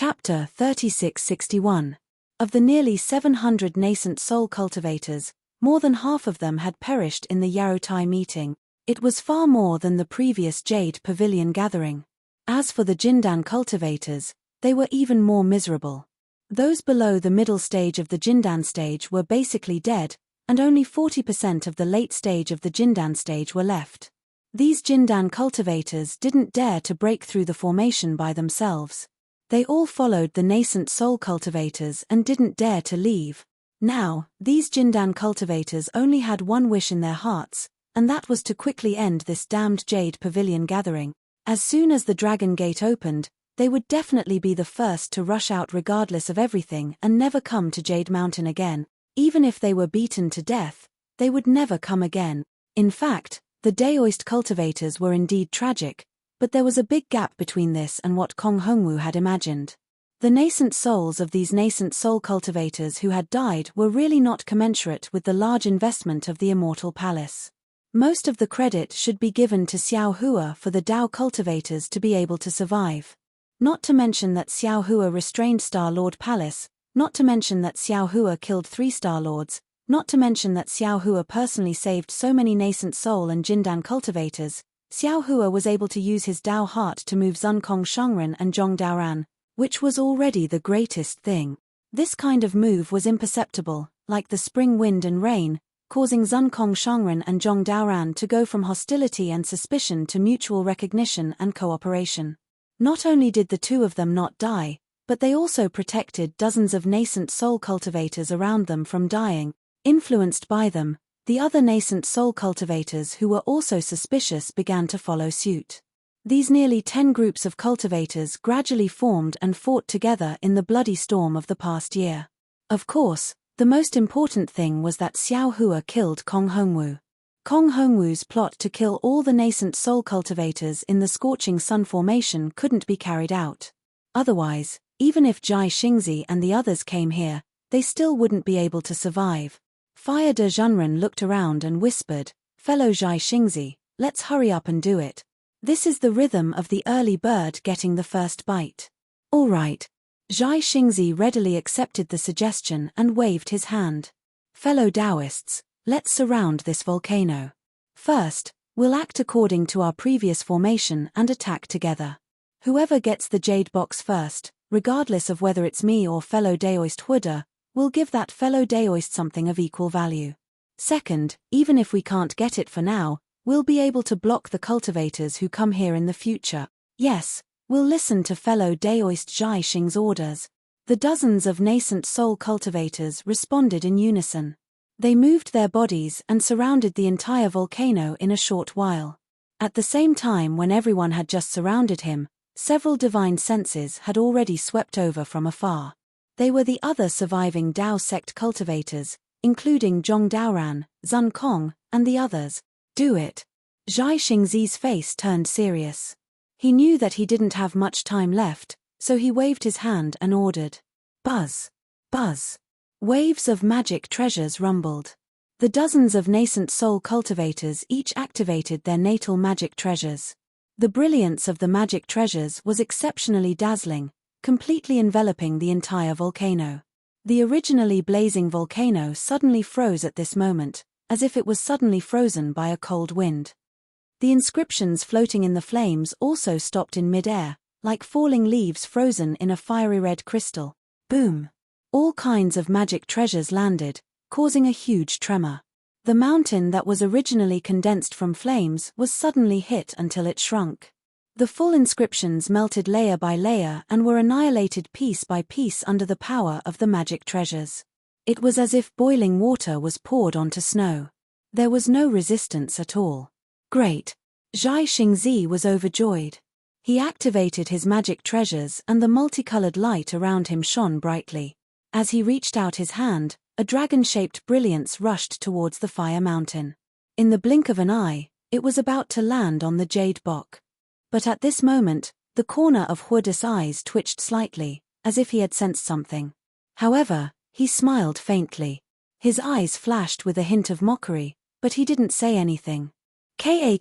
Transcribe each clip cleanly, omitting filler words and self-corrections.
Chapter 3661. Of the nearly 700 nascent soul cultivators, more than half of them had perished in the Yarotai meeting. It was far more than the previous Jade Pavilion gathering. As for the Jindan cultivators, they were even more miserable. Those below the middle stage of the Jindan stage were basically dead, and only 40% of the late stage of the Jindan stage were left. These Jindan cultivators didn't dare to break through the formation by themselves. They all followed the nascent soul cultivators and didn't dare to leave. Now, these Jindan cultivators only had one wish in their hearts, and that was to quickly end this damned Jade Pavilion gathering. As soon as the Dragon Gate opened, they would definitely be the first to rush out regardless of everything and never come to Jade Mountain again. Even if they were beaten to death, they would never come again. In fact, the Daoist cultivators were indeed tragic, but there was a big gap between this and what Kong Hongwu had imagined. The nascent souls of these nascent soul cultivators who had died were really not commensurate with the large investment of the Immortal Palace. Most of the credit should be given to Xiao Hua for the Dao cultivators to be able to survive. Not to mention that Xiao Hua restrained Star Lord Palace, not to mention that Xiao Hua killed 3 Star Lords, not to mention that Xiao Hua personally saved so many nascent soul and Jindan cultivators. Xiao Hua was able to use his Dao heart to move Zunkong Shangren and Zhong Daoran, which was already the greatest thing. This kind of move was imperceptible, like the spring wind and rain, causing Zunkong Shangren and Zhong Daoran to go from hostility and suspicion to mutual recognition and cooperation. Not only did the two of them not die, but they also protected dozens of nascent soul cultivators around them from dying. Influenced by them, the other nascent soul cultivators who were also suspicious began to follow suit. These nearly 10 groups of cultivators gradually formed and fought together in the bloody storm of the past year. Of course, the most important thing was that Xiao Hua killed Kong Hongwu. Kong Hongwu's plot to kill all the nascent soul cultivators in the Scorching Sun formation couldn't be carried out. Otherwise, even if Zhai Xingzi and the others came here, they still wouldn't be able to survive. Fire de Zhenren looked around and whispered, "Fellow Zhai Xingzi, let's hurry up and do it. This is the rhythm of the early bird getting the first bite." "All right." Zhai Xingzi readily accepted the suggestion and waved his hand. "Fellow Taoists, let's surround this volcano. First, we'll act according to our previous formation and attack together. Whoever gets the jade box first, regardless of whether it's me or fellow Daoist Huda, we'll give that fellow Daoist something of equal value. Second, even if we can't get it for now, we'll be able to block the cultivators who come here in the future. Yes, we'll listen to fellow Daoist Zhai Xing's orders." The dozens of nascent soul cultivators responded in unison. They moved their bodies and surrounded the entire volcano in a short while. At the same time when everyone had just surrounded him, several divine senses had already swept over from afar. They were the other surviving Dao sect cultivators, including Zhong Daoran, Zun Kong, and the others. "Do it." Zhai Xingzi's face turned serious. He knew that he didn't have much time left, so he waved his hand and ordered. Buzz. Buzz. Waves of magic treasures rumbled. The dozens of nascent soul cultivators each activated their natal magic treasures. The brilliance of the magic treasures was exceptionally dazzling, completely enveloping the entire volcano. The originally blazing volcano suddenly froze at this moment, as if it was suddenly frozen by a cold wind. The inscriptions floating in the flames also stopped in mid-air, like falling leaves frozen in a fiery red crystal. Boom! All kinds of magic treasures landed, causing a huge tremor. The mountain that was originally condensed from flames was suddenly hit until it shrunk. The full inscriptions melted layer by layer and were annihilated piece by piece under the power of the magic treasures. It was as if boiling water was poured onto snow. There was no resistance at all. Great! Zhai Xingzi was overjoyed. He activated his magic treasures and the multicolored light around him shone brightly. As he reached out his hand, a dragon-shaped brilliance rushed towards the fire mountain. In the blink of an eye, it was about to land on the jade box. But at this moment, the corner of Huda's eyes twitched slightly, as if he had sensed something. However, he smiled faintly. His eyes flashed with a hint of mockery, but he didn't say anything. Ka.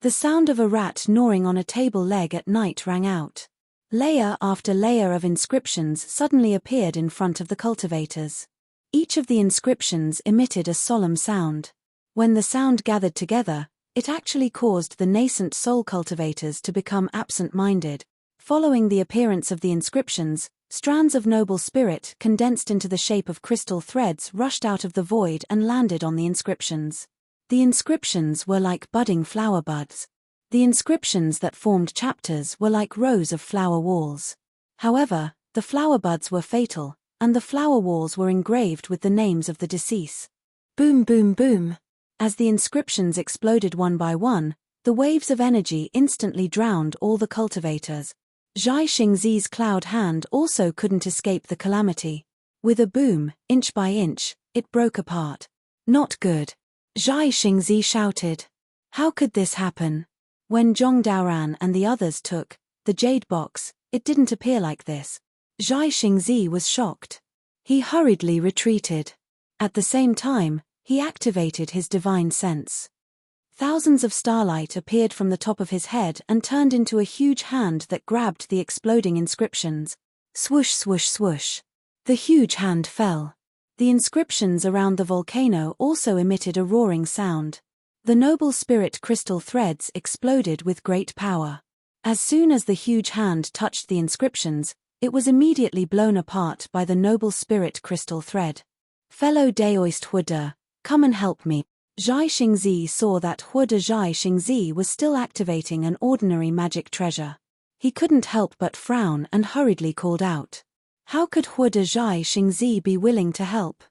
The sound of a rat gnawing on a table leg at night rang out. Layer after layer of inscriptions suddenly appeared in front of the cultivators. Each of the inscriptions emitted a solemn sound. When the sound gathered together, it actually caused the nascent soul cultivators to become absent-minded. Following the appearance of the inscriptions, strands of noble spirit condensed into the shape of crystal threads rushed out of the void and landed on the inscriptions. The inscriptions were like budding flower buds. The inscriptions that formed chapters were like rows of flower walls. However, the flower buds were fatal, and the flower walls were engraved with the names of the deceased. Boom, boom, boom. As the inscriptions exploded one by one, the waves of energy instantly drowned all the cultivators. Zhai Xingzi's cloud hand also couldn't escape the calamity. With a boom, inch by inch, it broke apart. Not good. Zhai Xingzi shouted. How could this happen? When Zhong Daoran and the others took the jade box, it didn't appear like this. Zhai Xingzi was shocked. He hurriedly retreated. At the same time, he activated his divine sense. Thousands of starlight appeared from the top of his head and turned into a huge hand that grabbed the exploding inscriptions. Swoosh, swoosh, swoosh. The huge hand fell. The inscriptions around the volcano also emitted a roaring sound. The noble spirit crystal threads exploded with great power. As soon as the huge hand touched the inscriptions, it was immediately blown apart by the noble spirit crystal thread. Fellow Daoist Huda, come and help me. Zhai Xingzi saw that Huda Zhai Xingzi was still activating an ordinary magic treasure. He couldn't help but frown and hurriedly called out. How could Huda Zhai Xingzi be willing to help?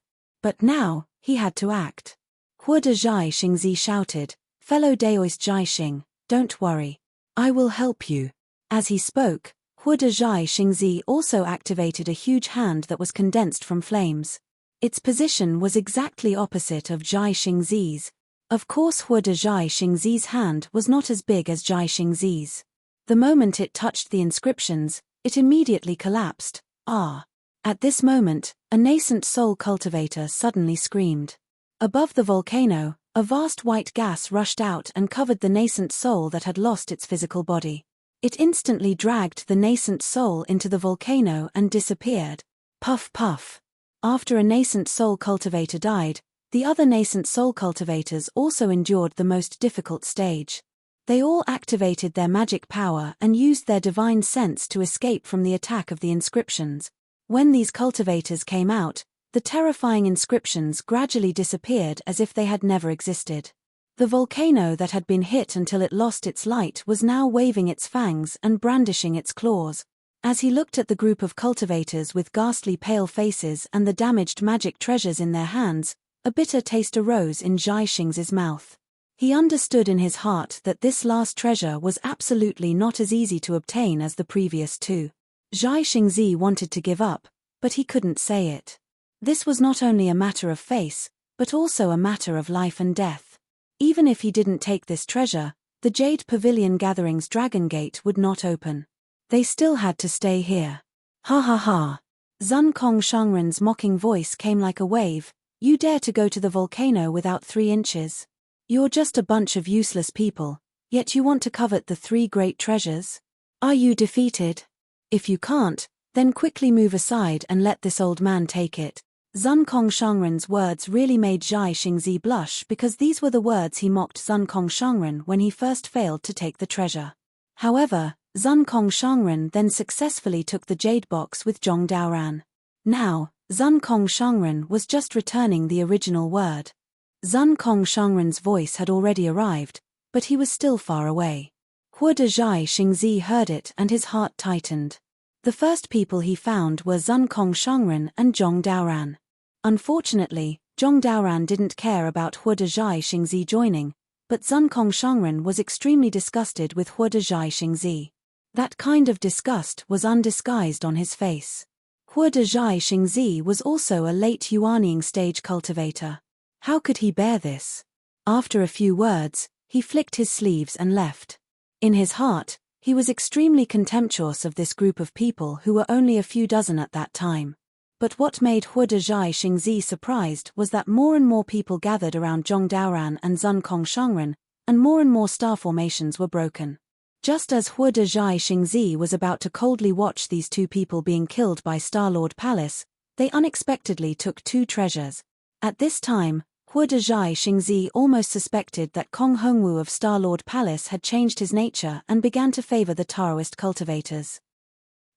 But now, he had to act. Huda Zhai Xingzi shouted, Fellow Daoist Zhai Xing, don't worry. I will help you. As he spoke, Huda Zhai Xingzi also activated a huge hand that was condensed from flames. Its position was exactly opposite of Zhai Xingzi's. Of course Huda Zhai Xingzi's hand was not as big as Zhai Xingzi's. The moment it touched the inscriptions, it immediately collapsed. Ah! At this moment, a nascent soul cultivator suddenly screamed. Above the volcano, a vast white gas rushed out and covered the nascent soul that had lost its physical body. It instantly dragged the nascent soul into the volcano and disappeared. Puff puff. After a nascent soul cultivator died, the other nascent soul cultivators also endured the most difficult stage. They all activated their magic power and used their divine sense to escape from the attack of the inscriptions. When these cultivators came out, the terrifying inscriptions gradually disappeared as if they had never existed. The volcano that had been hit until it lost its light was now waving its fangs and brandishing its claws. As he looked at the group of cultivators with ghastly pale faces and the damaged magic treasures in their hands, a bitter taste arose in Zhai Xingzi's mouth. He understood in his heart that this last treasure was absolutely not as easy to obtain as the previous two. Zhai Xingzi wanted to give up, but he couldn't say it. This was not only a matter of face, but also a matter of life and death. Even if he didn't take this treasure, the Jade Pavilion Gathering's Dragon Gate would not open. They still had to stay here. Ha ha ha. Zun Kong Shangren's mocking voice came like a wave. You dare to go to the volcano without 3 inches? You're just a bunch of useless people, yet you want to covet the 3 great treasures? Are you defeated? If you can't, then quickly move aside and let this old man take it. Zun Kong Shangren's words really made Zhai Xingzi blush because these were the words he mocked Zun Kong Shangren when he first failed to take the treasure. However, Zun Kong Shangren then successfully took the jade box with Zhong Daoran. Now, Zun Kong Shangren was just returning the original word. Zun Kong Shangren's voice had already arrived, but he was still far away. Huda Zhai Xingzi heard it and his heart tightened. The first people he found were Zun Kong Shangren and Zhong Daoran. Unfortunately, Zhong Daoran didn't care about Huda Zhai Xingzi joining, but Zun Kong Shangren was extremely disgusted with Huda Zhai Xingzi. That kind of disgust was undisguised on his face. Huda Zhai Xingzi was also a late Yuanying stage cultivator. How could he bear this? After a few words, he flicked his sleeves and left. In his heart, he was extremely contemptuous of this group of people who were only a few dozen at that time. But what made Huda Zhai Xingzi surprised was that more and more people gathered around Zhong Daoran and Zun Kong Shangren, and more star formations were broken. Just as Huode Zhai Xingzi was about to coldly watch these two people being killed by Star-Lord Palace, they unexpectedly took two treasures. At this time, Huode Zhai Xingzi almost suspected that Kong Hongwu of Star-Lord Palace had changed his nature and began to favor the Taoist cultivators.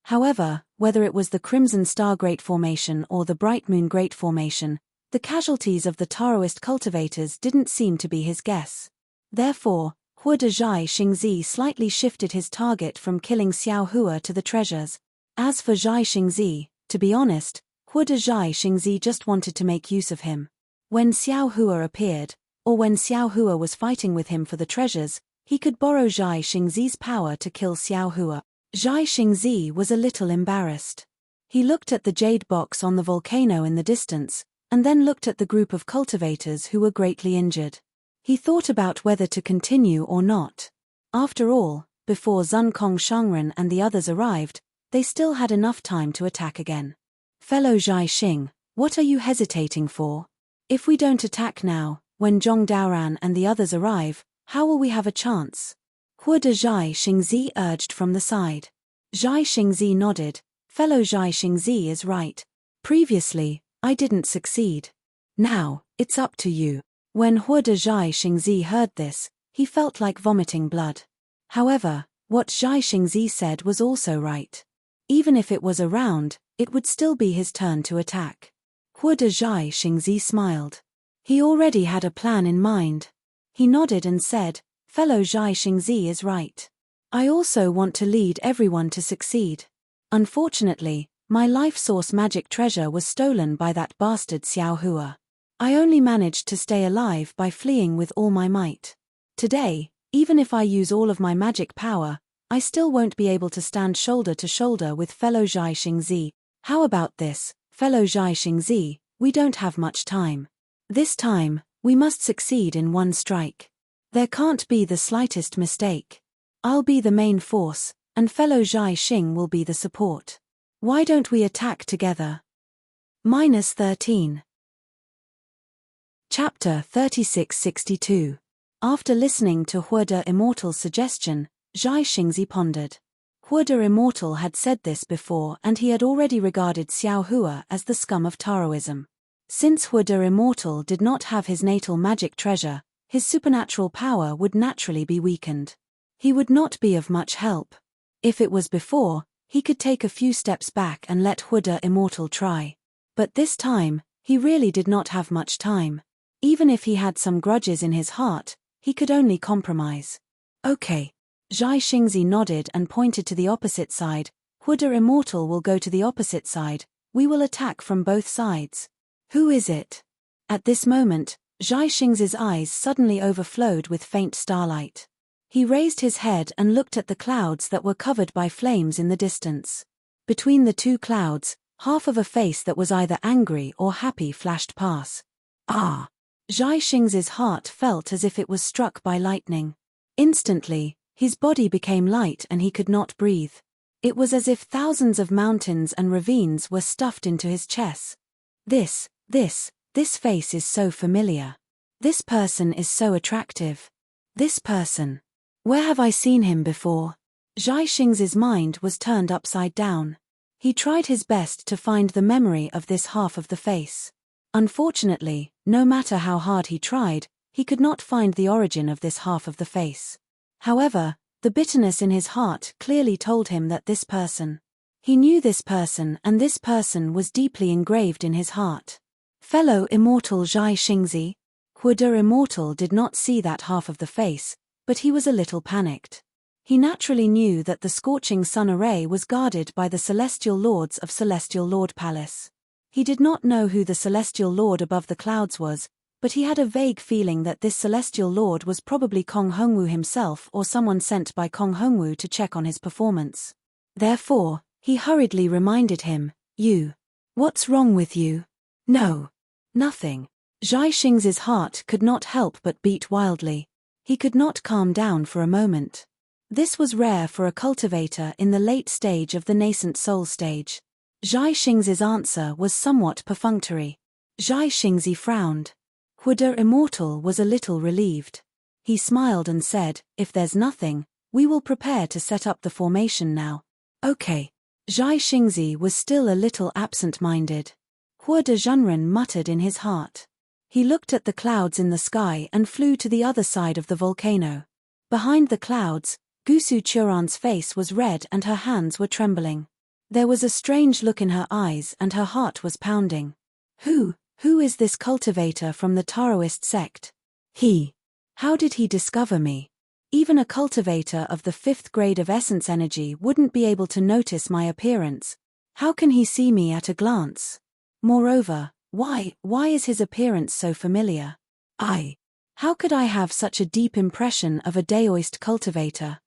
However, whether it was the Crimson Star Great Formation or the Bright Moon Great Formation, the casualties of the Taoist cultivators didn't seem to be his guess. Therefore, Huode Zhai Xingzi slightly shifted his target from killing Xiao Hua to the treasures. As for Zhai Xingzi, to be honest, Huode Zhai Xingzi just wanted to make use of him. When Xiao Hua appeared, or when Xiao Hua was fighting with him for the treasures, he could borrow Zhai Xingzi's power to kill Xiao Hua. Zhai Xingzi was a little embarrassed. He looked at the jade box on the volcano in the distance, and then looked at the group of cultivators who were greatly injured. He thought about whether to continue or not. After all, before Zun Kong Shangren and the others arrived, they still had enough time to attack again. Fellow Zhai Xing, what are you hesitating for? If we don't attack now, when Zhong Daoran and the others arrive, how will we have a chance? Huode Zhai Xingzi urged from the side. Zhai Xingzi nodded. Fellow Zhai Xingzi is right. Previously, I didn't succeed. Now, it's up to you. When Huode Zhai Xingzi heard this, he felt like vomiting blood. However, what Zhai Xingzi said was also right. Even if it was a round, it would still be his turn to attack. Huode Zhai Xingzi smiled. He already had a plan in mind. He nodded and said, Fellow Zhai Xingzi is right. I also want to lead everyone to succeed. Unfortunately, my life source magic treasure was stolen by that bastard Xiao Hua. I only managed to stay alive by fleeing with all my might. Today, even if I use all of my magic power, I still won't be able to stand shoulder to shoulder with fellow Zhai Xingzi. How about this, fellow Zhai Xingzi? We don't have much time. This time, we must succeed in one strike. There can't be the slightest mistake. I'll be the main force, and fellow Zhai Xing will be the support. Why don't we attack together? -13. Chapter 3662. After listening to Huode Immortal's suggestion, Zhai Xingzi pondered. Huode Immortal had said this before, and he had already regarded Xiao Hua as the scum of Taoism. Since Huode Immortal did not have his natal magic treasure, his supernatural power would naturally be weakened. He would not be of much help. If it was before, he could take a few steps back and let Huode Immortal try. But this time, he really did not have much time. Even if he had some grudges in his heart, he could only compromise. Okay. Zhai Xingzi nodded and pointed to the opposite side. Huode Immortal will go to the opposite side. We will attack from both sides. Who is it? At this moment, Zhai Xingzi's eyes suddenly overflowed with faint starlight. He raised his head and looked at the clouds that were covered by flames in the distance. Between the two clouds, half of a face that was either angry or happy flashed past. Ah! Zhai Xingzi's heart felt as if it was struck by lightning. Instantly, his body became light and he could not breathe. It was as if thousands of mountains and ravines were stuffed into his chest. This face is so familiar. This person is so attractive. This person. Where have I seen him before? Zhai Xingzi's mind was turned upside down. He tried his best to find the memory of this half of the face. Unfortunately, no matter how hard he tried, he could not find the origin of this half of the face. However, the bitterness in his heart clearly told him that this person. He knew this person, and this person was deeply engraved in his heart. Fellow Immortal Zhai Xingzi. Huode Immortal did not see that half of the face, but he was a little panicked. He naturally knew that the scorching sun array was guarded by the Celestial Lords of Celestial Lord Palace. He did not know who the Celestial Lord above the clouds was, but he had a vague feeling that this Celestial Lord was probably Kong Hongwu himself or someone sent by Kong Hongwu to check on his performance. Therefore, he hurriedly reminded him, "You. What's wrong with you?" "No. Nothing." Zhai Xingzi's heart could not help but beat wildly. He could not calm down for a moment. This was rare for a cultivator in the late stage of the nascent soul stage. Zhai Xingzi's answer was somewhat perfunctory. Zhai Xingzi frowned. Huode Immortal was a little relieved. He smiled and said, "If there's nothing, We will prepare to set up the formation now. Okay. Zhai Xingzi was still a little absent-minded. Hua de Zhenren muttered in his heart. He looked at the clouds in the sky and flew to the other side of the volcano. Behind the clouds, Gusu Churan's face was red and her hands were trembling. There was a strange look in her eyes and her heart was pounding. Who is this cultivator from the Taoist sect? How did he discover me? Even a cultivator of the 5th grade of essence energy wouldn't be able to notice my appearance. How can he see me at a glance? Moreover, why is his appearance so familiar? How could I have such a deep impression of a Daoist cultivator?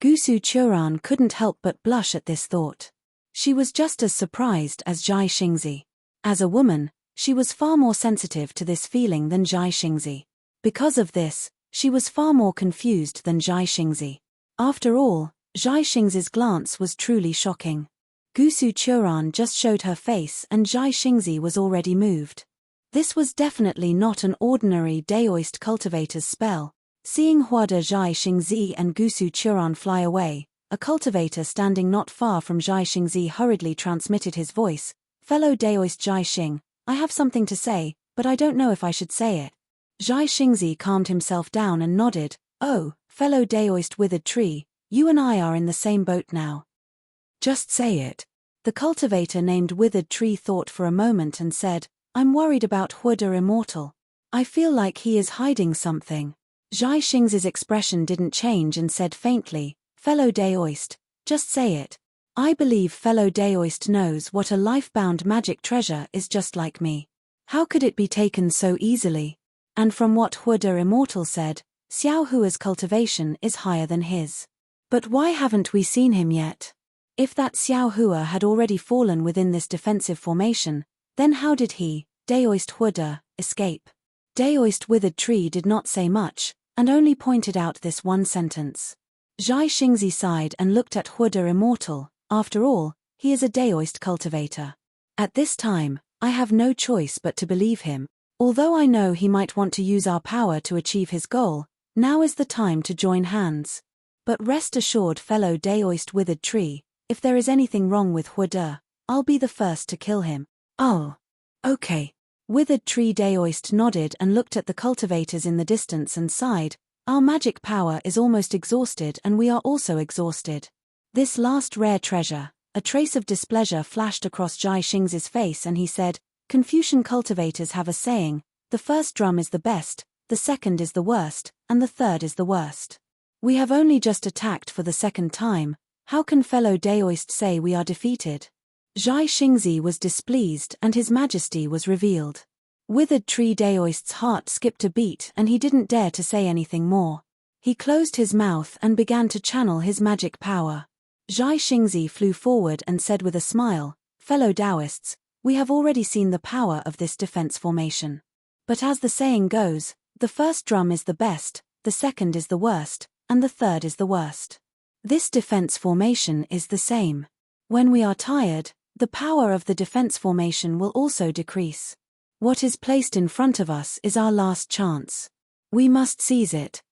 Gusu Churan couldn't help but blush at this thought. She was just as surprised as Zhai Xingzi. As a woman, she was far more sensitive to this feeling than Zhai Xingzi. Because of this, she was far more confused than Zhai Xingzi. After all, Zhai Xingzi's glance was truly shocking. Gusu Churan just showed her face and Zhai Xingzi was already moved. This was definitely not an ordinary Daoist cultivator's spell. Seeing Huada Zhai Xingzi and Gusu Churan fly away, a cultivator standing not far from Zhai Xingzi hurriedly transmitted his voice. Fellow Daoist Zhai Xing, I have something to say, but I don't know if I should say it. Zhai Xingzi calmed himself down and nodded. Oh, fellow Daoist withered tree, you and I are in the same boat now. Just say it. The cultivator named Withered Tree thought for a moment and said, I'm worried about Huada Immortal. I feel like he is hiding something. Zhai Xingzi's expression didn't change and said faintly, fellow Daoist, just say it. I believe fellow Daoist knows what a life-bound magic treasure is just like me. How could it be taken so easily? And from what Huada Immortal said, Xiao Hua's cultivation is higher than his. But why haven't we seen him yet? If that Xiao Hua had already fallen within this defensive formation, then how did he, Daoist Huada, escape? Daoist Withered Tree did not say much, and only pointed out this one sentence. Zhai Xingzi sighed and looked at Huada Immortal. After all, he is a Daoist cultivator. At this time, I have no choice but to believe him. Although I know he might want to use our power to achieve his goal, now is the time to join hands. But rest assured fellow Daoist Withered Tree, if there is anything wrong with Huada, I'll be the first to kill him. Oh. Okay. Withered Tree Daoist nodded and looked at the cultivators in the distance and sighed. Our magic power is almost exhausted and we are also exhausted. This last rare treasure, a trace of displeasure flashed across Zhai Xingzi's face and he said, Confucian cultivators have a saying, the first drum is the best, the second is the worst, and the third is the worst. We have only just attacked for the second time, how can fellow Daoist say we are defeated? Zhai Xingzi was displeased and his majesty was revealed. Withered Tree Daoist's heart skipped a beat and he didn't dare to say anything more. He closed his mouth and began to channel his magic power. Zhai Xingzi flew forward and said with a smile, fellow Daoists, we have already seen the power of this defense formation. But as the saying goes, the first drum is the best, the second is the worst, and the third is the worst. This defense formation is the same. When we are tired, the power of the defense formation will also decrease. What is placed in front of us is our last chance. We must seize it.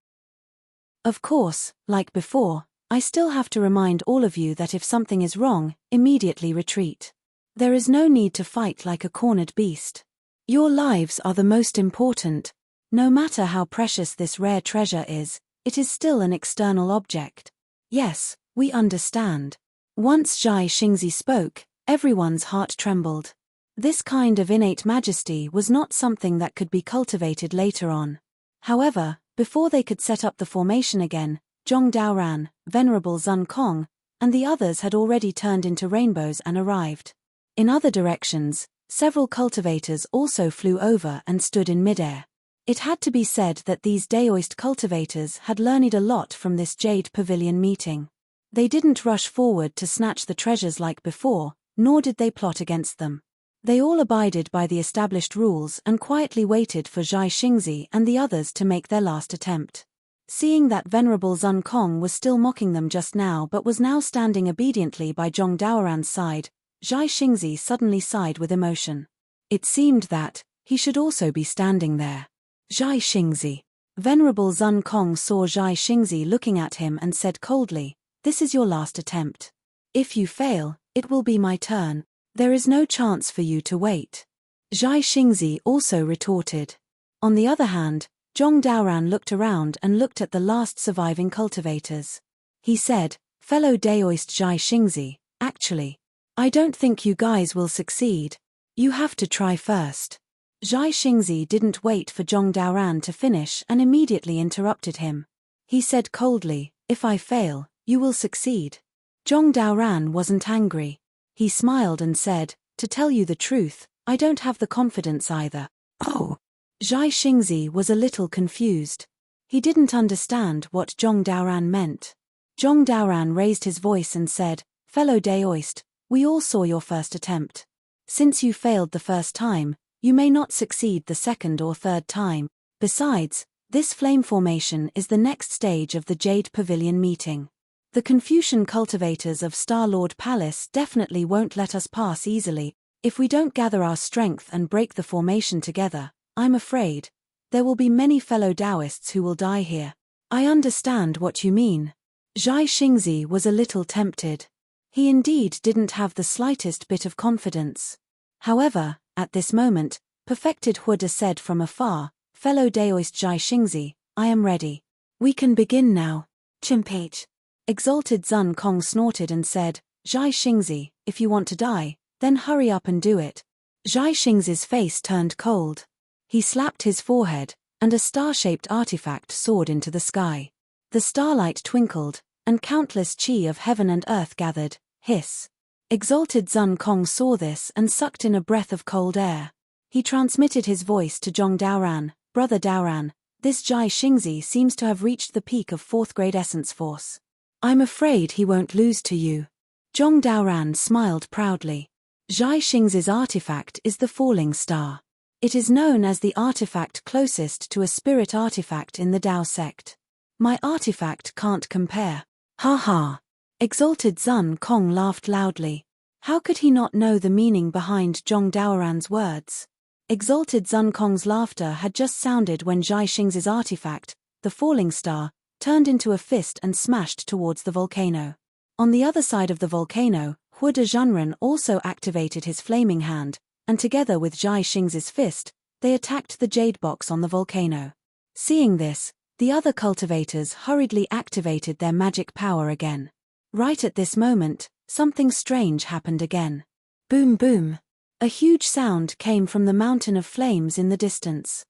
Of course, like before, I still have to remind all of you that if something is wrong, immediately retreat. There is no need to fight like a cornered beast. Your lives are the most important. No matter how precious this rare treasure is, it is still an external object. Yes, we understand. Once Zhai Xingzi spoke, everyone's heart trembled. This kind of innate majesty was not something that could be cultivated later on. However, before they could set up the formation again, Zhong Daoran, Venerable Zun Kong, and the others had already turned into rainbows and arrived. In other directions, several cultivators also flew over and stood in midair. It had to be said that these Daoist cultivators had learned a lot from this Jade Pavilion meeting. They didn't rush forward to snatch the treasures like before, nor did they plot against them. They all abided by the established rules and quietly waited for Zhai Xingzi and the others to make their last attempt. Seeing that Venerable Zun Kong was still mocking them just now but was now standing obediently by Zhong Daoran's side, Zhai Xingzi suddenly sighed with emotion. It seemed that he should also be standing there. Zhai Xingzi. Venerable Zun Kong saw Zhai Xingzi looking at him and said coldly, "This is your last attempt. If you fail, it will be my turn. There is no chance for you to wait." Zhai Xingzi also retorted. On the other hand, Zhong Daoran looked around and looked at the last surviving cultivators. He said, "Fellow Daoist Zhai Xingzi, actually, I don't think you guys will succeed. You have to try first." Zhai Xingzi didn't wait for Zhong Daoran to finish and immediately interrupted him. He said coldly, "If I fail, you will succeed." Zhong Daoran wasn't angry. He smiled and said, "To tell you the truth, I don't have the confidence either." Oh. Zhai Xingzi was a little confused. He didn't understand what Zhong Daoran meant. Zhong Daoran raised his voice and said, "Fellow Daoist, we all saw your first attempt. Since you failed the first time, you may not succeed the second or third time. Besides, this flame formation is the next stage of the Jade Pavilion meeting. The Confucian cultivators of Star-Lord Palace definitely won't let us pass easily. If we don't gather our strength and break the formation together, I'm afraid there will be many fellow Taoists who will die here." "I understand what you mean." Zhai Xingzi was a little tempted. He indeed didn't have the slightest bit of confidence. However, at this moment, Perfected Huda said from afar, "Fellow Daoist Zhai Xingzi, I am ready. We can begin now." "Chimpate." Exalted Zun Kong snorted and said, "Zhai Xingzi, if you want to die, then hurry up and do it." Zhai Xingzi's face turned cold. He slapped his forehead, and a star-shaped artifact soared into the sky. The starlight twinkled, and countless qi of heaven and earth gathered. Hiss. Exalted Zun Kong saw this and sucked in a breath of cold air. He transmitted his voice to Zhong Daoran, "Brother Daoran, this Zhai Xingzi seems to have reached the peak of 4th grade essence force. I'm afraid he won't lose to you." Zhong Daoran smiled proudly. Zhai Xingzi's artifact is the falling star. It is known as the artifact closest to a spirit artifact in the Dao sect. My artifact can't compare. Ha ha. Exalted Zun Kong laughed loudly. How could he not know the meaning behind Zhong Daoran's words? Exalted Zun Kong's laughter had just sounded when Zhai Xingzi's artifact, the falling star, turned into a fist and smashed towards the volcano. On the other side of the volcano, Huda Zhenren also activated his flaming hand, and together with Zhai Xingzi's fist, they attacked the jade box on the volcano. Seeing this, the other cultivators hurriedly activated their magic power again. Right at this moment, something strange happened again. Boom boom. A huge sound came from the mountain of flames in the distance.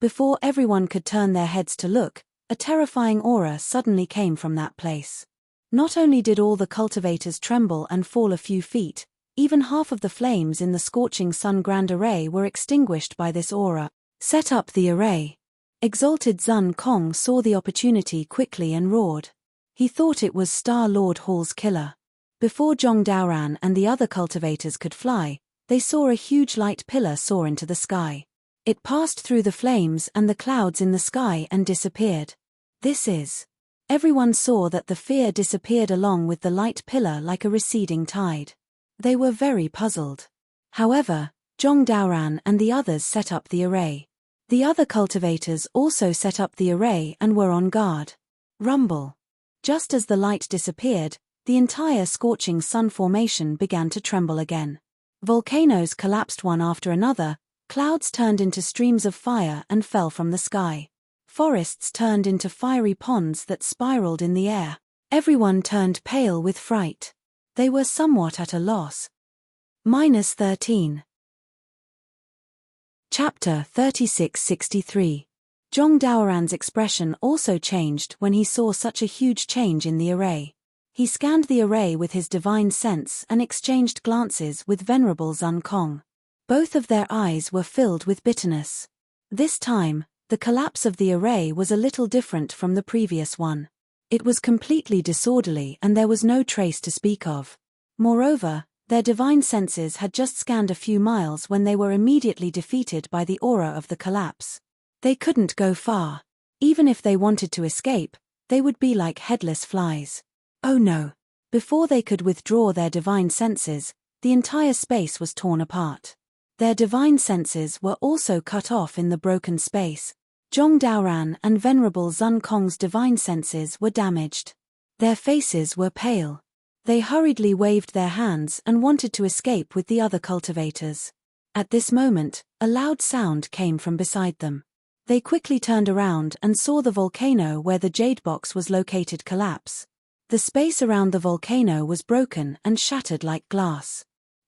Before everyone could turn their heads to look, a terrifying aura suddenly came from that place. Not only did all the cultivators tremble and fall a few feet, even half of the flames in the scorching sun grand array were extinguished by this aura. "Set up the array." Exalted Zun Kong saw the opportunity quickly and roared. He thought it was Star-Lord Hall's killer. Before Zhong Daoran and the other cultivators could fly, they saw a huge light pillar soar into the sky. It passed through the flames and the clouds in the sky and disappeared. This is. Everyone saw that the fear disappeared along with the light pillar like a receding tide. They were very puzzled. However, Zhong Daoran and the others set up the array. The other cultivators also set up the array and were on guard. Rumble. Just as the light disappeared, the entire scorching sun formation began to tremble again. Volcanoes collapsed one after another, clouds turned into streams of fire and fell from the sky. Forests turned into fiery ponds that spiraled in the air. Everyone turned pale with fright. They were somewhat at a loss. -13. Chapter 3663. Zhong Daoran's expression also changed when he saw such a huge change in the array. He scanned the array with his divine sense and exchanged glances with Venerable Zun Kong. Both of their eyes were filled with bitterness. This time, the collapse of the array was a little different from the previous one. It was completely disorderly and there was no trace to speak of. Moreover, their divine senses had just scanned a few miles when they were immediately defeated by the aura of the collapse. They couldn't go far. Even if they wanted to escape, they would be like headless flies. Oh no! Before they could withdraw their divine senses, the entire space was torn apart. Their divine senses were also cut off in the broken space. Zhong Daoran and Venerable Zun Kong's divine senses were damaged. Their faces were pale. They hurriedly waved their hands and wanted to escape with the other cultivators. At this moment, a loud sound came from beside them. They quickly turned around and saw the volcano where the jade box was located collapse. The space around the volcano was broken and shattered like glass.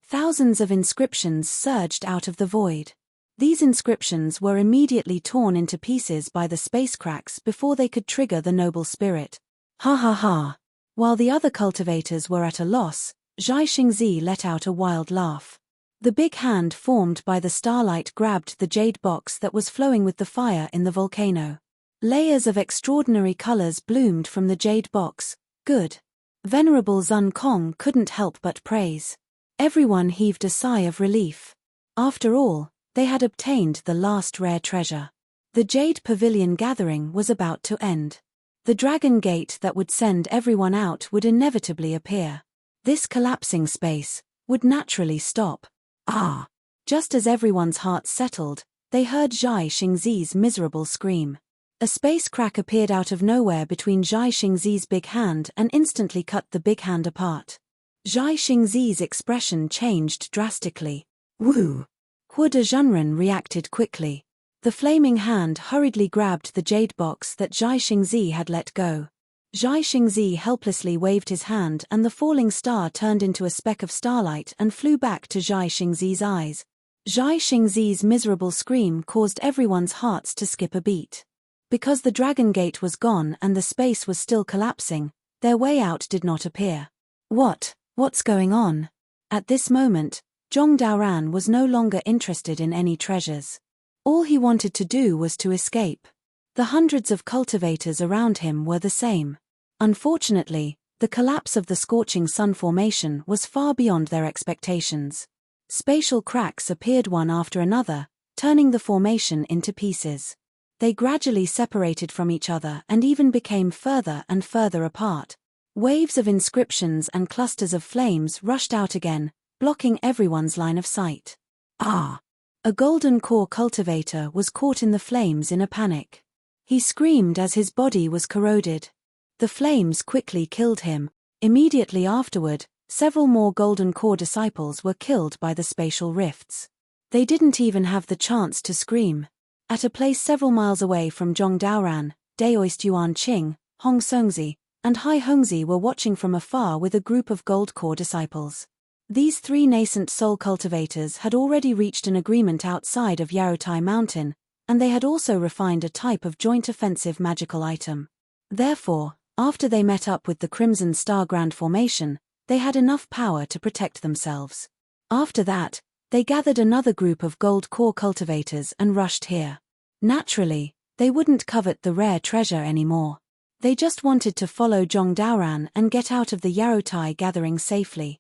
Thousands of inscriptions surged out of the void. These inscriptions were immediately torn into pieces by the space cracks before they could trigger the noble spirit. Ha ha ha! While the other cultivators were at a loss, Zhai Xingzi let out a wild laugh. The big hand formed by the starlight grabbed the jade box that was flowing with the fire in the volcano. Layers of extraordinary colors bloomed from the jade box. Good. Venerable Zun Kong couldn't help but praise. Everyone heaved a sigh of relief. After all, they had obtained the last rare treasure. The Jade Pavilion gathering was about to end. The dragon gate that would send everyone out would inevitably appear. This collapsing space would naturally stop. Ah! Just as everyone's hearts settled, they heard Zhai Xingzi's miserable scream. A space crack appeared out of nowhere between Zhai Xingzi's big hand and instantly cut the big hand apart. Zhai Xingzi's expression changed drastically. Woo! Hu de Zhenren reacted quickly. The flaming hand hurriedly grabbed the jade box that Zhai Xingzi had let go. Zhai Xingzi helplessly waved his hand and the falling star turned into a speck of starlight and flew back to Zhai Xingzi's eyes. Zhai Xingzi's miserable scream caused everyone's hearts to skip a beat. Because the dragon gate was gone and the space was still collapsing, their way out did not appear. What's going on? At this moment, Zhong Daoran was no longer interested in any treasures. All he wanted to do was to escape. The hundreds of cultivators around him were the same. Unfortunately, the collapse of the scorching sun formation was far beyond their expectations. Spatial cracks appeared one after another, turning the formation into pieces. They gradually separated from each other and even became further and further apart. Waves of inscriptions and clusters of flames rushed out again, blocking everyone's line of sight. Ah! A golden core cultivator was caught in the flames in a panic. He screamed as his body was corroded. The flames quickly killed him. Immediately afterward, several more golden core disciples were killed by the spatial rifts. They didn't even have the chance to scream. At a place several miles away from Zhong Daoran, Daoist Yuan Qing, Hong Songzi, and Hai Hongzi were watching from afar with a group of gold core disciples. These three nascent soul cultivators had already reached an agreement outside of Yarotai Mountain, and they had also refined a type of joint offensive magical item. Therefore, after they met up with the Crimson Star Grand Formation, they had enough power to protect themselves. After that, they gathered another group of gold core cultivators and rushed here. Naturally, they wouldn't covet the rare treasure anymore. They just wanted to follow Zhong Daoran and get out of the Yarotai gathering safely.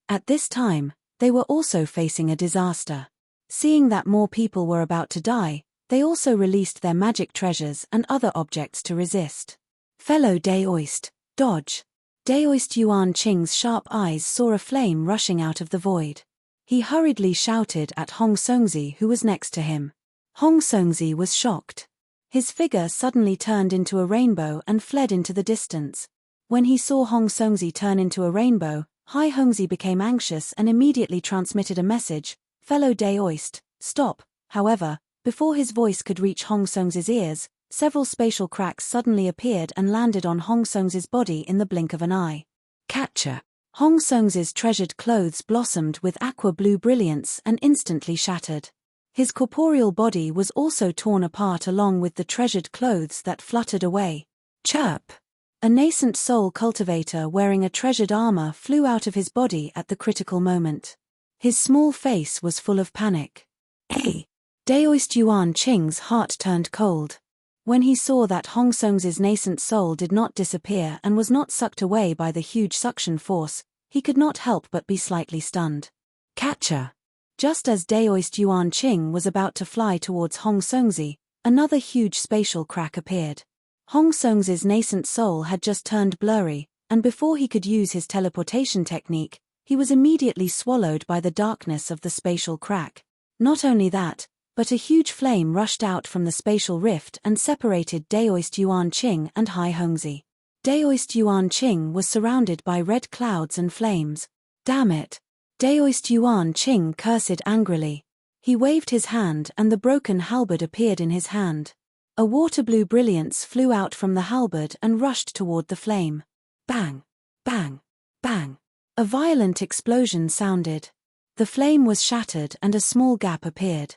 At this time, they were also facing a disaster. Seeing that more people were about to die, they also released their magic treasures and other objects to resist. Fellow Daoist, dodge! Daoist Yuan Qing's sharp eyes saw a flame rushing out of the void. He hurriedly shouted at Hong Songzi who was next to him. Hong Songzi was shocked. His figure suddenly turned into a rainbow and fled into the distance. When he saw Hong Songzi turn into a rainbow, Hai Hongzi became anxious and immediately transmitted a message, "Fellow Daoist, stop." However, before his voice could reach Hong Songzi's ears, several spatial cracks suddenly appeared and landed on Hong Songzi's body in the blink of an eye. Catcher! Hong Songzi's treasured clothes blossomed with aqua blue brilliance and instantly shattered. His corporeal body was also torn apart along with the treasured clothes that fluttered away. Chirp! A nascent soul cultivator wearing a treasured armor flew out of his body at the critical moment. His small face was full of panic. Hey! Daoist Yuan Qing's heart turned cold. When he saw that Hong Songzi's nascent soul did not disappear and was not sucked away by the huge suction force, he could not help but be slightly stunned. Catcher! Just as Daoist Yuan Qing was about to fly towards Hong Songzi, another huge spatial crack appeared. Hong Songzi's nascent soul had just turned blurry, and before he could use his teleportation technique, he was immediately swallowed by the darkness of the spatial crack. Not only that, But a huge flame rushed out from the spatial rift and separated Daoist Yuan Qing and Hai Hongzi. Daoist Yuan Qing was surrounded by red clouds and flames. Damn it! Daoist Yuan Qing cursed angrily. He waved his hand and the broken halberd appeared in his hand. A water-blue brilliance flew out from the halberd and rushed toward the flame. Bang! Bang! Bang! A violent explosion sounded. The flame was shattered and a small gap appeared.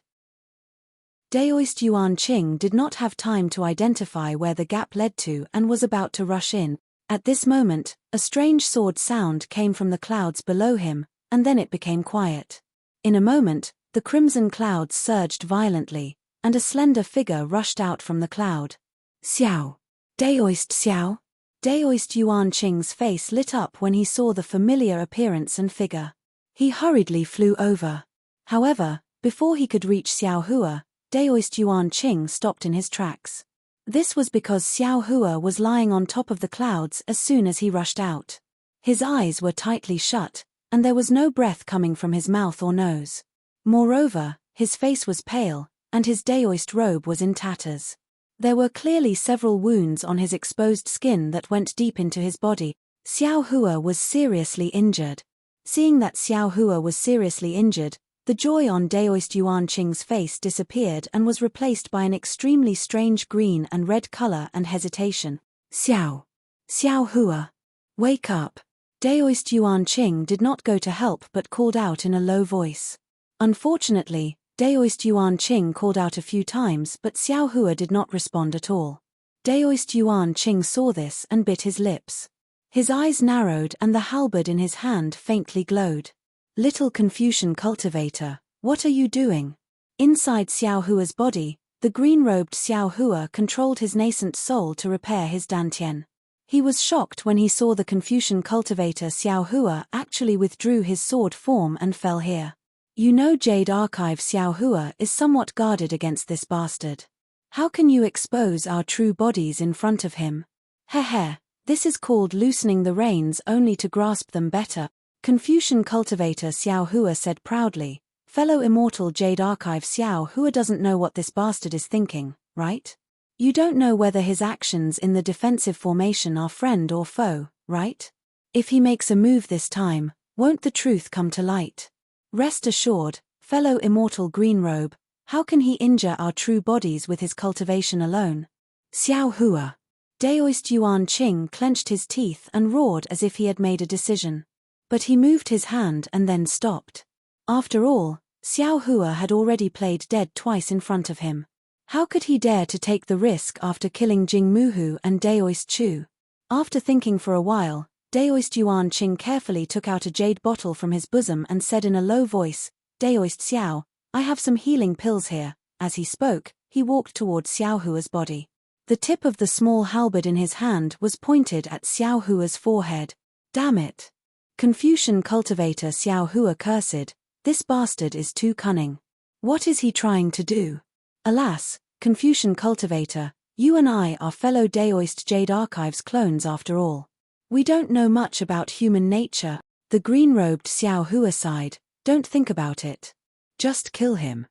Daoist Yuan Qing did not have time to identify where the gap led to and was about to rush in. At this moment, a strange sword sound came from the clouds below him, and then it became quiet. In a moment, the crimson clouds surged violently, and a slender figure rushed out from the cloud. Xiao! Daoist Xiao! Daoist Yuan Qing's face lit up when he saw the familiar appearance and figure. He hurriedly flew over. However, before he could reach Xiao Hua, Daoist Yuan Qing stopped in his tracks. This was because Xiao Hua was lying on top of the clouds as soon as he rushed out. His eyes were tightly shut, and there was no breath coming from his mouth or nose. Moreover, his face was pale, and his Daoist robe was in tatters. There were clearly several wounds on his exposed skin that went deep into his body. Xiao Hua was seriously injured. Seeing that Xiao Hua was seriously injured, the joy on Daoist Yuan Qing's face disappeared and was replaced by an extremely strange green and red color and hesitation. Xiao! Xiao Hua! Wake up! Daoist Yuan Qing did not go to help but called out in a low voice. Unfortunately, Daoist Yuan Qing called out a few times but Xiao Hua did not respond at all. Daoist Yuan Qing saw this and bit his lips. His eyes narrowed and the halberd in his hand faintly glowed. Little Confucian cultivator, what are you doing? Inside Xiao Hua's body, the green-robed Xiao Hua controlled his nascent soul to repair his dantian. He was shocked when he saw the Confucian cultivator Xiao Hua actually withdrew his sword form and fell here. You know Jade Archive Xiao Hua is somewhat guarded against this bastard. How can you expose our true bodies in front of him? Heh, this is called loosening the reins only to grasp them better. Confucian cultivator Xiao Hua said proudly, fellow immortal Jade Archive Xiao Hua doesn't know what this bastard is thinking, right? You don't know whether his actions in the defensive formation are friend or foe, right? If he makes a move this time, won't the truth come to light? Rest assured, fellow immortal Greenrobe, how can he injure our true bodies with his cultivation alone? Xiao Hua. Daoist Yuan Qing clenched his teeth and roared as if he had made a decision. But he moved his hand and then stopped. After all, Xiao Hua had already played dead twice in front of him. How could he dare to take the risk after killing Jing Muhu and Daoist Chu? After thinking for a while, Daoist Yuan Qing carefully took out a jade bottle from his bosom and said in a low voice, Daoist Xiao, I have some healing pills here. As he spoke, he walked toward Xiao Hua's body. The tip of the small halberd in his hand was pointed at Xiao Hua's forehead. Damn it! Confucian cultivator Xiao Hua cursed, this bastard is too cunning. What is he trying to do? Alas, Confucian cultivator, you and I are fellow Daoist Jade Archives clones after all. We don't know much about human nature. The green-robed Xiao Hua sighed, don't think about it. Just kill him.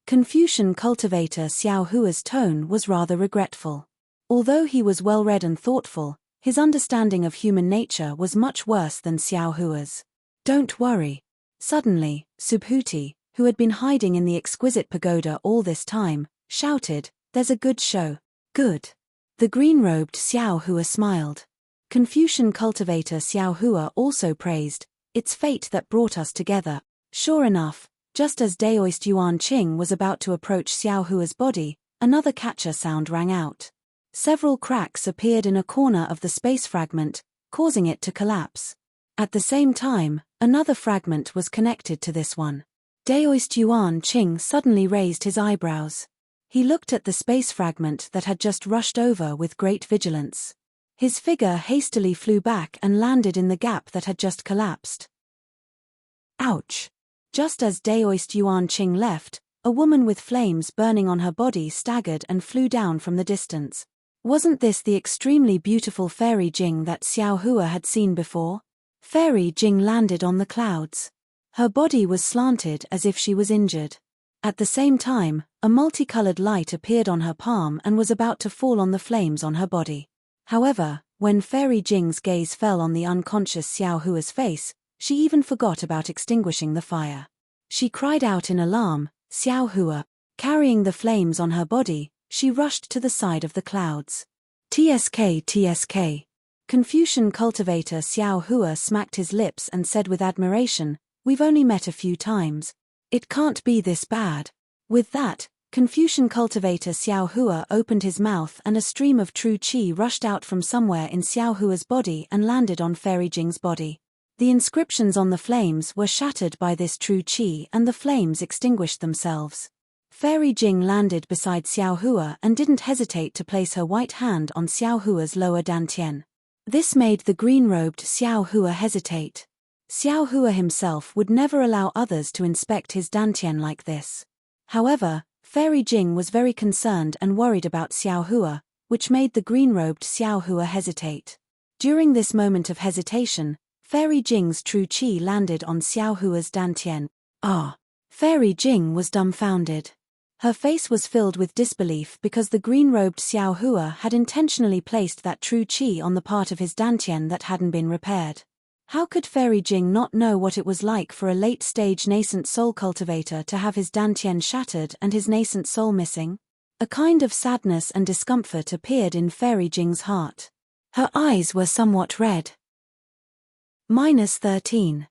Confucian cultivator Xiao Hua's tone was rather regretful. Although he was well-read and thoughtful, his understanding of human nature was much worse than Xiao Hua's. Don't worry. Suddenly, Subhuti, who had been hiding in the exquisite pagoda all this time, shouted, there's a good show. Good. The green-robed Xiao Hua smiled. Confucian cultivator Xiao Hua also praised, it's fate that brought us together. Sure enough, just as Daoist Yuan Qing was about to approach Xiao Hua's body, another catcher sound rang out. Several cracks appeared in a corner of the space fragment, causing it to collapse. At the same time, another fragment was connected to this one. Daoist Yuan Qing suddenly raised his eyebrows. He looked at the space fragment that had just rushed over with great vigilance. His figure hastily flew back and landed in the gap that had just collapsed. Ouch! Just as Daoist Yuan Qing left, a woman with flames burning on her body staggered and flew down from the distance. Wasn't this the extremely beautiful Fairy Jing that Xiao Hua had seen before? Fairy Jing landed on the clouds. Her body was slanted as if she was injured. At the same time, a multicolored light appeared on her palm and was about to fall on the flames on her body. However, when Fairy Jing's gaze fell on the unconscious Xiao Hua's face, she even forgot about extinguishing the fire. She cried out in alarm, "Xiao Hua!" Carrying the flames on her body, she rushed to the side of the clouds. "TSK, TSK. Confucian cultivator Xiao Hua smacked his lips and said with admiration, "We've only met a few times. It can't be this bad." With that, Confucian cultivator Xiao Hua opened his mouth and a stream of true qi rushed out from somewhere in Xiao Hua's body and landed on Fairy Jing's body. The inscriptions on the flames were shattered by this true qi and the flames extinguished themselves. Fairy Jing landed beside Xiao Hua and didn't hesitate to place her white hand on Xiao Hua's lower dantian. This made the green-robed Xiao Hua hesitate. Xiao Hua himself would never allow others to inspect his dantian like this. However, Fairy Jing was very concerned and worried about Xiao Hua, which made the green-robed Xiao Hua hesitate. During this moment of hesitation, Fairy Jing's true qi landed on Xiao Hua's dantian. Fairy Jing was dumbfounded. Her face was filled with disbelief because the green-robed Xiao Hua had intentionally placed that true qi on the part of his dantian that hadn't been repaired. How could Fairy Jing not know what it was like for a late-stage nascent soul cultivator to have his dantian shattered and his nascent soul missing? A kind of sadness and discomfort appeared in Fairy Jing's heart. Her eyes were somewhat red. -13.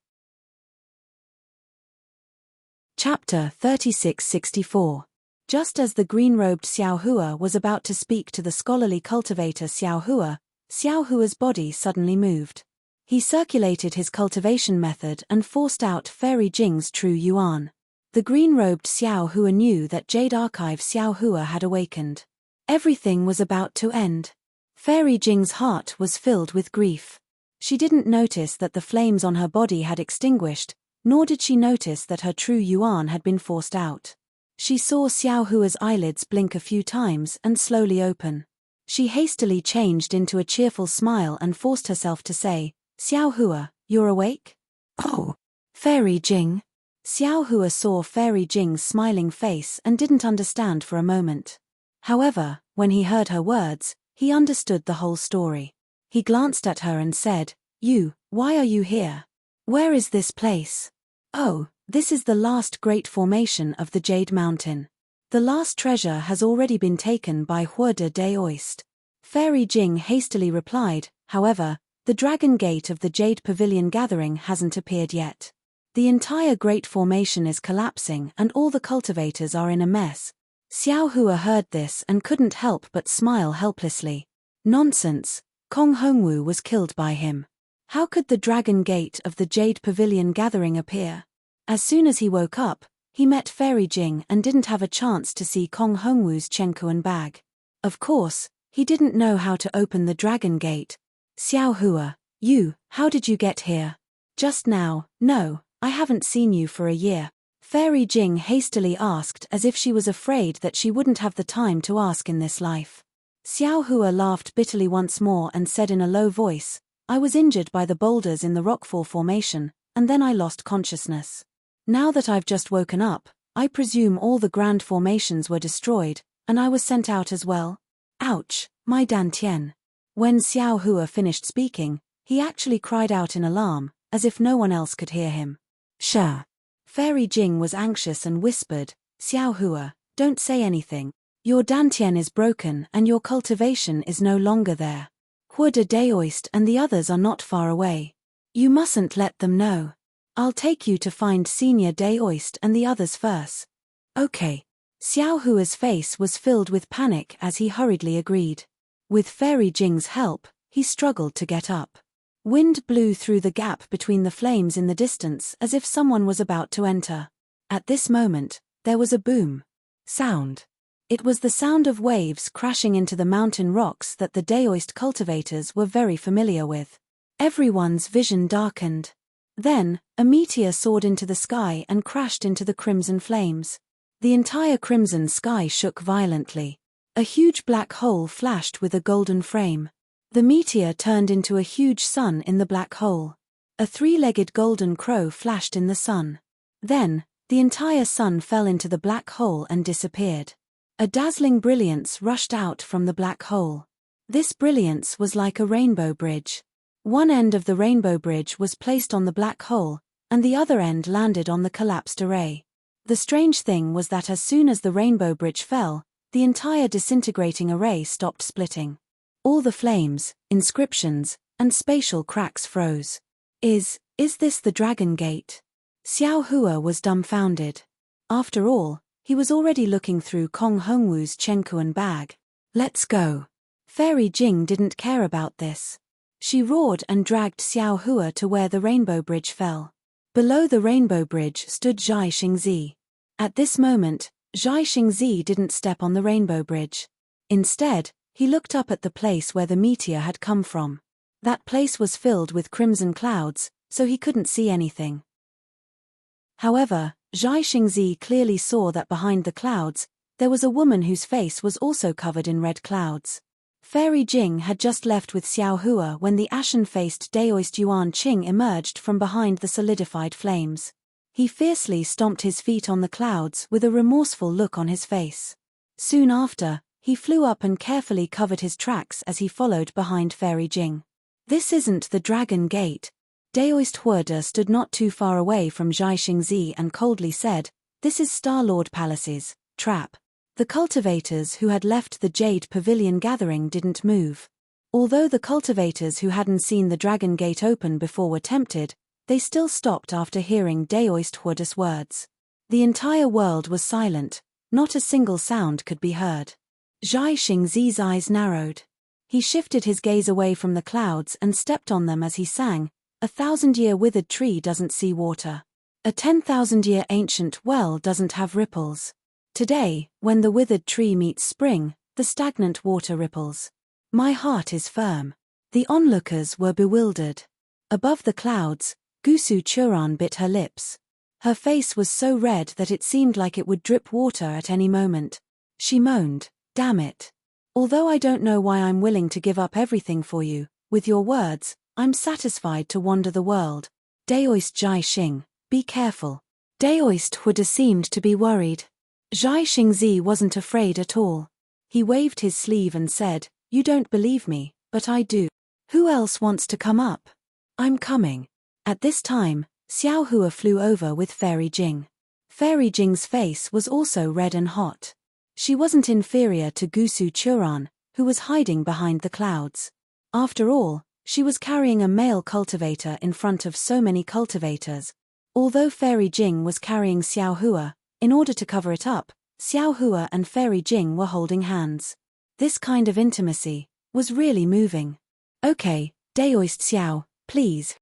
Chapter 3664. Just as the green-robed Xiao Hua was about to speak to the scholarly cultivator Xiao Hua's body suddenly moved. He circulated his cultivation method and forced out Fairy Jing's true yuan. The green-robed Xiao Hua knew that Jade Archive Xiao Hua had awakened. Everything was about to end. Fairy Jing's heart was filled with grief. She didn't notice that the flames on her body had extinguished, nor did she notice that her true yuan had been forced out. She saw Xiao Hua's eyelids blink a few times and slowly open. She hastily changed into a cheerful smile and forced herself to say, "Xiao Hua, you're awake?" "Oh, Fairy Jing." Xiao Hua saw Fairy Jing's smiling face and didn't understand for a moment. However, when he heard her words, he understood the whole story. He glanced at her and said, Why are you here? Where is this place?" "Oh, this is the last great formation of the Jade Mountain. The last treasure has already been taken by Hua de Daoist." Fairy Jing hastily replied, "However, the Dragon Gate of the Jade Pavilion Gathering hasn't appeared yet. The entire great formation is collapsing and all the cultivators are in a mess." Xiao Hua heard this and couldn't help but smile helplessly. Nonsense, Kong Hongwu was killed by him. How could the Dragon Gate of the Jade Pavilion Gathering appear? As soon as he woke up, he met Fairy Jing and didn't have a chance to see Kong Hongwu's Chenkuan bag. Of course, he didn't know how to open the Dragon Gate. "Xiao Hua, how did you get here?" "Just now, no, I haven't seen you for a year." Fairy Jing hastily asked as if she was afraid that she wouldn't have the time to ask in this life. Xiao Hua laughed bitterly once more and said in a low voice, "I was injured by the boulders in the rockfall formation, and then I lost consciousness. Now that I've just woken up, I presume all the grand formations were destroyed, and I was sent out as well. Ouch, my dantian." When Xiao Hua finished speaking, he actually cried out in alarm, as if no one else could hear him. "Sure." Fairy Jing was anxious and whispered, "Xiao Hua, don't say anything. Your dantian is broken and your cultivation is no longer there. Hua de Daoist and the others are not far away. You mustn't let them know. I'll take you to find Senior Daoist and the others first." "Okay." Xiao Hua's face was filled with panic as he hurriedly agreed. With Fairy Jing's help, he struggled to get up. Wind blew through the gap between the flames in the distance as if someone was about to enter. At this moment, there was a boom. Sound. It was the sound of waves crashing into the mountain rocks that the Daoist cultivators were very familiar with. Everyone's vision darkened. Then, a meteor soared into the sky and crashed into the crimson flames. The entire crimson sky shook violently. A huge black hole flashed with a golden frame. The meteor turned into a huge sun in the black hole. A three-legged golden crow flashed in the sun. Then, The entire sun fell into the black hole and disappeared. A dazzling brilliance rushed out from the black hole. This brilliance was like a rainbow bridge. One end of the rainbow bridge was placed on the black hole, and the other end landed on the collapsed array. The strange thing was that as soon as the rainbow bridge fell, the entire disintegrating array stopped splitting. All the flames, inscriptions, and spatial cracks froze. Is this the Dragon Gate? Xiao Hua was dumbfounded. After all, he was already looking through Kong Hongwu's Chenkuan bag. Let's go. Fairy Jing didn't care about this. She roared and dragged Xiao Hua to where the rainbow bridge fell. Below the rainbow bridge stood Zhai Xingzi. At this moment, Zhai Xingzi didn't step on the rainbow bridge. Instead, he looked up at the place where the meteor had come from. That place was filled with crimson clouds, so he couldn't see anything. However, Zhai Xingzi clearly saw that behind the clouds, there was a woman whose face was also covered in red clouds. Fairy Jing had just left with Xiao Hua when the ashen-faced Daoist Yuan Qing emerged from behind the solidified flames. He fiercely stomped his feet on the clouds with a remorseful look on his face. Soon after, he flew up and carefully covered his tracks as he followed behind Fairy Jing. This isn't the Dragon Gate. Daoist Huerda stood not too far away from Zhai Xingzi and coldly said, "This is Star-Lord Palace's trap." The cultivators who had left the Jade Pavilion gathering didn't move. Although the cultivators who hadn't seen the Dragon Gate open before were tempted, they still stopped after hearing Daoist Huerda's words. The entire world was silent, not a single sound could be heard. Zhai Xingzi's eyes narrowed. He shifted his gaze away from the clouds and stepped on them as he sang, "A 1,000-year withered tree doesn't see water. A 10,000-year ancient well doesn't have ripples. Today, when the withered tree meets spring, the stagnant water ripples. My heart is firm." The onlookers were bewildered. Above the clouds, Gusu Churan bit her lips. Her face was so red that it seemed like it would drip water at any moment. She moaned, "Damn it. Although I don't know why I'm willing to give up everything for you, with your words, I'm satisfied to wander the world. Daoist Zhai Xing, be careful." Daoist Huerda seemed to be worried. Zhai Xingzi wasn't afraid at all. He waved his sleeve and said, "You don't believe me, but I do. Who else wants to come up? I'm coming." At this time, Xiao Hua flew over with Fairy Jing. Fairy Jing's face was also red and hot. She wasn't inferior to Gusu Churan, who was hiding behind the clouds. After all, she was carrying a male cultivator in front of so many cultivators. Although Fairy Jing was carrying Xiao Hua, in order to cover it up, Xiao Hua and Fairy Jing were holding hands. This kind of intimacy was really moving. "Okay, Daoist Xiao, please."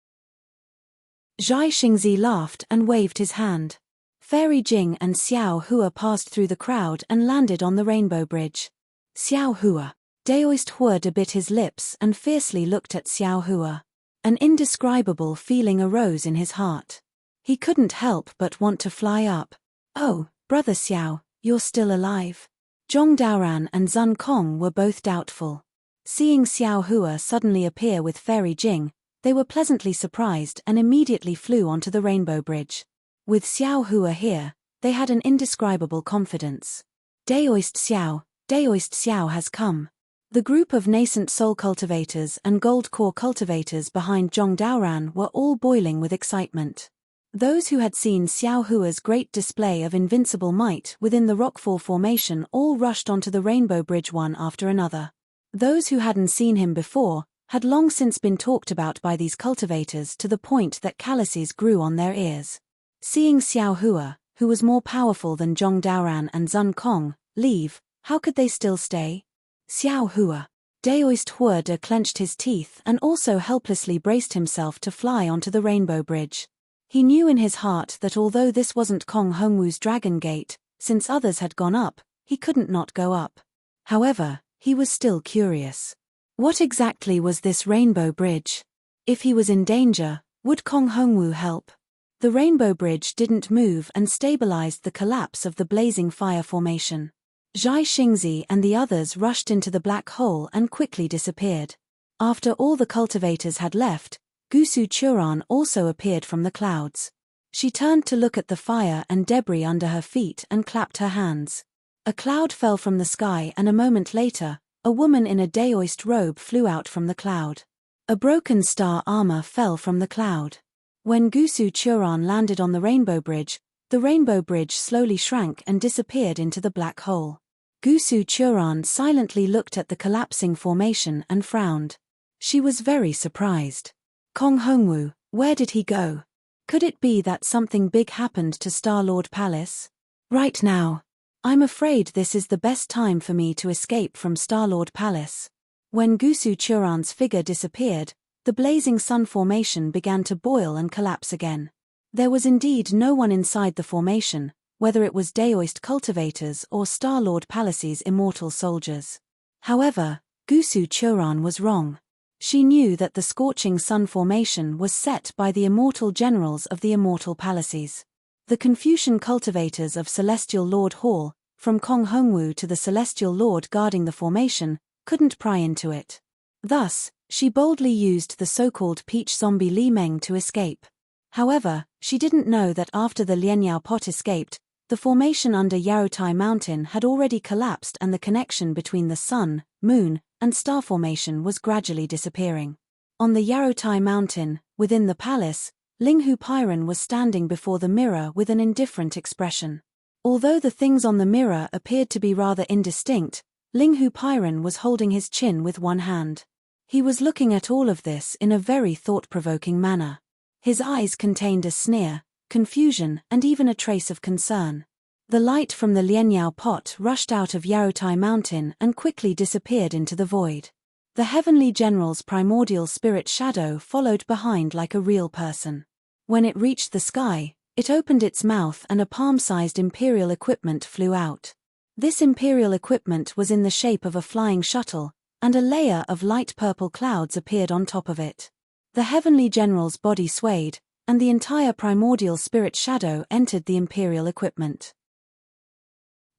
Zhai Xingzi laughed and waved his hand. Fairy Jing and Xiao Hua passed through the crowd and landed on the rainbow bridge. Xiao Hua. Daoist Huerda bit his lips and fiercely looked at Xiao Hua. An indescribable feeling arose in his heart. He couldn't help but want to fly up. "Oh, brother Xiao, you're still alive." Zhong Daoran and Zun Kong were both doubtful. Seeing Xiao Hua suddenly appear with Fairy Jing, they were pleasantly surprised and immediately flew onto the rainbow bridge. With Xiao Hua here, they had an indescribable confidence. Daoist Xiao has come." The group of nascent soul cultivators and gold core cultivators behind Zhong Daoran were all boiling with excitement. Those who had seen Xiao Hua's great display of invincible might within the rockfall formation all rushed onto the rainbow bridge one after another. Those who hadn't seen him before had long since been talked about by these cultivators to the point that calluses grew on their ears. Seeing Xiao Hua, who was more powerful than Zhong Daoran and Zun Kong, leave, how could they still stay? Xiao Hua. Daoist Huerda clenched his teeth and also helplessly braced himself to fly onto the rainbow bridge. He knew in his heart that although this wasn't Kong Hongwu's Dragon Gate, since others had gone up, he couldn't not go up. However, he was still curious. What exactly was this rainbow bridge? If he was in danger, would Kong Hongwu help? The rainbow bridge didn't move and stabilized the collapse of the blazing fire formation. Zhai Xingzi and the others rushed into the black hole and quickly disappeared. After all the cultivators had left, Gusu Churan also appeared from the clouds. She turned to look at the fire and debris under her feet and clapped her hands. A cloud fell from the sky, and a moment later, a woman in a daoist robe flew out from the cloud. A broken star armor fell from the cloud. When Gusu Churan landed on the rainbow bridge slowly shrank and disappeared into the black hole. Gusu Churan silently looked at the collapsing formation and frowned. She was very surprised. Kong Hongwu, where did he go? Could it be that something big happened to Star-Lord Palace? Right now. I'm afraid this is the best time for me to escape from Star-Lord Palace. When Gusu Churan's figure disappeared, the blazing sun formation began to boil and collapse again. There was indeed no one inside the formation, whether it was daoist cultivators or Star-Lord Palace's immortal soldiers. However, Gusu Churan was wrong. She knew that the scorching sun formation was set by the immortal generals of the immortal palaces. The Confucian cultivators of Celestial Lord Hall, from Kong Hongwu to the Celestial Lord guarding the formation, couldn't pry into it. Thus, she boldly used the so-called peach zombie Li Meng to escape. However, she didn't know that after the Lianyao pot escaped, the formation under Yarotai Mountain had already collapsed and the connection between the sun, moon, and star formation was gradually disappearing. On the Yarotai Mountain, within the palace, Linghu Pairan was standing before the mirror with an indifferent expression. Although the things on the mirror appeared to be rather indistinct, Linghu Pairan was holding his chin with one hand. He was looking at all of this in a very thought-provoking manner. His eyes contained a sneer, confusion, and even a trace of concern. The light from the Lianyao pot rushed out of Yarotai Mountain and quickly disappeared into the void. The Heavenly General's primordial spirit shadow followed behind like a real person. When it reached the sky, it opened its mouth and a palm-sized imperial equipment flew out. This imperial equipment was in the shape of a flying shuttle, and a layer of light purple clouds appeared on top of it. The Heavenly General's body swayed, and the entire primordial spirit shadow entered the imperial equipment.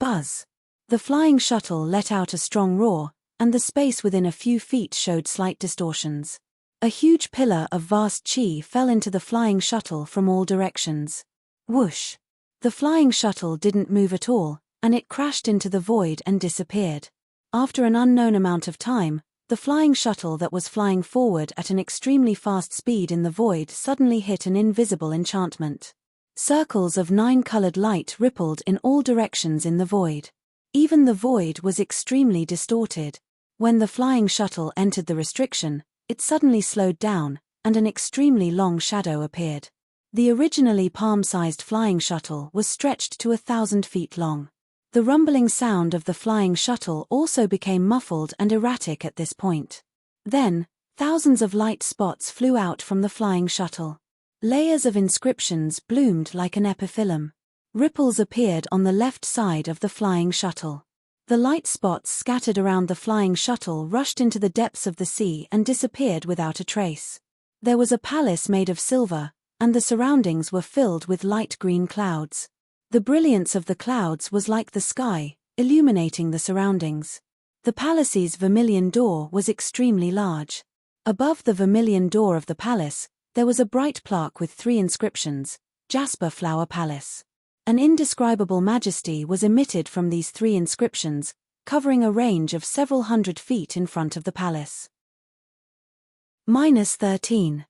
Buzz! The flying shuttle let out a strong roar, and the space within a few feet showed slight distortions. A huge pillar of vast chi fell into the flying shuttle from all directions. Whoosh! The flying shuttle didn't move at all, and it crashed into the void and disappeared. After an unknown amount of time, the flying shuttle that was flying forward at an extremely fast speed in the void suddenly hit an invisible enchantment. Circles of 9-colored light rippled in all directions in the void. Even the void was extremely distorted. When the flying shuttle entered the restriction, it suddenly slowed down, and an extremely long shadow appeared. The originally palm-sized flying shuttle was stretched to 1,000 feet long. The rumbling sound of the flying shuttle also became muffled and erratic at this point. Then, thousands of light spots flew out from the flying shuttle. Layers of inscriptions bloomed like an epiphyllum. Ripples appeared on the left side of the flying shuttle. The light spots scattered around the flying shuttle rushed into the depths of the sea and disappeared without a trace. There was a palace made of silver, and the surroundings were filled with light green clouds. The brilliance of the clouds was like the sky, illuminating the surroundings. The palace's vermilion door was extremely large. Above the vermilion door of the palace, there was a bright plaque with 3 inscriptions, Jasper Flower Palace. An indescribable majesty was emitted from these 3 inscriptions, covering a range of several hundred feet in front of the palace. -13.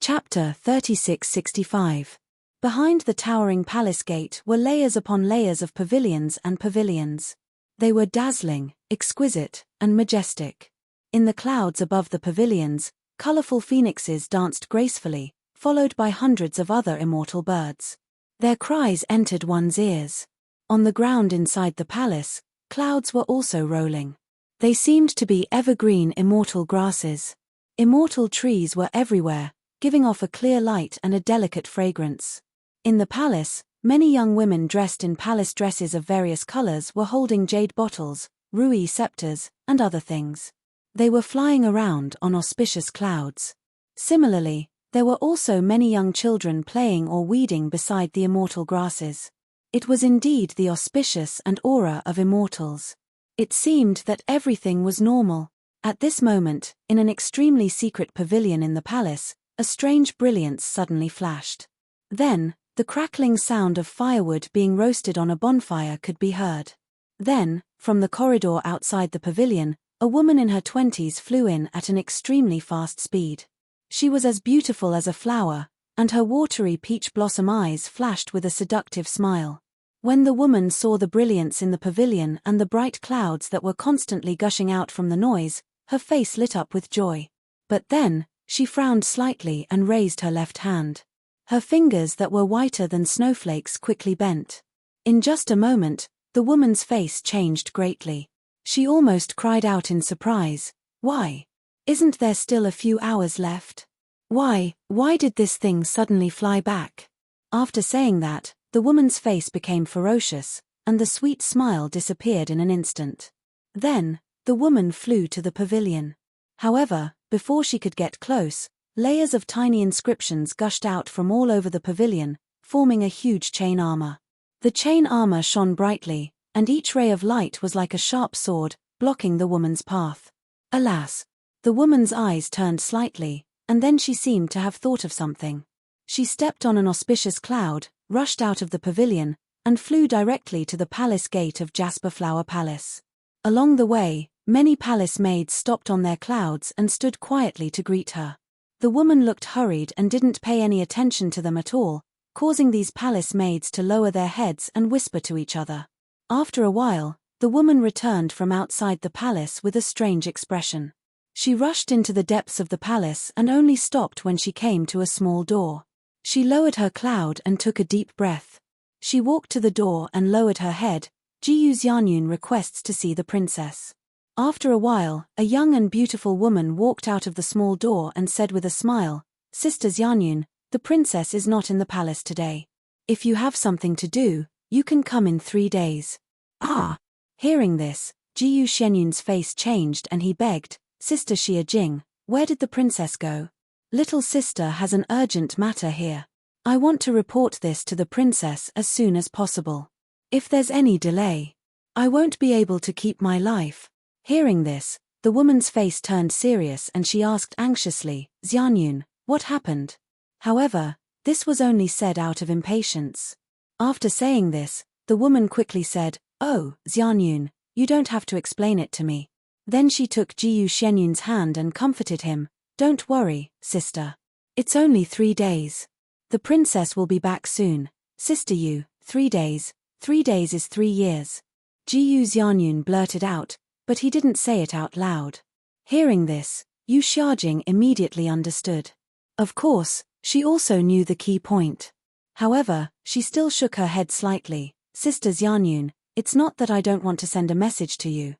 Chapter 3665. Behind the towering palace gate were layers upon layers of pavilions and pavilions. They were dazzling, exquisite, and majestic. In the clouds above the pavilions, colorful phoenixes danced gracefully, followed by hundreds of other immortal birds. Their cries entered one's ears. On the ground inside the palace, clouds were also rolling. They seemed to be evergreen immortal grasses. Immortal trees were everywhere, giving off a clear light and a delicate fragrance. In the palace, many young women dressed in palace dresses of various colors were holding jade bottles, rui scepters, and other things. They were flying around on auspicious clouds. Similarly, there were also many young children playing or weeding beside the immortal grasses. It was indeed the auspicious and aura of immortals. It seemed that everything was normal. At this moment, in an extremely secret pavilion in the palace, a strange brilliance suddenly flashed. Then, the crackling sound of firewood being roasted on a bonfire could be heard. Then, from the corridor outside the pavilion, a woman in her 20s flew in at an extremely fast speed. She was as beautiful as a flower, and her watery peach blossom eyes flashed with a seductive smile. When the woman saw the brilliance in the pavilion and the bright clouds that were constantly gushing out from the noise, her face lit up with joy. But then, she frowned slightly and raised her left hand. Her fingers that were whiter than snowflakes quickly bent. In just a moment, the woman's face changed greatly. She almost cried out in surprise, "Why? Isn't there still a few hours left? Why did this thing suddenly fly back?" After saying that, the woman's face became ferocious, and the sweet smile disappeared in an instant. Then, the woman flew to the pavilion. However, before she could get close, layers of tiny inscriptions gushed out from all over the pavilion, forming a huge chain armor. The chain armor shone brightly, and each ray of light was like a sharp sword, blocking the woman's path. Alas! The woman's eyes turned slightly, and then she seemed to have thought of something. She stepped on an auspicious cloud, rushed out of the pavilion, and flew directly to the palace gate of Jasper Flower Palace. Along the way, many palace maids stopped on their clouds and stood quietly to greet her. The woman looked hurried and didn't pay any attention to them at all, causing these palace maids to lower their heads and whisper to each other. After a while, the woman returned from outside the palace with a strange expression. She rushed into the depths of the palace and only stopped when she came to a small door. She lowered her cloud and took a deep breath. She walked to the door and lowered her head. Jiyu Xianyun requests to see the princess. After a while, a young and beautiful woman walked out of the small door and said with a smile, "Sister Xianyun, the princess is not in the palace today. If you have something to do, you can come in 3 days. Ah! Hearing this, Jiyu Xianyun's face changed and he begged, "Sister Xia Jing, where did the princess go? Little sister has an urgent matter here. I want to report this to the princess as soon as possible. If there's any delay, I won't be able to keep my life." Hearing this, the woman's face turned serious and she asked anxiously, "Xianyun, what happened?" However, this was only said out of impatience. After saying this, the woman quickly said, "Oh, Xianyun, you don't have to explain it to me." Then she took Jiyu Xianyun's hand and comforted him, "Don't worry, sister. It's only 3 days. The princess will be back soon. Sister Yu, 3 days. 3 days is 3 years." Jiyu Xianyun blurted out, but he didn't say it out loud. Hearing this, Yu Xiajing immediately understood. Of course, she also knew the key point. However, she still shook her head slightly. "Sister Xianyun, it's not that I don't want to send a message to you.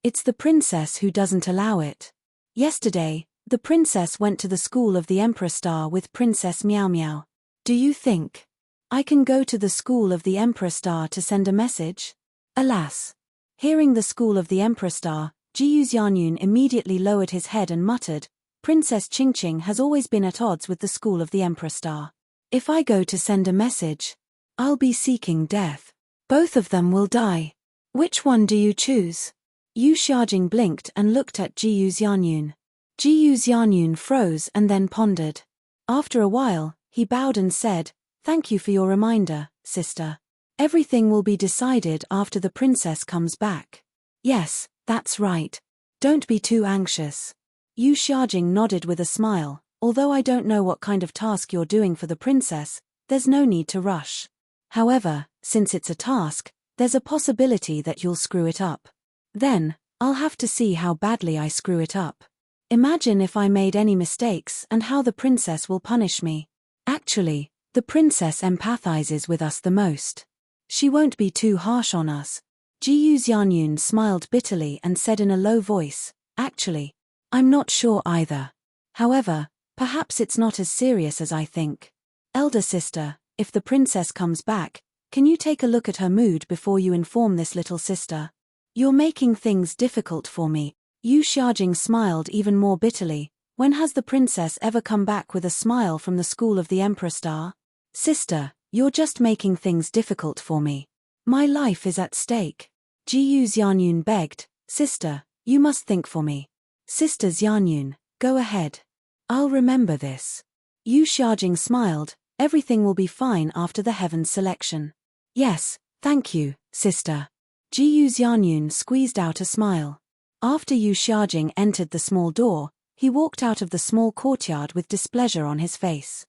It's the princess who doesn't allow it. Yesterday, the princess went to the school of the Emperor Star with Princess Meow Meow. Do you think I can go to the school of the Emperor Star to send a message?" Alas! Hearing the school of the Emperor Star, Jiyu Xianyun immediately lowered his head and muttered, "Princess Qingqing has always been at odds with the school of the Emperor Star. If I go to send a message, I'll be seeking death. Both of them will die. Which one do you choose?" Yu Xiajing blinked and looked at Jiyu Xianyun. Jiyu Xianyun froze and then pondered. After a while, he bowed and said, "Thank you for your reminder, sister. Everything will be decided after the princess comes back." "Yes, that's right. Don't be too anxious." Yu Xiajing nodded with a smile. "Although I don't know what kind of task you're doing for the princess, there's no need to rush. However, since it's a task, there's a possibility that you'll screw it up. Then, I'll have to see how badly I screw it up. Imagine if I made any mistakes and how the princess will punish me. Actually, the princess empathizes with us the most. She won't be too harsh on us." Jiyu Xianyun smiled bitterly and said in a low voice, "Actually, I'm not sure either. However, perhaps it's not as serious as I think. Elder sister, if the princess comes back, can you take a look at her mood before you inform this little sister? You're making things difficult for me." Yu Xiajing smiled even more bitterly. When has the princess ever come back with a smile from the school of the Emperor Star? "Sister, you're just making things difficult for me. My life is at stake." Jiyu Xianyun begged, "Sister, you must think for me. Sister Xianyun, go ahead. I'll remember this. Yu Xiaojing smiled. Everything will be fine after the heavens selection. Yes, thank you, sister. Jiyu Xianyun squeezed out a smile. After Yu Xiaojing entered the small door, he walked out of the small courtyard with displeasure on his face.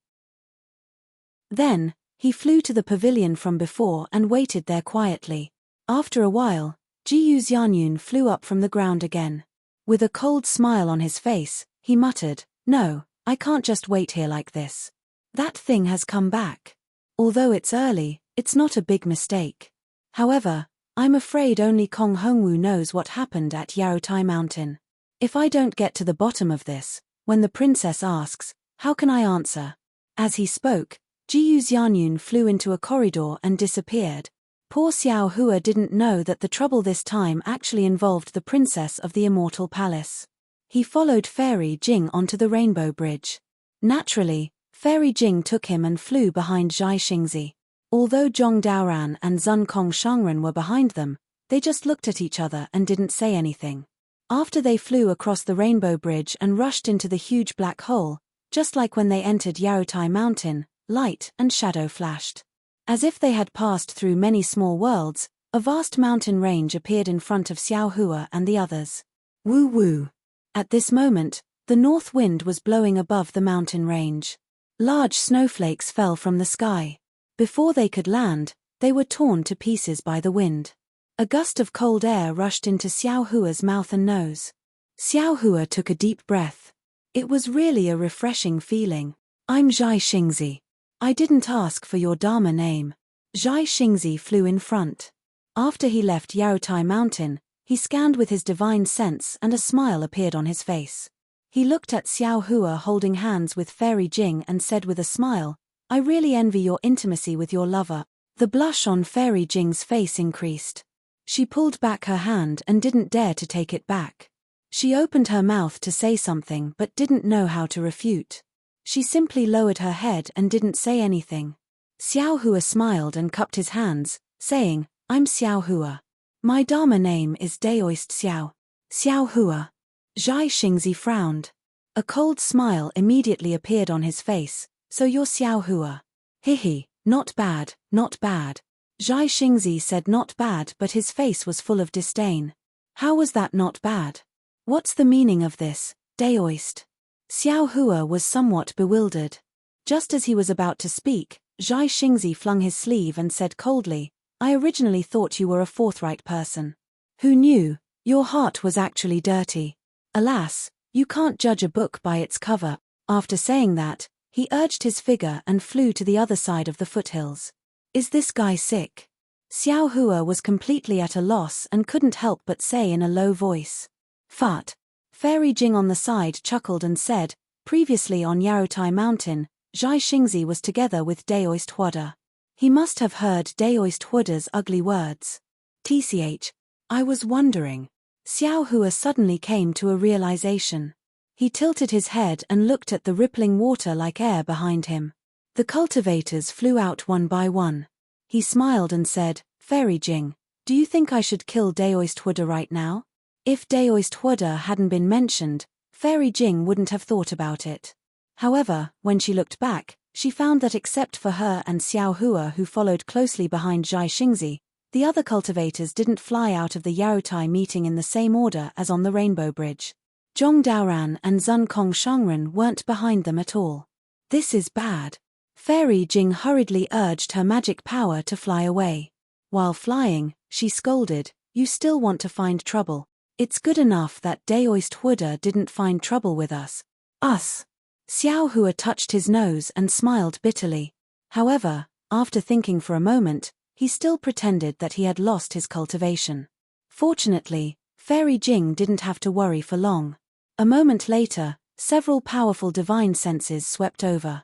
Then, he flew to the pavilion from before and waited there quietly. After a while, Jiyu Xianyun flew up from the ground again. With a cold smile on his face, he muttered, "No, I can't just wait here like this. That thing has come back. Although it's early, it's not a big mistake. However, I'm afraid only Kong Hongwu knows what happened at Yaotai Mountain. If I don't get to the bottom of this, when the princess asks, how can I answer?" As he spoke, Jiyu Xianyun flew into a corridor and disappeared. Poor Xiao Hua didn't know that the trouble this time actually involved the princess of the Immortal Palace. He followed Fairy Jing onto the Rainbow Bridge. Naturally, Fairy Jing took him and flew behind Zhai Xingzi. Although Zhong Daoran and Zun Kong Shangren were behind them, they just looked at each other and didn't say anything. After they flew across the Rainbow Bridge and rushed into the huge black hole, just like when they entered Yaotai Mountain, light and shadow flashed. As if they had passed through many small worlds, a vast mountain range appeared in front of Xiao Hua and the others. Woo woo. At this moment, the north wind was blowing above the mountain range. Large snowflakes fell from the sky. Before they could land, they were torn to pieces by the wind. A gust of cold air rushed into Xiao Hua's mouth and nose. Xiao Hua took a deep breath. It was really a refreshing feeling. I'm Zhai Xingzi. I didn't ask for your Dharma name. Zhai Xingzi flew in front. After he left Yaotai Mountain, he scanned with his divine sense and a smile appeared on his face. He looked at Xiao Hua holding hands with Fairy Jing and said with a smile, I really envy your intimacy with your lover. The blush on Fairy Jing's face increased. She pulled back her hand and didn't dare to take it back. She opened her mouth to say something but didn't know how to refute. She simply lowered her head and didn't say anything. Xiao Hua smiled and cupped his hands, saying, I'm Xiao Hua. My Dharma name is Daoist Xiao. Xiao Hua. Zhai Xingzi frowned. A cold smile immediately appeared on his face, so you're Xiao Hua. Hihi, not bad, not bad. Zhai Xingzi said not bad but his face was full of disdain. How was that not bad? What's the meaning of this, Daoist? Xiao Hua was somewhat bewildered. Just as he was about to speak, Zhai Xingzi flung his sleeve and said coldly, I originally thought you were a forthright person. Who knew, your heart was actually dirty. Alas, you can't judge a book by its cover. After saying that, he urged his figure and flew to the other side of the foothills. Is this guy sick? Xiao Hua was completely at a loss and couldn't help but say in a low voice. Fart. Fairy Jing on the side chuckled and said, previously on Yaotai Mountain, Zhai Xingzi was together with Daoist Huada. He must have heard Daoist Huada's ugly words. TCH. I was wondering. Xiao Hua suddenly came to a realization. He tilted his head and looked at the rippling water like air behind him. The cultivators flew out one by one. He smiled and said, Fairy Jing, do you think I should kill Daoist Huada right now? If Daoist Huada hadn't been mentioned, Fairy Jing wouldn't have thought about it. However, when she looked back, she found that except for her and Xiao Hua who followed closely behind Zhai Xingzi, the other cultivators didn't fly out of the Yaotai meeting in the same order as on the Rainbow Bridge. Zhong Daoran and Zun Kong Shangren weren't behind them at all. This is bad. Fairy Jing hurriedly urged her magic power to fly away. While flying, she scolded, You still want to find trouble. It's good enough that Daoist Huada didn't find trouble with us. Us. Xiao Hua touched his nose and smiled bitterly. However, after thinking for a moment, he still pretended that he had lost his cultivation. Fortunately, Fairy Jing didn't have to worry for long. A moment later, several powerful divine senses swept over.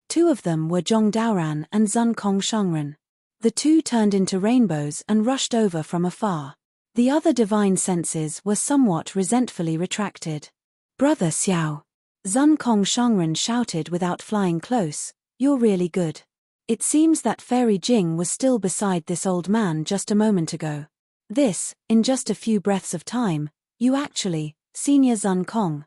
Two of them were Zhong Daoran and Zun Kong Shangren. The two turned into rainbows and rushed over from afar. The other divine senses were somewhat resentfully retracted. Brother Xiao. Zun Kong Shangren shouted without flying close, You're really good. It seems that Fairy Jing was still beside this old man just a moment ago. This, in just a few breaths of time, you actually, Senior Zun Kong.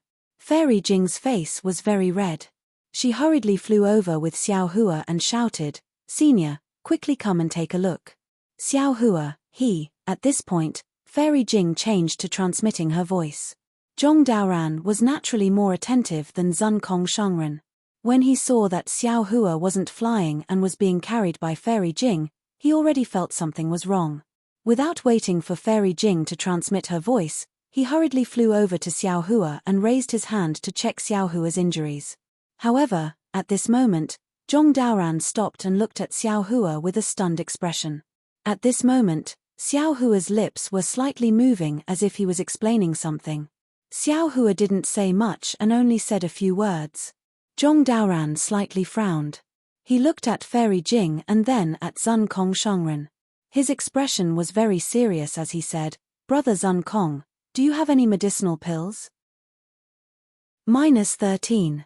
Fairy Jing's face was very red. She hurriedly flew over with Xiao Hua and shouted, "Senior, quickly come and take a look." Xiao Hua, at this point, Fairy Jing changed to transmitting her voice. Zhong Daoran was naturally more attentive than Zun Kong Shangren. When he saw that Xiao Hua wasn't flying and was being carried by Fairy Jing, he already felt something was wrong. Without waiting for Fairy Jing to transmit her voice, he hurriedly flew over to Xiao Hua and raised his hand to check Xiao Hua's injuries. However, at this moment, Zhong Daoran stopped and looked at Xiao Hua with a stunned expression. At this moment, Xiao Hua's lips were slightly moving as if he was explaining something. Xiao Hua didn't say much and only said a few words. Zhong Daoran slightly frowned. He looked at Fairy Jing and then at Zun Kong Shangren. His expression was very serious as he said, "Brother Zun Kong, do you have any medicinal pills?" -13.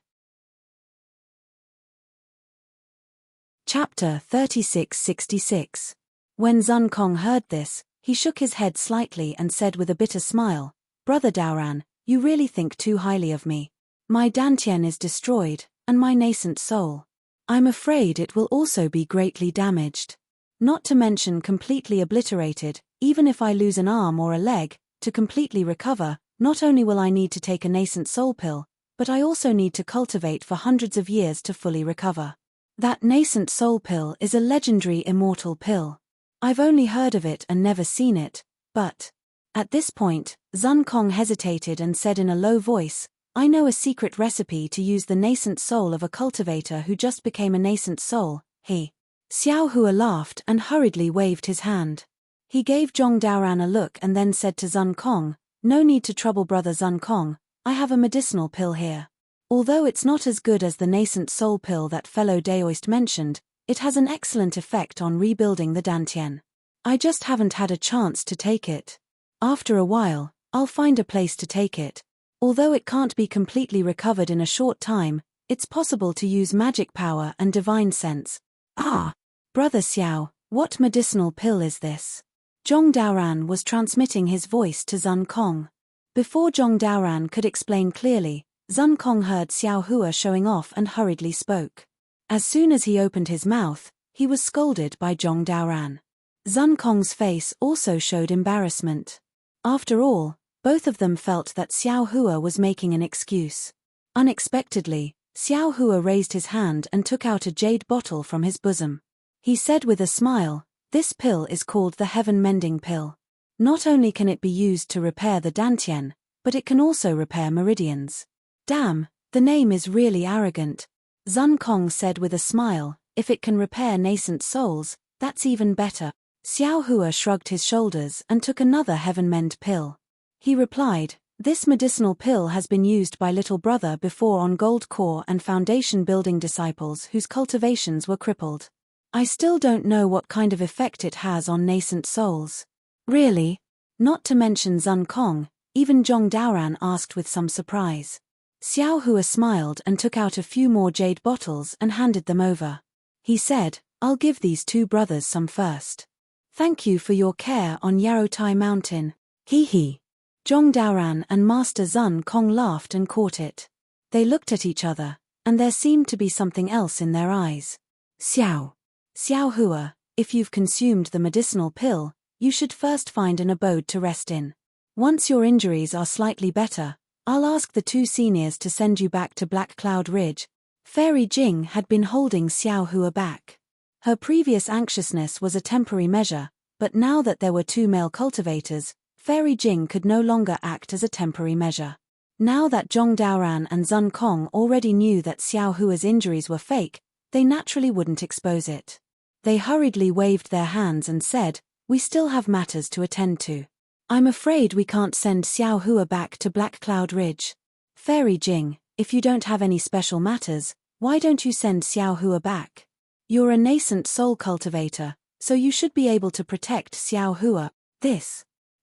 Chapter 3666. When Zun Kong heard this, he shook his head slightly and said with a bitter smile, "Brother Daoran, you really think too highly of me. My Dantian is destroyed, and my nascent soul. I'm afraid it will also be greatly damaged. Not to mention completely obliterated. Even if I lose an arm or a leg, to completely recover, not only will I need to take a nascent soul pill, but I also need to cultivate for hundreds of years to fully recover. That nascent soul pill is a legendary immortal pill. I've only heard of it and never seen it, but..." At this point, Zun Kong hesitated and said in a low voice, "I know a secret recipe to use the nascent soul of a cultivator who just became a nascent soul, Xiao Hua laughed and hurriedly waved his hand. He gave Zhong Daoran a look and then said to Zun Kong, "No need to trouble brother Zun Kong, I have a medicinal pill here. Although it's not as good as the nascent soul pill that fellow Daoist mentioned, it has an excellent effect on rebuilding the Dantian. I just haven't had a chance to take it. After a while, I'll find a place to take it. Although it can't be completely recovered in a short time, it's possible to use magic power and divine sense." "Ah! Brother Xiao, what medicinal pill is this?" Zhong Daoran was transmitting his voice to Zun Kong. Before Zhong Daoran could explain clearly, Zun Kong heard Xiao Hua showing off and hurriedly spoke. As soon as he opened his mouth, he was scolded by Zhong Daoran. Zun Kong's face also showed embarrassment. After all, both of them felt that Xiao Hua was making an excuse. Unexpectedly, Xiao Hua raised his hand and took out a jade bottle from his bosom. He said with a smile, "This pill is called the Heaven Mending Pill. Not only can it be used to repair the Dantian, but it can also repair meridians." "Damn, the name is really arrogant," Zun Kong said with a smile. "If it can repair nascent souls, that's even better." Xiao Hua shrugged his shoulders and took another Heaven Mend pill. He replied, "This medicinal pill has been used by little brother before on gold core and foundation building disciples whose cultivations were crippled. I still don't know what kind of effect it has on nascent souls." "Really?" Not to mention Zun Kong, even Zhong Daoran asked with some surprise. Xiao Hua smiled and took out a few more jade bottles and handed them over. He said, "I'll give these two brothers some first. Thank you for your care on Yarotai Mountain. Hee. Zhong Daoran and Master Zun Kong laughed and caught it. They looked at each other, and there seemed to be something else in their eyes. Xiao Hua, if you've consumed the medicinal pill, you should first find an abode to rest in. Once your injuries are slightly better, I'll ask the two seniors to send you back to Black Cloud Ridge." Fairy Jing had been holding Xiao Hua back. Her previous anxiousness was a temporary measure, but now that there were two male cultivators, Fairy Jing could no longer act as a temporary measure. Now that Zhong Daoran and Zun Kong already knew that Xiao Hua's injuries were fake, they naturally wouldn't expose it. They hurriedly waved their hands and said, "We still have matters to attend to. I'm afraid we can't send Xiao Hua back to Black Cloud Ridge. Fairy Jing, if you don't have any special matters, why don't you send Xiao Hua back? You're a nascent soul cultivator, so you should be able to protect Xiao Hua."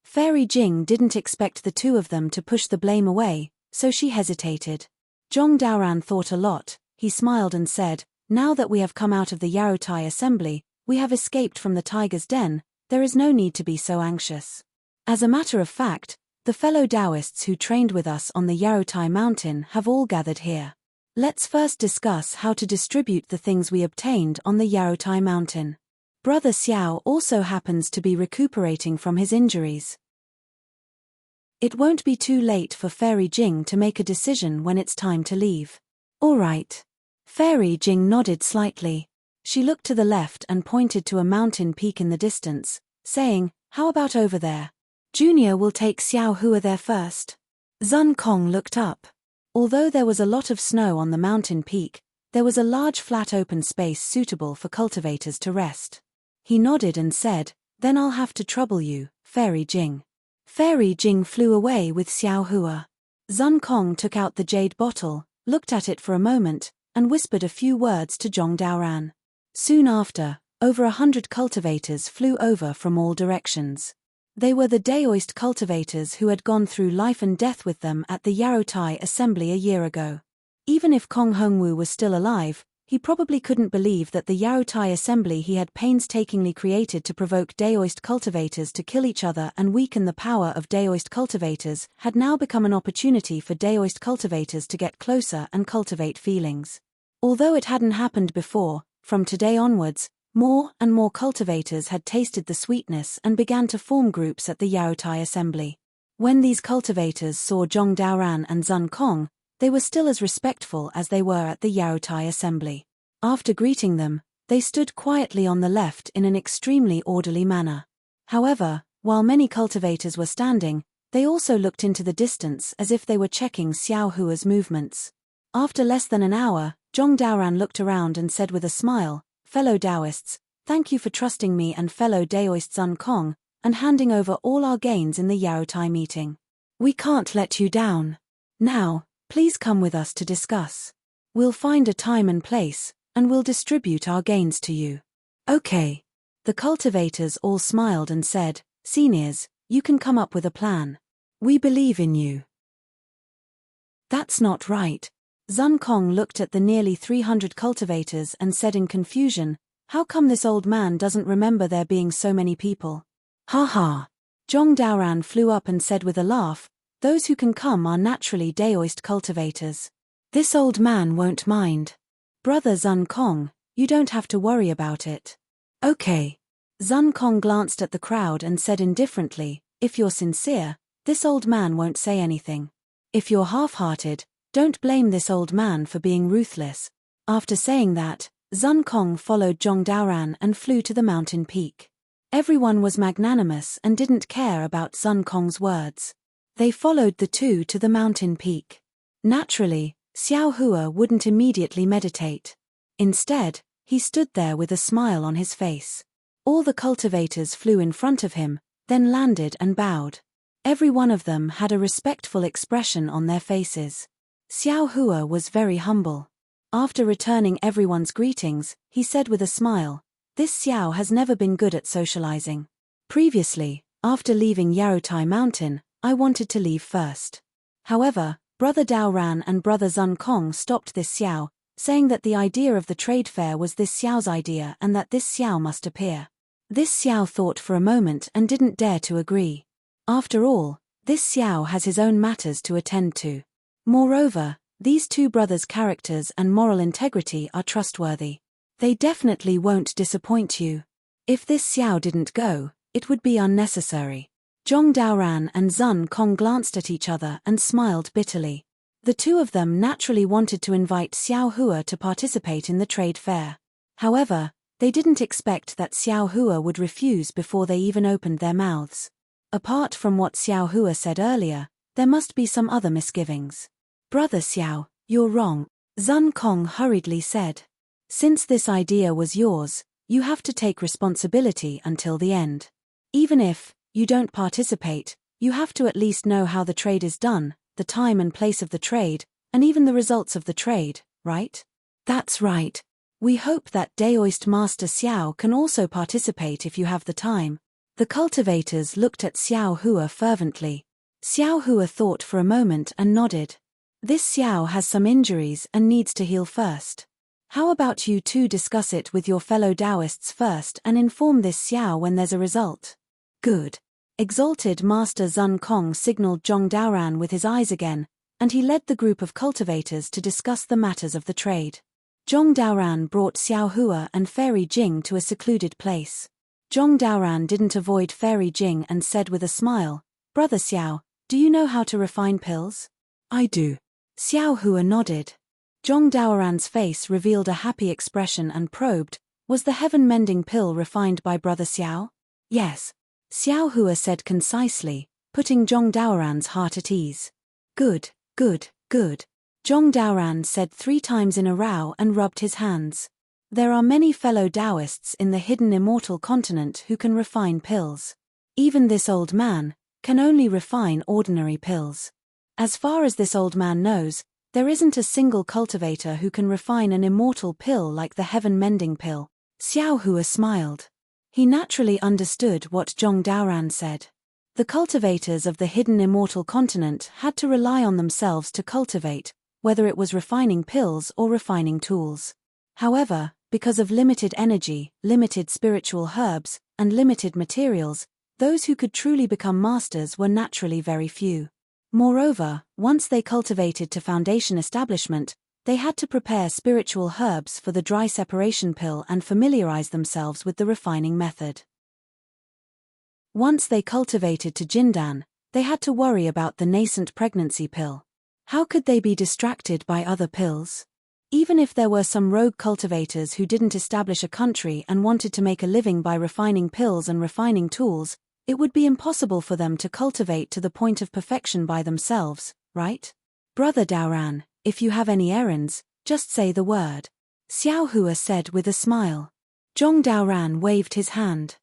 Fairy Jing didn't expect the two of them to push the blame away, so she hesitated. Zhong Daoran thought a lot. He smiled and said, "Now that we have come out of the Yarotai assembly, we have escaped from the tiger's den, there is no need to be so anxious. As a matter of fact, The fellow Taoists who trained with us on the Yarotai mountain have all gathered here. Let's first discuss how to distribute the things we obtained on the Yarotai mountain. Brother Xiao also happens to be recuperating from his injuries. It won't be too late for Fairy Jing to make a decision when it's time to leave. All right. Fairy Jing nodded slightly. She looked to the left and pointed to a mountain peak in the distance, saying, "How about over there? Junior will take Xiao Hua there first." Zun Kong looked up. Although there was a lot of snow on the mountain peak, there was a large flat open space suitable for cultivators to rest. He nodded and said, "Then I'll have to trouble you, Fairy Jing." Fairy Jing flew away with Xiao Hua. Zun Kong took out the jade bottle, looked at it for a moment, and whispered a few words to Zhong Daoran. Soon after, over 100 cultivators flew over from all directions. They were the Daoist cultivators who had gone through life and death with them at the Yarotai assembly a year ago. Even if Kong Hongwu was still alive, he probably couldn't believe that the Yarotai assembly he had painstakingly created to provoke Daoist cultivators to kill each other and weaken the power of Daoist cultivators had now become an opportunity for Daoist cultivators to get closer and cultivate feelings. Although it hadn't happened before, from today onwards, more and more cultivators had tasted the sweetness and began to form groups at the Yarotai assembly. When these cultivators saw Zhong Daoran and Zun Kong, they were still as respectful as they were at the Yarotai assembly. After greeting them, they stood quietly on the left in an extremely orderly manner. However, while many cultivators were standing, they also looked into the distance as if they were checking Xiao Hua's movements. After less than an hour, Zhong Daoran looked around and said with a smile, "Fellow Taoists, thank you for trusting me and fellow Daoist Zun Kong, and handing over all our gains in the Yarotai meeting. We can't let you down. Now, please come with us to discuss. We'll find a time and place, and we'll distribute our gains to you." Okay. The cultivators all smiled and said, "Seniors, you can come up with a plan. We believe in you." That's not right. Zun Kong looked at the nearly 300 cultivators and said in confusion, "How come this old man doesn't remember there being so many people?" "Ha ha." Zhong Daoran flew up and said with a laugh, "Those who can come are naturally Daoist cultivators. This old man won't mind. Brother Zun Kong, you don't have to worry about it." Okay. Zun Kong glanced at the crowd and said indifferently, "If you're sincere, this old man won't say anything. If you're half-hearted, don't blame this old man for being ruthless." After saying that, Zun Kong followed Zhong Daoran and flew to the mountain peak. Everyone was magnanimous and didn't care about Zun Kong's words. They followed the two to the mountain peak. Naturally, Xiao Hua wouldn't immediately meditate. Instead, he stood there with a smile on his face. All the cultivators flew in front of him, then landed and bowed. Every one of them had a respectful expression on their faces. Xiao Hua was very humble. After returning everyone's greetings, he said with a smile, "This Xiao has never been good at socializing. Previously, after leaving Yarotai Mountain, I wanted to leave first. However, Brother Daoran and Brother Zun Kong stopped this Xiao, saying that the idea of the trade fair was this Xiao's idea and that this Xiao must appear. This Xiao thought for a moment and didn't dare to agree. After all, this Xiao has his own matters to attend to. Moreover, these two brothers' characters and moral integrity are trustworthy. They definitely won't disappoint you. If this Xiao didn't go, it would be unnecessary." Zhong Daoran and Zun Kong glanced at each other and smiled bitterly. The two of them naturally wanted to invite Xiao Hua to participate in the trade fair. However, they didn't expect that Xiao Hua would refuse before they even opened their mouths. Apart from what Xiao Hua said earlier, there must be some other misgivings. "Brother Xiao, you're wrong," Zun Kong hurriedly said. "Since this idea was yours, you have to take responsibility until the end. Even if you don't participate, you have to at least know how the trade is done, the time and place of the trade, and even the results of the trade, right?" "That's right. We hope that Daoist Master Xiao can also participate if you have the time." The cultivators looked at Xiao Hua fervently. Xiao Hua thought for a moment and nodded. "This Xiao has some injuries and needs to heal first. How about you two discuss it with your fellow Taoists first and inform this Xiao when there's a result?" "Good. Exalted Master Zun Kong signaled Zhong Daoran with his eyes again, and he led the group of cultivators to discuss the matters of the trade. Zhong Daoran brought Xiao Hua and Fairy Jing to a secluded place. Zhong Daoran didn't avoid Fairy Jing and said with a smile, "Brother Xiao, do you know how to refine pills?" "I do." Xiao Hua nodded. Zhong Daoran's face revealed a happy expression and probed, "Was the heaven-mending pill refined by Brother Xiao?" "Yes." Xiao Hua said concisely, putting Zhong Daoran's heart at ease. "Good, good, good." Zhong Daoran said 3 times in a row and rubbed his hands. There are many fellow Taoists in the hidden immortal continent who can refine pills. Even this old man can only refine ordinary pills. As far as this old man knows, there isn't a single cultivator who can refine an immortal pill like the heaven-mending pill. Xiao Hua smiled. He naturally understood what Zhong Daoran said. The cultivators of the hidden immortal continent had to rely on themselves to cultivate, whether it was refining pills or refining tools. However, because of limited energy, limited spiritual herbs, and limited materials, those who could truly become masters were naturally very few. Moreover, once they cultivated to foundation establishment, they had to prepare spiritual herbs for the dry separation pill and familiarize themselves with the refining method. Once they cultivated to Jindan, they had to worry about the nascent pregnancy pill. How could they be distracted by other pills? Even if there were some rogue cultivators who didn't establish a country and wanted to make a living by refining pills and refining tools, it would be impossible for them to cultivate to the point of perfection by themselves, right? "Brother Daoran, if you have any errands, just say the word," Xiao Hua said with a smile. Zhong Daoran waved his hand.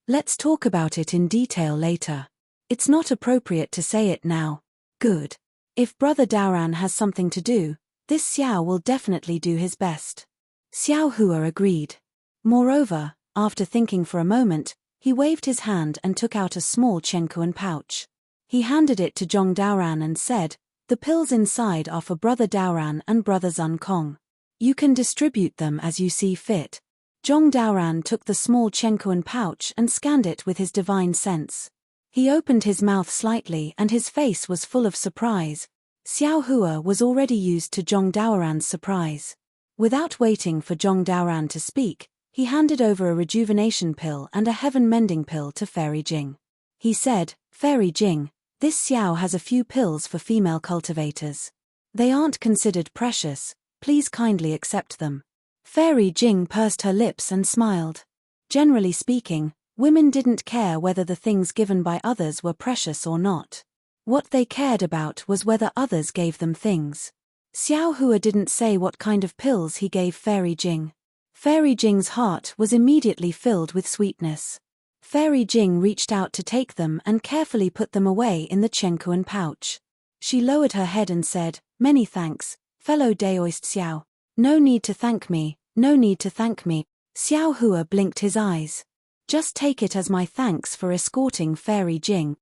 "Let's talk about it in detail later. It's not appropriate to say it now." "Good. If Brother Daoran has something to do, this Xiao will definitely do his best." Xiao Hua agreed. Moreover, after thinking for a moment, he waved his hand and took out a small Chenkuan pouch. He handed it to Zhong Daoran and said, "The pills inside are for Brother Daoran and Brother Zun Kong. You can distribute them as you see fit." Zhong Daoran took the small Chenkuan pouch and scanned it with his divine sense. He opened his mouth slightly and his face was full of surprise. Xiao Hua was already used to Zhong Daoran's surprise. Without waiting for Zhong Daoran to speak, he handed over a rejuvenation pill and a heaven-mending pill to Fairy Jing. He said, "Fairy Jing, this Xiao has a few pills for female cultivators. They aren't considered precious, please kindly accept them." Fairy Jing pursed her lips and smiled. Generally speaking, women didn't care whether the things given by others were precious or not. What they cared about was whether others gave them things. Xiao Hua didn't say what kind of pills he gave Fairy Jing. Fairy Jing's heart was immediately filled with sweetness. Fairy Jing reached out to take them and carefully put them away in the Chenkuan pouch. She lowered her head and said, "Many thanks, fellow Daoist Xiao. No need to thank me, no need to thank me." Xiao Hua blinked his eyes. "Just take it as my thanks for escorting Fairy Jing."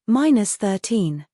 -13.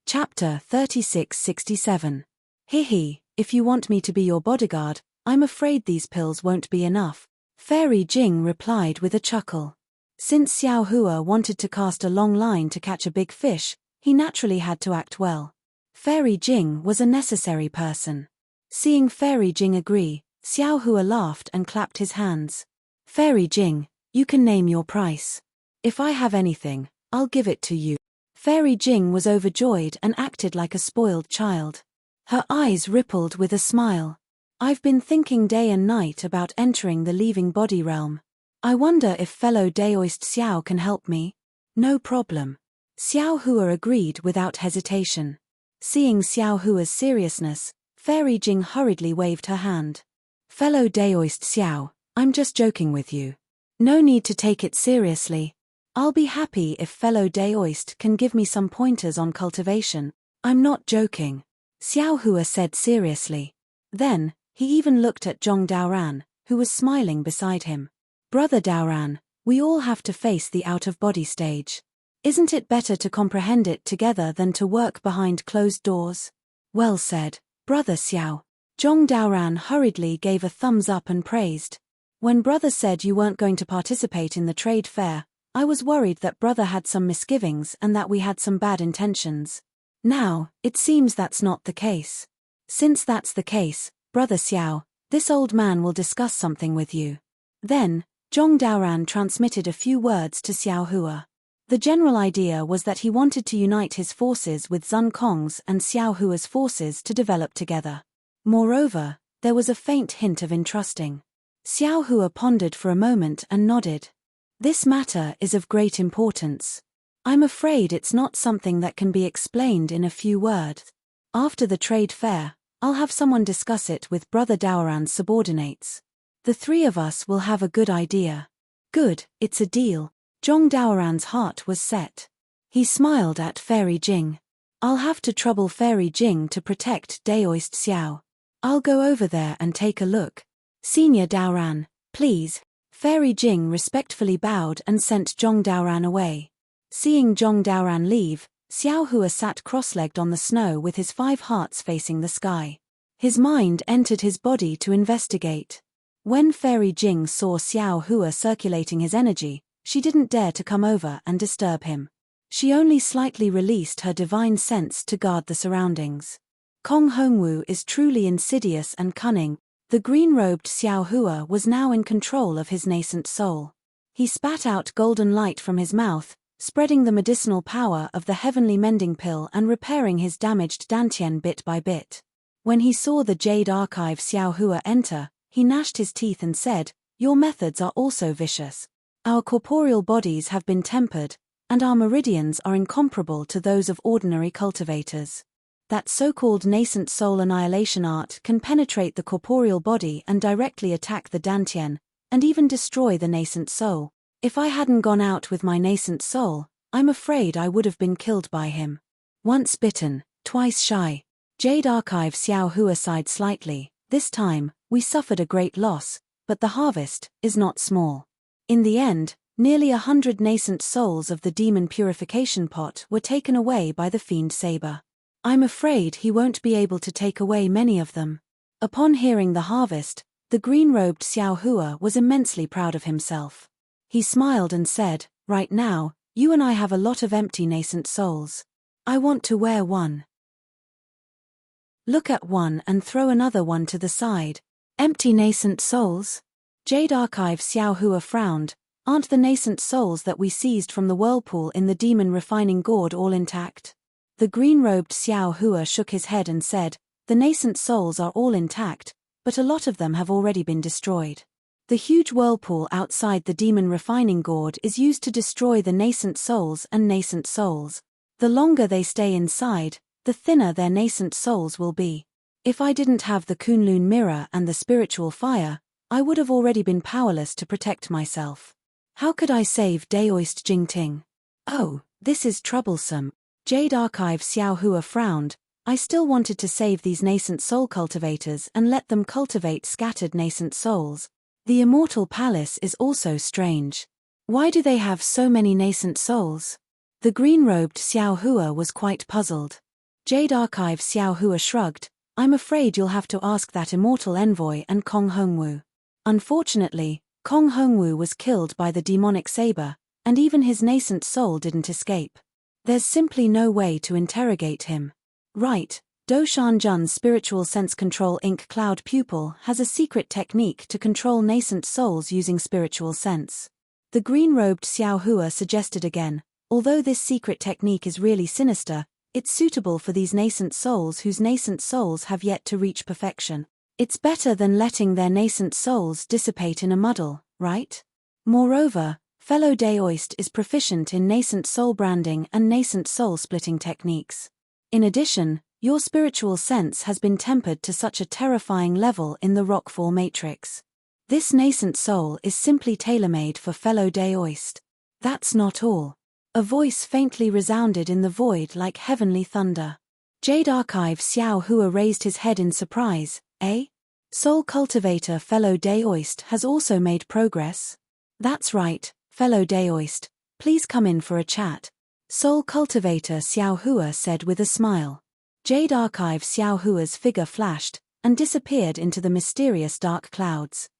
Chapter 3667. "Hihi, if you want me to be your bodyguard, I'm afraid these pills won't be enough," Fairy Jing replied with a chuckle. Since Xiao Hua wanted to cast a long line to catch a big fish, he naturally had to act well. Fairy Jing was a necessary person. Seeing Fairy Jing agree, Xiao Hua laughed and clapped his hands. "Fairy Jing, you can name your price. If I have anything, I'll give it to you." Fairy Jing was overjoyed and acted like a spoiled child. Her eyes rippled with a smile. "I've been thinking day and night about entering the leaving body realm. I wonder if fellow Daoist Xiao can help me." "No problem." Xiao Hua agreed without hesitation. Seeing Xiao Hua's seriousness, Fairy Jing hurriedly waved her hand. "Fellow Daoist Xiao, I'm just joking with you. No need to take it seriously. I'll be happy if fellow Daoist can give me some pointers on cultivation." "I'm not joking," Xiao Hua said seriously. Then, he even looked at Zhong Daoran, who was smiling beside him. "Brother Daoran, we all have to face the out-of-body stage. Isn't it better to comprehend it together than to work behind closed doors?" "Well said, Brother Xiao." Zhong Daoran hurriedly gave a thumbs up and praised. When brother said you weren't going to participate in the trade fair, I was worried that brother had some misgivings and that we had some bad intentions. Now, it seems that's not the case. Since that's the case, brother Xiao, this old man will discuss something with you. Then, Zhong Daoran transmitted a few words to Xiao Hua. The general idea was that he wanted to unite his forces with Zun Kong's and Xiao Hua's forces to develop together. Moreover, there was a faint hint of entrusting. Xiao Hua pondered for a moment and nodded. This matter is of great importance. I'm afraid it's not something that can be explained in a few words. After the trade fair, I'll have someone discuss it with Brother Daoran's subordinates. The three of us will have a good idea. Good, it's a deal. Zhong Daoran's heart was set. He smiled at Fairy Jing. I'll have to trouble Fairy Jing to protect Daoist Xiao. I'll go over there and take a look. Senior Daoran, please. Fairy Jing respectfully bowed and sent Zhong Daoran away. Seeing Zhong Daoran leave, Xiao Hua sat cross-legged on the snow with his 5 hearts facing the sky. His mind entered his body to investigate. When Fairy Jing saw Xiao Hua circulating his energy, she didn't dare to come over and disturb him. She only slightly released her divine sense to guard the surroundings. Kong Hongwu is truly insidious and cunning. The green-robed Xiao Hua was now in control of his nascent soul. He spat out golden light from his mouth, spreading the medicinal power of the heavenly mending pill and repairing his damaged dantian bit by bit. When he saw the Jade Archive Xiao Hua enter, he gnashed his teeth and said, "Your methods are also vicious. Our corporeal bodies have been tempered, and our meridians are incomparable to those of ordinary cultivators. That so-called nascent soul annihilation art can penetrate the corporeal body and directly attack the dantian, and even destroy the nascent soul. If I hadn't gone out with my nascent soul, I'm afraid I would have been killed by him. Once bitten, twice shy." Jade Archive Xiao Hua sighed slightly. This time, we suffered a great loss, but the harvest is not small. In the end, nearly 100 nascent souls of the demon purification pot were taken away by the fiend saber. I'm afraid he won't be able to take away many of them. Upon hearing the harvest, the green-robed Xiao Hua was immensely proud of himself. He smiled and said, "Right now, you and I have a lot of empty nascent souls. I want to wear one. Look at one and throw another one to the side." Empty nascent souls? Jade Archive Xiao Hua frowned. Aren't the nascent souls that we seized from the whirlpool in the demon refining gourd all intact? The green-robed Xiao Hua shook his head and said, "The nascent souls are all intact, but a lot of them have already been destroyed. The huge whirlpool outside the demon refining gourd is used to destroy the nascent souls and nascent souls. The longer they stay inside, the thinner their nascent souls will be. If I didn't have the Kunlun mirror and the spiritual fire, I would have already been powerless to protect myself. How could I save Daoist Jingting? Oh, this is troublesome." Jade Archive Xiao Hua frowned. "I still wanted to save these nascent soul cultivators and let them cultivate scattered nascent souls. The Immortal Palace is also strange. Why do they have so many nascent souls?" The green-robed Xiao Hua was quite puzzled. Jade Archive Xiao Hua shrugged. "I'm afraid you'll have to ask that Immortal Envoy and Kong Hongwu. Unfortunately, Kong Hongwu was killed by the demonic saber, and even his nascent soul didn't escape. There's simply no way to interrogate him." Right, Do Shanjun's Spiritual Sense Control Ink Cloud Pupil has a secret technique to control nascent souls using spiritual sense. The green-robed Xiao Hua suggested again, "Although this secret technique is really sinister, it's suitable for these nascent souls whose nascent souls have yet to reach perfection. It's better than letting their nascent souls dissipate in a muddle, right? Moreover, fellow Daoist is proficient in nascent soul branding and nascent soul splitting techniques. In addition, your spiritual sense has been tempered to such a terrifying level in the Rockfall Matrix. This nascent soul is simply tailor-made for fellow Daoist." That's not all. A voice faintly resounded in the void like heavenly thunder. Jade Archive Xiao Hua raised his head in surprise. "Eh? Soul Cultivator fellow Daoist has also made progress?" "That's right, fellow Daoist. Please come in for a chat." Soul Cultivator Xiao Hua said with a smile. Jade Archive Xiao Hua's figure flashed and disappeared into the mysterious dark clouds.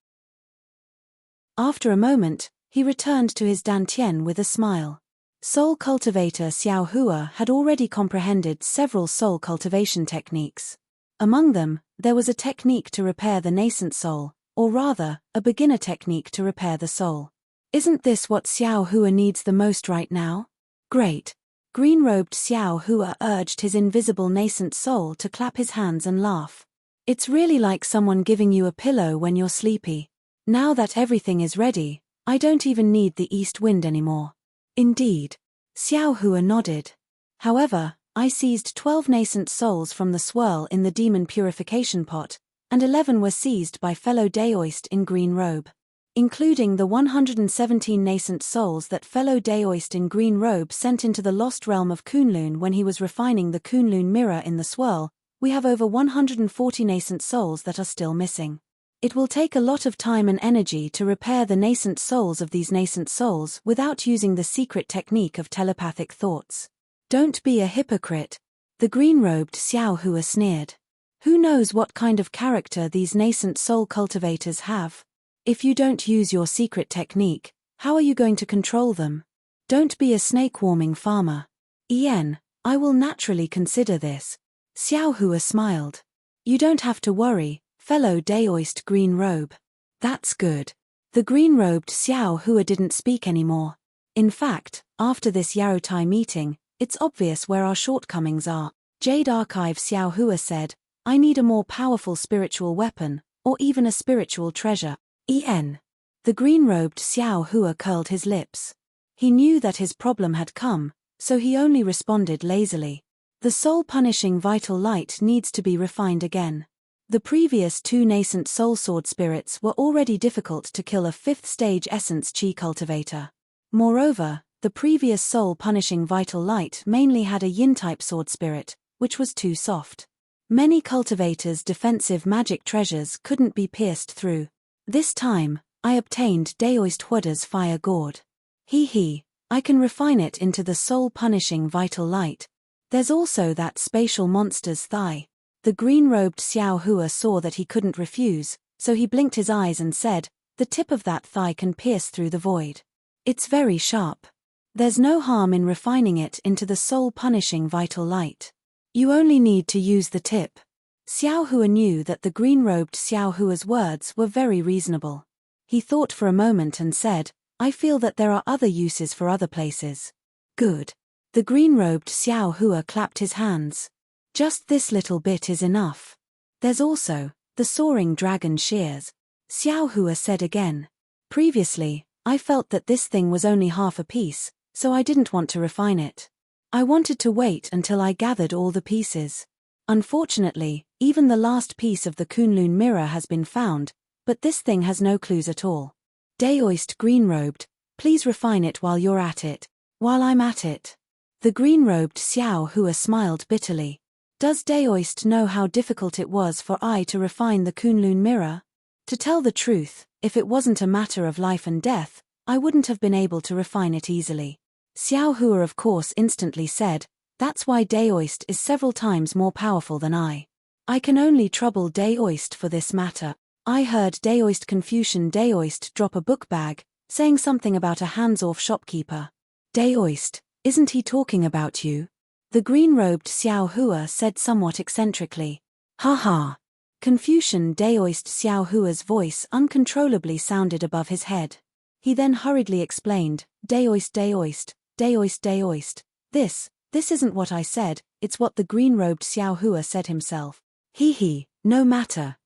After a moment, he returned to his dantian with a smile. Soul cultivator Xiao Hua had already comprehended several soul cultivation techniques. Among them, there was a technique to repair the nascent soul, or rather, a beginner technique to repair the soul. Isn't this what Xiao Hua needs the most right now? Great. Green-robed Xiao Hua urged his invisible nascent soul to clap his hands and laugh. It's really like someone giving you a pillow when you're sleepy. Now that everything is ready, I don't even need the east wind anymore. Indeed. Xiao Hua nodded. However, I seized 12 nascent souls from the swirl in the demon purification pot, and 11 were seized by fellow Daoist in green robe. Including the 117 nascent souls that fellow Daoist in green robe sent into the lost realm of Kunlun when he was refining the Kunlun mirror in the swirl, we have over 140 nascent souls that are still missing. It will take a lot of time and energy to repair the nascent souls of these nascent souls without using the secret technique of telepathic thoughts. Don't be a hypocrite, the green-robed Xiao Hua sneered. Who knows what kind of character these nascent soul cultivators have? If you don't use your secret technique, how are you going to control them? Don't be a snake-warming farmer. I will naturally consider this. Xiao Hua smiled. You don't have to worry, fellow Daoist green robe. That's good. The green-robed Xiao Hua didn't speak anymore. In fact, after this Yarotai meeting, it's obvious where our shortcomings are. Jade Archive Xiao Hua said, I need a more powerful spiritual weapon, or even a spiritual treasure. The green-robed Xiao Hua curled his lips. He knew that his problem had come, so he only responded lazily. The soul-punishing vital light needs to be refined again. The previous 2 nascent soul sword spirits were already difficult to kill a 5th stage essence chi cultivator. Moreover, the previous soul-punishing vital light mainly had a yin-type sword spirit, which was too soft. Many cultivators' defensive magic treasures couldn't be pierced through. This time, I obtained Daoist Huada's fire gourd. I can refine it into the soul-punishing vital light. There's also that spatial monster's thigh. The green-robed Xiao Hua saw that he couldn't refuse, so he blinked his eyes and said, the tip of that thigh can pierce through the void. It's very sharp. There's no harm in refining it into the soul-punishing vital light. You only need to use the tip. Xiao Hua knew that the green-robed Xiao Hua's words were very reasonable. He thought for a moment and said, I feel that there are other uses for other places. Good. The green-robed Xiao Hua clapped his hands. Just this little bit is enough. There's also the soaring dragon shears. Xiao Hua said again. Previously, I felt that this thing was only half a piece, so I didn't want to refine it. I wanted to wait until I gathered all the pieces. Unfortunately, even the last piece of the Kunlun mirror has been found, but this thing has no clues at all. Daoist green-robed, please refine it while you're at it. While I'm at it. The green-robed Xiao Hua smiled bitterly. Does Daoist know how difficult it was for I to refine the Kunlun mirror? To tell the truth, if it wasn't a matter of life and death, I wouldn't have been able to refine it easily. Xiao Hua of course instantly said, that's why Daoist is several times more powerful than I. I can only trouble Daoist for this matter. I heard Daoist Confucian Daoist drop a book bag, saying something about a hands-off shopkeeper. Daoist, isn't he talking about you? The green-robed Xiao Hua said somewhat eccentrically. Ha. Confucian Daoist Xiao Hua's voice uncontrollably sounded above his head. He then hurriedly explained, Daoist. This isn't what I said, it's what the green-robed Xiao Hua said himself. No matter.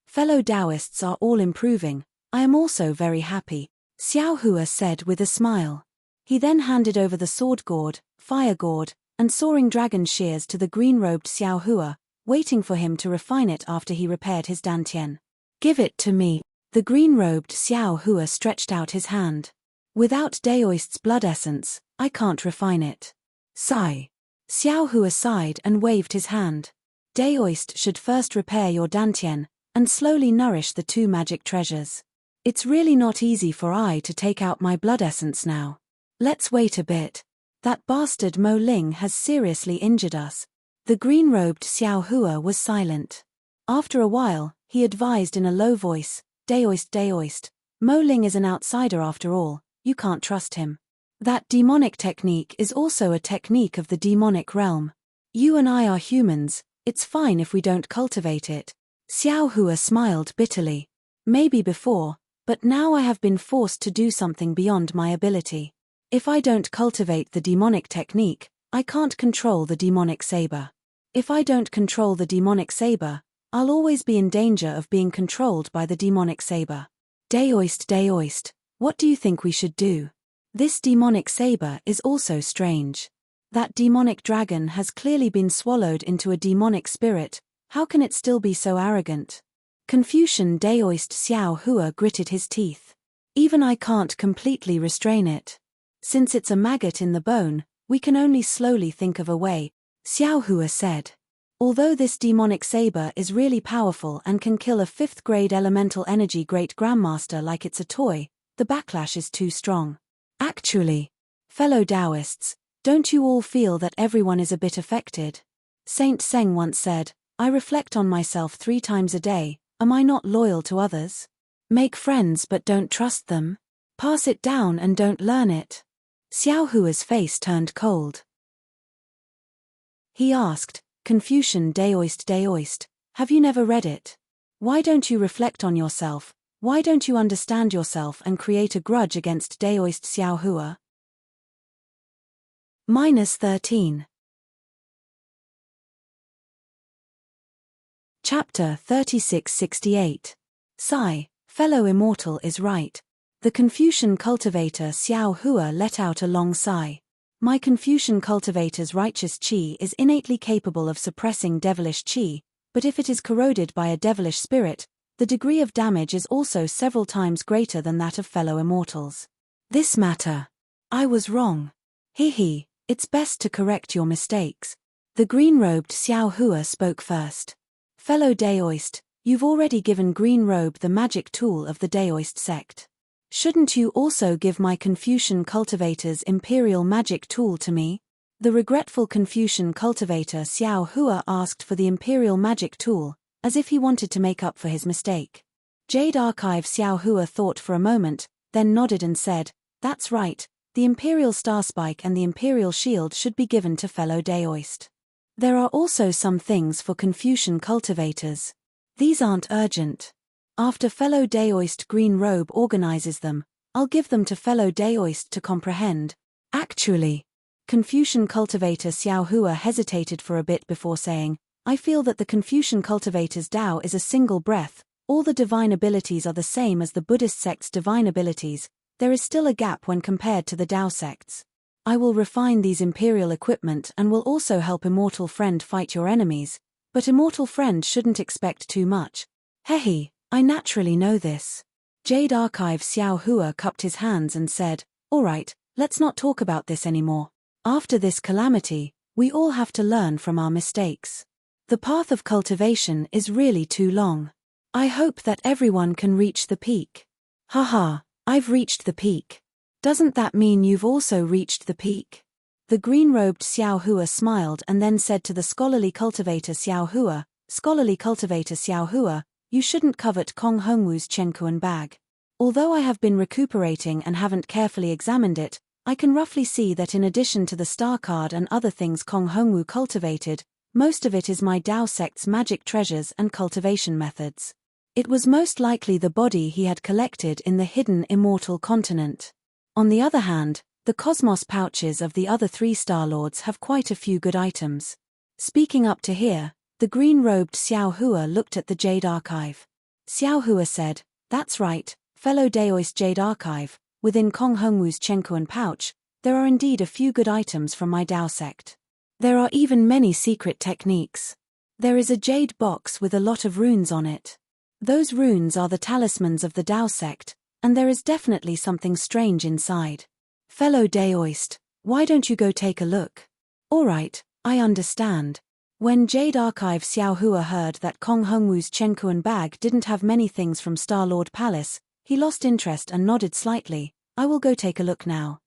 Fellow Taoists are all improving, I am also very happy, Xiao Hua said with a smile. He then handed over the sword gourd, fire gourd, and soaring dragon shears to the green-robed Xiao Hua, waiting for him to refine it after he repaired his dantian. Give it to me. The green-robed Xiao Hua stretched out his hand. Without Daoist's blood essence, I can't refine it. Sigh. Xiao Hua sighed and waved his hand. Daoist should first repair your dantian, and slowly nourish the 2 magic treasures. It's really not easy for I to take out my blood essence now. Let's wait a bit. That bastard Mo Ling has seriously injured us. The green-robed Xiao Hua was silent. After a while, he advised in a low voice, Daoist. Mo Ling is an outsider after all, you can't trust him. That demonic technique is also a technique of the demonic realm. You and I are humans, it's fine if we don't cultivate it. Xiao Hua smiled bitterly. Maybe before, but now I have been forced to do something beyond my ability. If I don't cultivate the demonic technique, I can't control the demonic saber. If I don't control the demonic saber, I'll always be in danger of being controlled by the demonic saber. Daoist, what do you think we should do? This demonic saber is also strange. That demonic dragon has clearly been swallowed into a demonic spirit, how can it still be so arrogant? Confucian Daoist Xiao Hua gritted his teeth. Even I can't completely restrain it. Since it's a maggot in the bone, we can only slowly think of a way, Xiao Hua said. Although this demonic saber is really powerful and can kill a 5th grade elemental energy great grandmaster like it's a toy, the backlash is too strong. Actually, fellow Taoists, don't you all feel that everyone is a bit affected? Saint Seng once said, I reflect on myself 3 times a day, am I not loyal to others? Make friends but don't trust them. Pass it down and don't learn it. Xiao Hua's face turned cold. He asked, Confucian Daoist, have you never read it? Why don't you reflect on yourself? Why don't you understand yourself and create a grudge against Daoist Xiao Hua? -13. Chapter 3668. Sigh, fellow immortal is right. The Confucian cultivator Xiao Hua let out a long sigh. My Confucian cultivator's righteous qi is innately capable of suppressing devilish qi, but if it is corroded by a devilish spirit, the degree of damage is also several times greater than that of fellow immortals. This matter. I was wrong. It's best to correct your mistakes. The green-robed Xiao Hua spoke first. Fellow Daoist, you've already given Green Robe the magic tool of the Daoist sect. Shouldn't you also give my Confucian cultivator's imperial magic tool to me? The regretful Confucian cultivator Xiao Hua asked for the imperial magic tool, as if he wanted to make up for his mistake. Jade Archive Xiao Hua thought for a moment, then nodded and said, that's right, the imperial starspike and the imperial shield should be given to fellow Daoist. There are also some things for Confucian cultivators. These aren't urgent. After fellow Daoist Green Robe organizes them, I'll give them to fellow Daoist to comprehend. Actually, Confucian cultivator Xiao Hua hesitated for a bit before saying, I feel that the Confucian cultivator's Tao is a single breath, all the divine abilities are the same as the Buddhist sect's divine abilities, there is still a gap when compared to the Tao sects. I will refine these imperial equipment and will also help Immortal Friend fight your enemies, but Immortal Friend shouldn't expect too much. I naturally know this. Jade Archive Xiao Hua cupped his hands and said, alright, let's not talk about this anymore. After this calamity, we all have to learn from our mistakes. The path of cultivation is really too long. I hope that everyone can reach the peak. I've reached the peak. Doesn't that mean you've also reached the peak? The green-robed Xiao Hua smiled and then said to the scholarly cultivator Xiao Hua, you shouldn't covet Kong Hongwu's Chenkuan bag. Although I have been recuperating and haven't carefully examined it, I can roughly see that in addition to the star card and other things Kong Hongwu cultivated, most of it is my Tao sect's magic treasures and cultivation methods. It was most likely the body he had collected in the hidden immortal continent. On the other hand, the cosmos pouches of the other 3 Star Lords have quite a few good items. Speaking up to here, the green-robed Xiao Hua looked at the Jade Archive. Xiao Hua said, that's right, fellow Daoist Jade Archive, within Kong Hongwu's Chenkuan pouch, there are indeed a few good items from my Tao sect. There are even many secret techniques. There is a jade box with a lot of runes on it. Those runes are the talismans of the Tao sect, and there is definitely something strange inside. Fellow Daoist, why don't you go take a look? Alright, I understand. When Jade Archive Xiao Hua heard that Kong Hongwu's Chenkuan bag didn't have many things from Star-Lord Palace, he lost interest and nodded slightly. I will go take a look now.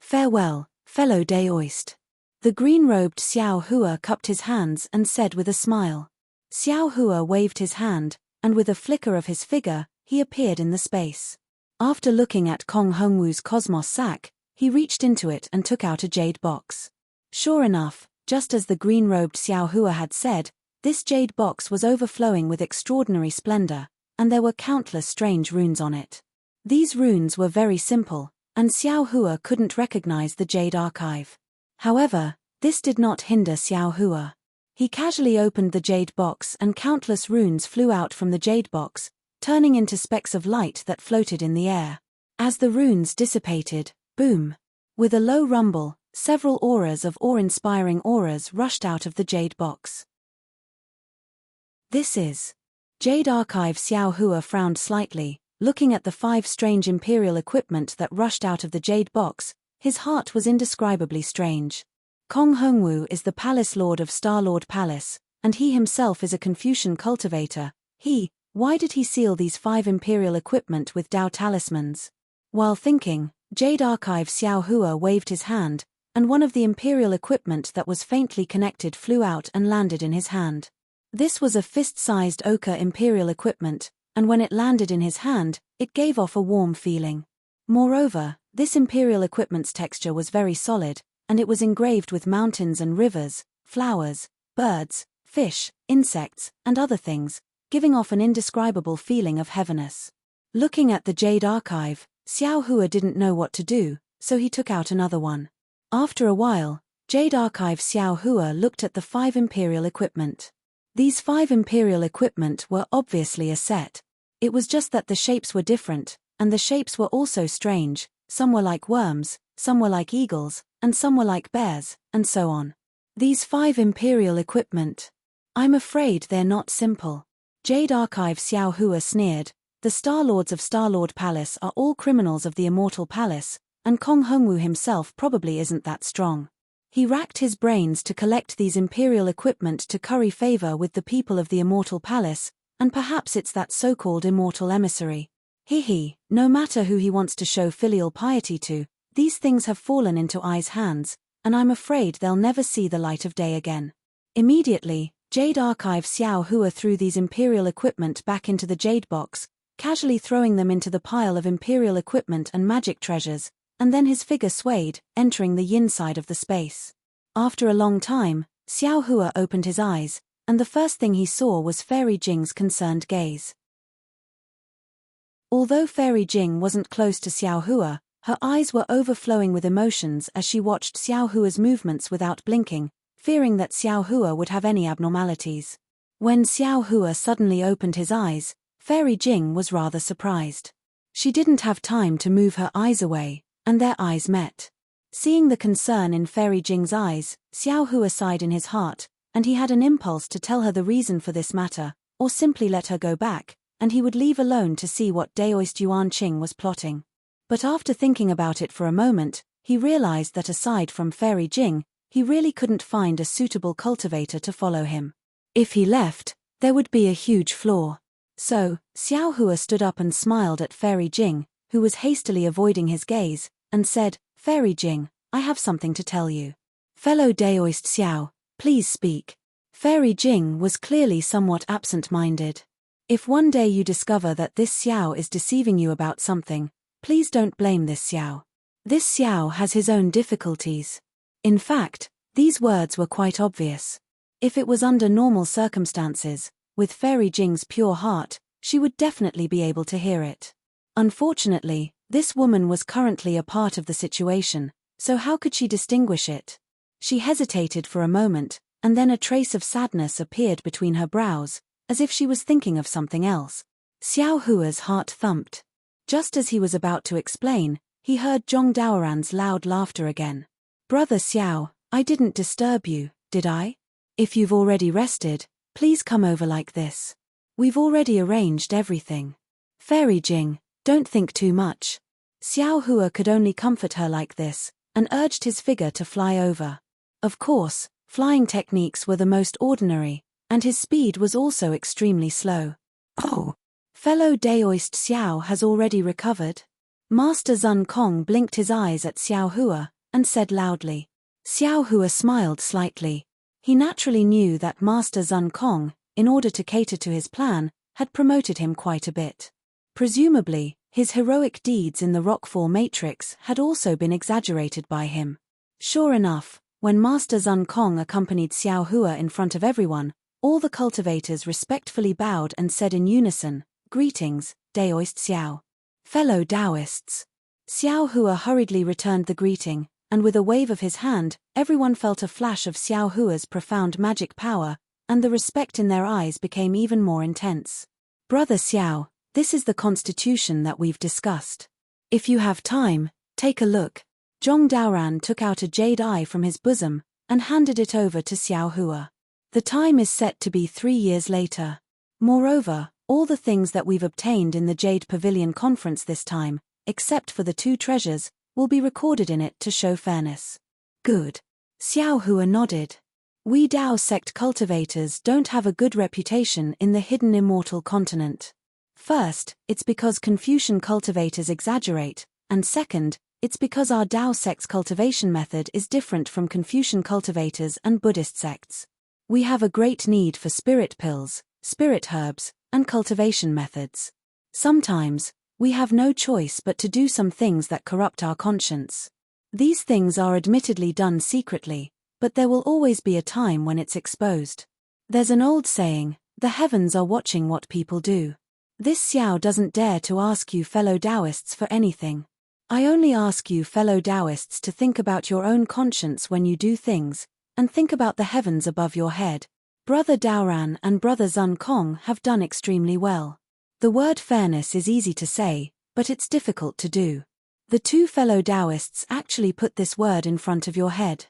Farewell, fellow Daoist. The green-robed Xiao Hua cupped his hands and said with a smile. Xiao Hua waved his hand, and with a flicker of his figure, he appeared in the space. After looking at Kong Hongwoo's cosmos sack, he reached into it and took out a jade box. Sure enough, just as the green-robed Xiao Hua had said, this jade box was overflowing with extraordinary splendor, and there were countless strange runes on it. These runes were very simple, and Xiao Hua couldn't recognize the jade archive. However, this did not hinder Xiao Hua. He casually opened the jade box and countless runes flew out from the jade box, turning into specks of light that floated in the air. As the runes dissipated, boom! With a low rumble, several auras of awe-inspiring auras rushed out of the jade box. This is Jade Archive. Xiao Hua frowned slightly, looking at the 5 strange imperial equipment that rushed out of the jade box. His heart was indescribably strange. Kong Hongwoo is the Palace Lord of Star-Lord Palace, and he himself is a Confucian cultivator. Why did he seal these 5 imperial equipment with Dao talismans? While thinking, Jade Archive Xiao Hua waved his hand, and one of the imperial equipment that was faintly connected flew out and landed in his hand. This was a fist-sized ochre imperial equipment, and when it landed in his hand, it gave off a warm feeling. Moreover, this imperial equipment's texture was very solid, and it was engraved with mountains and rivers, flowers, birds, fish, insects, and other things, giving off an indescribable feeling of heaviness. Looking at the Jade Archive, Xiao Hua didn't know what to do, so he took out another one. After a while, Jade Archive Xiao Hua looked at the 5 imperial equipment. These 5 imperial equipment were obviously a set. It was just that the shapes were different, and the shapes were also strange. Some were like worms, some were like eagles, and some were like bears, and so on. These 5 imperial equipment. I'm afraid they're not simple. Jade Archive Xiao Hua sneered. The Star-Lords of Star-Lord Palace are all criminals of the Immortal Palace, and Kong Hongwoo himself probably isn't that strong. He racked his brains to collect these imperial equipment to curry favor with the people of the Immortal Palace, and perhaps it's that so-called immortal emissary. No matter who he wants to show filial piety to, these things have fallen into Ai's hands, and I'm afraid they'll never see the light of day again. Immediately, Jade Archive Xiao Hua threw these imperial equipment back into the jade box, casually throwing them into the pile of imperial equipment and magic treasures, and then his figure swayed, entering the yin side of the space. After a long time, Xiao Hua opened his eyes, and the first thing he saw was Fairy Jing's concerned gaze. Although Fairy Jing wasn't close to Xiao Hua, her eyes were overflowing with emotions as she watched Xiao Hua's movements without blinking, fearing that Xiao Hua would have any abnormalities. When Xiao Hua suddenly opened his eyes, Fairy Jing was rather surprised. She didn't have time to move her eyes away, and their eyes met. Seeing the concern in Fairy Jing's eyes, Xiao Hua sighed in his heart, and he had an impulse to tell her the reason for this matter, or simply let her go back, and he would leave alone to see what Daoist Yuan Qing was plotting. But after thinking about it for a moment, he realized that aside from Fairy Jing, he really couldn't find a suitable cultivator to follow him. If he left, there would be a huge flaw. So, Xiao Hua stood up and smiled at Fairy Jing, who was hastily avoiding his gaze, and said, "Fairy Jing, I have something to tell you." "Fellow Daoist Xiao, please speak." Fairy Jing was clearly somewhat absent-minded. "If one day you discover that this Xiao is deceiving you about something, please don't blame this Xiao. This Xiao has his own difficulties." In fact, these words were quite obvious. If it was under normal circumstances, with Fairy Jing's pure heart, she would definitely be able to hear it. Unfortunately, this woman was currently a part of the situation, so how could she distinguish it? She hesitated for a moment, and then a trace of sadness appeared between her brows, as if she was thinking of something else. Xiao Hua's heart thumped. Just as he was about to explain, he heard Zhong Daoran's loud laughter again. "Brother Xiao, I didn't disturb you, did I? If you've already rested, please come over like this. We've already arranged everything." "Fairy Jing, don't think too much." Xiao Hua could only comfort her like this, and urged his figure to fly over. Of course, flying techniques were the most ordinary, and his speed was also extremely slow. "Oh, fellow Daoist Xiao has already recovered?" Master Zun Kong blinked his eyes at Xiao Hua, and said loudly. Xiao Hua smiled slightly. He naturally knew that Master Zun Kong, in order to cater to his plan, had promoted him quite a bit. Presumably, his heroic deeds in the Rockfall Matrix had also been exaggerated by him. Sure enough, when Master Zun Kong accompanied Xiao Hua in front of everyone, all the cultivators respectfully bowed and said in unison, "Greetings, Daoist Xiao." Fellow Taoists. Xiao Hua hurriedly returned the greeting, and with a wave of his hand, everyone felt a flash of Xiao Hua's profound magic power, and the respect in their eyes became even more intense. "Brother Xiao, this is the constitution that we've discussed. If you have time, take a look." Zhong Daoran took out a jade eye from his bosom, and handed it over to Xiao Hua. "The time is set to be 3 years later. Moreover, all the things that we've obtained in the Jade Pavilion conference this time, except for the 2 treasures, will be recorded in it to show fairness." "Good." Xiao Hua nodded. "We Dao sect cultivators don't have a good reputation in the hidden immortal continent. First, it's because Confucian cultivators exaggerate, and second, it's because our Dao sect's cultivation method is different from Confucian cultivators and Buddhist sects. We have a great need for spirit pills, spirit herbs, and cultivation methods. Sometimes, we have no choice but to do some things that corrupt our conscience. These things are admittedly done secretly, but there will always be a time when it's exposed. There's an old saying, the heavens are watching what people do. This Xiao doesn't dare to ask you fellow Taoists for anything. I only ask you fellow Taoists to think about your own conscience when you do things, and think about the heavens above your head. Brother Daoran and Brother Zun Kong have done extremely well. The word fairness is easy to say, but it's difficult to do. The 2 fellow Taoists actually put this word in front of your head.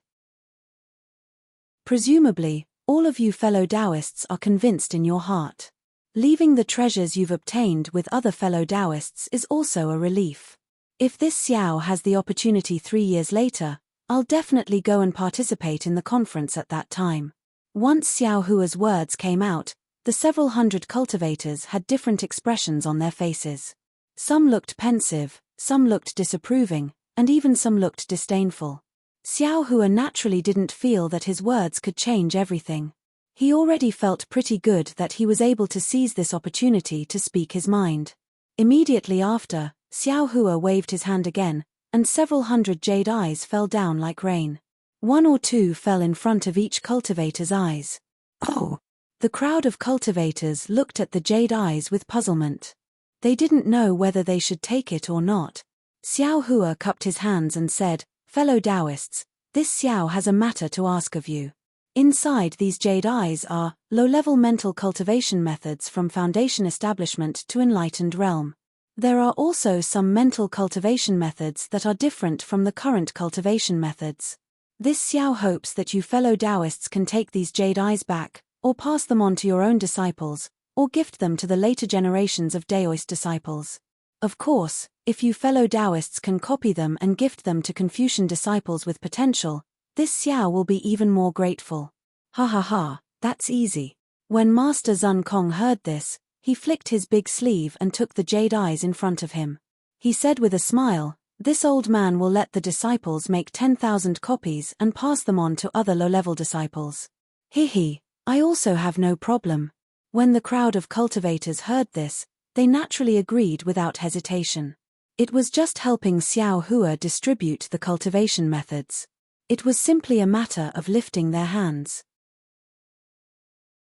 Presumably, all of you fellow Taoists are convinced in your heart. Leaving the treasures you've obtained with other fellow Taoists is also a relief. If this Xiao has the opportunity 3 years later, I'll definitely go and participate in the conference at that time. Once Xiao Hua's words came out, the several hundred cultivators had different expressions on their faces. Some looked pensive, some looked disapproving, and even some looked disdainful. Xiao Hua naturally didn't feel that his words could change everything. He already felt pretty good that he was able to seize this opportunity to speak his mind. Immediately after, Xiao Hua waved his hand again, and several hundred jade eyes fell down like rain. 1 or 2 fell in front of each cultivator's eyes. Oh! The crowd of cultivators looked at the jade eyes with puzzlement. They didn't know whether they should take it or not. Xiao Hua cupped his hands and said, "Fellow Taoists, this Xiao has a matter to ask of you. Inside these jade eyes are low-level mental cultivation methods from Foundation Establishment to Enlightened Realm. There are also some mental cultivation methods that are different from the current cultivation methods. This Xiao hopes that you fellow Taoists can take these jade eyes back, or pass them on to your own disciples, or gift them to the later generations of Daoist disciples. Of course, if you fellow Taoists can copy them and gift them to Confucian disciples with potential, this Xiao will be even more grateful." Ha ha ha, that's easy. When Master Zun Kong heard this, he flicked his big sleeve and took the jade eyes in front of him. He said with a smile, "This old man will let the disciples make 10,000 copies and pass them on to other low-level disciples. He, I also have no problem." When the crowd of cultivators heard this, they naturally agreed without hesitation. It was just helping Xiao Hua distribute the cultivation methods. It was simply a matter of lifting their hands.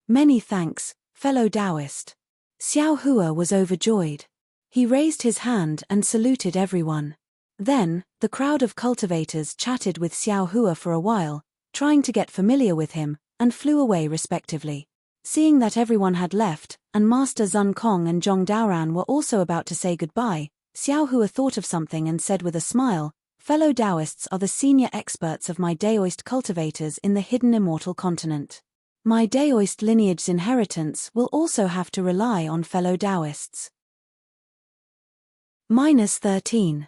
"Many thanks, fellow Taoist." Xiao Hua was overjoyed. He raised his hand and saluted everyone. Then, the crowd of cultivators chatted with Xiao Hua for a while, trying to get familiar with him, and flew away respectively. Seeing that everyone had left, and Master Zun Kong and Zhong Daoran were also about to say goodbye, Xiao Hua thought of something and said with a smile, "Fellow Taoists are the senior experts of my Daoist cultivators in the hidden immortal continent. My Daoist lineage's inheritance will also have to rely on fellow Taoists." -13.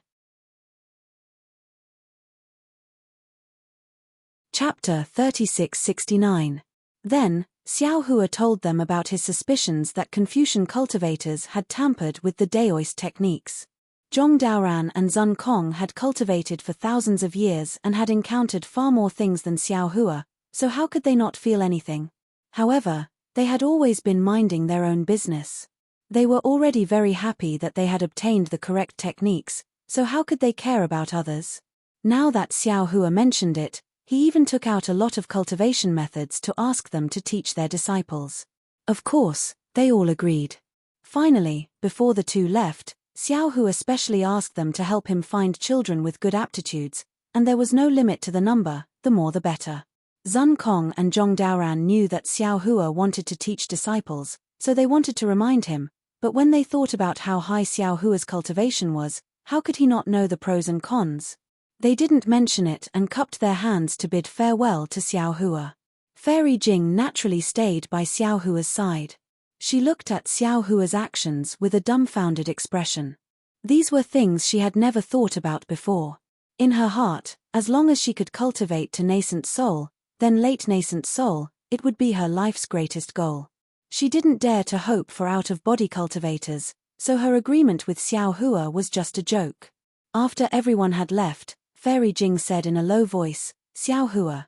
Chapter 3669. Then, Xiao Hua told them about his suspicions that Confucian cultivators had tampered with the Daoist techniques. Zhong Daoran and Zun Kong had cultivated for thousands of years and had encountered far more things than Xiao Hua, so how could they not feel anything? However, they had always been minding their own business. They were already very happy that they had obtained the correct techniques, so how could they care about others? Now that Xiao Hua mentioned it, he even took out a lot of cultivation methods to ask them to teach their disciples. Of course, they all agreed. Finally, before the two left, Xiao Hua especially asked them to help him find children with good aptitudes, and there was no limit to the number, the more the better. Zun Kong and Zhong Daoran knew that Xiao Hua wanted to teach disciples, so they wanted to remind him, but when they thought about how high Xiao Hua's cultivation was, how could he not know the pros and cons? They didn't mention it and cupped their hands to bid farewell to Xiao Hua. Fairy Jing naturally stayed by Xiao Hua's side. She looked at Xiao Hua's actions with a dumbfounded expression. These were things she had never thought about before. In her heart, as long as she could cultivate to nascent soul, then late nascent soul, it would be her life's greatest goal. She didn't dare to hope for out-of-body cultivators, so her agreement with Xiao Hua was just a joke. After everyone had left, Fairy Jing said in a low voice, "Xiao Hua,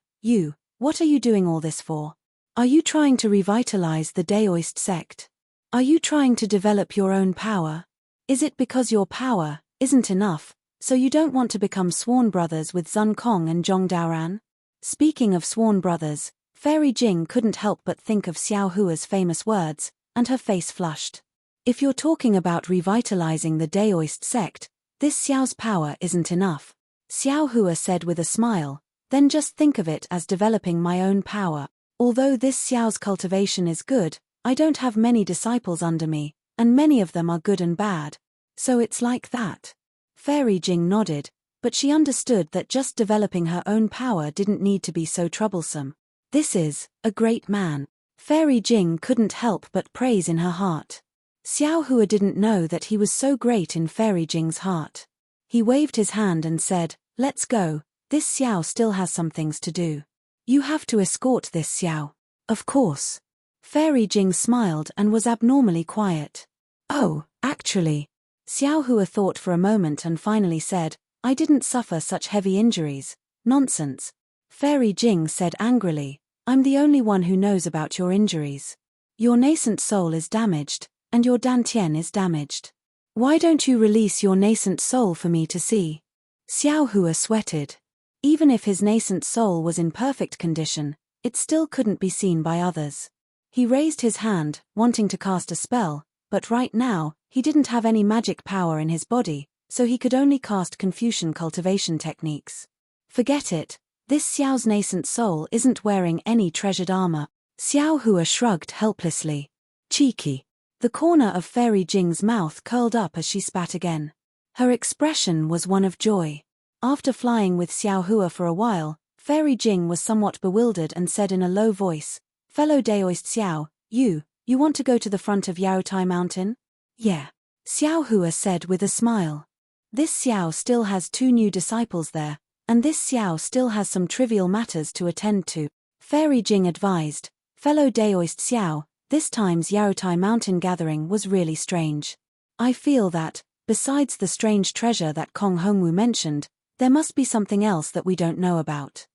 what are you doing all this for? Are you trying to revitalize the Daoist sect? Are you trying to develop your own power? Is it because your power isn't enough, so you don't want to become sworn brothers with Zun Kong and Zhong Daoran?" Speaking of sworn brothers, Fairy Jing couldn't help but think of Xiao Hua's famous words, and her face flushed. If you're talking about revitalizing the Daoist sect, this Xiao's power isn't enough. Xiao Hua said with a smile, then just think of it as developing my own power. Although this Xiao's cultivation is good, I don't have many disciples under me, and many of them are good and bad. So it's like that. Fairy Jing nodded, but she understood that just developing her own power didn't need to be so troublesome. This is a great man. Fairy Jing couldn't help but praise in her heart. Xiao Hua didn't know that he was so great in Fairy Jing's heart. He waved his hand and said, "Let's go, this Xiao still has some things to do. You have to escort this Xiao." "Of course." Fairy Jing smiled and was abnormally quiet. "Oh, actually." Xiao Hua thought for a moment and finally said, "I didn't suffer such heavy injuries." "Nonsense." Fairy Jing said angrily, "I'm the only one who knows about your injuries. Your nascent soul is damaged, and your dantian is damaged. Why don't you release your nascent soul for me to see?" Xiao Hua sweated. Even if his nascent soul was in perfect condition, it still couldn't be seen by others. He raised his hand, wanting to cast a spell, but right now, he didn't have any magic power in his body, so he could only cast Confucian cultivation techniques. Forget it, this Xiao's nascent soul isn't wearing any treasured armor. Xiao Hua shrugged helplessly. Cheeky. The corner of Fairy Jing's mouth curled up as she spat again. Her expression was one of joy. After flying with Xiao Hua for a while, Fairy Jing was somewhat bewildered and said in a low voice, "Fellow Daoist Xiao, you want to go to the front of Yaotai Mountain?" "Yeah." Xiao Hua said with a smile. This Xiao still has 2 new disciples there, and this Xiao still has some trivial matters to attend to. Fairy Jing advised, "Fellow Daoist Xiao, this time's Yaotai Mountain gathering was really strange. I feel that, besides the strange treasure that Kong Hongwu mentioned, there must be something else that we don't know about.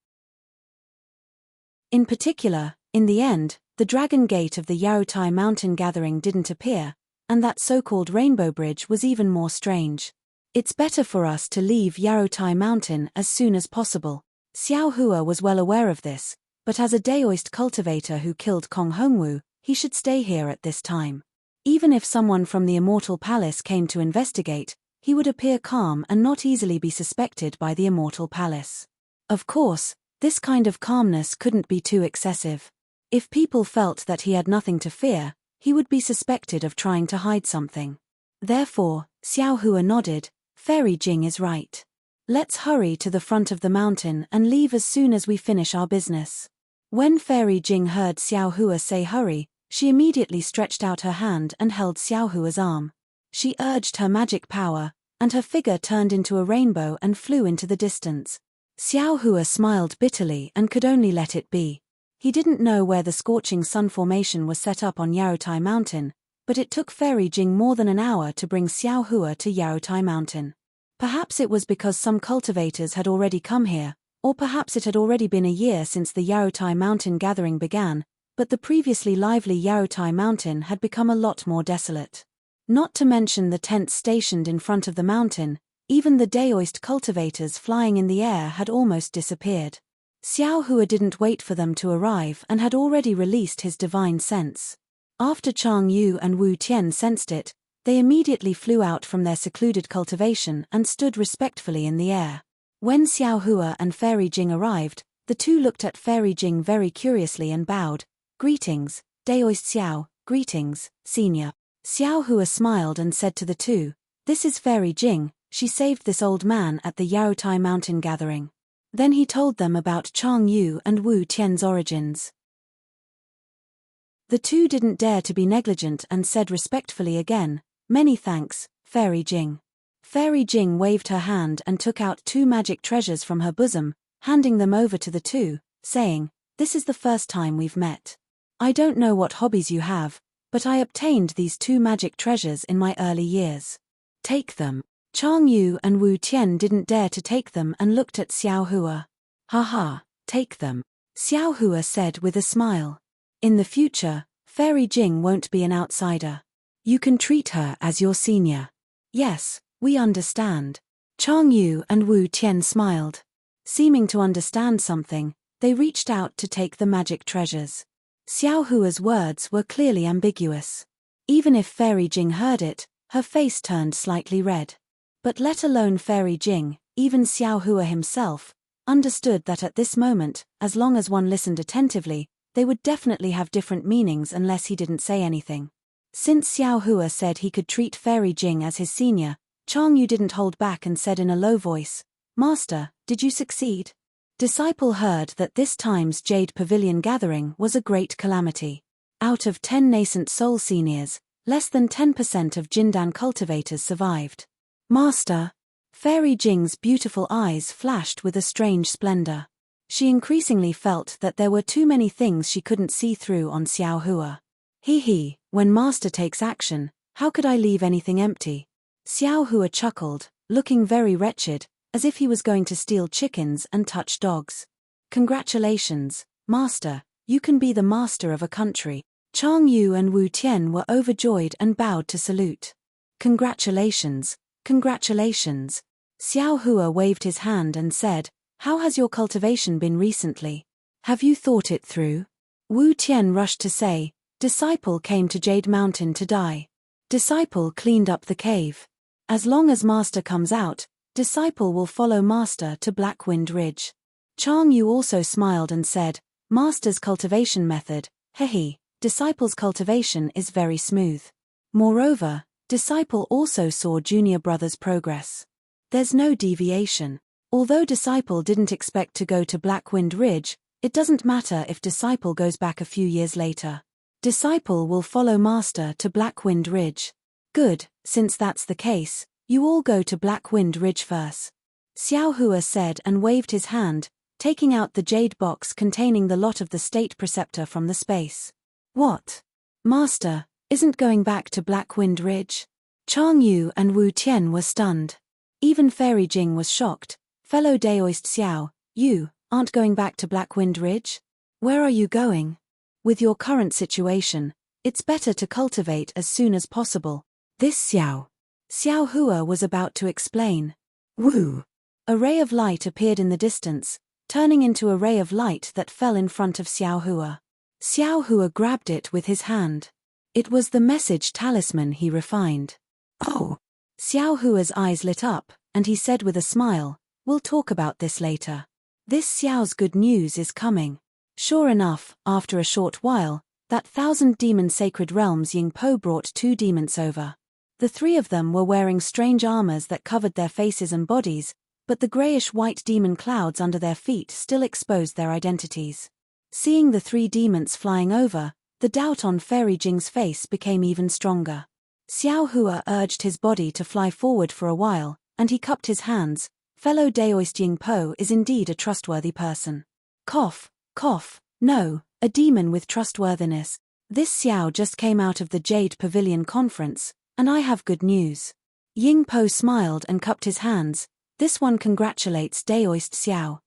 In particular, in the end, the Dragon Gate of the Yaotai Mountain gathering didn't appear, and that so-called Rainbow Bridge was even more strange. It's better for us to leave Yaotai Mountain as soon as possible." Xiao Hua was well aware of this, but as a Daoist cultivator who killed Kong Hongwu, he should stay here at this time. Even if someone from the Immortal Palace came to investigate, he would appear calm and not easily be suspected by the Immortal Palace. Of course, this kind of calmness couldn't be too excessive. If people felt that he had nothing to fear, he would be suspected of trying to hide something. Therefore, Xiao Hua nodded, "Fairy Jing is right. Let's hurry to the front of the mountain and leave as soon as we finish our business." When Fairy Jing heard Xiao Hua say hurry, she immediately stretched out her hand and held Xiao Hua's arm. She urged her magic power, and her figure turned into a rainbow and flew into the distance. Xiao Hua smiled bitterly and could only let it be. He didn't know where the scorching sun formation was set up on Yaotai Mountain, but it took Fairy Jing more than an hour to bring Xiao Hua to Yaotai Mountain. Perhaps it was because some cultivators had already come here, or perhaps it had already been a year since the Yaotai Mountain gathering began, but the previously lively Yaotai Mountain had become a lot more desolate. Not to mention the tents stationed in front of the mountain, even the Daoist cultivators flying in the air had almost disappeared. Xiao Hua didn't wait for them to arrive and had already released his divine sense. After Chang Yu and Wu Tian sensed it, they immediately flew out from their secluded cultivation and stood respectfully in the air. When Xiao Hua and Fairy Jing arrived, the two looked at Fairy Jing very curiously and bowed. "Greetings, Daoist Xiao, greetings, senior." Xiao Hua smiled and said to the two, "This is Fairy Jing, she saved this old man at the Yaotai mountain gathering." Then he told them about Chang Yu and Wu Tian's origins. The two didn't dare to be negligent and said respectfully again, "Many thanks, Fairy Jing." Fairy Jing waved her hand and took out 2 magic treasures from her bosom, handing them over to the two, saying, "This is the first time we've met. I don't know what hobbies you have, but I obtained these 2 magic treasures in my early years. Take them." Chang Yu and Wu Tian didn't dare to take them and looked at Xiao Hua. "Haha, take them," Xiao Hua said with a smile. "In the future, Fairy Jing won't be an outsider. You can treat her as your senior." "Yes, we understand." Chang Yu and Wu Tian smiled. Seeming to understand something, they reached out to take the magic treasures. Xiao Hua's words were clearly ambiguous. Even if Fairy Jing heard it, her face turned slightly red. But let alone Fairy Jing, even Xiao Hua himself, understood that at this moment, as long as one listened attentively, they would definitely have different meanings unless he didn't say anything. Since Xiao Hua said he could treat Fairy Jing as his senior, Chang Yu didn't hold back and said in a low voice, "Master, did you succeed?" Disciple heard that this time's Jade Pavilion gathering was a great calamity. Out of 10 nascent soul seniors, less than 10% of Jindan cultivators survived. "Master!" Fairy Jing's beautiful eyes flashed with a strange splendor. She increasingly felt that there were too many things she couldn't see through on Xiao Hua. He, when Master takes action, how could I leave anything empty?" Xiao Hua chuckled, looking very wretched, as if he was going to steal chickens and touch dogs. "Congratulations, Master, you can be the master of a country." Chang Yu and Wu Tian were overjoyed and bowed to salute. "Congratulations, congratulations." Xiao Hua waved his hand and said, "How has your cultivation been recently? Have you thought it through?" Wu Tian rushed to say, "Disciple came to Jade Mountain to die. Disciple cleaned up the cave. As long as Master comes out, Disciple will follow Master to Blackwind Ridge." Chang Yu also smiled and said, "Master's cultivation method, hehe, Disciple's cultivation is very smooth. Moreover, Disciple also saw junior brother's progress. There's no deviation. Although Disciple didn't expect to go to Blackwind Ridge, it doesn't matter if Disciple goes back a few years later. Disciple will follow Master to Blackwind Ridge." "Good, since that's the case, you all go to Blackwind Ridge first," Xiao Hua said and waved his hand, taking out the jade box containing the lot of the state preceptor from the space. "What? Master isn't going back to Blackwind Ridge?" Chang Yu and Wu Tian were stunned. Even Fairy Jing was shocked. "Fellow Daoist Xiao, you aren't going back to Blackwind Ridge? Where are you going? With your current situation, it's better to cultivate as soon as possible." "This Xiao Hua was about to explain. Woo! A ray of light appeared in the distance, turning into a ray of light that fell in front of Xiao Hua. Xiao Hua grabbed it with his hand. It was the message talisman he refined. "Oh!" Xiao Hua's eyes lit up, and he said with a smile, "We'll talk about this later. This Xiao's good news is coming." Sure enough, after a short while, that 1,000-demon sacred realms Yingpo brought 2 demons over. The 3 of them were wearing strange armors that covered their faces and bodies, but the grayish-white demon clouds under their feet still exposed their identities. Seeing the 3 demons flying over, the doubt on Fairy Jing's face became even stronger. Xiao Hua urged his body to fly forward for a while, and he cupped his hands. Fellow Daoist Yingpo is indeed a trustworthy person. Cough, cough, no, a demon with trustworthiness. This Xiao just came out of the Jade Pavilion conference, and I have good news. Yingpo smiled and cupped his hands. This one congratulates Daoist Xiao.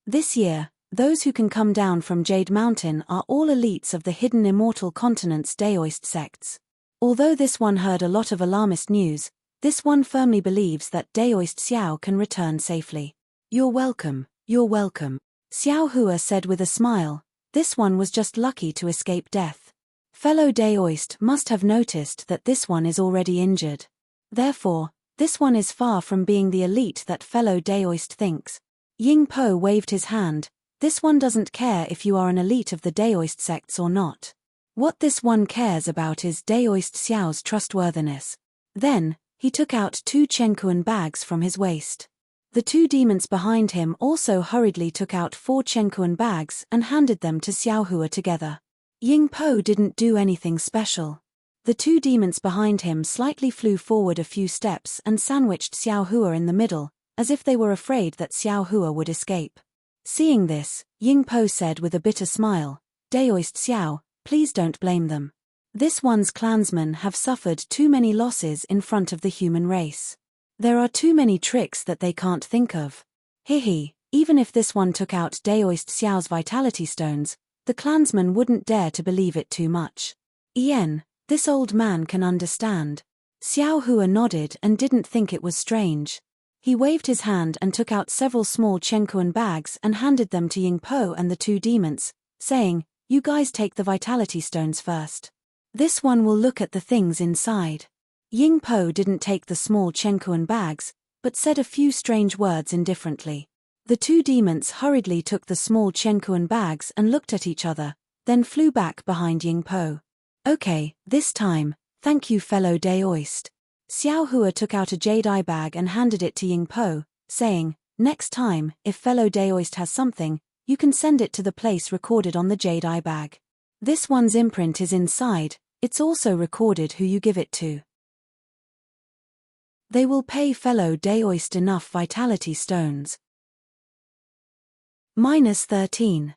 This year, those who can come down from Jade Mountain are all elites of the hidden immortal continent's Daoist sects. Although this one heard a lot of alarmist news, this one firmly believes that Daoist Xiao can return safely. You're welcome, you're welcome, Xiao Hua said with a smile. This one was just lucky to escape death. Fellow Daoist must have noticed that this one is already injured. Therefore, this one is far from being the elite that fellow Daoist thinks. Ying Po waved his hand. This one doesn't care if you are an elite of the Daoist sects or not. What this one cares about is Daoist Xiao's trustworthiness. Then, he took out 2 Chenkuan bags from his waist. The 2 demons behind him also hurriedly took out 4 Chenkuan bags and handed them to Xiao Hua together. Ying Po didn't do anything special. The 2 demons behind him slightly flew forward a few steps and sandwiched Xiao Hua in the middle, as if they were afraid that Xiao Hua would escape. Seeing this, Ying Po said with a bitter smile, Daoist Xiao, please don't blame them. This one's clansmen have suffered too many losses in front of the human race. There are too many tricks that they can't think of. Hihi, even if this one took out Daoist Xiao's vitality stones, the clansmen wouldn't dare to believe it too much. Yen, this old man can understand. Xiao Hua nodded and didn't think it was strange. He waved his hand and took out several small Chenkuan bags and handed them to Ying Po and the 2 demons, saying, you guys take the vitality stones first. This one will look at the things inside. Ying Po didn't take the small Chenkuan bags, but said a few strange words indifferently. The 2 demons hurriedly took the small Chenkuan bags and looked at each other, then flew back behind Ying Po. Okay, this time, thank you fellow Daoist. Xiao Hua took out a jade eye bag and handed it to Ying Po, saying, next time, if fellow Daoist has something, you can send it to the place recorded on the jade eye bag. This one's imprint is inside, it's also recorded who you give it to. They will pay fellow Daoist enough vitality stones. -13.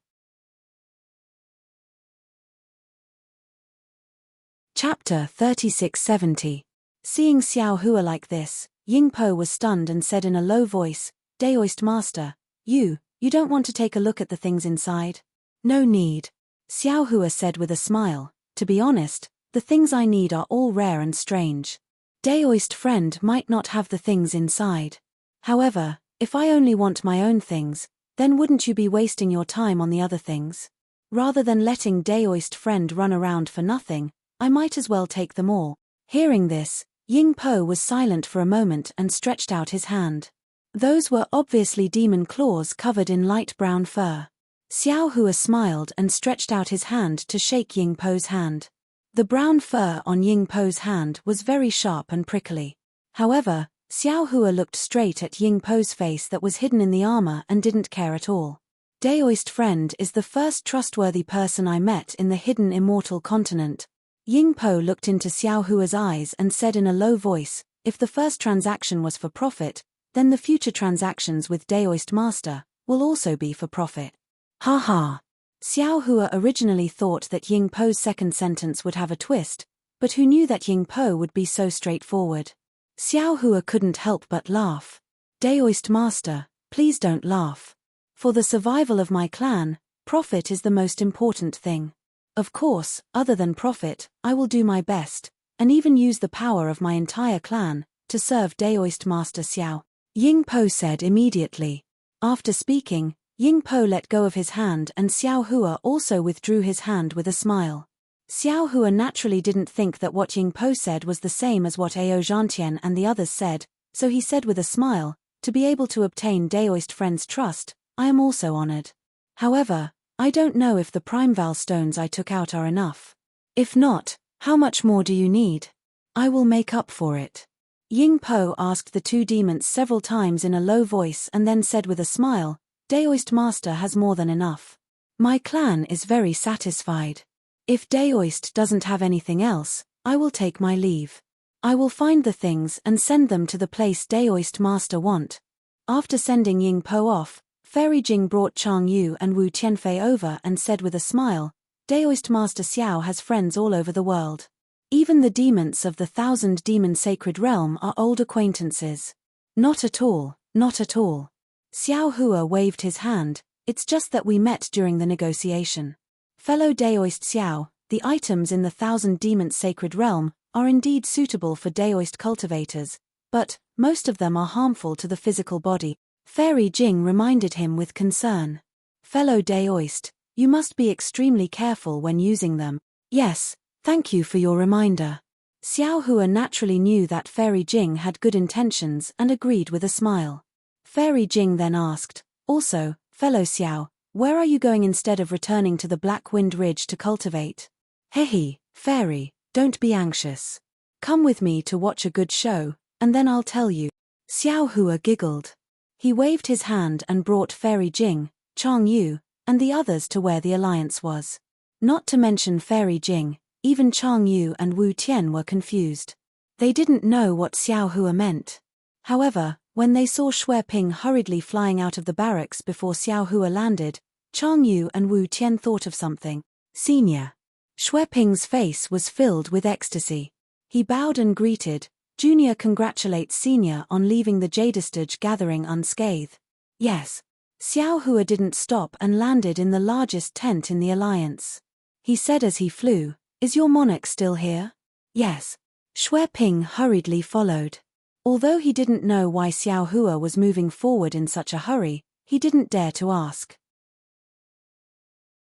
Chapter 3670. Seeing Xiao Hua like this, Ying Po was stunned and said in a low voice, Daoist master, you don't want to take a look at the things inside? No need. Xiao Hua said with a smile, to be honest, the things I need are all rare and strange. Daoist friend might not have the things inside. However, if I only want my own things, then wouldn't you be wasting your time on the other things? Rather than letting Daoist friend run around for nothing, I might as well take them all. Hearing this, Ying Po was silent for a moment and stretched out his hand. Those were obviously demon claws covered in light brown fur. Xiao Hua smiled and stretched out his hand to shake Ying Po's hand. The brown fur on Ying Po's hand was very sharp and prickly. However, Xiao Hua looked straight at Ying Po's face that was hidden in the armor and didn't care at all. Daoist friend is the first trustworthy person I met in the hidden immortal continent. Ying Po looked into Xiao Hua's eyes and said in a low voice, if the first transaction was for profit, then the future transactions with Daoist master will also be for profit. Ha ha. Xiao Hua originally thought that Ying Po's second sentence would have a twist, but who knew that Ying Po would be so straightforward? Xiao Hua couldn't help but laugh. Daoist master, please don't laugh. For the survival of my clan, profit is the most important thing. Of course, other than profit, I will do my best, and even use the power of my entire clan, to serve Daoist master Xiao. Ying Po said immediately. After speaking, Ying Po let go of his hand and Xiao Hua also withdrew his hand with a smile. Xiao Hua naturally didn't think that what Ying Po said was the same as what Ao Zhantian and the others said, so he said with a smile, to be able to obtain Daoist friend's trust, I am also honored. However, I don't know if the Primeval stones I took out are enough. If not, how much more do you need? I will make up for it. Ying Po asked the 2 demons several times in a low voice and then said with a smile, Daoist master has more than enough. My clan is very satisfied. If Daoist doesn't have anything else, I will take my leave. I will find the things and send them to the place Daoist master want. After sending Ying Po off, Fairy Jing brought Chang Yu and Wu Tianfei over and said with a smile, Daoist master Xiao has friends all over the world. Even the demons of the 1,000 demon sacred realm are old acquaintances. Not at all, not at all. Xiao Hua waved his hand, it's just that we met during the negotiation. Fellow Daoist Xiao, the items in the 1,000 demons sacred realm are indeed suitable for daoist cultivators, but most of them are harmful to the physical body. Fairy Jing reminded him with concern. Fellow daoist, you must be extremely careful when using them. Yes, thank you for your reminder. Xiao Hua naturally knew that Fairy Jing had good intentions and agreed with a smile. Fairy Jing then asked, also, fellow Xiao, where are you going instead of returning to the Black Wind Ridge to cultivate? Hehe, Fairy, don't be anxious. Come with me to watch a good show, and then I'll tell you. Xiao Hua giggled. He waved his hand and brought Fairy Jing, Chang Yu, and the others to where the alliance was. Not to mention Fairy Jing, even Chang Yu and Wu Tian were confused. They didn't know what Xiao Hua meant. However, when they saw Xue Ping hurriedly flying out of the barracks before Xiao Hua landed, Chang Yu and Wu Tian thought of something. Senior. Xue Ping's face was filled with ecstasy. He bowed and greeted, Junior congratulates Senior on leaving the Jadestage gathering unscathed. Yes. Xiao Hua didn't stop and landed in the largest tent in the alliance. He said as he flew, is your monarch still here? Yes. Xue Ping hurriedly followed. Although he didn't know why Xiao Hua was moving forward in such a hurry, he didn't dare to ask.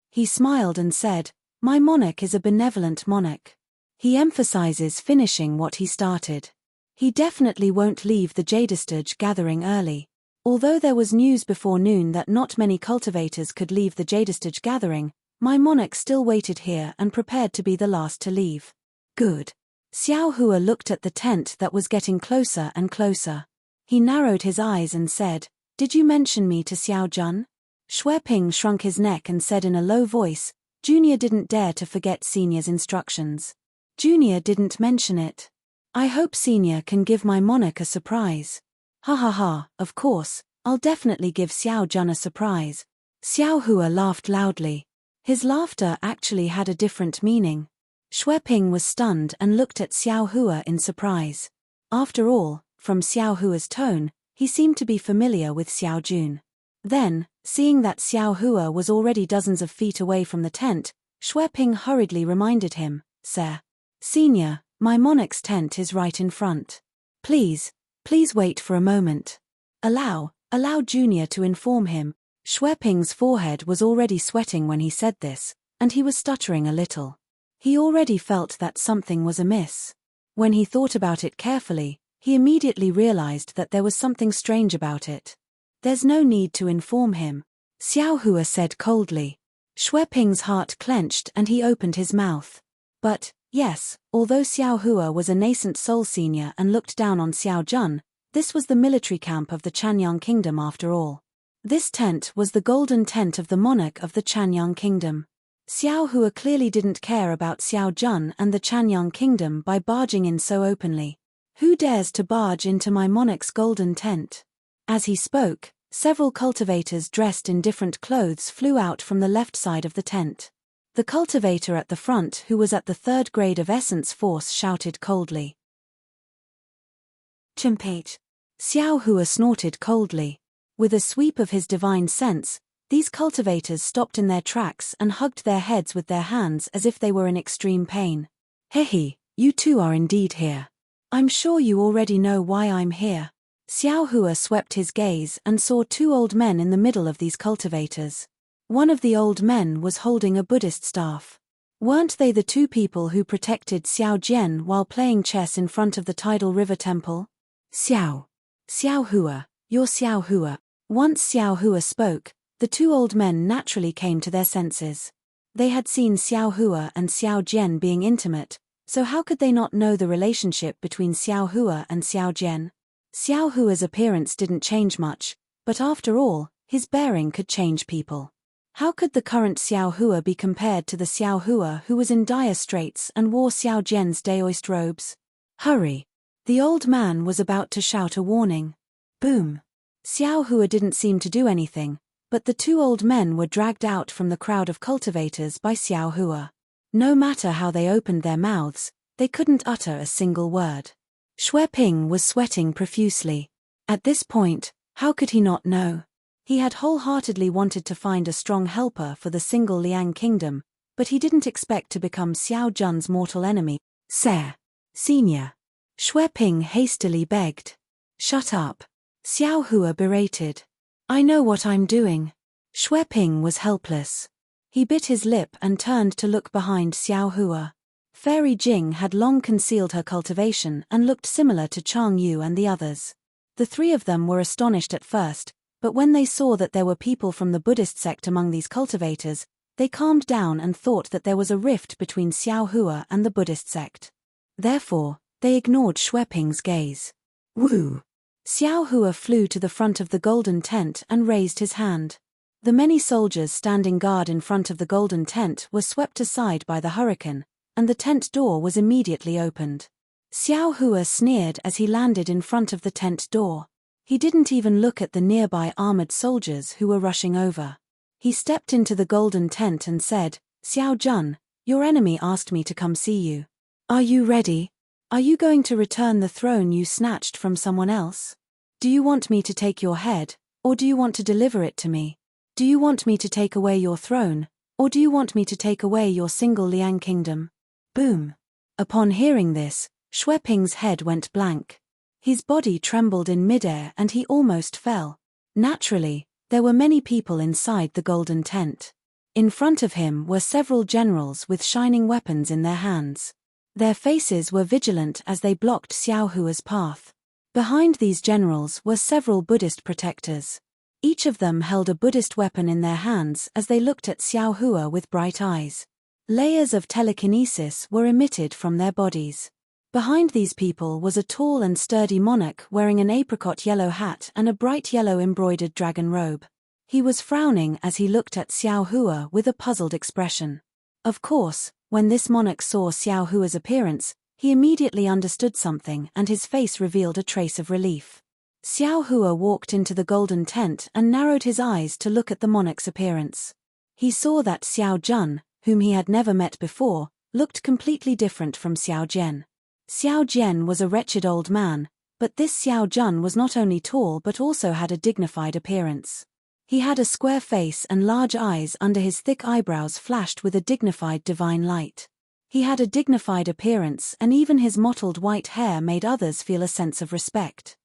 He smiled and said, my monarch is a benevolent monarch. He emphasizes finishing what he started. He definitely won't leave the Jadestage gathering early. Although there was news before noon that not many cultivators could leave the Jadestage gathering, my monarch still waited here and prepared to be the last to leave. Good. Xiao Hua looked at the tent that was getting closer and closer. He narrowed his eyes and said, did you mention me to Xiao Jun? Xue Ping shrunk his neck and said in a low voice, Junior didn't dare to forget Senior's instructions. Junior didn't mention it. I hope Senior can give my monarch a surprise. Ha ha ha, of course, I'll definitely give Xiao Jun a surprise. Xiao Hua laughed loudly. His laughter actually had a different meaning. Xue Ping was stunned and looked at Xiao Hua in surprise. After all, from Xiao Hua's tone, he seemed to be familiar with Xiao Jun. Then, seeing that Xiao Hua was already dozens of feet away from the tent, Xue Ping hurriedly reminded him, Sir. Senior, my monarch's tent is right in front. Please wait for a moment. Allow Junior to inform him. Xue Ping's forehead was already sweating when he said this, and he was stuttering a little. He already felt that something was amiss. When he thought about it carefully, he immediately realized that there was something strange about it. There's no need to inform him, Xiao Hua said coldly. Xue Ping's heart clenched and he opened his mouth. But, yes, although Xiao Hua was a nascent soul senior and looked down on Xiao Jun, this was the military camp of the Chanyang Kingdom after all. This tent was the golden tent of the monarch of the Chanyang Kingdom. Xiao Hua clearly didn't care about Xiao Jun and the Chanyang Kingdom by barging in so openly. Who dares to barge into my monarch's golden tent? As he spoke, several cultivators dressed in different clothes flew out from the left side of the tent. The cultivator at the front who was at the 3rd grade of Essence Force shouted coldly. Chimpate. Xiao Hua snorted coldly. With a sweep of his divine sense, these cultivators stopped in their tracks and hugged their heads with their hands as if they were in extreme pain. Hehe, you two are indeed here. I'm sure you already know why I'm here. Xiao Hua swept his gaze and saw 2 old men in the middle of these cultivators. One of the old men was holding a Buddhist staff. Weren't they the 2 people who protected Xiao Jian while playing chess in front of the Tidal River Temple? Xiao Hua, you're Xiao Hua. Once Xiao Hua spoke, the 2 old men naturally came to their senses. They had seen Xiao Hua and Xiao Jian being intimate, so how could they not know the relationship between Xiao Hua and Xiao Jian? Xiao Hua's appearance didn't change much, but after all, his bearing could change people. How could the current Xiao Hua be compared to the Xiao Hua who was in dire straits and wore Xiao Jian's daoist robes? Hurry! The old man was about to shout a warning. Boom! Xiao Hua didn't seem to do anything, but the 2 old men were dragged out from the crowd of cultivators by Xiao Hua. No matter how they opened their mouths, they couldn't utter a single word. Xue Ping was sweating profusely. At this point, how could he not know? He had wholeheartedly wanted to find a strong helper for the single Liang kingdom, but he didn't expect to become Xiao Jun's mortal enemy. Sir. Senior. Xue Ping hastily begged. Shut up. Xiao Hua berated. I know what I'm doing. Xue Ping was helpless. He bit his lip and turned to look behind Xiao Hua. Fairy Jing had long concealed her cultivation and looked similar to Chang Yu and the others. The three of them were astonished at first, but when they saw that there were people from the Buddhist sect among these cultivators, they calmed down and thought that there was a rift between Xiao Hua and the Buddhist sect. Therefore, they ignored Xue Ping's gaze. Woo! Xiao Hua flew to the front of the golden tent and raised his hand. The many soldiers standing guard in front of the golden tent were swept aside by the hurricane, and the tent door was immediately opened. Xiao Hua sneered as he landed in front of the tent door. He didn't even look at the nearby armored soldiers who were rushing over. He stepped into the golden tent and said, Xiao Jun, your enemy asked me to come see you. Are you ready? Are you going to return the throne you snatched from someone else? Do you want me to take your head, or do you want to deliver it to me? Do you want me to take away your throne, or do you want me to take away your single Liang kingdom? Boom. Upon hearing this, Xue Ping's head went blank. His body trembled in midair and he almost fell. Naturally, there were many people inside the golden tent. In front of him were several generals with shining weapons in their hands. Their faces were vigilant as they blocked Xiao Hua's path. Behind these generals were several Buddhist protectors. Each of them held a Buddhist weapon in their hands as they looked at Xiao Hua with bright eyes. Layers of telekinesis were emitted from their bodies. Behind these people was a tall and sturdy monarch wearing an apricot yellow hat and a bright yellow embroidered dragon robe. He was frowning as he looked at Xiao Hua with a puzzled expression. Of course, when this monarch saw Xiao Hua's appearance, he immediately understood something and his face revealed a trace of relief. Xiao Hua walked into the golden tent and narrowed his eyes to look at the monarch's appearance. He saw that Xiao Jun, whom he had never met before, looked completely different from Xiao Jian. Xiao Jian was a wretched old man, but this Xiao Jun was not only tall but also had a dignified appearance. He had a square face and large eyes under his thick eyebrows flashed with a dignified divine light. He had a dignified appearance and even his mottled white hair made others feel a sense of respect.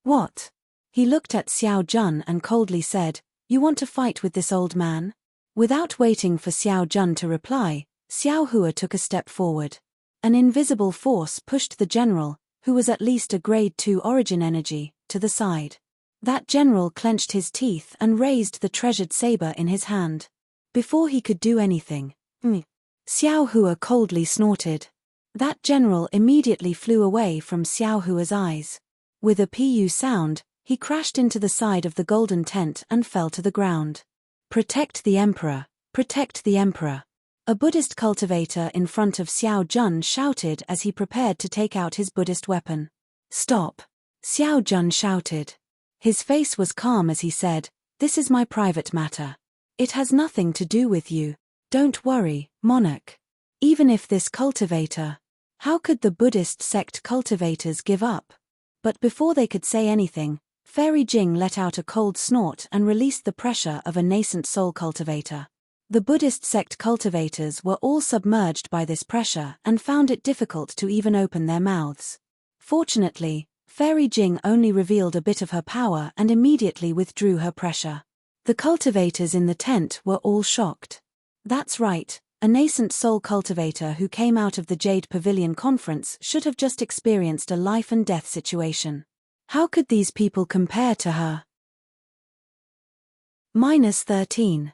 What? He looked at Xiao Jun and coldly said, You want to fight with this old man? Without waiting for Xiao Jun to reply, Xiao Hua took a step forward. An invisible force pushed the general, who was at least a grade 2 origin energy, to the side. That general clenched his teeth and raised the treasured saber in his hand. Before he could do anything, Xiao Hua coldly snorted. That general immediately flew away from Xiao Hua's eyes. With a pu sound, he crashed into the side of the golden tent and fell to the ground. Protect the emperor, protect the emperor. A Buddhist cultivator in front of Xiao Jun shouted as he prepared to take out his Buddhist weapon. Stop! Xiao Jun shouted. His face was calm as he said, This is my private matter. It has nothing to do with you. Don't worry, monarch. Even if this cultivator... How could the Buddhist sect cultivators give up? But before they could say anything, Fairy Jing let out a cold snort and released the pressure of a nascent soul cultivator. The Buddhist sect cultivators were all submerged by this pressure and found it difficult to even open their mouths. Fortunately, Fairy Jing only revealed a bit of her power and immediately withdrew her pressure. The cultivators in the tent were all shocked. That's right, a nascent soul cultivator who came out of the Jade Pavilion conference should have just experienced a life and death situation. How could these people compare to her? -13.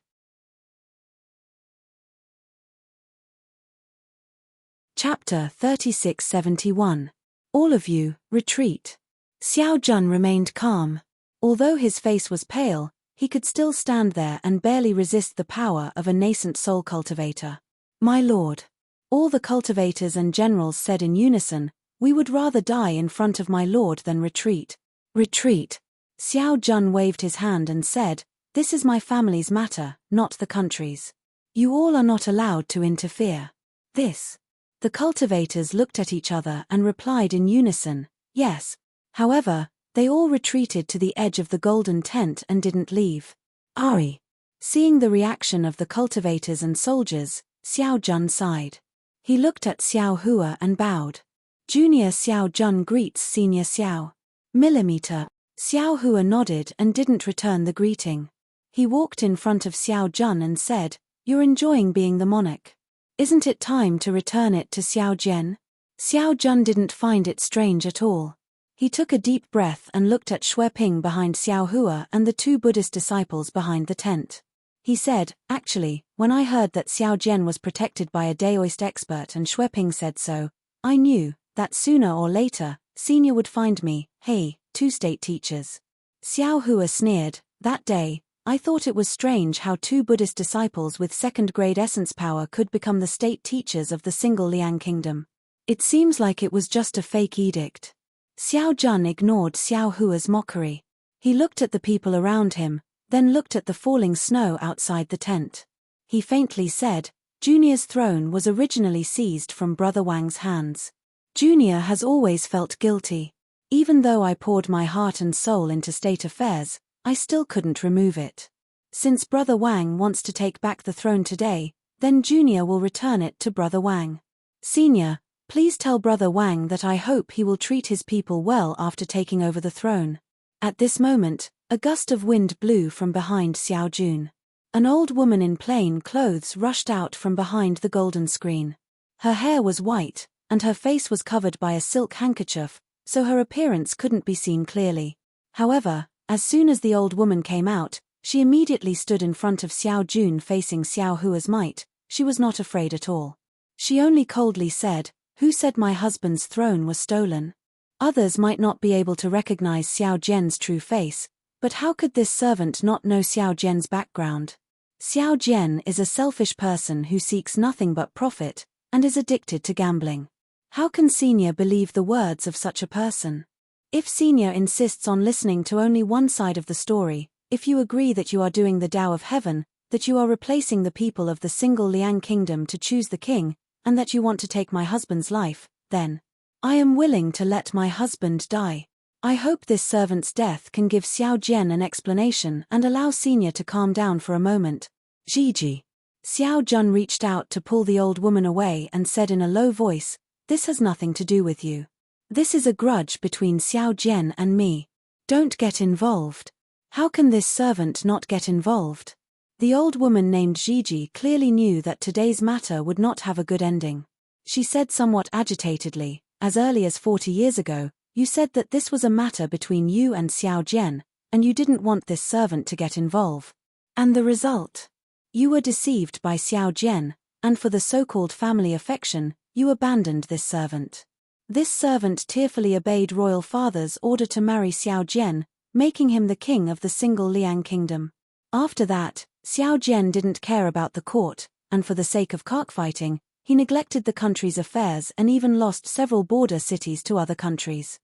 Chapter 3671. All of you, retreat. Xiao Jun remained calm. Although his face was pale, he could still stand there and barely resist the power of a nascent soul cultivator. My lord. All the cultivators and generals said in unison, We would rather die in front of my lord than retreat. Retreat. Xiao Jun waved his hand and said, This is my family's matter, not the country's. You all are not allowed to interfere. This. The cultivators looked at each other and replied in unison, Yes. However, they all retreated to the edge of the golden tent and didn't leave. Ari. Seeing the reaction of the cultivators and soldiers, Xiao Jun sighed. He looked at Xiao Hua and bowed. Junior Xiao Jun greets Senior Xiao. Millimeter. Xiao Hua nodded and didn't return the greeting. He walked in front of Xiao Jun and said, "You're enjoying being the monarch. Isn't it time to return it to Xiao Jian?" Xiao Jun didn't find it strange at all. He took a deep breath and looked at Xue Ping behind Xiao Hua and the two Buddhist disciples behind the tent. He said, "Actually, when I heard that Xiao Jian was protected by a Daoist expert and Xue Ping said so, I knew that sooner or later, Senior would find me. Hey, two state teachers." Xiao Hua sneered, "That day, I thought it was strange how two Buddhist disciples with second-grade essence power could become the state teachers of the single Liang kingdom. It seems like it was just a fake edict." Xiao Jun ignored Xiao Hua's mockery. He looked at the people around him, then looked at the falling snow outside the tent. He faintly said, "Junior's throne was originally seized from Brother Wang's hands. Junior has always felt guilty. Even though I poured my heart and soul into state affairs, I still couldn't remove it. Since Brother Wang wants to take back the throne today, then Junior will return it to Brother Wang. Senior, please tell Brother Wang that I hope he will treat his people well after taking over the throne." At this moment, a gust of wind blew from behind Xiao Jun. An old woman in plain clothes rushed out from behind the golden screen. Her hair was white, and her face was covered by a silk handkerchief, so her appearance couldn't be seen clearly. However, as soon as the old woman came out, she immediately stood in front of Xiao Jun facing Xiao Hua's might. She was not afraid at all. She only coldly said, "Who said my husband's throne was stolen?" Others might not be able to recognize Xiao Jian's true face, but how could this servant not know Xiao Jian's background? Xiao Jian is a selfish person who seeks nothing but profit, and is addicted to gambling. How can Senior believe the words of such a person? If Senior insists on listening to only one side of the story, if you agree that you are doing the Tao of Heaven, that you are replacing the people of the single Liang kingdom to choose the king, and that you want to take my husband's life, then I am willing to let my husband die. I hope this servant's death can give Xiao Jian an explanation and allow Senior to calm down for a moment. Gigi. Xiao Jun reached out to pull the old woman away and said in a low voice, "This has nothing to do with you. This is a grudge between Xiao Jian and me. Don't get involved." How can this servant not get involved? The old woman named Gigi clearly knew that today's matter would not have a good ending. She said somewhat agitatedly, "As early as 40 years ago, you said that this was a matter between you and Xiao Jian, and you didn't want this servant to get involved. And the result? You were deceived by Xiao Jian, and for the so-called family affection, you abandoned this servant. This servant tearfully obeyed royal father's order to marry Xiao Jian, making him the king of the single Liang kingdom. After that, Xiao Jian didn't care about the court, and for the sake of cockfighting, he neglected the country's affairs and even lost several border cities to other countries.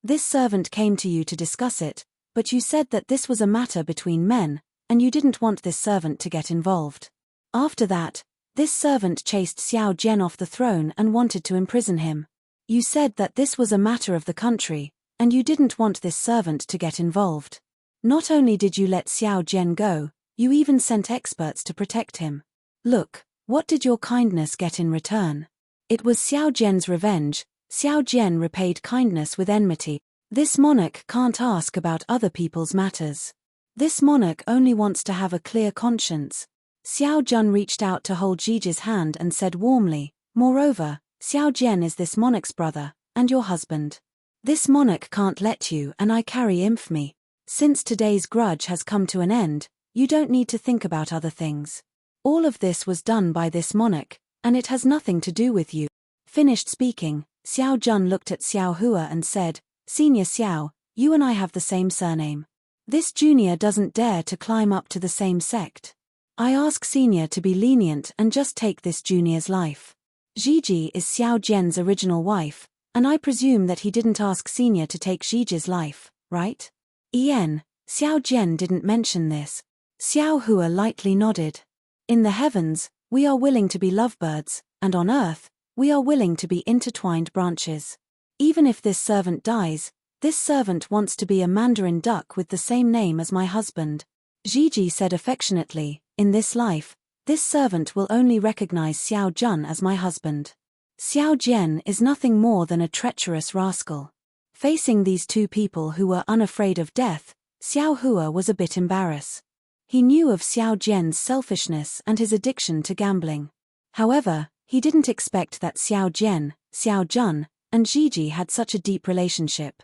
This servant came to you to discuss it, but you said that this was a matter between men, and you didn't want this servant to get involved. After that, this servant chased Xiao Jian off the throne and wanted to imprison him. You said that this was a matter of the country, and you didn't want this servant to get involved. Not only did you let Xiao Jian go, you even sent experts to protect him. Look, what did your kindness get in return? It was Xiao Jian's revenge. Xiao Jian repaid kindness with enmity. This monarch can't ask about other people's matters. This monarch only wants to have a clear conscience. Xiao Jun reached out to hold Gigi's hand and said warmly, "Moreover, Xiao Jian is this monarch's brother, and your husband. This monarch can't let you and I carry infamy. Since today's grudge has come to an end, you don't need to think about other things. All of this was done by this monarch, and it has nothing to do with you." Finished speaking, Xiao Jun looked at Xiao Hua and said, "Senior Xiao, you and I have the same surname. This junior doesn't dare to climb up to the same sect. I ask Senior to be lenient and just take this junior's life. Gigi is Xiao Jian's original wife, and I presume that he didn't ask Senior to take Gigi's life, right?" Xiao Jian didn't mention this. Xiao Hua lightly nodded. "In the heavens, we are willing to be lovebirds, and on earth, we are willing to be intertwined branches. Even if this servant dies, this servant wants to be a mandarin duck with the same name as my husband," Gigi said affectionately. "In this life, This servant will only recognize Xiao Jun as my husband. Xiao Jian is nothing more than a treacherous rascal. Facing these two people who were unafraid of death, Xiao Hua was a bit embarrassed. He knew of Xiao Jian's selfishness and his addiction to gambling. However, he didn't expect that Xiao Jian, Xiao Jun, and Gigi had such a deep relationship.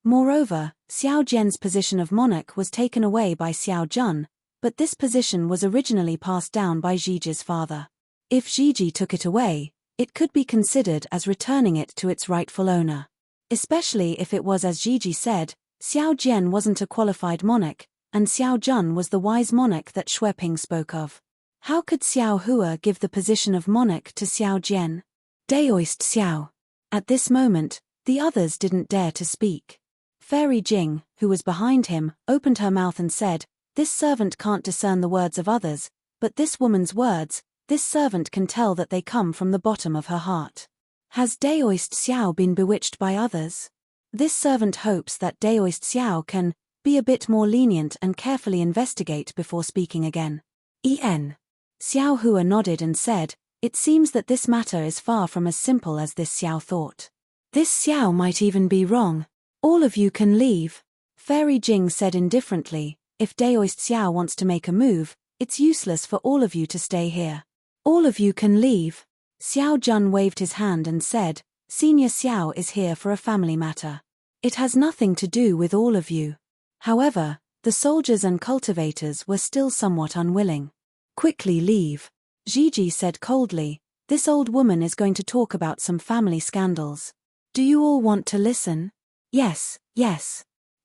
Moreover, Xiao Jian's position of monarch was taken away by Xiao Jun, but this position was originally passed down by Gigi's father. If Gigi took it away, it could be considered as returning it to its rightful owner. Especially if it was as Gigi said, Xiao Jian wasn't a qualified monarch, and Xiao Jun was the wise monarch that Xueping spoke of. How could Xiao Hua give the position of monarch to Xiao Jian? Daoist Xiao. At this moment, the others didn't dare to speak. Fairy Jing, who was behind him, opened her mouth and said, "This servant can't discern the words of others, but this woman's words, this servant can tell that they come from the bottom of her heart. Has Daoist Xiao been bewitched by others? This servant hopes that Daoist Xiao can be a bit more lenient and carefully investigate before speaking again." Xiao Hua nodded and said, "It seems that this matter is far from as simple as this Xiao thought. This Xiao might even be wrong. All of you can leave." Fairy Jing said indifferently, "If Daoist Xiao wants to make a move, it's useless for all of you to stay here. All of you can leave." Xiao Jun waved his hand and said, "Senior Xiao is here for a family matter. It has nothing to do with all of you." However, the soldiers and cultivators were still somewhat unwilling. "Quickly leave," Gigi said coldly. "This old woman is going to talk about some family scandals. Do you all want to listen?" Yes.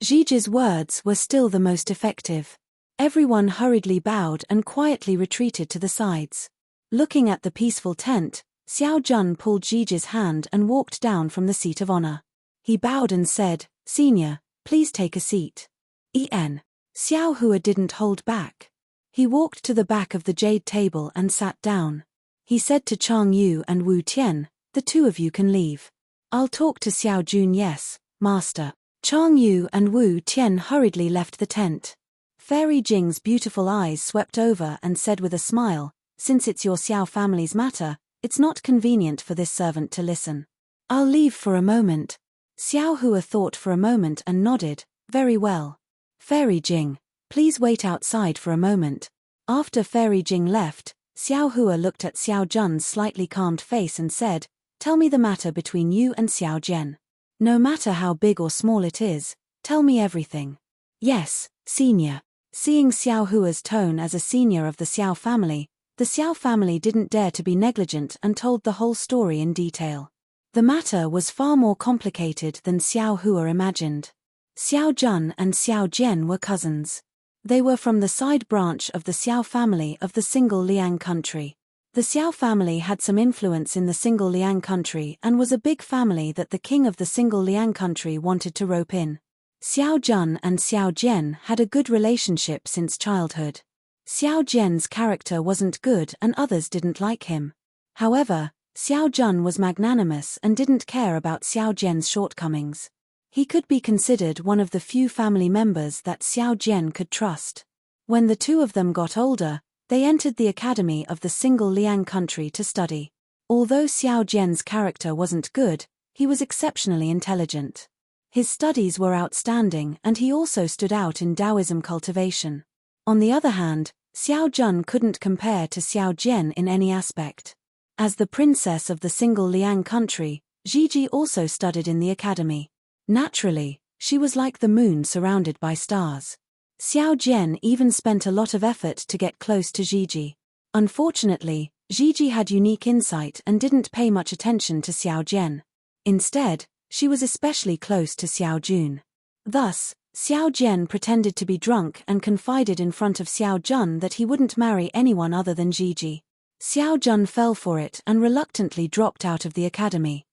Gigi's words were still the most effective. Everyone hurriedly bowed and quietly retreated to the sides. Looking at the peaceful tent, Xiao Jun pulled Gigi's hand and walked down from the seat of honor. He bowed and said, "Senior, please take a seat." Xiao Hua didn't hold back. He walked to the back of the jade table and sat down. He said to Chang Yu and Wu Tian, "The two of you can leave. I'll talk to Xiao Jun." "Yes, Master." Chang Yu and Wu Tian hurriedly left the tent. Fairy Jing's beautiful eyes swept over and said with a smile, "Since it's your Xiao family's matter, it's not convenient for this servant to listen. I'll leave for a moment." Xiao Hua thought for a moment and nodded, "Very well. Fairy Jing, please wait outside for a moment." After Fairy Jing left, Xiao Hua looked at Xiao Jun's slightly calmed face and said, "Tell me the matter between you and Xiao Jian. No matter how big or small it is, tell me everything." "Yes, senior." Seeing Xiao Hua's tone as a senior of the Xiao family, the Xiao family didn't dare to be negligent and told the whole story in detail. The matter was far more complicated than Xiao Hua imagined. Xiao Jun and Xiao Jian were cousins. They were from the side branch of the Xiao family of the single Liang country. The Xiao family had some influence in the single Liang country and was a big family that the king of the single Liang country wanted to rope in. Xiao Jun and Xiao Jian had a good relationship since childhood. Xiao Jian's character wasn't good and others didn't like him. However, Xiao Jun was magnanimous and didn't care about Xiao Jian's shortcomings. He could be considered one of the few family members that Xiao Jian could trust. When the two of them got older, they entered the academy of the single Liang country to study. Although Xiao Jian's character wasn't good, he was exceptionally intelligent. His studies were outstanding and he also stood out in Taoism cultivation. On the other hand, Xiao Jun couldn't compare to Xiao Jian in any aspect. As the princess of the single Liang country, Gigi also studied in the academy. Naturally, she was like the moon surrounded by stars. Xiao Jian even spent a lot of effort to get close to Gigi. Unfortunately, Gigi had unique insight and didn't pay much attention to Xiao Jian. Instead, she was especially close to Xiao Jun. Thus, Xiao Jian pretended to be drunk and confided in front of Xiao Jun that he wouldn't marry anyone other than Gigi. Xiao Jun fell for it and reluctantly dropped out of the academy.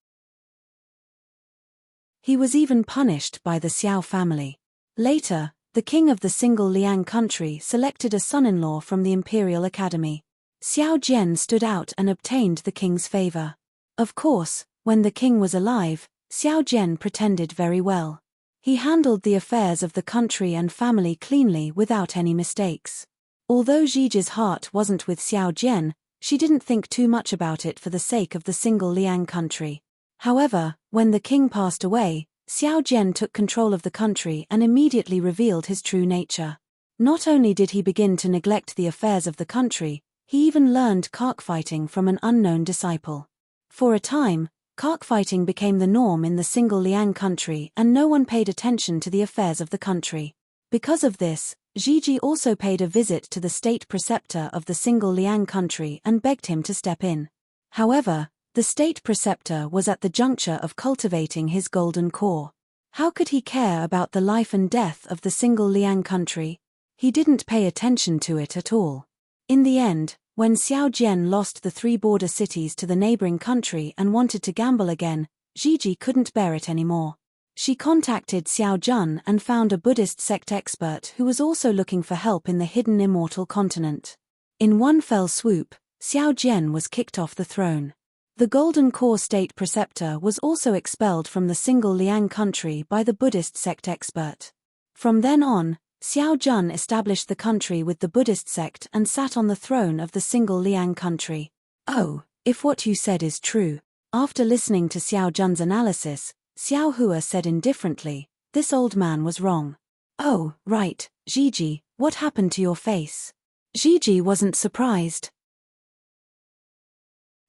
He was even punished by the Xiao family. Later, the king of the single Liang country selected a son-in-law from the Imperial Academy. Xiao Jian stood out and obtained the king's favor. Of course, when the king was alive, Xiao Jian pretended very well. He handled the affairs of the country and family cleanly without any mistakes. Although Gigi's heart wasn't with Xiao Jian, she didn't think too much about it for the sake of the single Liang country. However, when the king passed away, Xiao Jian took control of the country and immediately revealed his true nature. Not only did he begin to neglect the affairs of the country, he even learned cockfighting from an unknown disciple. For a time, cockfighting became the norm in the single Liang country and no one paid attention to the affairs of the country. Because of this, Gigi also paid a visit to the state preceptor of the single Liang country and begged him to step in. However, the state preceptor was at the juncture of cultivating his golden core. How could he care about the life and death of the single Liang country? He didn't pay attention to it at all. In the end, when Xiao Jian lost the 3 border cities to the neighboring country and wanted to gamble again, Gigi couldn't bear it anymore. She contacted Xiao Jun and found a Buddhist sect expert who was also looking for help in the hidden immortal continent. In one fell swoop, Xiao Jian was kicked off the throne. The Golden Core state preceptor was also expelled from the single Liang country by the Buddhist sect expert. From then on, Xiao Jun established the country with the Buddhist sect and sat on the throne of the single Liang country. Oh, if what you said is true. After listening to Xiao Jun's analysis, Xiao Hua said indifferently, this old man was wrong. Oh, right, Gigi, what happened to your face? Gigi wasn't surprised.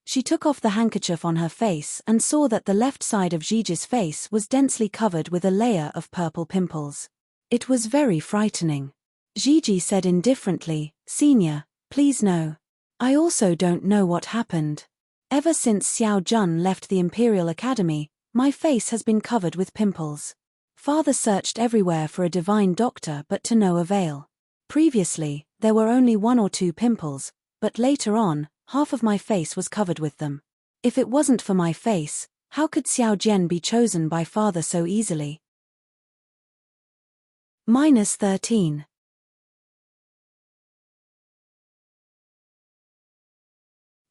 She took off the handkerchief on her face and saw that the left side of Gigi's face was densely covered with a layer of purple pimples. It was very frightening. Gigi said indifferently, Senior, please no. I also don't know what happened. Ever since Xiao Jun left the Imperial Academy, my face has been covered with pimples. Father searched everywhere for a divine doctor but to no avail. Previously, there were only 1 or 2 pimples, but later on, half of my face was covered with them. If it wasn't for my face, how could Xiao Jian be chosen by Father so easily? -13.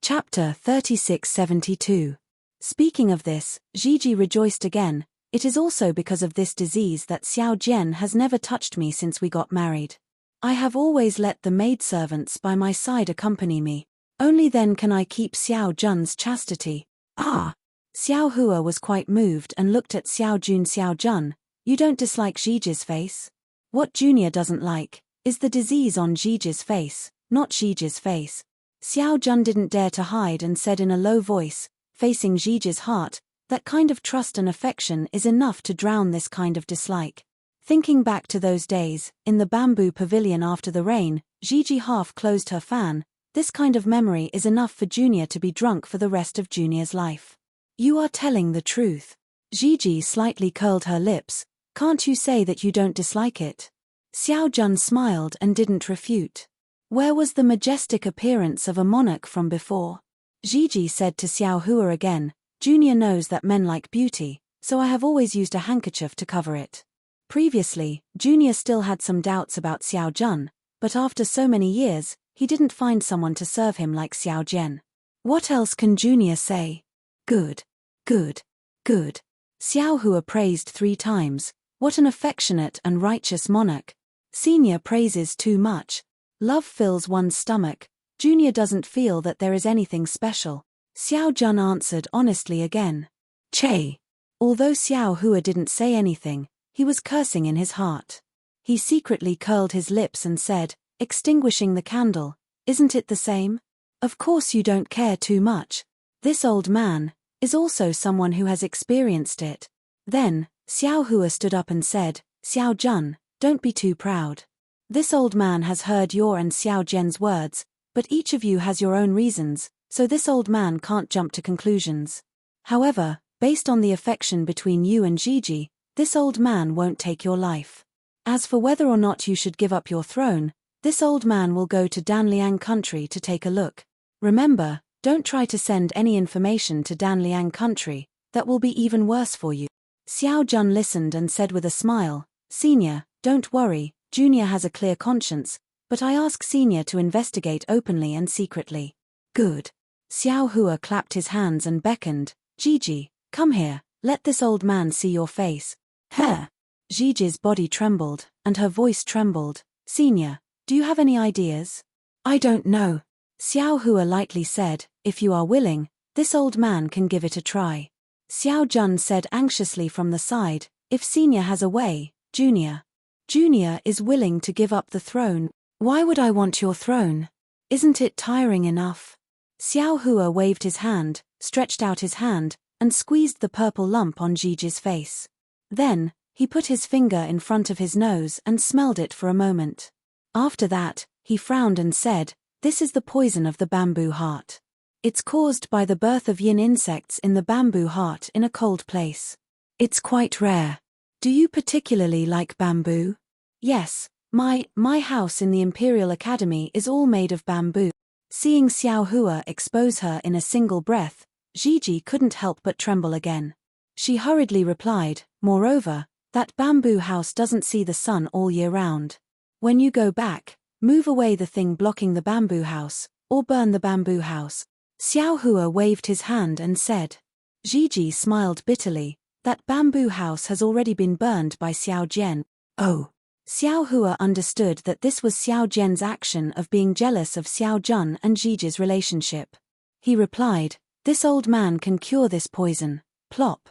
Chapter 3672. Speaking of this, Gigi rejoiced again. It is also because of this disease that Xiao Jian has never touched me since we got married. I have always let the maidservants by my side accompany me. Only then can I keep Xiao Jun's chastity. Ah! Xiao Hua was quite moved and looked at Xiao Jun. You don't dislike Gigi's face? What Junior doesn't like is the disease on Gigi's face, not Gigi's face. Xiao Jun didn't dare to hide and said in a low voice, facing Gigi's heart, that kind of trust and affection is enough to drown this kind of dislike. Thinking back to those days, in the bamboo pavilion after the rain, Gigi half closed her fan. This kind of memory is enough for Junior to be drunk for the rest of Junior's life. You are telling the truth. Gigi slightly curled her lips. Can't you say that you don't dislike it? Xiao Jun smiled and didn't refute. Where was the majestic appearance of a monarch from before? Gigi said to Xiao Hua again, Junior knows that men like beauty, so I have always used a handkerchief to cover it. Previously, Junior still had some doubts about Xiao Jun, but after so many years, he didn't find someone to serve him like Xiao Jian. What else can Junior say? Good. Good. Good. Xiao Hua praised 3 times. What an affectionate and righteous monarch. Senior praises too much. Love fills one's stomach. Junior doesn't feel that there is anything special. Xiao Jun answered honestly again. Che. Although Xiao Hua didn't say anything, he was cursing in his heart. He secretly curled his lips and said, extinguishing the candle, isn't it the same? Of course you don't care too much. This old man is also someone who has experienced it. Then, Xiao Hua stood up and said, Xiao Jun, don't be too proud. This old man has heard your and Xiao Jian's words, but each of you has your own reasons, so this old man can't jump to conclusions. However, based on the affection between you and Gigi, this old man won't take your life. As for whether or not you should give up your throne, this old man will go to Danliang country to take a look. Remember, don't try to send any information to Danliang country, that will be even worse for you. Xiao Jun listened and said with a smile, Senior, don't worry, Junior has a clear conscience, but I ask Senior to investigate openly and secretly. Good. Xiao Hua clapped his hands and beckoned, Gigi, come here, let this old man see your face. Huh. Gigi's body trembled, and her voice trembled, Senior, Do you have any ideas? I don't know. Xiao Hua lightly said, if you are willing, this old man can give it a try. Xiao Jun said anxiously from the side, if Senior has a way, Junior. Junior is willing to give up the throne. Why would I want your throne? Isn't it tiring enough? Xiao Hua waved his hand, stretched out his hand, and squeezed the purple lump on Gigi's face. Then, he put his finger in front of his nose and smelled it for a moment. After that, he frowned and said, this is the poison of the bamboo heart. It's caused by the birth of yin insects in the bamboo heart in a cold place. It's quite rare. Do you particularly like bamboo? Yes, my house in the Imperial Academy is all made of bamboo. Seeing Xiao Hua expose her in a single breath, Gigi couldn't help but tremble again. She hurriedly replied, moreover, that bamboo house doesn't see the sun all year round. When you go back, move away the thing blocking the bamboo house, or burn the bamboo house. Xiao Hua waved his hand and said. Gigi smiled bitterly, that bamboo house has already been burned by Xiao Jian. Oh. Xiao Hua understood that this was Xiao Jian's action of being jealous of Xiao Jun and Gigi's relationship. He replied, this old man can cure this poison. Plop.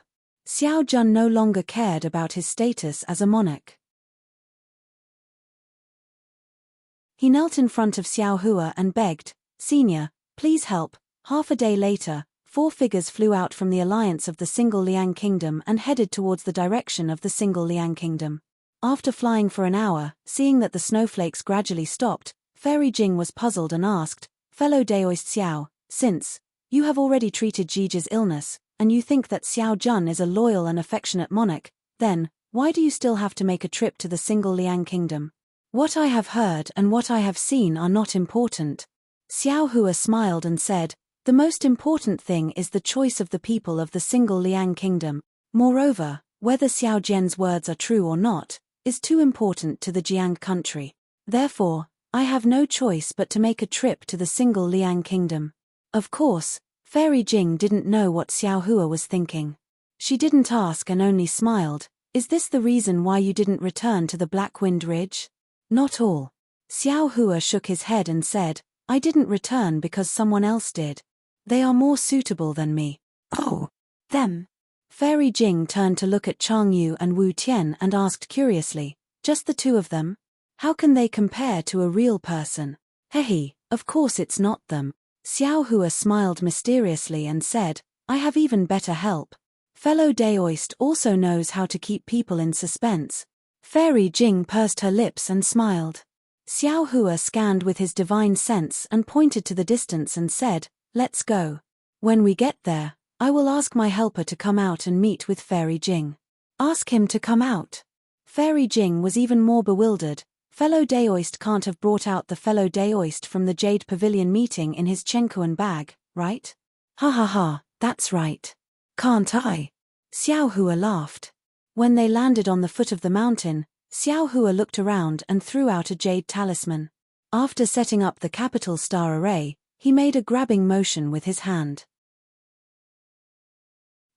Xiao Jun no longer cared about his status as a monarch. He knelt in front of Xiao Hua and begged, Senior, please help. Half a day later, 4 figures flew out from the alliance of the Single Liang Kingdom and headed towards the direction of the Single Liang Kingdom. After flying for an hour, seeing that the snowflakes gradually stopped, Fairy Jing was puzzled and asked, Fellow Daoist Xiao, since you have already treated Gigi's illness, and you think that Xiao Jun is a loyal and affectionate monarch, then, why do you still have to make a trip to the Single Liang Kingdom? What I have heard and what I have seen are not important. Xiao Hua smiled and said, the most important thing is the choice of the people of the Single Liang Kingdom. Moreover, whether Xiao Jian's words are true or not, is too important to the Jiang country. Therefore, I have no choice but to make a trip to the Single Liang Kingdom. Of course, Fairy Jing didn't know what Xiao Hua was thinking. She didn't ask and only smiled, is this the reason why you didn't return to the Black Wind Ridge? Not all. Xiao Hua shook his head and said, I didn't return because someone else did. They are more suitable than me. Oh, them. Fairy Jing turned to look at Chang Yu and Wu Tian and asked curiously, just the 2 of them? How can they compare to a real person? Hehe, of course it's not them. Xiao Hua smiled mysteriously and said, I have even better help. Fellow Daoist also knows how to keep people in suspense. Fairy Jing pursed her lips and smiled. Xiao Hua scanned with his divine sense and pointed to the distance and said, let's go. When we get there, I will ask my helper to come out and meet with Fairy Jing. Ask him to come out. Fairy Jing was even more bewildered. Fellow Daoist can't have brought out the fellow Daoist from the Jade Pavilion meeting in his Chenkuan bag, right? Ha ha ha, that's right. Can't I? Xiao Hua laughed. When they landed on the foot of the mountain, Xiao Hua looked around and threw out a jade talisman. After setting up the capital star array, he made a grabbing motion with his hand.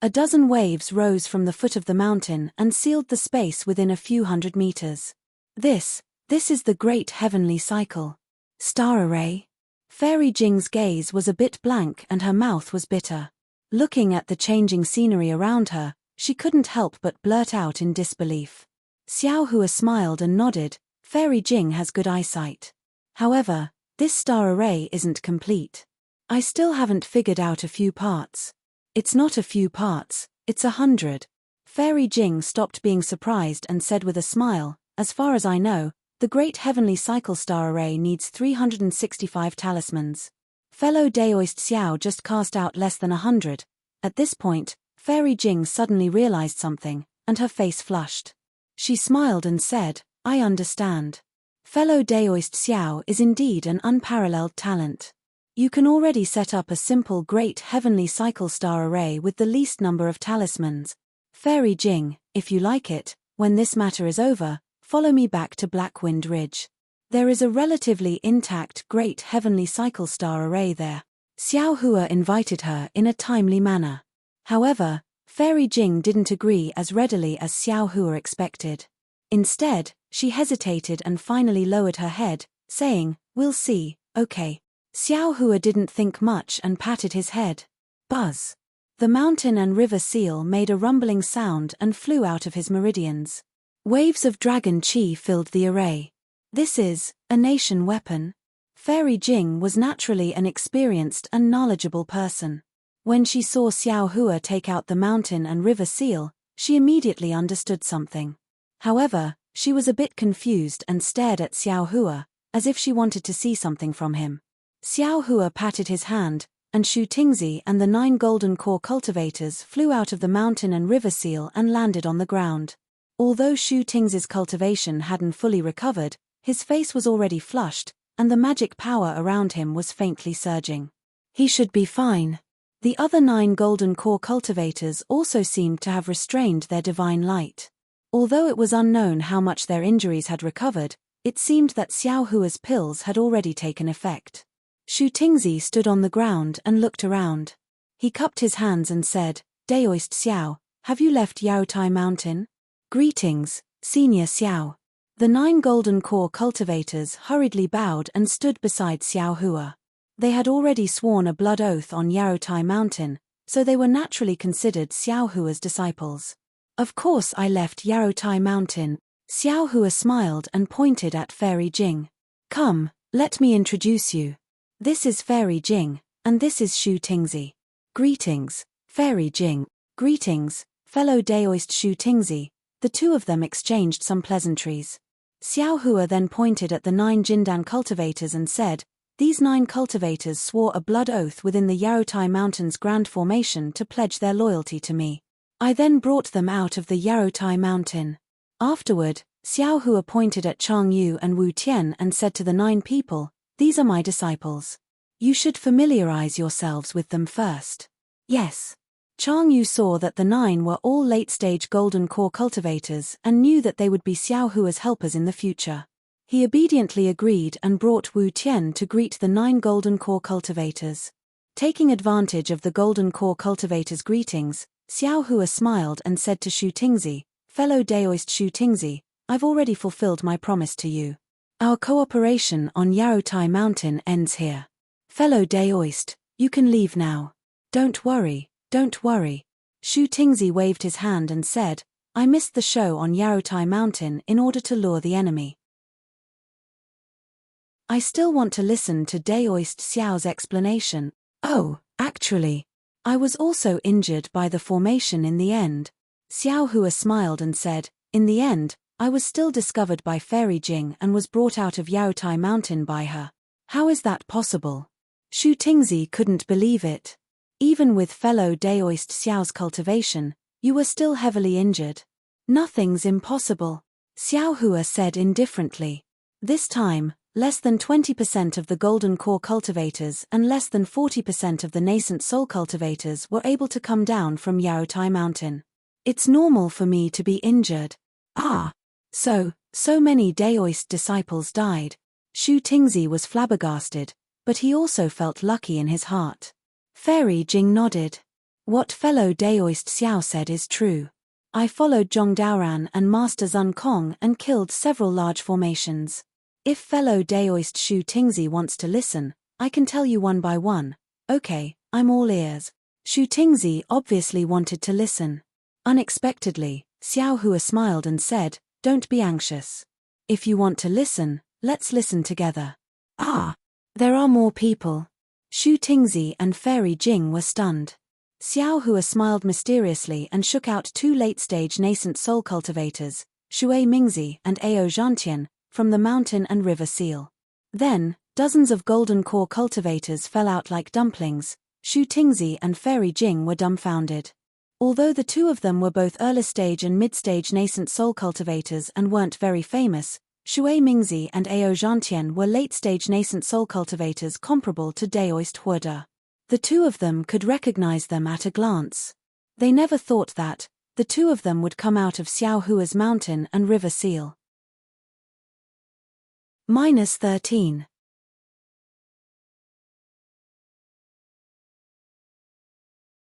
A dozen waves rose from the foot of the mountain and sealed the space within a few hundred meters. This is the great heavenly cycle. Star array? Fairy Jing's gaze was a bit blank and her mouth was bitter. Looking at the changing scenery around her, she couldn't help but blurt out in disbelief. Xiao Hua smiled and nodded, Fairy Jing has good eyesight. However, this star array isn't complete. I still haven't figured out a few parts. It's not a few parts, it's 100. Fairy Jing stopped being surprised and said with a smile, as far as I know, the Great Heavenly Cycle Star Array needs 365 talismans. Fellow Daoist Xiao just cast out less than 100. At this point, Fairy Jing suddenly realized something, and her face flushed. She smiled and said, I understand. Fellow Daoist Xiao is indeed an unparalleled talent. You can already set up a simple Great Heavenly Cycle Star Array with the least number of talismans. Fairy Jing, if you like it, when this matter is over, follow me back to Blackwind Ridge. There is a relatively intact Great Heavenly Cycle Star Array there. Xiao Hua invited her in a timely manner. However, Fairy Jing didn't agree as readily as Xiao Hua expected. Instead, she hesitated and finally lowered her head, saying, "We'll see, okay." Xiao Hua didn't think much and patted his head. Buzz. The mountain and river seal made a rumbling sound and flew out of his meridians. Waves of dragon chi filled the array. This is a nation weapon. Fairy Jing was naturally an experienced and knowledgeable person. When she saw Xiao Hua take out the mountain and river seal, she immediately understood something. However, she was a bit confused and stared at Xiao Hua, as if she wanted to see something from him. Xiao Hua patted his hand, and Shu Tingzi and the 9 golden core cultivators flew out of the mountain and river seal and landed on the ground. Although Shu Tingzi's cultivation hadn't fully recovered, his face was already flushed, and the magic power around him was faintly surging. He should be fine. The other 9 golden core cultivators also seemed to have restrained their divine light. Although it was unknown how much their injuries had recovered, it seemed that Xiao Hua's pills had already taken effect. Shu Tingzi stood on the ground and looked around. He cupped his hands and said, "Daoist Xiao, have you left Yaotai Mountain?" "Greetings, Senior Xiao." The 9 golden core cultivators hurriedly bowed and stood beside Xiao Hua. They had already sworn a blood oath on Yaotai Mountain, so they were naturally considered Xiao Hua's disciples. "Of course I left Yaotai Mountain." Xiao Hua smiled and pointed at Fairy Jing. "Come, let me introduce you. This is Fairy Jing, and this is Shu Tingzi." "Greetings, Fairy Jing." "Greetings, fellow Daoist Shu Tingzi." The two of them exchanged some pleasantries. Xiao Hua then pointed at the 9 Jindan cultivators and said, "These 9 cultivators swore a blood oath within the Yaotai Mountain's Grand Formation to pledge their loyalty to me. I then brought them out of the Yaotai Mountain." Afterward, Xiao Hua pointed at Chang Yu and Wu Tian and said to the 9 people, "These are my disciples. You should familiarize yourselves with them first." "Yes." Chang Yu saw that the 9 were all late-stage golden core cultivators and knew that they would be Xiao Hua's helpers in the future. He obediently agreed and brought Wu Tian to greet the 9 golden core cultivators. Taking advantage of the golden core cultivators' greetings, Xiao Hua smiled and said to Shu Tingzi, "Fellow Daoist Shu Tingzi, I've already fulfilled my promise to you. Our cooperation on Yaotai Mountain ends here. Fellow Daoist, you can leave now." "Don't worry, don't worry." Shu Tingzi waved his hand and said, "I missed the show on Yaotai Mountain in order to lure the enemy. I still want to listen to Daoist Xiao's explanation. Oh, actually, I was also injured by the formation in the end." Xiao Hua smiled and said, "In the end, I was still discovered by Fairy Jing and was brought out of Yaotai Mountain by her. How is that possible?" Shu Tingzi couldn't believe it. "Even with fellow Daoist Xiao's cultivation, you were still heavily injured." "Nothing's impossible," Xiao Hua said indifferently. This time, less than 20% of the golden core cultivators and less than 40% of the nascent soul cultivators were able to come down from Yaotai Mountain. "It's normal for me to be injured." "Ah. So many Daoist disciples died." Shu Tingzi was flabbergasted, but he also felt lucky in his heart. Fairy Jing nodded. "What fellow Daoist Xiao said is true. I followed Zhong Daoran and Master Zun Kong and killed several large formations. If fellow Daoist Shu Tingzi wants to listen, I can tell you one by one." "Okay, I'm all ears." Shu Tingzi obviously wanted to listen. Unexpectedly, Xiao Hua smiled and said, "Don't be anxious. If you want to listen, let's listen together." "Ah, there are more people." Shu Tingzi and Fairy Jing were stunned. Xiao Hua smiled mysteriously and shook out 2 late-stage nascent soul cultivators, Shui Mingzi and Ao Zhantian, from the mountain and river seal. Then, dozens of golden core cultivators fell out like dumplings. Shu Tingzi and Fairy Jing were dumbfounded. Although the two of them were both early-stage and mid-stage nascent soul cultivators and weren't very famous, Shui Mingzi and Ao Zhantian were late-stage nascent soul cultivators comparable to Daoist Huoda. The two of them could recognize them at a glance. They never thought that the two of them would come out of Xiao Hua's mountain and river seal. -13.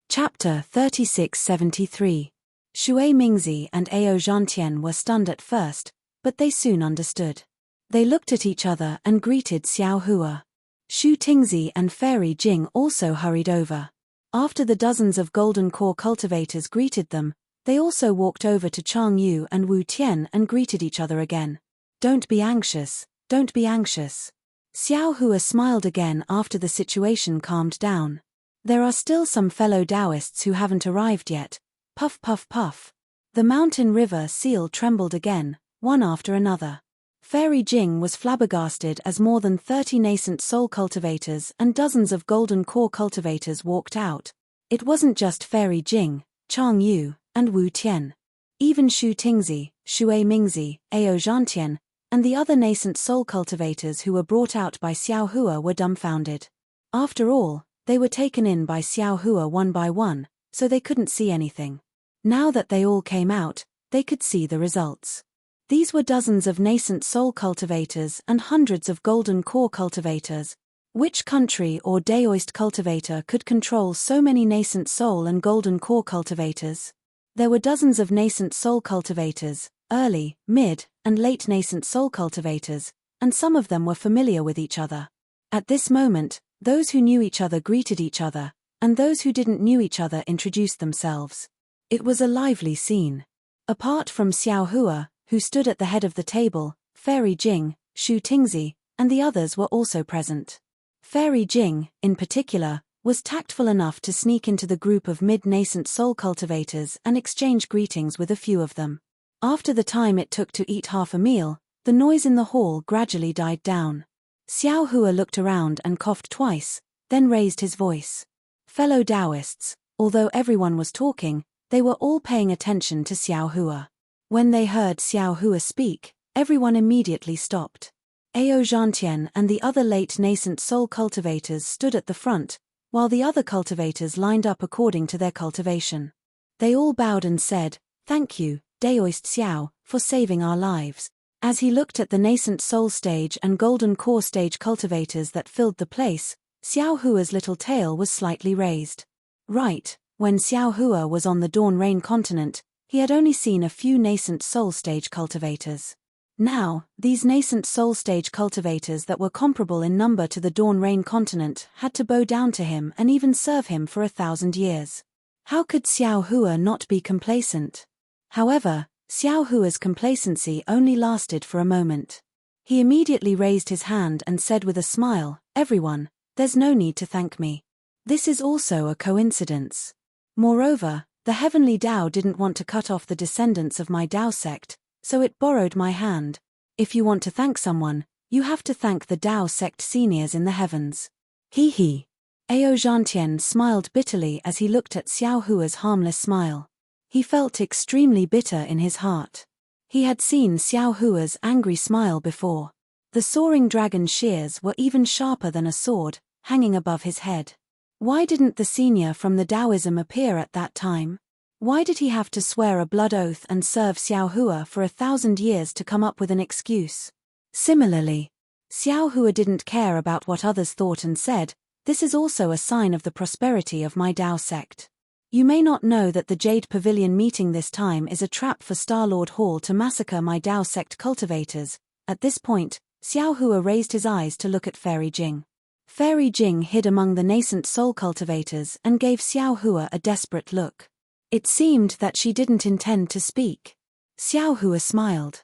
Chapter 3673. Shui Mingzi and Ao Zhantian were stunned at first, but they soon understood. They looked at each other and greeted Xiao Hua. Shu Tingzi and Fairy Jing also hurried over. After the dozens of golden core cultivators greeted them, they also walked over to Chang Yu and Wu Tian and greeted each other again. Don't be anxious, don't be anxious. Xiao Hua smiled again after the situation calmed down. There are still some fellow Taoists who haven't arrived yet. Puff puff puff. The mountain river seal trembled again, one after another. Fairy Jing was flabbergasted as more than 30 nascent soul cultivators and dozens of golden core cultivators walked out. It wasn't just Fairy Jing, Chang Yu, and Wu Tian. Even Shu Tingzi, Shui Mingzi, Ao Zhantian, and the other nascent soul cultivators who were brought out by Xiao Hua were dumbfounded. After all, they were taken in by Xiao Hua one by one, so they couldn't see anything. Now that they all came out, they could see the results. These were dozens of nascent soul cultivators and hundreds of golden core cultivators. Which country or Daoist cultivator could control so many nascent soul and golden core cultivators? There were dozens of nascent soul cultivators, early, mid, and late nascent soul cultivators, and some of them were familiar with each other. At this moment, those who knew each other greeted each other, and those who didn't knew each other introduced themselves. It was a lively scene. Apart from Xiao Hua, who stood at the head of the table, Fairy Jing, Shu Tingzi, and the others were also present. Fairy Jing, in particular, was tactful enough to sneak into the group of mid-nascent soul cultivators and exchange greetings with a few of them. After the time it took to eat half a meal, the noise in the hall gradually died down. Xiao Hua looked around and coughed twice, then raised his voice. Fellow Taoists, although everyone was talking, they were all paying attention to Xiao Hua. When they heard Xiao Hua speak, everyone immediately stopped. Ao Zhantian and the other late nascent soul cultivators stood at the front, while the other cultivators lined up according to their cultivation. They all bowed and said, "Thank you, Daoist Xiao, for saving our lives." As he looked at the nascent soul stage and golden core stage cultivators that filled the place, Xiao Hua's little tail was slightly raised. Right, when Xiao Hua was on the Dawn Rain continent, he had only seen a few nascent soul stage cultivators. Now, these nascent soul stage cultivators that were comparable in number to the Dawn Rain continent had to bow down to him and even serve him for 1,000 years. How could Xiao Hua not be complacent? However, Xiao Hua's complacency only lasted for a moment. He immediately raised his hand and said with a smile, "Everyone, there's no need to thank me. This is also a coincidence. Moreover, the heavenly Tao didn't want to cut off the descendants of my Tao sect, so it borrowed my hand. If you want to thank someone, you have to thank the Tao sect seniors in the heavens." He he. Ao Zhantian smiled bitterly as he looked at Xiao Hua's harmless smile. He felt extremely bitter in his heart. He had seen Xiao Hua's angry smile before. The soaring dragon shears were even sharper than a sword, hanging above his head. Why didn't the senior from the Taoism appear at that time? Why did he have to swear a blood oath and serve Xiao Hua for 1,000 years to come up with an excuse? Similarly, Xiao Hua didn't care about what others thought and said, "This is also a sign of the prosperity of my Tao sect. You may not know that the Jade Pavilion meeting this time is a trap for Star-Lord Hall to massacre my Tao sect cultivators." At this point, Xiao Hua raised his eyes to look at Fairy Jing. Fairy Jing hid among the nascent soul cultivators and gave Xiao Hua a desperate look. It seemed that she didn't intend to speak. Xiao Hua smiled.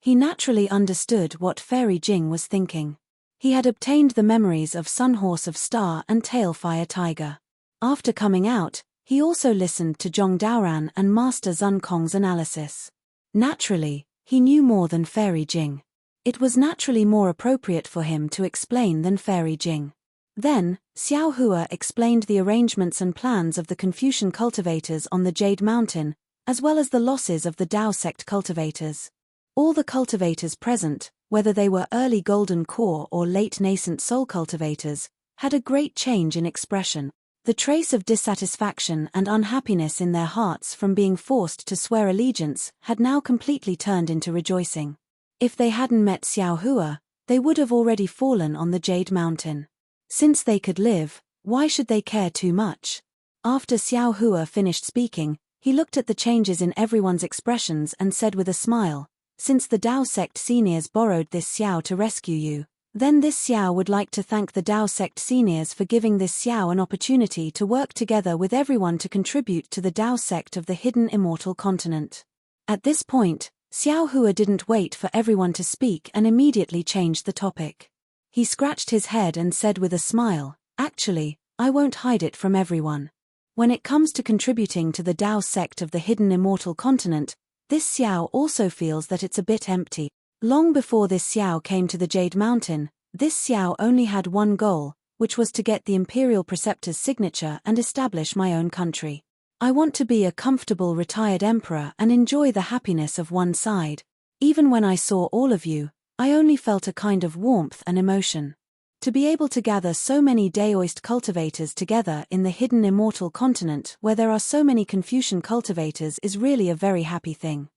He naturally understood what Fairy Jing was thinking. He had obtained the memories of Sunhorse of Star and Tailfire Tiger. After coming out, he also listened to Zhong Daoran and Master Zun Kong's analysis. Naturally, he knew more than Fairy Jing. It was naturally more appropriate for him to explain than Fairy Jing. Then, Xiao Hua explained the arrangements and plans of the Confucian cultivators on the Jade Mountain, as well as the losses of the Tao sect cultivators. All the cultivators present, whether they were early golden core or late nascent soul cultivators, had a great change in expression. The trace of dissatisfaction and unhappiness in their hearts from being forced to swear allegiance had now completely turned into rejoicing. If they hadn't met Xiao Hua, they would have already fallen on the Jade Mountain. Since they could live, why should they care too much? After Xiao Hua finished speaking, He looked at the changes in everyone's expressions and said with a smile, "Since the Dao sect seniors borrowed this Xiao to rescue you, then this Xiao would like to thank the Dao sect seniors for giving this Xiao an opportunity to work together with everyone to contribute to the Dao sect of the hidden immortal continent." At this point, Xiao Hua didn't wait for everyone to speak and immediately changed the topic. He scratched his head and said with a smile, "Actually, I won't hide it from everyone. When it comes to contributing to the Dao sect of the hidden immortal continent, this Xiao also feels that it's a bit empty. Long before this Xiao came to the Jade Mountain, this Xiao only had one goal, which was to get the Imperial Preceptor's signature and establish my own country. I want to be a comfortable retired emperor and enjoy the happiness of one side. Even when I saw all of you, I only felt a kind of warmth and emotion. To be able to gather so many Daoist cultivators together in the hidden immortal continent where there are so many Confucian cultivators is really a very happy thing.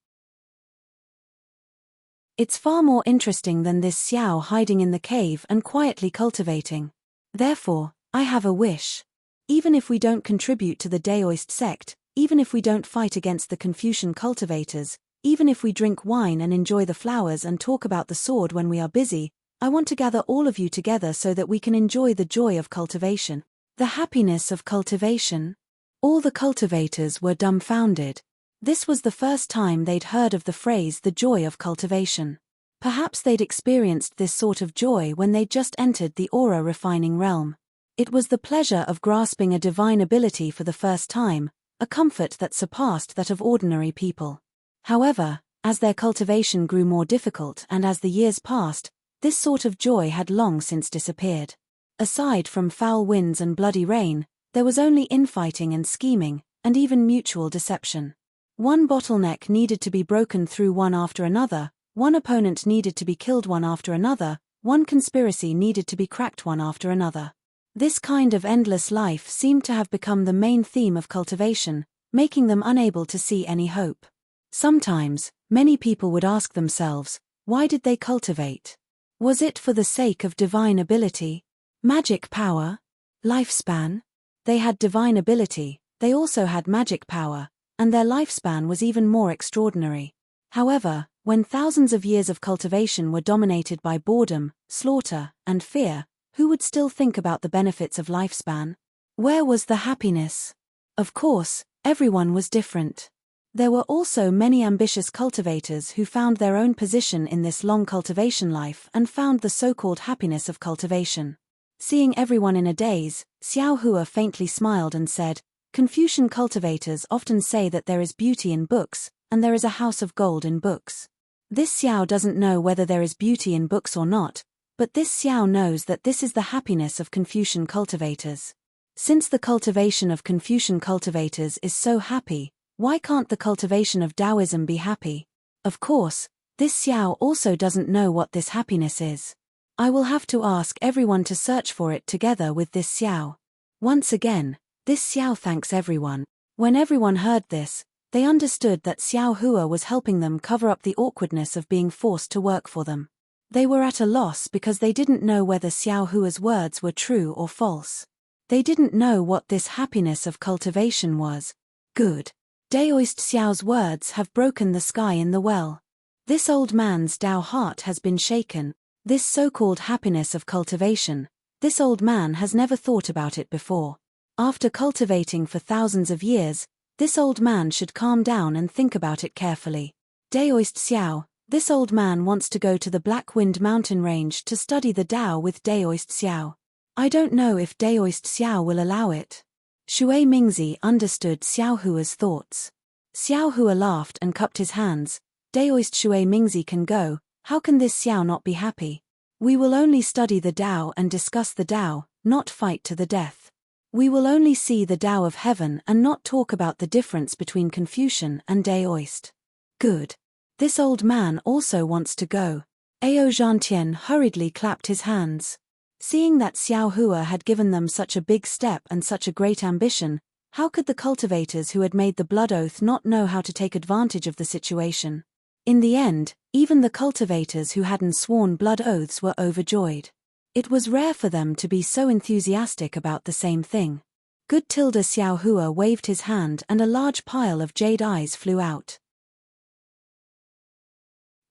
It's far more interesting than this Xiao hiding in the cave and quietly cultivating. Therefore, I have a wish. Even if we don't contribute to the Daoist sect, even if we don't fight against the Confucian cultivators, even if we drink wine and enjoy the flowers and talk about the sword when we are busy, I want to gather all of you together so that we can enjoy the joy of cultivation. The happiness of cultivation. All the cultivators were dumbfounded. This was the first time they'd heard of the phrase the joy of cultivation. Perhaps they'd experienced this sort of joy when they'd just entered the aura refining realm. It was the pleasure of grasping a divine ability for the first time, a comfort that surpassed that of ordinary people. However, as their cultivation grew more difficult and as the years passed, this sort of joy had long since disappeared. Aside from foul winds and bloody rain, there was only infighting and scheming, and even mutual deception. One bottleneck needed to be broken through one after another, one opponent needed to be killed one after another, one conspiracy needed to be cracked one after another. This kind of endless life seemed to have become the main theme of cultivation, making them unable to see any hope. Sometimes, many people would ask themselves, why did they cultivate? Was it for the sake of divine ability? Magic power? Lifespan? They had divine ability, they also had magic power, and their lifespan was even more extraordinary. However, when thousands of years of cultivation were dominated by boredom, slaughter, and fear, who would still think about the benefits of lifespan? Where was the happiness? Of course, everyone was different. There were also many ambitious cultivators who found their own position in this long cultivation life and found the so-called happiness of cultivation. Seeing everyone in a daze, Xiao Hua faintly smiled and said, "Confucian cultivators often say that there is beauty in books, and there is a house of gold in books. This Xiao doesn't know whether there is beauty in books or not, but this Xiao knows that this is the happiness of Confucian cultivators. Since the cultivation of Confucian cultivators is so happy, why can't the cultivation of Taoism be happy? Of course, this Xiao also doesn't know what this happiness is. I will have to ask everyone to search for it together with this Xiao." Once again, this Xiao thanks everyone. When everyone heard this, they understood that Xiao Hua was helping them cover up the awkwardness of being forced to work for them. They were at a loss because they didn't know whether Xiao Hua's words were true or false. They didn't know what this happiness of cultivation was. Good. Daoist Xiao's words have broken the sky in the well. This old man's Dao heart has been shaken. This so-called happiness of cultivation, this old man has never thought about it before. After cultivating for thousands of years, this old man should calm down and think about it carefully. Daoist Xiao, this old man wants to go to the Black Wind mountain range to study the Dao with Daoist Xiao. I don't know if Daoist Xiao will allow it. Shui Mingzi understood Xiao Hua's thoughts. Xiao Hua laughed and cupped his hands. Daoist Shui Mingzi can go, how can this Xiao not be happy? We will only study the Dao and discuss the Dao, not fight to the death. We will only see the Dao of heaven and not talk about the difference between Confucian and Daoist. Good. This old man also wants to go. Ao Zhantian hurriedly clapped his hands. Seeing that Xiao Hua had given them such a big step and such a great ambition, how could the cultivators who had made the blood oath not know how to take advantage of the situation? In the end, even the cultivators who hadn't sworn blood oaths were overjoyed. It was rare for them to be so enthusiastic about the same thing. Good Tilda Xiao Hua waved his hand and a large pile of jade eyes flew out.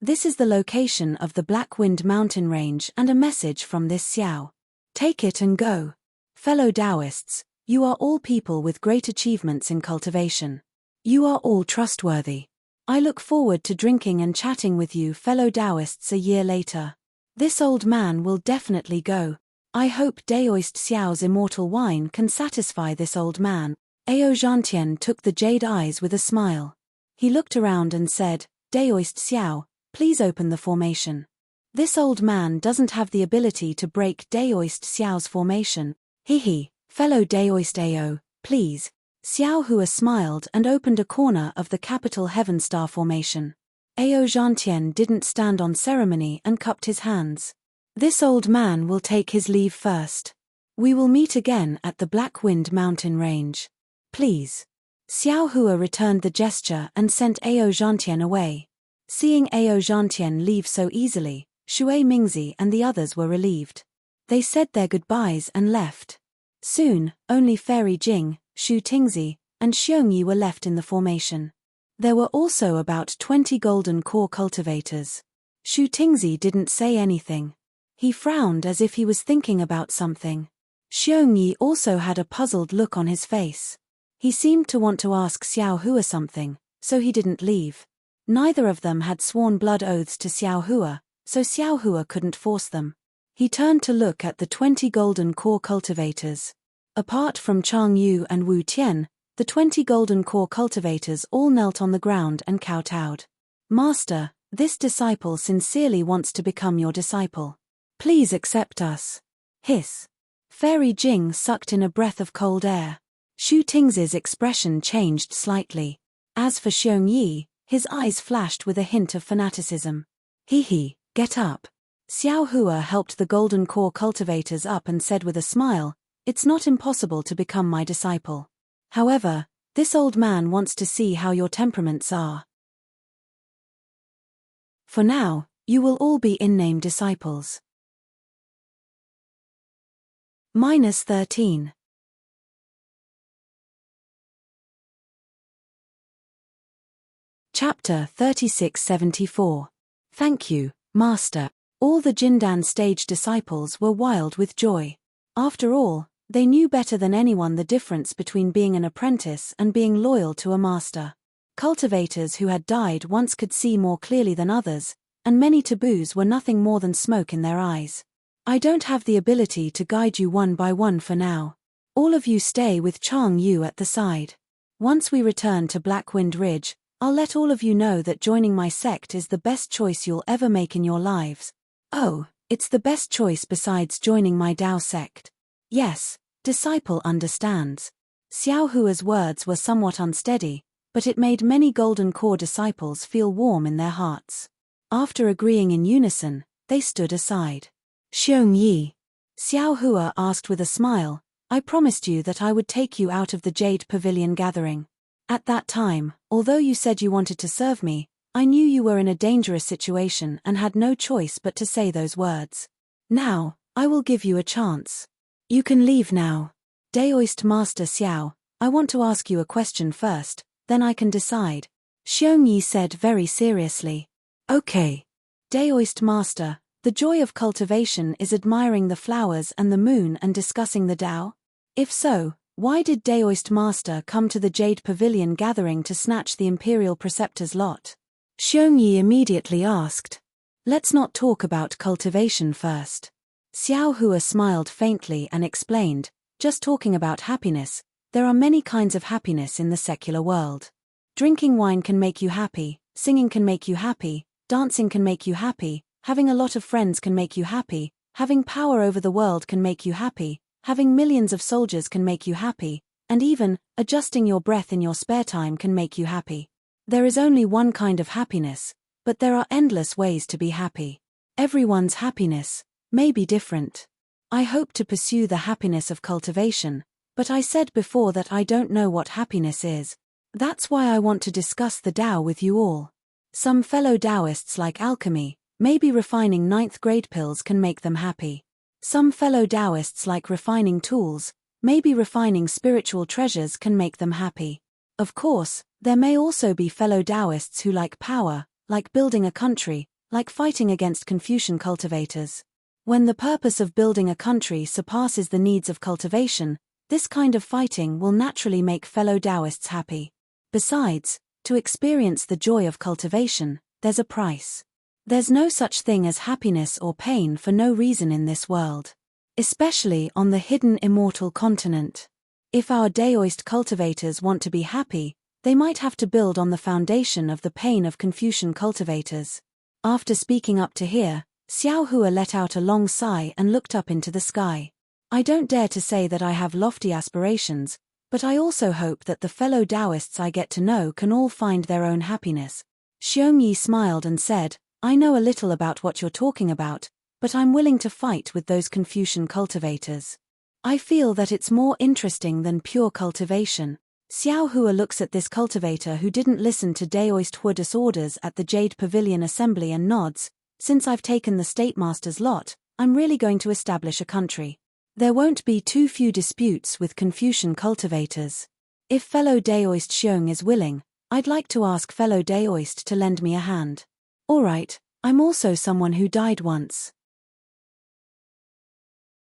This is the location of the Black Wind mountain range and a message from this Xiao. Take it and go. Fellow Taoists, you are all people with great achievements in cultivation. You are all trustworthy. I look forward to drinking and chatting with you fellow Taoists a year later. This old man will definitely go. I hope Daoist Xiao's immortal wine can satisfy this old man. Ao Zhantian took the jade eyes with a smile. He looked around and said, Daoist Xiao, please open the formation. This old man doesn't have the ability to break Daoist Xiao's formation. Hehe, fellow Daoist Ao, please. Xiao Hua smiled and opened a corner of the capital Heaven Star formation. Ao Zhantian didn't stand on ceremony and cupped his hands. This old man will take his leave first. We will meet again at the Black Wind mountain range. Please. Xiao Hua returned the gesture and sent Ao Zhantian away. Seeing Ao Zhantian leave so easily, Shui Mingzi and the others were relieved. They said their goodbyes and left. Soon, only Fairy Jing, Shu Tingzi, and Xiong Yi were left in the formation. There were also about 20 golden core cultivators. Shu Tingzi didn't say anything. He frowned as if he was thinking about something. Xiong Yi also had a puzzled look on his face. He seemed to want to ask Xiao Hua something, so he didn't leave. Neither of them had sworn blood oaths to Xiao Hua, so Xiao Hua couldn't force them. He turned to look at the 20 golden core cultivators. Apart from Chang Yu and Wu Tian, the 20 golden core cultivators all knelt on the ground and kowtowed. Master, this disciple sincerely wants to become your disciple. Please accept us. Hiss. Fairy Jing sucked in a breath of cold air. Shu Tingzi's expression changed slightly. As for Xiong Yi, his eyes flashed with a hint of fanaticism. Hehe, get up. Xiao Hua helped the golden core cultivators up and said with a smile, it's not impossible to become my disciple. However, this old man wants to see how your temperaments are. For now, you will all be in-name disciples. -13. Chapter 3674. Thank you, Master. All the Jindan stage disciples were wild with joy. After all, they knew better than anyone the difference between being an apprentice and being loyal to a master. Cultivators who had died once could see more clearly than others, and many taboos were nothing more than smoke in their eyes. I don't have the ability to guide you one by one for now. All of you stay with Chang Yu at the side. Once we return to Blackwind Ridge, I'll let all of you know that joining my sect is the best choice you'll ever make in your lives. Oh, it's the best choice besides joining my Dao sect. Yes, disciple understands. Xiao Hua's words were somewhat unsteady, but it made many golden core disciples feel warm in their hearts. After agreeing in unison, they stood aside. Xiong Yi. Xiao Hua asked with a smile, I promised you that I would take you out of the Jade Pavilion gathering. At that time, although you said you wanted to serve me, I knew you were in a dangerous situation and had no choice but to say those words. Now, I will give you a chance. You can leave now. Daoist Master Xiao, I want to ask you a question first, then I can decide. Xiong Yi said very seriously. Okay. Daoist Master, the joy of cultivation is admiring the flowers and the moon and discussing the Tao? If so, why did Daoist Master come to the Jade Pavilion gathering to snatch the Imperial Preceptor's lot? Xiong Yi immediately asked. Let's not talk about cultivation first. Xiao Hua smiled faintly and explained, just talking about happiness, there are many kinds of happiness in the secular world. Drinking wine can make you happy, singing can make you happy, dancing can make you happy, having a lot of friends can make you happy, having power over the world can make you happy, having millions of soldiers can make you happy, and even, adjusting your breath in your spare time can make you happy. There is only one kind of happiness, but there are endless ways to be happy. Everyone's happiness may be different. I hope to pursue the happiness of cultivation, but I said before that I don't know what happiness is. That's why I want to discuss the Tao with you all. Some fellow Taoists like alchemy, maybe refining 9th grade pills can make them happy. Some fellow Taoists like refining tools, Maybe refining spiritual treasures can make them happy. Of course, there may also be fellow Taoists who like power, like building a country, like fighting against Confucian cultivators. When the purpose of building a country surpasses the needs of cultivation, this kind of fighting will naturally make fellow Taoists happy. Besides, to experience the joy of cultivation, there's a price. There's no such thing as happiness or pain for no reason in this world. Especially on the hidden immortal continent. If our Daoist cultivators want to be happy, they might have to build on the foundation of the pain of Confucian cultivators. After speaking up to here, Xiao Hua let out a long sigh and looked up into the sky. I don't dare to say that I have lofty aspirations, but I also hope that the fellow Taoists I get to know can all find their own happiness. Xiongyi smiled and said, I know a little about what you're talking about, but I'm willing to fight with those Confucian cultivators. I feel that it's more interesting than pure cultivation. Xiao Hua looks at this cultivator who didn't listen to Daoist Hua's orders at the Jade Pavilion Assembly and nods, since I've taken the State Master's lot, I'm really going to establish a country. There won't be too few disputes with Confucian cultivators. If fellow Daoist Xiong is willing, I'd like to ask fellow Daoist to lend me a hand. Alright, I'm also someone who died once.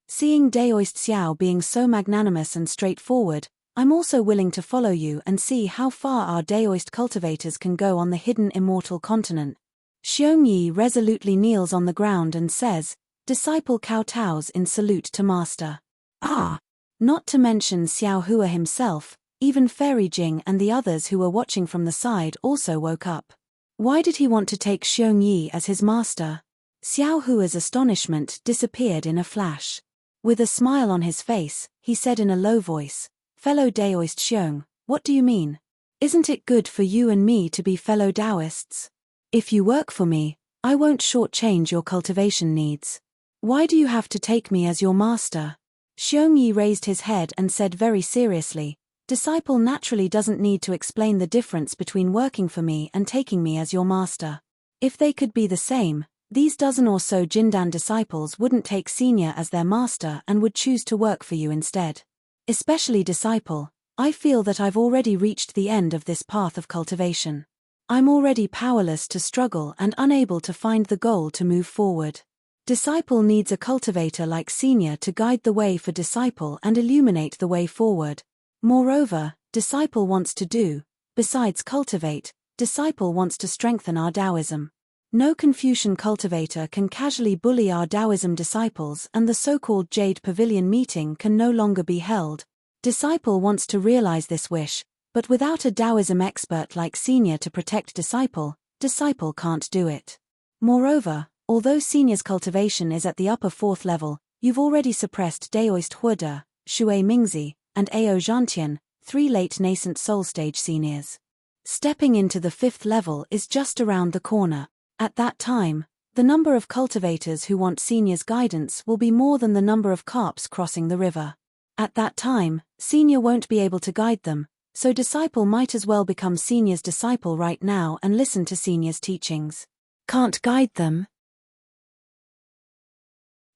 Seeing Daoist Xiao being so magnanimous and straightforward, I'm also willing to follow you and see how far our Daoist cultivators can go on the hidden immortal continent. Xiongyi resolutely kneels on the ground and says, Disciple kowtows in salute to Master. Ah! Not to mention Xiao Hua himself, even Fairy Jing and the others who were watching from the side also woke up. Why did he want to take Xiongyi as his master? Xiao Hua's astonishment disappeared in a flash. With a smile on his face, he said in a low voice, Fellow Daoist Xiong, what do you mean? Isn't it good for you and me to be fellow Daoists? If you work for me, I won't shortchange your cultivation needs. Why do you have to take me as your master? Xiongyi raised his head and said very seriously, Disciple naturally doesn't need to explain the difference between working for me and taking me as your master. If they could be the same, these dozen or so Jindan disciples wouldn't take Senior as their master and would choose to work for you instead. Especially Disciple, I feel that I've already reached the end of this path of cultivation. I'm already powerless to struggle and unable to find the goal to move forward. Disciple needs a cultivator like Senior to guide the way for Disciple and illuminate the way forward. Moreover, Disciple wants to do, besides cultivate, Disciple wants to strengthen our Taoism. No Confucian cultivator can casually bully our Taoism disciples, and the so-called Jade Pavilion meeting can no longer be held. Disciple wants to realize this wish, but without a Taoism expert like Senior to protect Disciple, Disciple can't do it. Moreover, although Senior's cultivation is at the upper 4th level, you've already suppressed Daoist Huada, Shui Mingzi, and Ao Zhantian, 3 late nascent soul stage seniors. Stepping into the 5th level is just around the corner. At that time, the number of cultivators who want Senior's guidance will be more than the number of carps crossing the river. At that time, Senior won't be able to guide them, so Disciple might as well become Senior's disciple right now and listen to Senior's teachings. Can't guide them?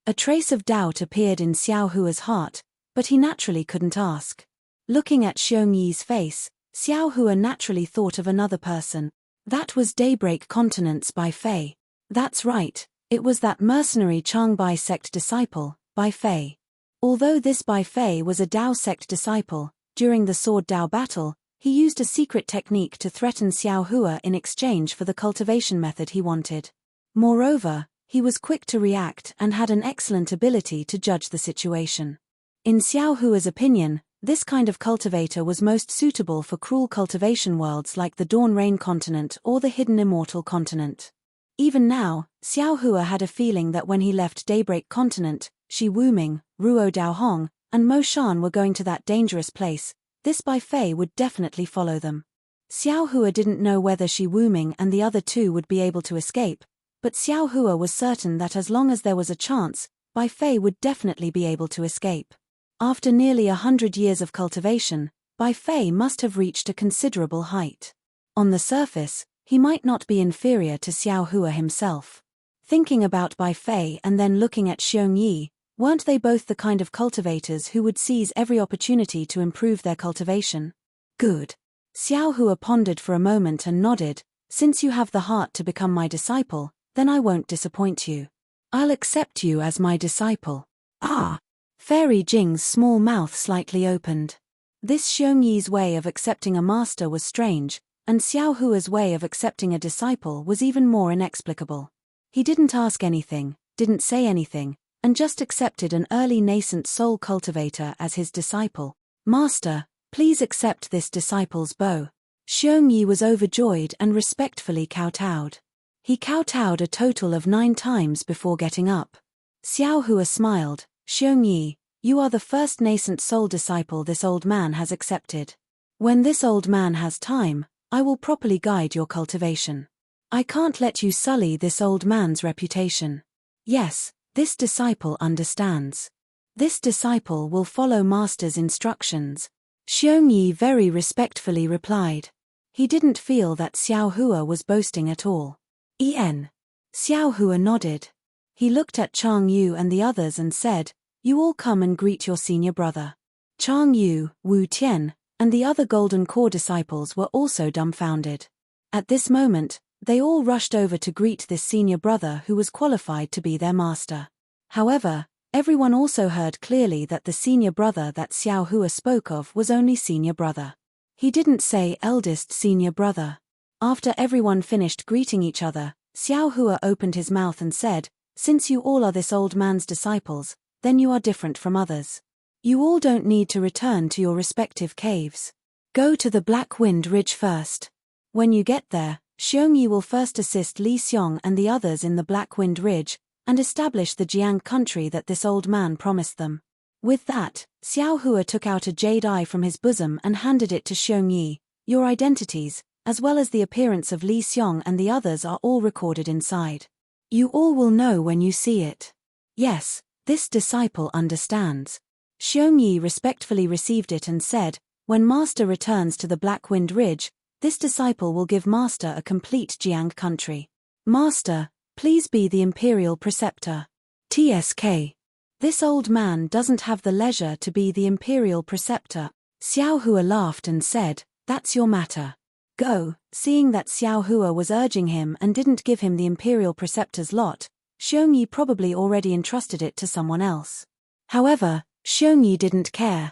A trace of doubt appeared in Xiao Hua's heart, but he naturally couldn't ask. Looking at Xiongyi's face, Xiao Hua naturally thought of another person. That was Daybreak Continent's Bai Fei. That's right, it was that mercenary Changbai sect disciple, Bai Fei. Although this Bai Fei was a Dao sect disciple, during the Sword Dao battle, he used a secret technique to threaten Xiao Hua in exchange for the cultivation method he wanted. Moreover, he was quick to react and had an excellent ability to judge the situation. In Xiao Hua's opinion, this kind of cultivator was most suitable for cruel cultivation worlds like the Dawn Rain continent or the Hidden Immortal continent. Even now, Xiao Hua had a feeling that when he left Daybreak Continent, Shi Wuming, Ruo Daohong, and Mo Shan were going to that dangerous place, this Bai Fei would definitely follow them. Xiao Hua didn't know whether Shi Wuming and the other two would be able to escape, but Xiao Hua was certain that as long as there was a chance, Bai Fei would definitely be able to escape. After nearly 100 years of cultivation, Bai Fei must have reached a considerable height. On the surface, he might not be inferior to Xiao Hua himself. Thinking about Bai Fei and then looking at Xiongyi, Weren't they both the kind of cultivators who would seize every opportunity to improve their cultivation? Good. Xiao Hua pondered for a moment and nodded. Since you have the heart to become my disciple, then I won't disappoint you. I'll accept you as my disciple. Ah! Fairy Jing's small mouth slightly opened. This Xiongyi's way of accepting a master was strange, and Xiao Hua's way of accepting a disciple was even more inexplicable. He didn't ask anything, didn't say anything, and just accepted an early nascent soul cultivator as his disciple. Master, please accept this disciple's bow. Xiongyi was overjoyed and respectfully kowtowed. He kowtowed a total of 9 times before getting up. Xiao Hua smiled. Xiongyi, you are the first nascent soul disciple this old man has accepted. When this old man has time, I will properly guide your cultivation. I can't let you sully this old man's reputation. Yes, this disciple understands. This disciple will follow master's instructions. Xiongyi very respectfully replied. He didn't feel that Xiao Hua was boasting at all. Xiao Hua nodded. He looked at Chang Yu and the others and said, you all come and greet your senior brother. Chang Yu, Wu Tian, and the other Golden Core disciples were also dumbfounded. At this moment, they all rushed over to greet this senior brother who was qualified to be their master. However, everyone also heard clearly that the senior brother that Xiao Hua spoke of was only senior brother. He didn't say eldest senior brother. After everyone finished greeting each other, Xiao Hua opened his mouth and said, since you all are this old man's disciples, then you are different from others. You all don't need to return to your respective caves. Go to the Black Wind Ridge first. When you get there, Xiongyi will first assist Li Xiong and the others in the Black Wind Ridge, and establish the Jiang country that this old man promised them. With that, Xiao Hua took out a jade eye from his bosom and handed it to Xiongyi. Your identities, as well as the appearance of Li Xiong and the others are all recorded inside. You all will know when you see it. Yes, this disciple understands. Xiongyi respectfully received it and said, when Master returns to the Black Wind Ridge, this disciple will give Master a complete Jiang country. Master, please be the Imperial Preceptor. TSK. This old man doesn't have the leisure to be the Imperial Preceptor. Xiao Hua laughed and said, that's your matter. Go. Seeing that Xiao Hua was urging him and didn't give him the Imperial Preceptor's lot, Xiongyi probably already entrusted it to someone else. However, Xiongyi didn't care.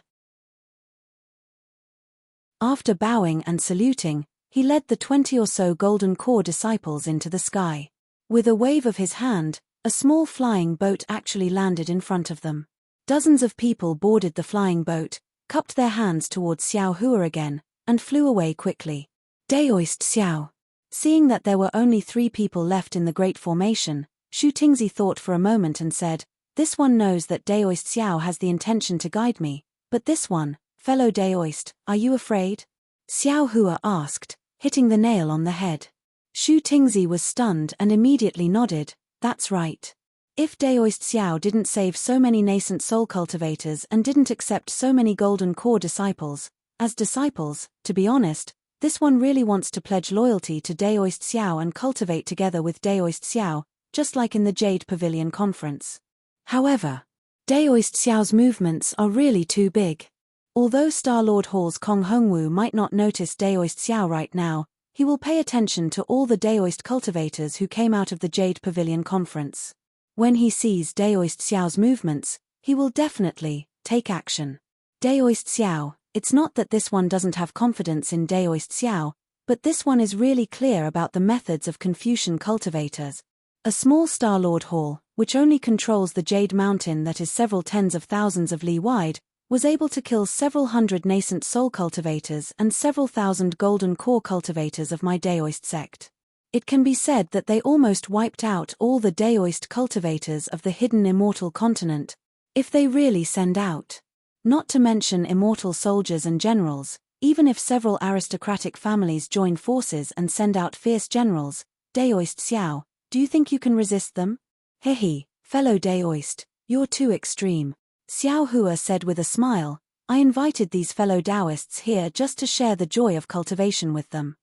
After bowing and saluting, he led the 20 or so Golden Core disciples into the sky. With a wave of his hand, a small flying boat actually landed in front of them. Dozens of people boarded the flying boat, cupped their hands towards Xiao Hua again, and flew away quickly. Daoist Xiao. Seeing that there were only 3 people left in the Great Formation, Shu Tingzi thought for a moment and said, this one knows that Daoist Xiao has the intention to guide me, but this one, fellow Daoist, are you afraid? Xiao Hua asked, hitting the nail on the head. Shu Tingzi was stunned and immediately nodded, that's right. If Daoist Xiao didn't save so many nascent soul cultivators and didn't accept so many Golden Core disciples, as disciples, to be honest, this one really wants to pledge loyalty to Daoist Xiao and cultivate together with Daoist Xiao, just like in the Jade Pavilion conference. However, Daoist Xiao's movements are really too big. Although Star-Lord Hall's Kong Hongwu might not notice Daoist Xiao right now, he will pay attention to all the Daoist cultivators who came out of the Jade Pavilion conference. When he sees Daoist Xiao's movements, he will definitely take action. Daoist Xiao, it's not that this one doesn't have confidence in Daoist Xiao, but this one is really clear about the methods of Confucian cultivators. A small Star-Lord Hall, which only controls the Jade Mountain that is several tens of thousands of li wide, was able to kill several hundred nascent soul cultivators and several thousand Golden Core cultivators of my Daoist sect. It can be said that they almost wiped out all the Daoist cultivators of the hidden immortal continent, if they really send out. Not to mention immortal soldiers and generals, even if several aristocratic families join forces and send out fierce generals, Daoist Xiao, do you think you can resist them? Hehe, fellow Daoist, you're too extreme. Xiao Hua said with a smile, I invited these fellow Daoists here just to share the joy of cultivation with them.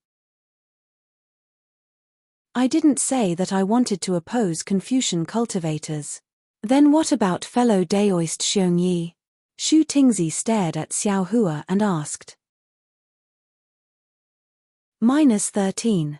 I didn't say that I wanted to oppose Confucian cultivators. Then what about fellow Daoist Xiong Yi? Shu Tingzi stared at Xiao Hua and asked. -13.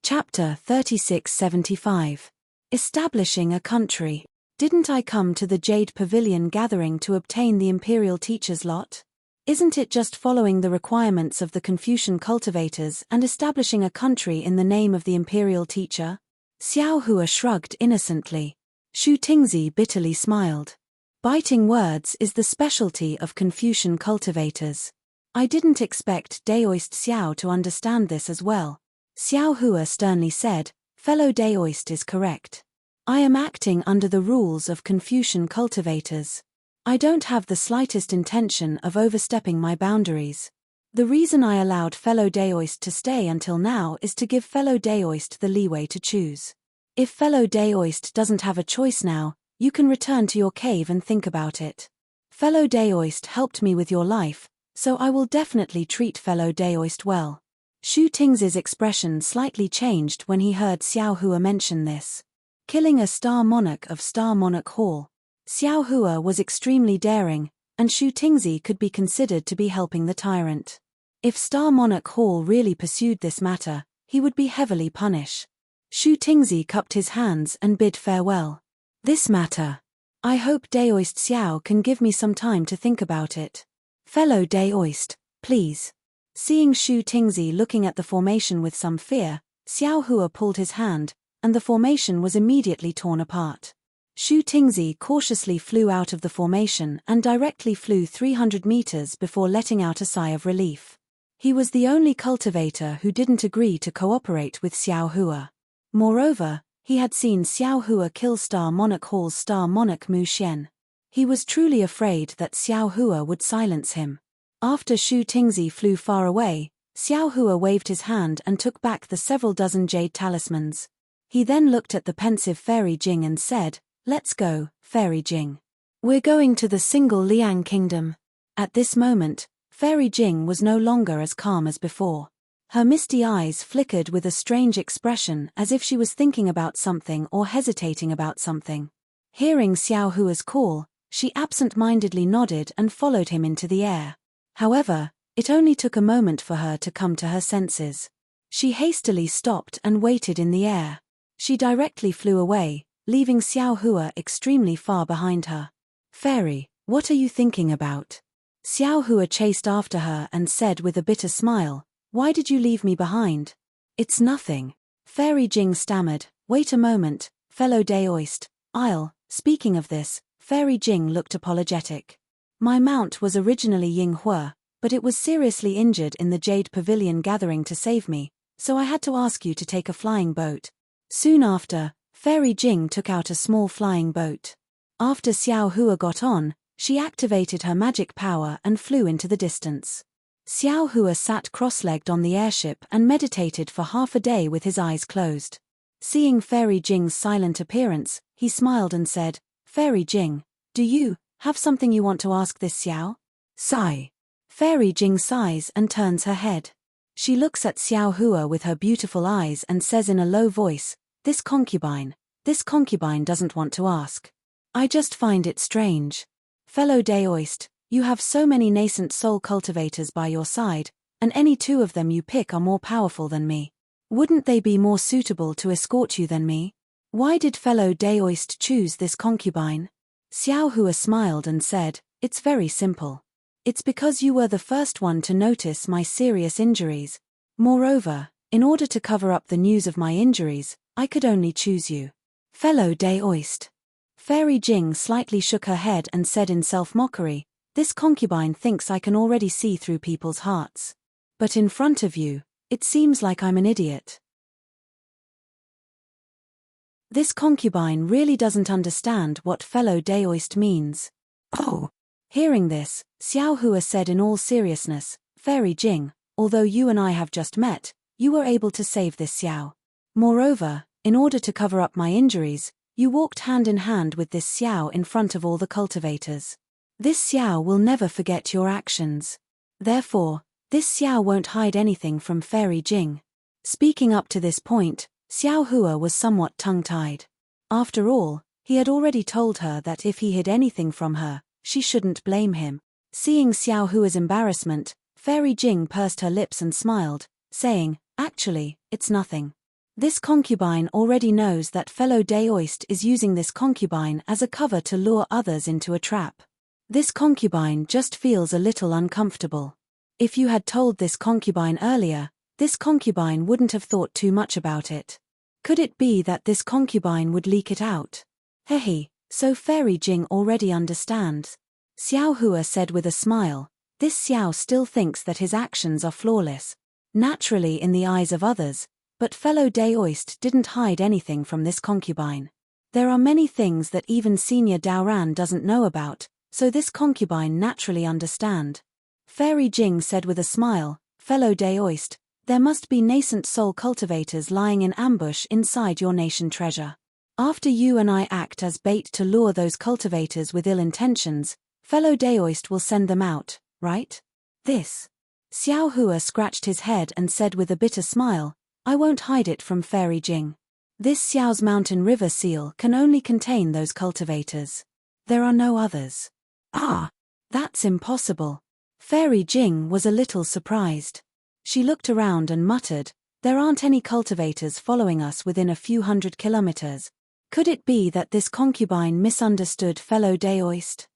Chapter 3675. Establishing a country. Didn't I come to the Jade Pavilion gathering to obtain the Imperial Teacher's lot? Isn't it just following the requirements of the Confucian cultivators and establishing a country in the name of the Imperial Teacher? Xiao Hua shrugged innocently. Shu Tingzi bitterly smiled. Biting words is the specialty of Confucian cultivators. I didn't expect Daoist Xiao to understand this as well. Xiao Hua sternly said, fellow Daoist is correct. I am acting under the rules of Confucian cultivators. I don't have the slightest intention of overstepping my boundaries. The reason I allowed fellow Daoist to stay until now is to give fellow Daoist the leeway to choose. If fellow Daoist doesn't have a choice now, you can return to your cave and think about it. Fellow Daoist helped me with your life, so I will definitely treat fellow Daoist well. Shu Tingzi's expression slightly changed when he heard Xiao Hua mention this. Killing a Star Monarch of Star Monarch Hall. Xiao Hua was extremely daring, and Shu Tingzi could be considered to be helping the tyrant. If Star Monarch Hall really pursued this matter, he would be heavily punished. Shu Tingzi cupped his hands and bid farewell. This matter. I hope Daoist Xiao can give me some time to think about it. Fellow Daoist, please. Seeing Shu Tingzi looking at the formation with some fear, Xiao Hua pulled his hand, and the formation was immediately torn apart. Shu Tingzi cautiously flew out of the formation and directly flew 300 meters before letting out a sigh of relief. He was the only cultivator who didn't agree to cooperate with Xiao Hua. Moreover, he had seen Xiao Hua kill Star Monarch Hall's Star Monarch Mu Xian. He was truly afraid that Xiao Hua would silence him. After Shu Tingzi flew far away, Xiao Hua waved his hand and took back the several dozen jade talismans. He then looked at the pensive Fairy Jing and said, "Let's go, Fairy Jing. We're going to the single Liang Kingdom." At this moment, Fairy Jing was no longer as calm as before. Her misty eyes flickered with a strange expression as if she was thinking about something or hesitating about something. Hearing Xiao Hua's call, she absent-mindedly nodded and followed him into the air. However, it only took a moment for her to come to her senses. She hastily stopped and waited in the air. She directly flew away, leaving Xiao Hua extremely far behind her. "Fairy, what are you thinking about?" Xiao Hua chased after her and said with a bitter smile, "Why did you leave me behind?" "It's nothing." Fairy Jing stammered, "Wait a moment, fellow Daoist, Speaking of this, Fairy Jing looked apologetic. "My mount was originally Ying Hua, but it was seriously injured in the Jade Pavilion gathering to save me, so I had to ask you to take a flying boat." Soon after, Fairy Jing took out a small flying boat. After Xiao Hua got on, she activated her magic power and flew into the distance. Xiao Hua sat cross-legged on the airship and meditated for half a day with his eyes closed. Seeing Fairy Jing's silent appearance, he smiled and said, "Fairy Jing, do you have something you want to ask this Xiao?" Sigh. Fairy Jing sighs and turns her head. She looks at Xiao Hua with her beautiful eyes and says in a low voice, This concubine doesn't want to ask. I just find it strange. Fellow Daoist, you have so many nascent soul cultivators by your side, and any two of them you pick are more powerful than me. Wouldn't they be more suitable to escort you than me? Why did fellow Daoist choose this concubine?" Xiao Hua smiled and said, "It's very simple. It's because you were the first one to notice my serious injuries. Moreover, in order to cover up the news of my injuries, I could only choose you." Fellow Daoist. Fairy Jing slightly shook her head and said in self-mockery, "This concubine thinks I can already see through people's hearts. But in front of you, it seems like I'm an idiot. This concubine really doesn't understand what fellow Daoist means." "Oh." Hearing this, Xiao Hua said in all seriousness, "Fairy Jing, although you and I have just met, you were able to save this Xiao. Moreover, in order to cover up my injuries, you walked hand in hand with this Xiao in front of all the cultivators. This Xiao will never forget your actions. Therefore, this Xiao won't hide anything from Fairy Jing." Speaking up to this point, Xiao Hua was somewhat tongue-tied. After all, he had already told her that if he hid anything from her, she shouldn't blame him. Seeing Xiao Hua's embarrassment, Fairy Jing pursed her lips and smiled, saying, "Actually, it's nothing. This concubine already knows that fellow Daoist is using this concubine as a cover to lure others into a trap. This concubine just feels a little uncomfortable. If you had told this concubine earlier, this concubine wouldn't have thought too much about it. Could it be that this concubine would leak it out?" "Hehe, so Fairy Jing already understands," Xiao Hua said with a smile. This Xiao still thinks that his actions are flawless, naturally in the eyes of others, but fellow Daoist didn't hide anything from this concubine. There are many things that even senior Daoran doesn't know about, so this concubine naturally understand. Fairy Jing said with a smile, "Fellow Daoist, there must be nascent soul cultivators lying in ambush inside your nation treasure. After you and I act as bait to lure those cultivators with ill intentions, fellow Daoist will send them out, right?" This. Xiao Hua scratched his head and said with a bitter smile, "I won't hide it from Fairy Jing. This Xiao's mountain river seal can only contain those cultivators. There are no others." "Ah, that's impossible." Fairy Jing was a little surprised. She looked around and muttered, "There aren't any cultivators following us within a few 100 kilometers. Could it be that this concubine misunderstood fellow Daoist?"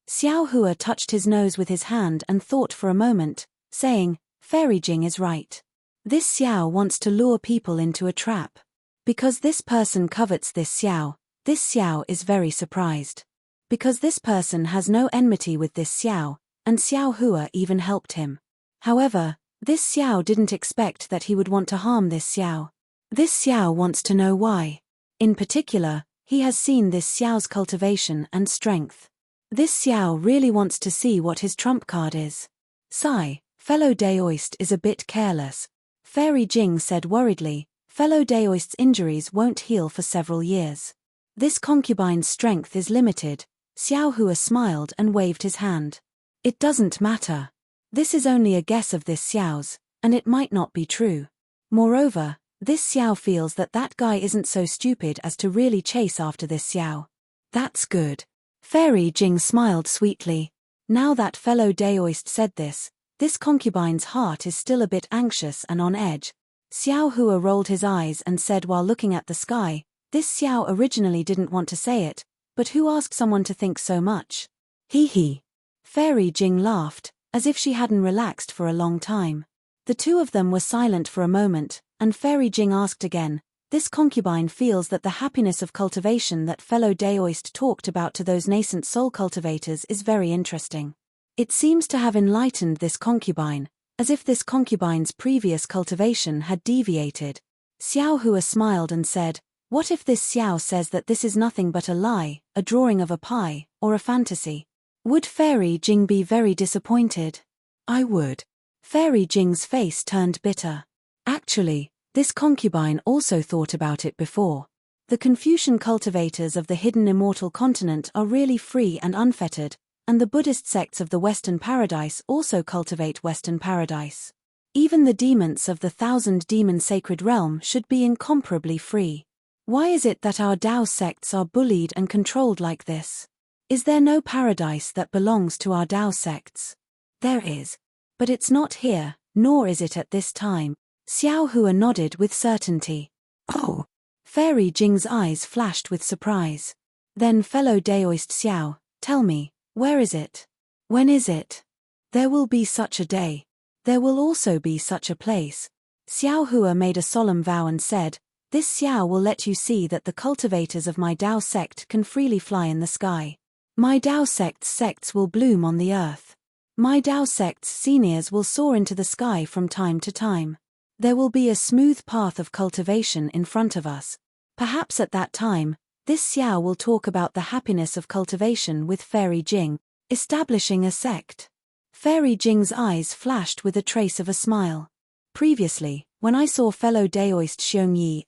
Xiao Hua touched his nose with his hand and thought for a moment, saying, "Fairy Jing is right. This Xiao wants to lure people into a trap. Because this person covets this Xiao is very surprised. Because this person has no enmity with this Xiao, and Xiao Hua even helped him. However, this Xiao didn't expect that he would want to harm this Xiao. This Xiao wants to know why. In particular, he has seen this Xiao's cultivation and strength. This Xiao really wants to see what his trump card is." "Sigh, fellow Daoist is a bit careless," Fairy Jing said worriedly. "Fellow Daoist's injuries won't heal for several years. This concubine's strength is limited." Xiao Hua smiled and waved his hand. "It doesn't matter. This is only a guess of this Xiao's, and it might not be true. Moreover, this Xiao feels that that guy isn't so stupid as to really chase after this Xiao." "That's good." Fairy Jing smiled sweetly. Now that fellow Daoist said this concubine's heart is still a bit anxious and on edge. Xiao Hua rolled his eyes and said while looking at the sky, "This Xiao originally didn't want to say it, but who asked someone to think so much?" "Hee hee." Fairy Jing laughed, as if she hadn't relaxed for a long time. The two of them were silent for a moment, and Fairy Jing asked again, "This concubine feels that the happiness of cultivation that fellow Daoist talked about to those nascent soul cultivators is very interesting. It seems to have enlightened this concubine, as if this concubine's previous cultivation had deviated." Xiao Hua smiled and said, "What if this Xiao says that this is nothing but a lie, a drawing of a pie, or a fantasy? Would Fairy Jing be very disappointed?" "I would." Fairy Jing's face turned bitter. Actually, this concubine also thought about it before. The Confucian cultivators of the hidden immortal continent are really free and unfettered, and the Buddhist sects of the Western Paradise also cultivate Western Paradise. Even the demons of the 1,000-demon sacred realm should be incomparably free. Why is it that our Dao sects are bullied and controlled like this? Is there no paradise that belongs to our Dao sects? There is. But it's not here, nor is it at this time. Xiao Hua nodded with certainty. "Oh." Fairy Jing's eyes flashed with surprise. "Then fellow Daoist Xiao, tell me, where is it? When is it? There will be such a day. There will also be such a place." Xiao Hua made a solemn vow and said, "This Xiao will let you see that the cultivators of my Dao sect can freely fly in the sky. My Dao sect's sects will bloom on the earth. My Dao sect's seniors will soar into the sky from time to time. There will be a smooth path of cultivation in front of us. Perhaps at that time, this Xiao will talk about the happiness of cultivation with Fairy Jing, establishing a sect." Fairy Jing's eyes flashed with a trace of a smile. "Previously, when I saw fellow Daoist Xiong Yi,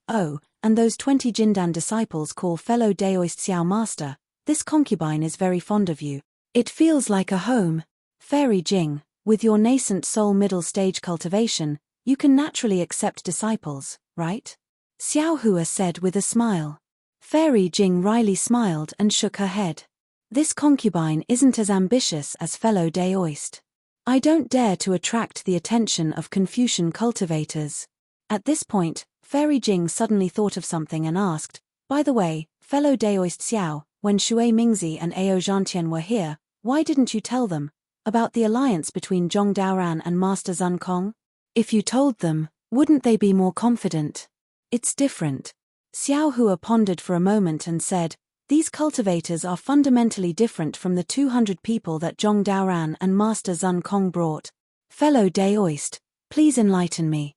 and those 20 Jindan disciples call fellow Daoist Xiao Master, this concubine is very fond of you. It feels like a home." Fairy Jing, With your nascent soul middle stage cultivation, you can naturally accept disciples, right? Xiao Hua said with a smile. Fairy Jing wryly smiled and shook her head. This concubine isn't as ambitious as fellow Daoist. I don't dare to attract the attention of Confucian cultivators. At this point, Fairy Jing suddenly thought of something and asked, by the way, fellow Daoist Xiao, when Shui Mingzi and Ao Zhantian were here, why didn't you tell them about the alliance between Zhong Daoran and Master Zun Kong? If you told them, wouldn't they be more confident? It's different. Xiao Hua pondered for a moment and said, these cultivators are fundamentally different from the 200 people that Zhong Daoran and Master Zun Kong brought. Fellow Daoist, please enlighten me.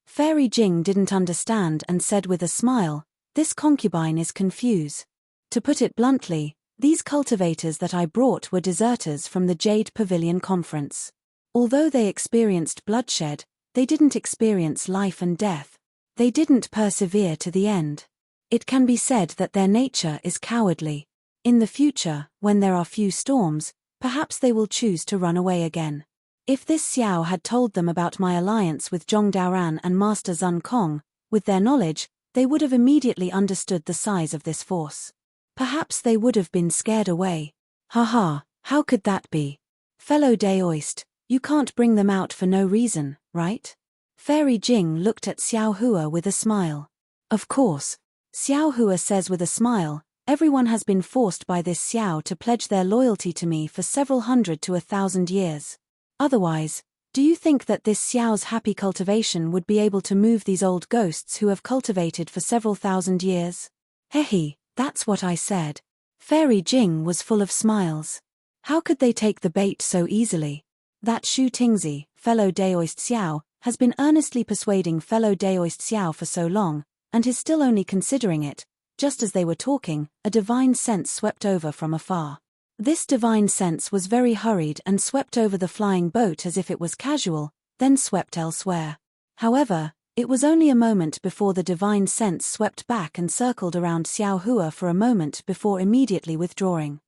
Fairy Jing didn't understand and said with a smile, this concubine is confused. To put it bluntly, these cultivators that I brought were deserters from the Jade Pavilion Conference. Although they experienced bloodshed, they didn't experience life and death. They didn't persevere to the end. It can be said that their nature is cowardly. In the future, when there are few storms, perhaps they will choose to run away again. If this Xiao had told them about my alliance with Zhong Daoran and Master Zun Kong, with their knowledge, they would have immediately understood the size of this force. Perhaps they would have been scared away. Haha, how could that be? Fellow Daoist, you can't bring them out for no reason, right? Fairy Jing looked at Xiao Hua with a smile. Of course. Xiao Hua says with a smile, everyone has been forced by this Xiao to pledge their loyalty to me for several hundred to 1,000 years. Otherwise, do you think that this Xiao's happy cultivation would be able to move these old ghosts who have cultivated for several thousand years? Hehe, that's what I said. Fairy Jing was full of smiles. How could they take the bait so easily? That Shu Tingzi, fellow Daoist Xiao, has been earnestly persuading fellow Daoist Xiao for so long, and is still only considering it. Just as they were talking, a divine sense swept over from afar. This divine sense was very hurried and swept over the flying boat as if it was casual, then swept elsewhere. However, it was only a moment before the divine sense swept back and circled around Xiao Hua for a moment before immediately withdrawing.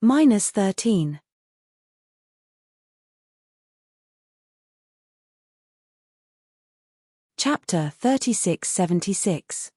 -13. Chapter 3676.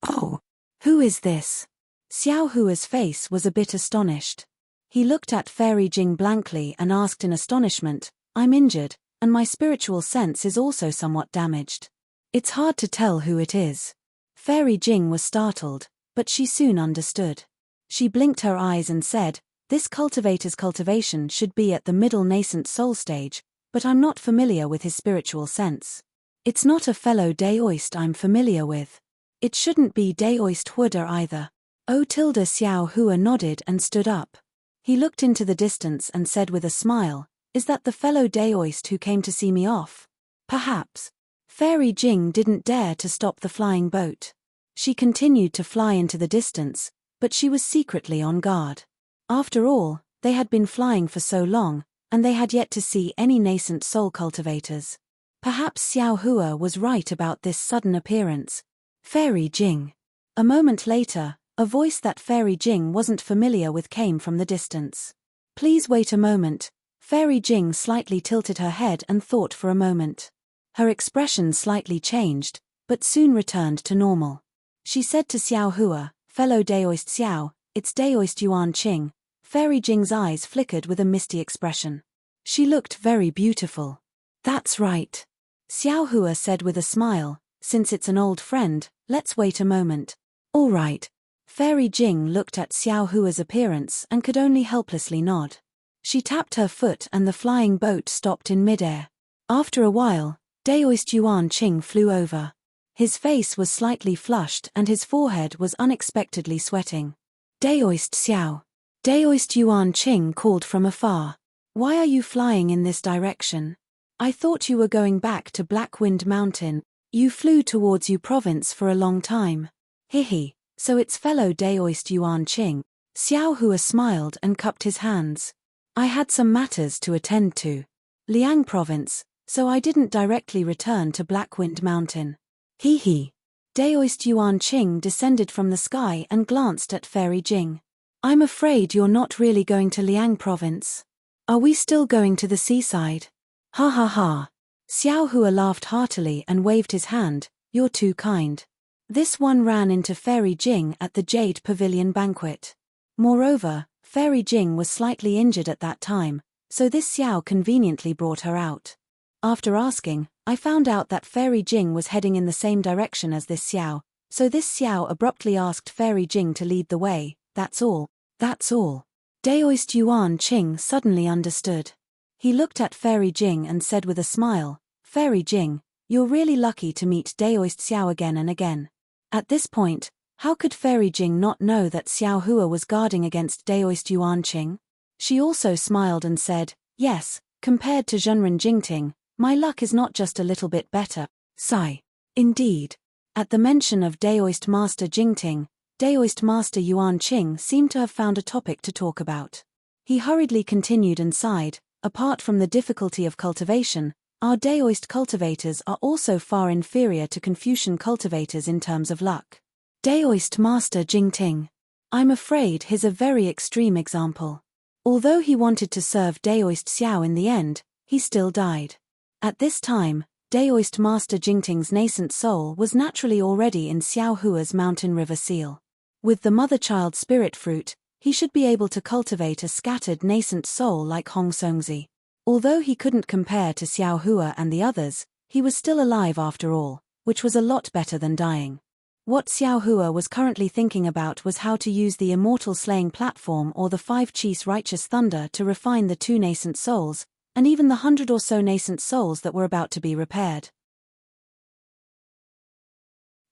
Oh, who is this? Xiao Hua's face was a bit astonished. He looked at Fairy Jing blankly and asked in astonishment, I'm injured, and my spiritual sense is also somewhat damaged. It's hard to tell who it is. Fairy Jing was startled, but she soon understood. She blinked her eyes and said, this cultivator's cultivation should be at the middle nascent soul stage, but I'm not familiar with his spiritual sense. It's not a fellow Daoist I'm familiar with. It shouldn't be Daoist Huda either. Xiao Hua nodded and stood up. He looked into the distance and said with a smile, is that the fellow Daoist who came to see me off? Perhaps. Fairy Jing didn't dare to stop the flying boat. She continued to fly into the distance, but she was secretly on guard. After all, they had been flying for so long, and they had yet to see any nascent soul cultivators. Perhaps Xiao Hua was right about this sudden appearance. Fairy Jing. A moment later, a voice that Fairy Jing wasn't familiar with came from the distance. Please wait a moment. Fairy Jing slightly tilted her head and thought for a moment. Her expression slightly changed, but soon returned to normal. She said to Xiao Hua, fellow Daoist Xiao, it's Daoist Yuan Qing. Fairy Jing's eyes flickered with a misty expression. She looked very beautiful. That's right. Xiao Hua said with a smile, since it's an old friend, let's wait a moment. All right. Fairy Jing looked at Xiao Hua's appearance and could only helplessly nod. She tapped her foot and the flying boat stopped in midair. After a while, Daoist Yuan Qing flew over. His face was slightly flushed and his forehead was unexpectedly sweating. Daoist Xiao. Daoist Yuan Qing called from afar. Why are you flying in this direction? I thought you were going back to Blackwind Mountain. You flew towards Yu province for a long time. Hihi, so it's fellow Daoist Yuan Qing. Xiao Hua smiled and cupped his hands. I had some matters to attend to. Liang province, so I didn't directly return to Blackwind Mountain. Hihi. Daoist Yuan Qing descended from the sky and glanced at Fairy Jing. I'm afraid you're not really going to Liang province. Are we still going to the seaside? Ha ha ha. Xiao Hua laughed heartily and waved his hand. You're too kind. This one ran into Fairy Jing at the Jade Pavilion banquet. Moreover, Fairy Jing was slightly injured at that time, so this Xiao conveniently brought her out. After asking, I found out that Fairy Jing was heading in the same direction as this Xiao, so this Xiao abruptly asked Fairy Jing to lead the way. That's all. That's all. Daoist Yuan Qing suddenly understood. He looked at Fairy Jing and said with a smile, Fairy Jing, you're really lucky to meet Daoist Xiao again and again. At this point, how could Fairy Jing not know that Xiao Hua was guarding against Daoist Yuan Qing? She also smiled and said, yes, compared to Zhenren Jingting, my luck is not just a little bit better. Sigh. Indeed. At the mention of Daoist Master Jingting, Daoist Master Yuan Qing seemed to have found a topic to talk about. He hurriedly continued and sighed, apart from the difficulty of cultivation, our Daoist cultivators are also far inferior to Confucian cultivators in terms of luck. Daoist Master Jingting. I'm afraid he's a very extreme example. Although he wanted to serve Daoist Xiao in the end, he still died. At this time, Daoist Master Jingting's nascent soul was naturally already in Xiao Hua's mountain river seal. With the mother-child spirit fruit, he should be able to cultivate a scattered nascent soul like Hong Songzi. Although he couldn't compare to Xiao Hua and the others, he was still alive after all, which was a lot better than dying. What Xiao Hua was currently thinking about was how to use the immortal slaying platform or the 5 Qis righteous thunder to refine the 2 nascent souls, and even the 100 or so nascent souls that were about to be repaired.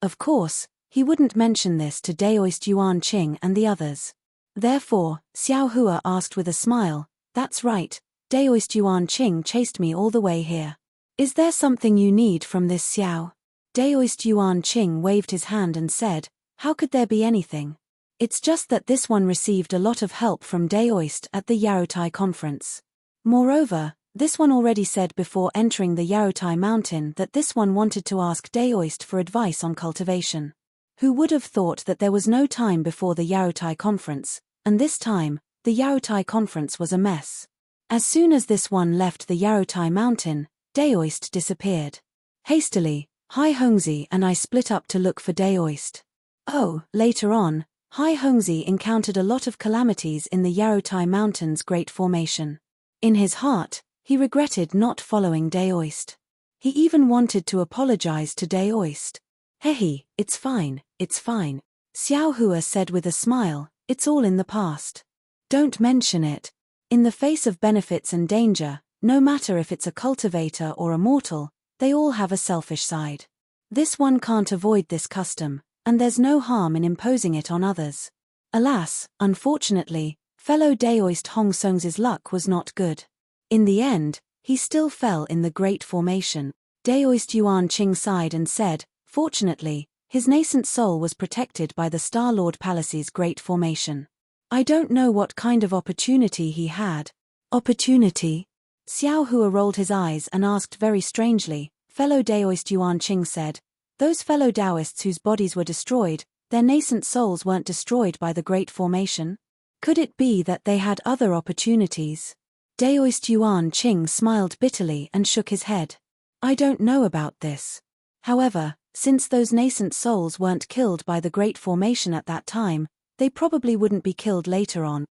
Of course, he wouldn't mention this to Daoist Yuan Qing and the others. Therefore, Xiao Hua asked with a smile, that's right, Daoist Yuan Qing chased me all the way here. Is there something you need from this Xiao? Daoist Yuan Qing waved his hand and said, how could there be anything? It's just that this one received a lot of help from Daoist at the Yarotai conference. Moreover, this one already said before entering the Yarotai mountain that this one wanted to ask Daoist for advice on cultivation. Who would have thought that there was no time before the Yarotai conference, and this time, the Yarotai conference was a mess. As soon as this one left the Yarotai mountain, Daoist disappeared. Hastily, Hai Hongzi and I split up to look for Daoist. Oh, later on, Hai Hongzi encountered a lot of calamities in the Yarotai mountain's great formation. In his heart, he regretted not following Daoist. He even wanted to apologize to Daoist. Hehe, it's fine, it's fine. Xiao Hua said with a smile, it's all in the past. Don't mention it. In the face of benefits and danger, no matter if it's a cultivator or a mortal, they all have a selfish side. This one can't avoid this custom, and there's no harm in imposing it on others. Alas, unfortunately, fellow Daoist Hong Song's luck was not good. In the end, he still fell in the Great Formation. Daoist Yuan Qing sighed and said, fortunately, his nascent soul was protected by the Star Lord Palace's Great Formation. I don't know what kind of opportunity he had. Opportunity? Xiao Hua rolled his eyes and asked very strangely. Fellow Daoist Yuan Qing said, those fellow Daoists whose bodies were destroyed, their nascent souls weren't destroyed by the Great Formation? Could it be that they had other opportunities? Daoist Yuan Qing smiled bitterly and shook his head. I don't know about this. However, since those nascent souls weren't killed by the Great Formation at that time, they probably wouldn't be killed later on.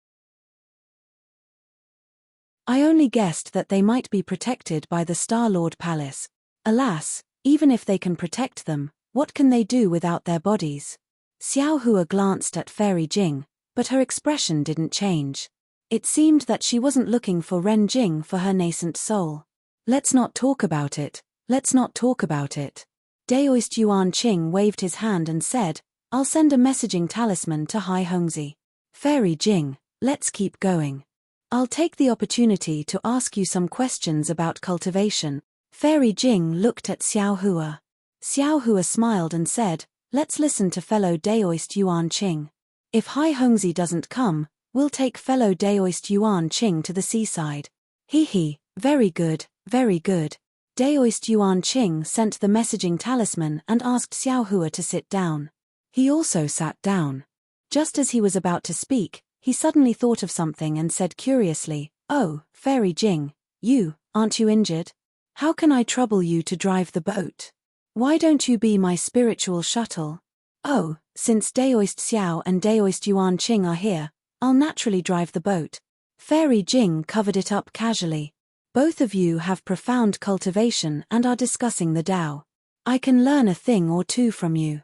I only guessed that they might be protected by the Star Lord Palace. Alas, even if they can protect them, what can they do without their bodies? Xiao Hua glanced at Fairy Jing, but her expression didn't change. It seemed that she wasn't looking for Ren Jing for her nascent soul. Let's not talk about it, let's not talk about it. Daoist Yuan Qing waved his hand and said, I'll send a messaging talisman to Hai Hongzi. Fairy Jing, let's keep going. I'll take the opportunity to ask you some questions about cultivation. Fairy Jing looked at Xiao Hua. Xiao Hua smiled and said, let's listen to fellow Daoist Yuan Qing. If Hai Hongzi doesn't come, we'll take fellow Daoist Yuan Qing to the seaside. Hee, very good, very good. Daoist Yuan Qing sent the messaging talisman and asked Xiao Hua to sit down. He also sat down. Just as he was about to speak, He suddenly thought of something and said curiously, "Oh, Fairy Jing, aren't you injured? How can I trouble you to drive the boat? Why don't you be my spiritual shuttle? Oh, since Daoist Xiao and Daoist Yuan Qing are here, I'll naturally drive the boat." Fairy Jing covered it up casually. "Both of you have profound cultivation and are discussing the Tao. I can learn a thing or two from you."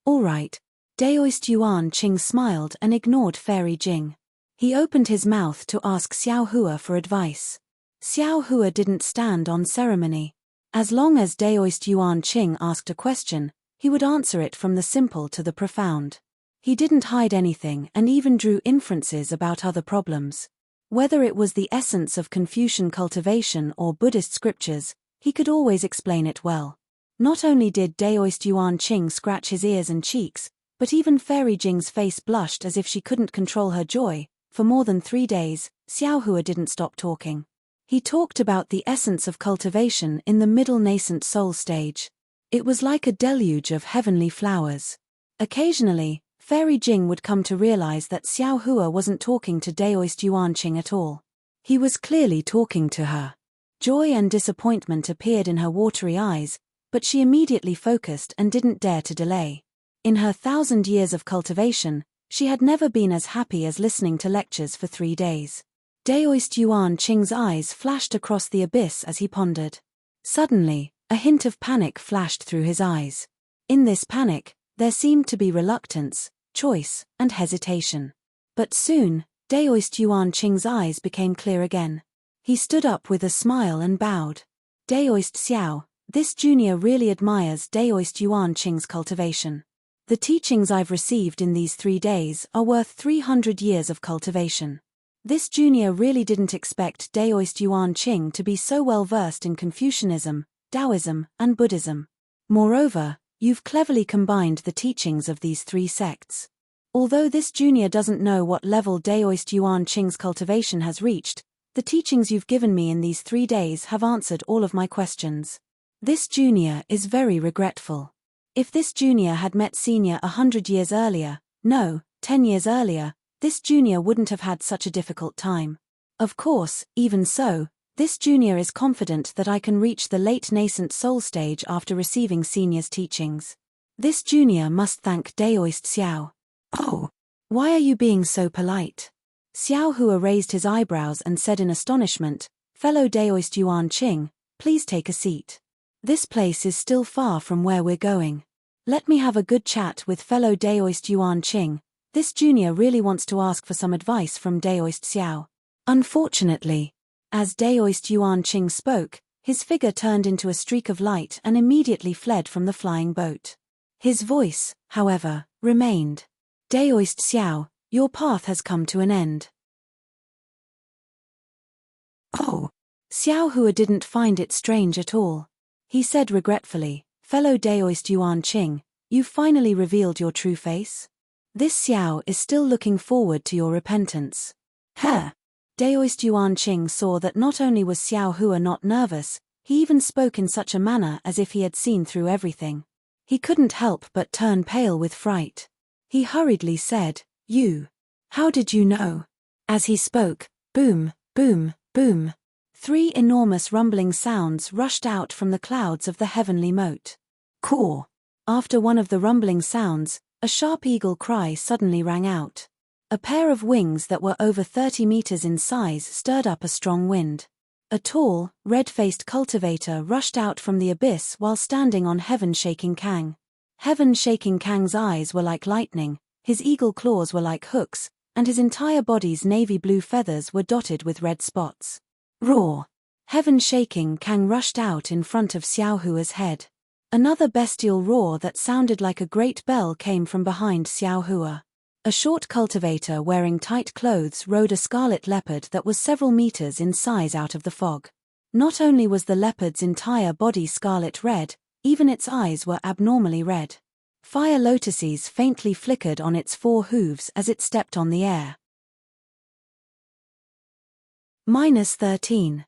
All right." Daoist Yuan Qing smiled and ignored Fairy Jing. He opened his mouth to ask Xiao Hua for advice. Xiao Hua didn't stand on ceremony. As long as Daoist Yuan Qing asked a question, he would answer it from the simple to the profound. He didn't hide anything and even drew inferences about other problems. Whether it was the essence of Confucian cultivation or Buddhist scriptures, he could always explain it well. Not only did Daoist Yuan Qing scratch his ears and cheeks, but even Fairy Jing's face blushed as if she couldn't control her joy. For more than 3 days, Xiao Hua didn't stop talking. He talked about the essence of cultivation in the middle nascent soul stage. It was like a deluge of heavenly flowers. Occasionally, Fairy Jing would come to realize that Xiao Hua wasn't talking to Daoist Yuan Qing at all. He was clearly talking to her. Joy and disappointment appeared in her watery eyes, but she immediately focused and didn't dare to delay. In her 1,000 years of cultivation, she had never been as happy as listening to lectures for 3 days. Daoist Yuan Qing's eyes flashed across the abyss as he pondered. Suddenly, a hint of panic flashed through his eyes. In this panic, there seemed to be reluctance, choice, and hesitation. But soon, Daoist Yuan Qing's eyes became clear again. He stood up with a smile and bowed. "Daoist Xiao, this junior really admires Daoist Yuan Qing's cultivation. The teachings I've received in these 3 days are worth 300 years of cultivation. This junior really didn't expect Daoist Yuan Qing to be so well versed in Confucianism, Taoism, and Buddhism. Moreover, you've cleverly combined the teachings of these 3 sects. Although this junior doesn't know what level Daoist Yuan Qing's cultivation has reached, the teachings you've given me in these 3 days have answered all of my questions. This junior is very regretful. If this junior had met senior 100 years earlier, no, 10 years earlier, this junior wouldn't have had such a difficult time. Of course, even so, this junior is confident that I can reach the late nascent soul stage after receiving senior's teachings. This junior must thank Daoist Xiao." "Oh, why are you being so polite?" Xiao Hua raised his eyebrows and said in astonishment, "Fellow Daoist Yuan Qing, please take a seat. This place is still far from where we're going. Let me have a good chat with fellow Daoist Yuan Qing. This junior really wants to ask for some advice from Daoist Xiao." Unfortunately, as Daoist Yuan Qing spoke, his figure turned into a streak of light and immediately fled from the flying boat. His voice, however, remained. "Daoist Xiao, your path has come to an end." "Oh." Xiao Hua didn't find it strange at all. He said regretfully, "Fellow Daoist Yuan Qing, you've finally revealed your true face? This Xiao is still looking forward to your repentance." "Huh." Daoist Yuan Qing saw that not only was Xiao Hua not nervous, he even spoke in such a manner as if he had seen through everything. He couldn't help but turn pale with fright. He hurriedly said, "You. How did you know?" As he spoke, boom, boom, boom. 3 enormous rumbling sounds rushed out from the clouds of the heavenly moat. Caw! After one of the rumbling sounds, a sharp eagle cry suddenly rang out. A pair of wings that were over 30 meters in size stirred up a strong wind. A tall, red-faced cultivator rushed out from the abyss while standing on Heaven-Shaking Kang. Heaven-Shaking Kang's eyes were like lightning, his eagle claws were like hooks, and his entire body's navy blue feathers were dotted with red spots. Roar! Heaven-Shaking Kang rushed out in front of Xiao Hua's head. Another bestial roar that sounded like a great bell came from behind Xiao Hua. A short cultivator wearing tight clothes rode a scarlet leopard that was several meters in size out of the fog. Not only was the leopard's entire body scarlet red, even its eyes were abnormally red. Fire lotuses faintly flickered on its 4 hooves as it stepped on the air. -13.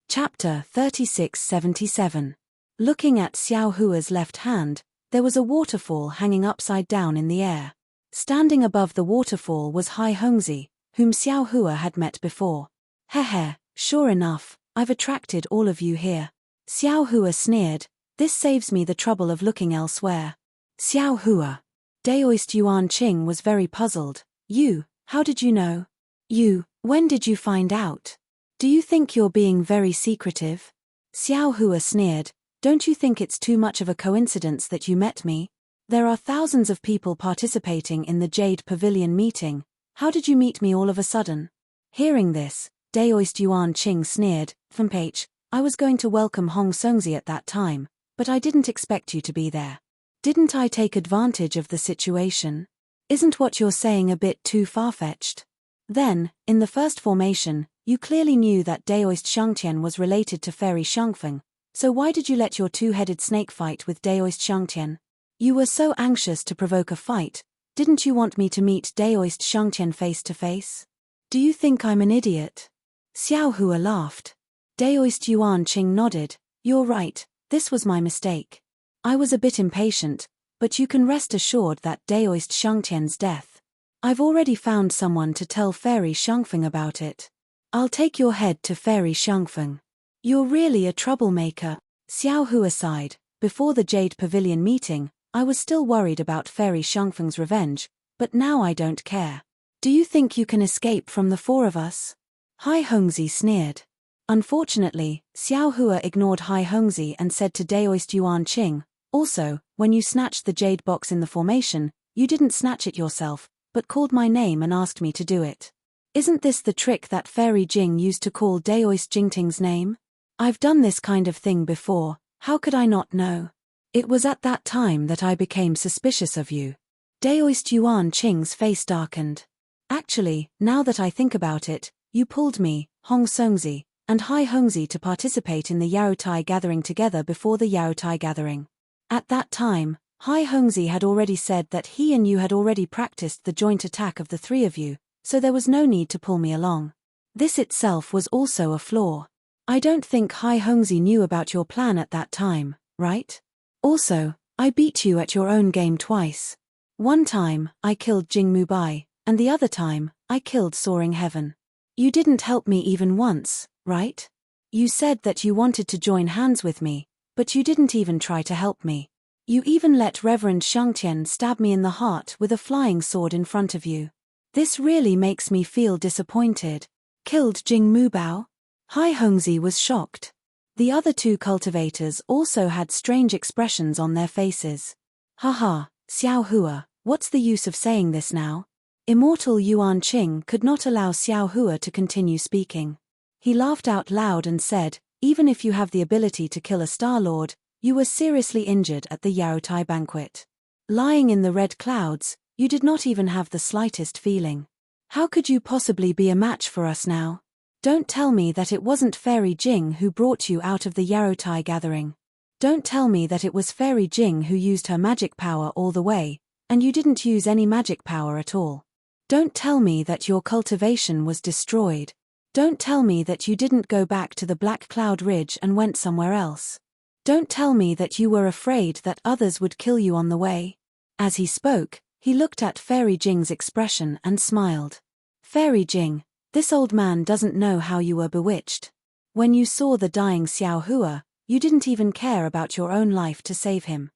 Chapter 3677. Looking at Xiao Hua's left hand, there was a waterfall hanging upside down in the air. Standing above the waterfall was Hai Hongzi, whom Xiao Hua had met before. Hehe, sure enough, I've attracted all of you here. Xiao Hua sneered, this saves me the trouble of looking elsewhere. Xiao Hua. Daoist Yuan Qing was very puzzled. You, how did you know? You, when did you find out? Do you think you're being very secretive? Xiao Hua sneered, don't you think it's too much of a coincidence that you met me? There are thousands of people participating in the Jade Pavilion meeting. How did you meet me all of a sudden? Hearing this, Daoist Yuan Qing sneered, Fmph, I was going to welcome Hong Songzi at that time, but I didn't expect you to be there. Didn't I take advantage of the situation? Isn't what you're saying a bit too far-fetched? Then, in the first formation, you clearly knew that Daoist Shangtian was related to Fairy Shangfeng, so why did you let your two-headed snake fight with Daoist Shangtian? You were so anxious to provoke a fight, didn't you want me to meet Daoist Shangtian face to face? Do you think I'm an idiot? Xiao Hua laughed. Daoist Yuan Qing nodded, you're right, this was my mistake. I was a bit impatient, but you can rest assured that Daoist Shangtian's death. I've already found someone to tell Fairy Shangfeng about it. I'll take your head to Fairy Shangfeng. You're really a troublemaker. Xiao Hua sighed, before the Jade Pavilion meeting, I was still worried about Fairy Shangfeng's revenge, but now I don't care. Do you think you can escape from the four of us? Hai Hongzi sneered. Unfortunately, Xiao Hua ignored Hai Hongzi and said to Daoist Yuan Qing, also, when you snatched the jade box in the formation, you didn't snatch it yourself, but called my name and asked me to do it. Isn't this the trick that Fairy Jing used to call Daoist Jingting's name? I've done this kind of thing before, how could I not know? It was at that time that I became suspicious of you. Daoist Yuan Qing's face darkened. Actually, now that I think about it, you pulled me, Hong Songzi, and Hai Hongzi to participate in the Yaotai gathering together before the Yaotai gathering. At that time, Hai Hongzi had already said that he and you had already practiced the joint attack of the three of you, so there was no need to pull me along. This itself was also a flaw. I don't think Hai Hongzi knew about your plan at that time, right? Also, I beat you at your own game twice. One time, I killed Jing Mubai, and the other time, I killed Soaring Heaven. You didn't help me even once, right? You said that you wanted to join hands with me, but you didn't even try to help me. You even let Reverend Shangtian stab me in the heart with a flying sword in front of you. This really makes me feel disappointed. Killed Jing Mubao? Hai Hongzi was shocked. The other two cultivators also had strange expressions on their faces. Haha, Xiao Hua, what's the use of saying this now? Immortal Yuan Qing could not allow Xiao Hua to continue speaking. He laughed out loud and said, even if you have the ability to kill a Star Lord, you were seriously injured at the Yaotai banquet. Lying in the red clouds, you did not even have the slightest feeling. How could you possibly be a match for us now? Don't tell me that it wasn't Fairy Jing who brought you out of the Yaotai gathering. Don't tell me that it was Fairy Jing who used her magic power all the way, and you didn't use any magic power at all. Don't tell me that your cultivation was destroyed. Don't tell me that you didn't go back to the Black Cloud Ridge and went somewhere else. Don't tell me that you were afraid that others would kill you on the way. As he spoke, he looked at Fairy Jing's expression and smiled. Fairy Jing, this old man doesn't know how you were bewitched. When you saw the dying Xiao Hua, you didn't even care about your own life to save him.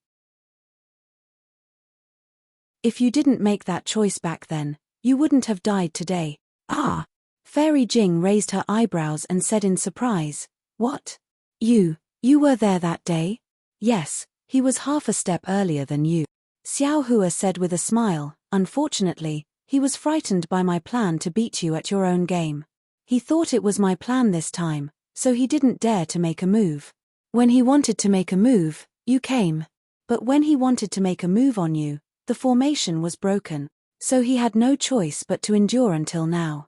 If you didn't make that choice back then, you wouldn't have died today. Ah! Fairy Jing raised her eyebrows and said in surprise, what? You were there that day? Yes, he was half a step earlier than you. Xiao Hua said with a smile, unfortunately, he was frightened by my plan to beat you at your own game. He thought it was my plan this time, so he didn't dare to make a move. When he wanted to make a move, you came. But when he wanted to make a move on you, the formation was broken, so he had no choice but to endure until now.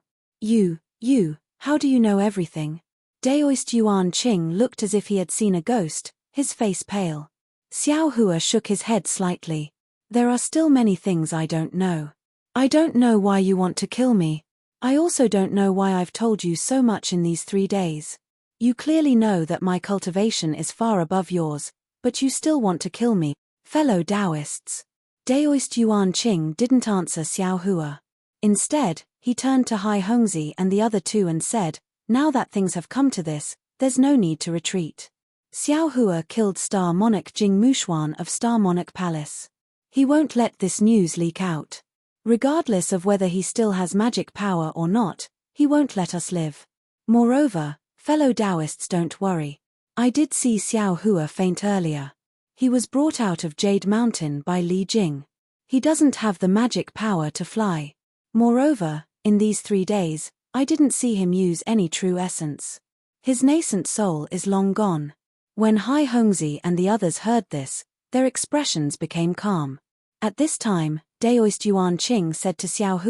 How do you know everything? Daoist Yuan Qing looked as if he had seen a ghost, his face pale. Xiao Hua shook his head slightly. There are still many things I don't know. I don't know why you want to kill me. I also don't know why I've told you so much in these 3 days. You clearly know that my cultivation is far above yours, But you still want to kill me, fellow Taoists. Daoist Yuan Qing didn't answer Xiao Hua. Instead, he turned to Hai Hongzi and the other two and said, now that things have come to this, there's no need to retreat. Xiao Hua killed Star Monarch Jing Mushuan of Star Monarch Palace. He won't let this news leak out. Regardless of whether he still has magic power or not, he won't let us live. Moreover, fellow Taoists, don't worry. I did see Xiao Hua faint earlier. He was brought out of Jade Mountain by Li Jing. He doesn't have the magic power to fly. Moreover, in these 3 days, I didn't see him use any true essence. His nascent soul is long gone. When Hai Hongzi and the others heard this, their expressions became calm. At this time, Daoist Yuan Qing said to Xiao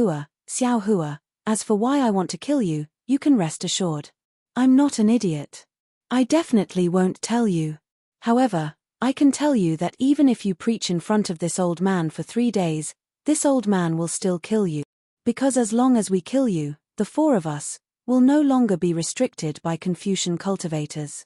Hua, as for why I want to kill you, you can rest assured. I'm not an idiot. I definitely won't tell you. However, I can tell you that even if you preach in front of this old man for 3 days, this old man will still kill you. Because as long as we kill you, the 4 of us will no longer be restricted by Confucian cultivators.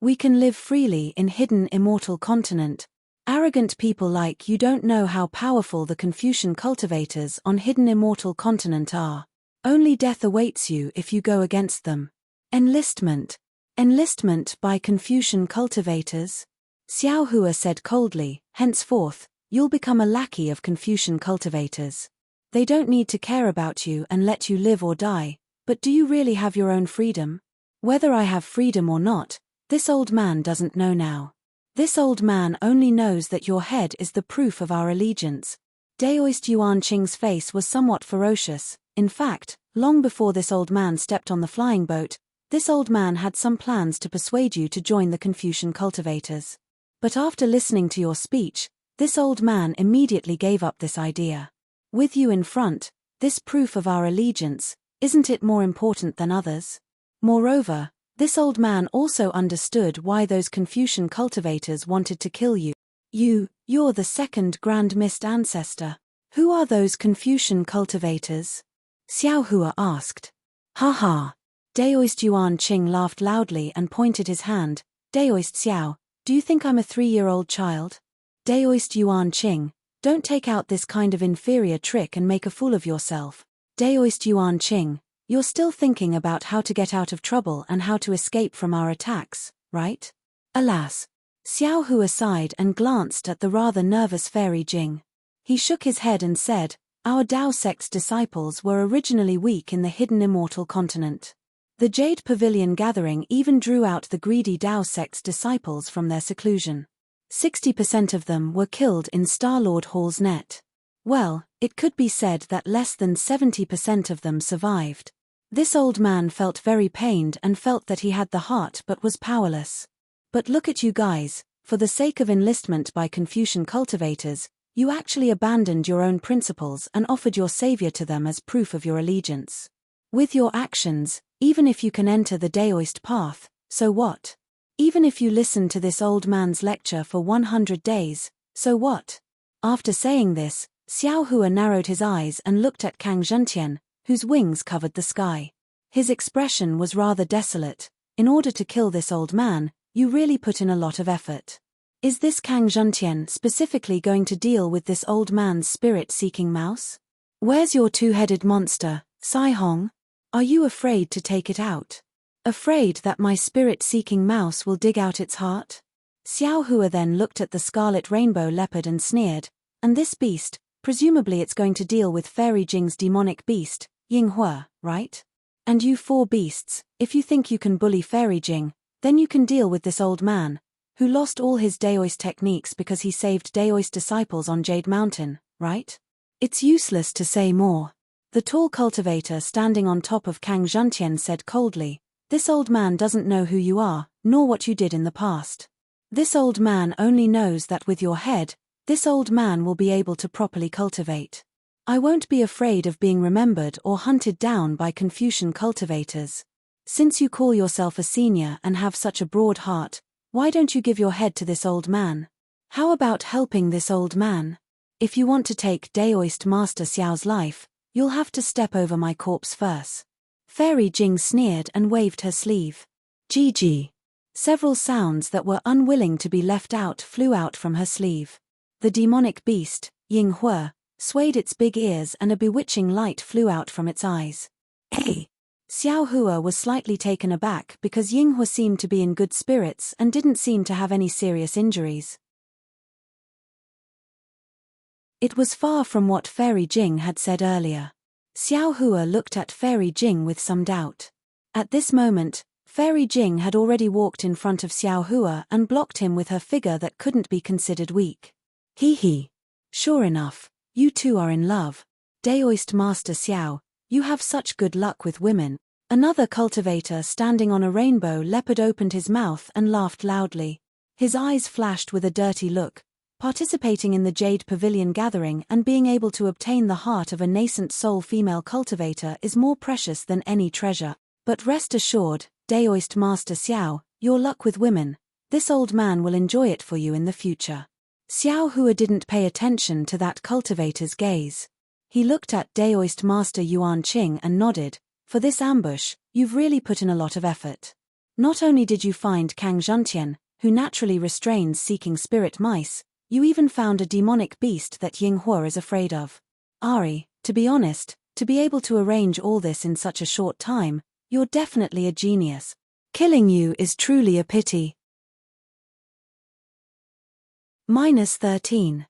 We can live freely in hidden immortal continent. Arrogant people like you don't know how powerful the Confucian cultivators on hidden immortal continent are. Only death awaits you if you go against them. Enlistment. Enlistment by Confucian cultivators? Xiao Hua said coldly, henceforth, you'll become a lackey of Confucian cultivators. They don't need to care about you and let you live or die, but do you really have your own freedom? Whether I have freedom or not, this old man doesn't know now. This old man only knows that your head is the proof of our allegiance. Daoist Yuan Qing's face was somewhat ferocious. In fact, long before this old man stepped on the flying boat, this old man had some plans to persuade you to join the Confucian cultivators. But after listening to your speech, this old man immediately gave up this idea. With you in front, this proof of our allegiance, isn't it more important than others? Moreover, this old man also understood why those Confucian cultivators wanted to kill you. You're the second Grand Mist ancestor. Who are those Confucian cultivators? Xiao Hua asked. Ha ha. Daoist Yuan Qing laughed loudly and pointed his hand. Daoist Xiao, do you think I'm a 3-year-old child? Daoist Yuan Qing, don't take out this kind of inferior trick and make a fool of yourself. Daoist Yuan Qing, you're still thinking about how to get out of trouble and how to escape from our attacks, right? Alas. Xiao Hua sighed and glanced at the rather nervous fairy Jing. He shook his head and said, our Dao sect's disciples were originally weak in the hidden immortal continent. The Jade Pavilion gathering even drew out the greedy Dao sect's disciples from their seclusion. 60% of them were killed in Star-Lord Hall's net. Well, it could be said that less than 70% of them survived. This old man felt very pained and felt that he had the heart but was powerless. But look at you guys, for the sake of enlistment by Confucian cultivators, you actually abandoned your own principles and offered your savior to them as proof of your allegiance. With your actions, even if you can enter the Daoist path, so what? Even if you listen to this old man's lecture for 100 days, so what? After saying this, Xiao Hua narrowed his eyes and looked at Kang Zhentian, whose wings covered the sky. His expression was rather desolate. In order to kill this old man, you really put in a lot of effort. Is this Kang Zhentian specifically going to deal with this old man's spirit-seeking mouse? Where's your 2-headed monster, Sai Hong? Are you afraid to take it out? Afraid that my spirit-seeking mouse will dig out its heart? Xiao Hua then looked at the scarlet rainbow leopard and sneered, and this beast, presumably it's going to deal with Fairy Jing's demonic beast, Yinghua, right? And you 4 beasts, if you think you can bully Fairy Jing, then you can deal with this old man, who lost all his Daoist techniques because he saved Daoist disciples on Jade Mountain, right? It's useless to say more. The tall cultivator standing on top of Kang Zhentian said coldly, this old man doesn't know who you are, nor what you did in the past. This old man only knows that with your head, this old man will be able to properly cultivate. I won't be afraid of being remembered or hunted down by Confucian cultivators. Since you call yourself a senior and have such a broad heart, why don't you give your head to this old man? How about helping this old man? If you want to take Daoist Master Xiao's life, you'll have to step over my corpse first. Fairy Jing sneered and waved her sleeve. GG. Several sounds that were unwilling to be left out flew out from her sleeve. The demonic beast, Ying Hua, swayed its big ears and a bewitching light flew out from its eyes. Hey! Xiao Hua was slightly taken aback because Ying Hua seemed to be in good spirits and didn't seem to have any serious injuries. It was far from what Fairy Jing had said earlier. Xiao Hua looked at Fairy Jing with some doubt. At this moment, Fairy Jing had already walked in front of Xiao Hua and blocked him with her figure that couldn't be considered weak. Hee. Sure enough, you two are in love. Daoist Master Xiao, you have such good luck with women. Another cultivator standing on a rainbow leopard opened his mouth and laughed loudly. His eyes flashed with a dirty look. Participating in the Jade Pavilion gathering and being able to obtain the heart of a nascent soul female cultivator is more precious than any treasure. But rest assured, Daoist Master Xiao, your luck with women, this old man will enjoy it for you in the future. Xiao Hua didn't pay attention to that cultivator's gaze. He looked at Daoist Master Yuan Qing and nodded. For this ambush, you've really put in a lot of effort. Not only did you find Kang Zhentian, who naturally restrains seeking spirit mice, you even found a demonic beast that Ying Hua is afraid of. Ari, to be honest, to be able to arrange all this in such a short time, you're definitely a genius. Killing you is truly a pity. -13.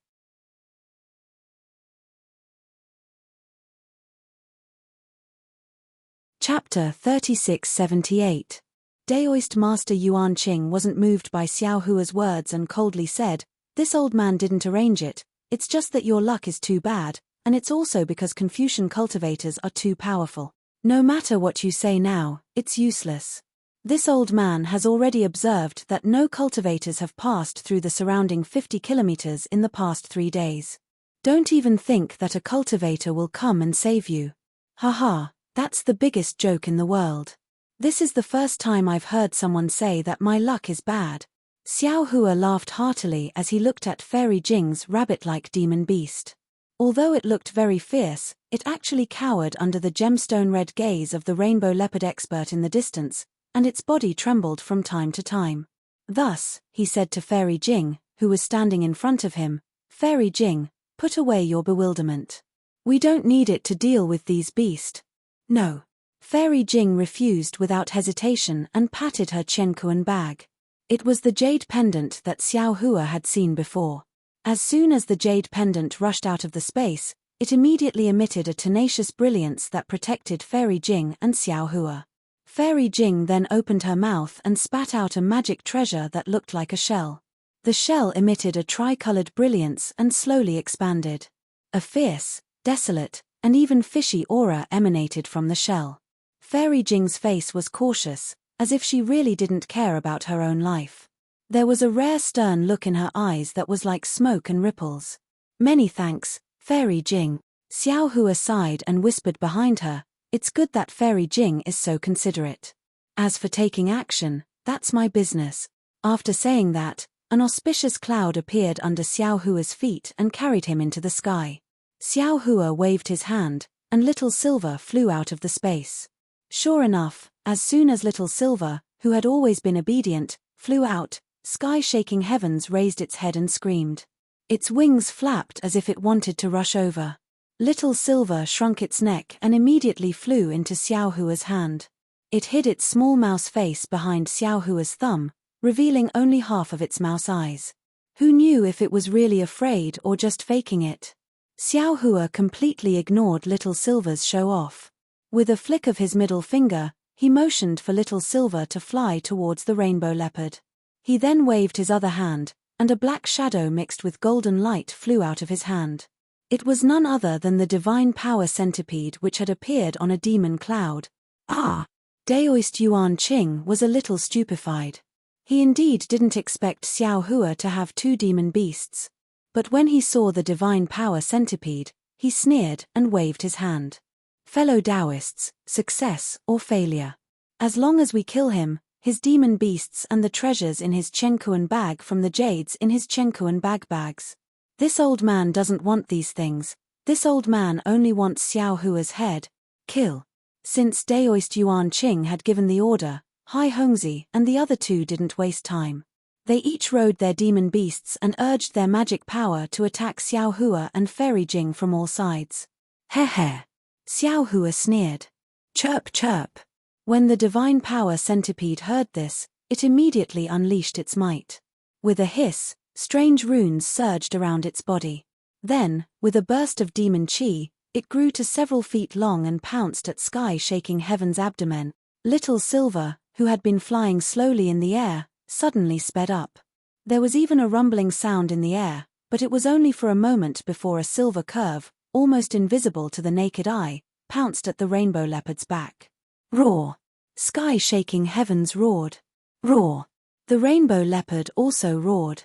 Chapter 3678. Daoist Master Yuan Qing wasn't moved by Xiao Hua's words and coldly said, "This old man didn't arrange it, it's just that your luck is too bad, and it's also because Confucian cultivators are too powerful. No matter what you say now, it's useless. This old man has already observed that no cultivators have passed through the surrounding 50 kilometers in the past 3 days. Don't even think that a cultivator will come and save you. Haha, that's the biggest joke in the world. This is the first time I've heard someone say that my luck is bad." Xiao Hua laughed heartily as he looked at Fairy Jing's rabbit-like demon beast. Although it looked very fierce, it actually cowered under the gemstone-red gaze of the rainbow leopard expert in the distance, and its body trembled from time to time. Thus, he said to Fairy Jing, who was standing in front of him, "Fairy Jing, put away your bewilderment. We don't need it to deal with these beasts." "No." Fairy Jing refused without hesitation and patted her Qiankuan bag. It was the jade pendant that Xiao Hua had seen before. As soon as the jade pendant rushed out of the space, it immediately emitted a tenacious brilliance that protected Fairy Jing and Xiao Hua. Fairy Jing then opened her mouth and spat out a magic treasure that looked like a shell. The shell emitted a tricolored brilliance and slowly expanded. A fierce, desolate, and even fishy aura emanated from the shell. Fairy Jing's face was cautious, as if she really didn't care about her own life. There was a rare stern look in her eyes that was like smoke and ripples. "Many thanks, Fairy Jing." Xiao Hua sighed and whispered behind her, "It's good that Fairy Jing is so considerate. As for taking action, that's my business." After saying that, an auspicious cloud appeared under Xiao Hua's feet and carried him into the sky. Xiao Hua waved his hand, and Little Silver flew out of the space. Sure enough, as soon as Little Silver, who had always been obedient, flew out, sky-shaking heavens raised its head and screamed. Its wings flapped as if it wanted to rush over. Little Silver shrunk its neck and immediately flew into Xiao Hua's hand. It hid its small mouse face behind Xiao Hua's thumb, revealing only half of its mouse eyes. Who knew if it was really afraid or just faking it? Xiao Hua completely ignored Little Silver's show-off. With a flick of his middle finger, he motioned for Little Silver to fly towards the rainbow leopard. He then waved his other hand, and a black shadow mixed with golden light flew out of his hand. It was none other than the divine power centipede which had appeared on a demon cloud. Ah! Daoist Yuan Qing was a little stupefied. He indeed didn't expect Xiao Hua to have 2 demon beasts. But when he saw the divine power centipede, he sneered and waved his hand. "Fellow Taoists, success or failure. As long as we kill him, his demon beasts and the treasures in his Qiankuan bag from the jades in his Qiankuan bags. This old man doesn't want these things, this old man only wants Xiao Hua's head. Kill." Since Daoist Yuan Qing had given the order, Hai Hongzi and the other two didn't waste time. They each rode their demon beasts and urged their magic power to attack Xiao Hua and Fairy Jing from all sides. Heh heh. Xiao Hua sneered. Chirp chirp. When the divine power centipede heard this, it immediately unleashed its might. With a hiss, strange runes surged around its body. Then, with a burst of demon chi, it grew to several feet long and pounced at sky-shaking heaven's abdomen. Little Silver, who had been flying slowly in the air, suddenly sped up. There was even a rumbling sound in the air, but it was only for a moment before a silver curve, almost invisible to the naked eye, pounced at the rainbow leopard's back. Roar! Sky-shaking heavens roared. Roar! The rainbow leopard also roared.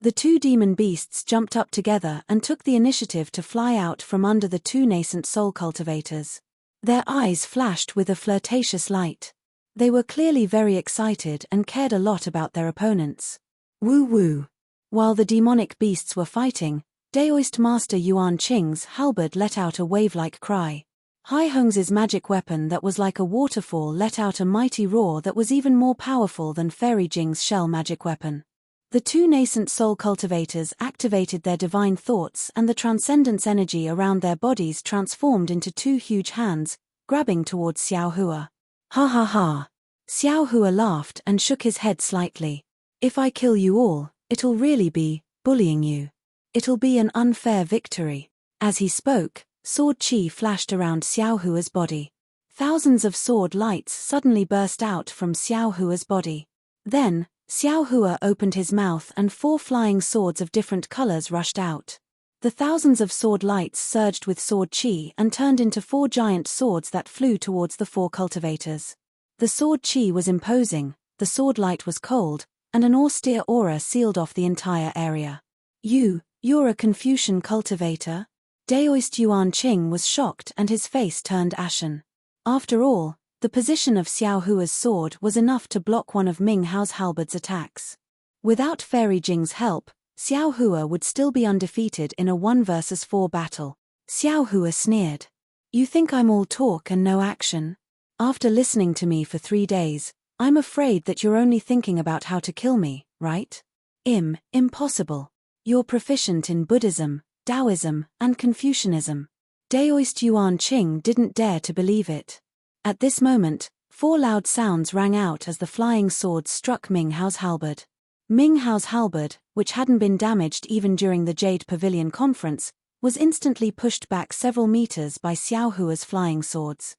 The two demon beasts jumped up together and took the initiative to fly out from under the two nascent soul cultivators. Their eyes flashed with a flirtatious light. They were clearly very excited and cared a lot about their opponents. Woo woo. While the demonic beasts were fighting, Daoist Master Yuan Qing's halberd let out a wave-like cry. Hai Hongzi's magic weapon that was like a waterfall let out a mighty roar that was even more powerful than Fairy Jing's shell magic weapon. The two nascent soul cultivators activated their divine thoughts and the transcendence energy around their bodies transformed into two huge hands, grabbing towards Xiao Hua. Ha ha ha. Xiao Hua laughed and shook his head slightly. If I kill you all, it'll really be bullying you. It'll be an unfair victory. As he spoke, sword chi flashed around Xiao Hua's body. Thousands of sword lights suddenly burst out from Xiao Hua's body. Then, Xiao Hua opened his mouth and 4 flying swords of different colors rushed out. The thousands of sword lights surged with sword chi and turned into 4 giant swords that flew towards the 4 cultivators. The sword chi was imposing, the sword light was cold, and an austere aura sealed off the entire area. You're a Confucian cultivator? Daoist Yuan Qing was shocked and his face turned ashen. After all, the position of Xiao Hua's sword was enough to block one of Ming Hao's halberd's attacks. Without Fairy Jing's help, Xiao Hua would still be undefeated in a 1 versus 4 battle. Xiao Hua sneered. You think I'm all talk and no action? After listening to me for 3 days, I'm afraid that you're only thinking about how to kill me, right? Impossible. You're proficient in Buddhism, Taoism, and Confucianism. Daoist Yuan Qing didn't dare to believe it. At this moment, 4 loud sounds rang out as the flying swords struck Ming Hao's halberd. Ming Hao's halberd, which hadn't been damaged even during the Jade Pavilion conference, was instantly pushed back several meters by Xiao Hua's flying swords.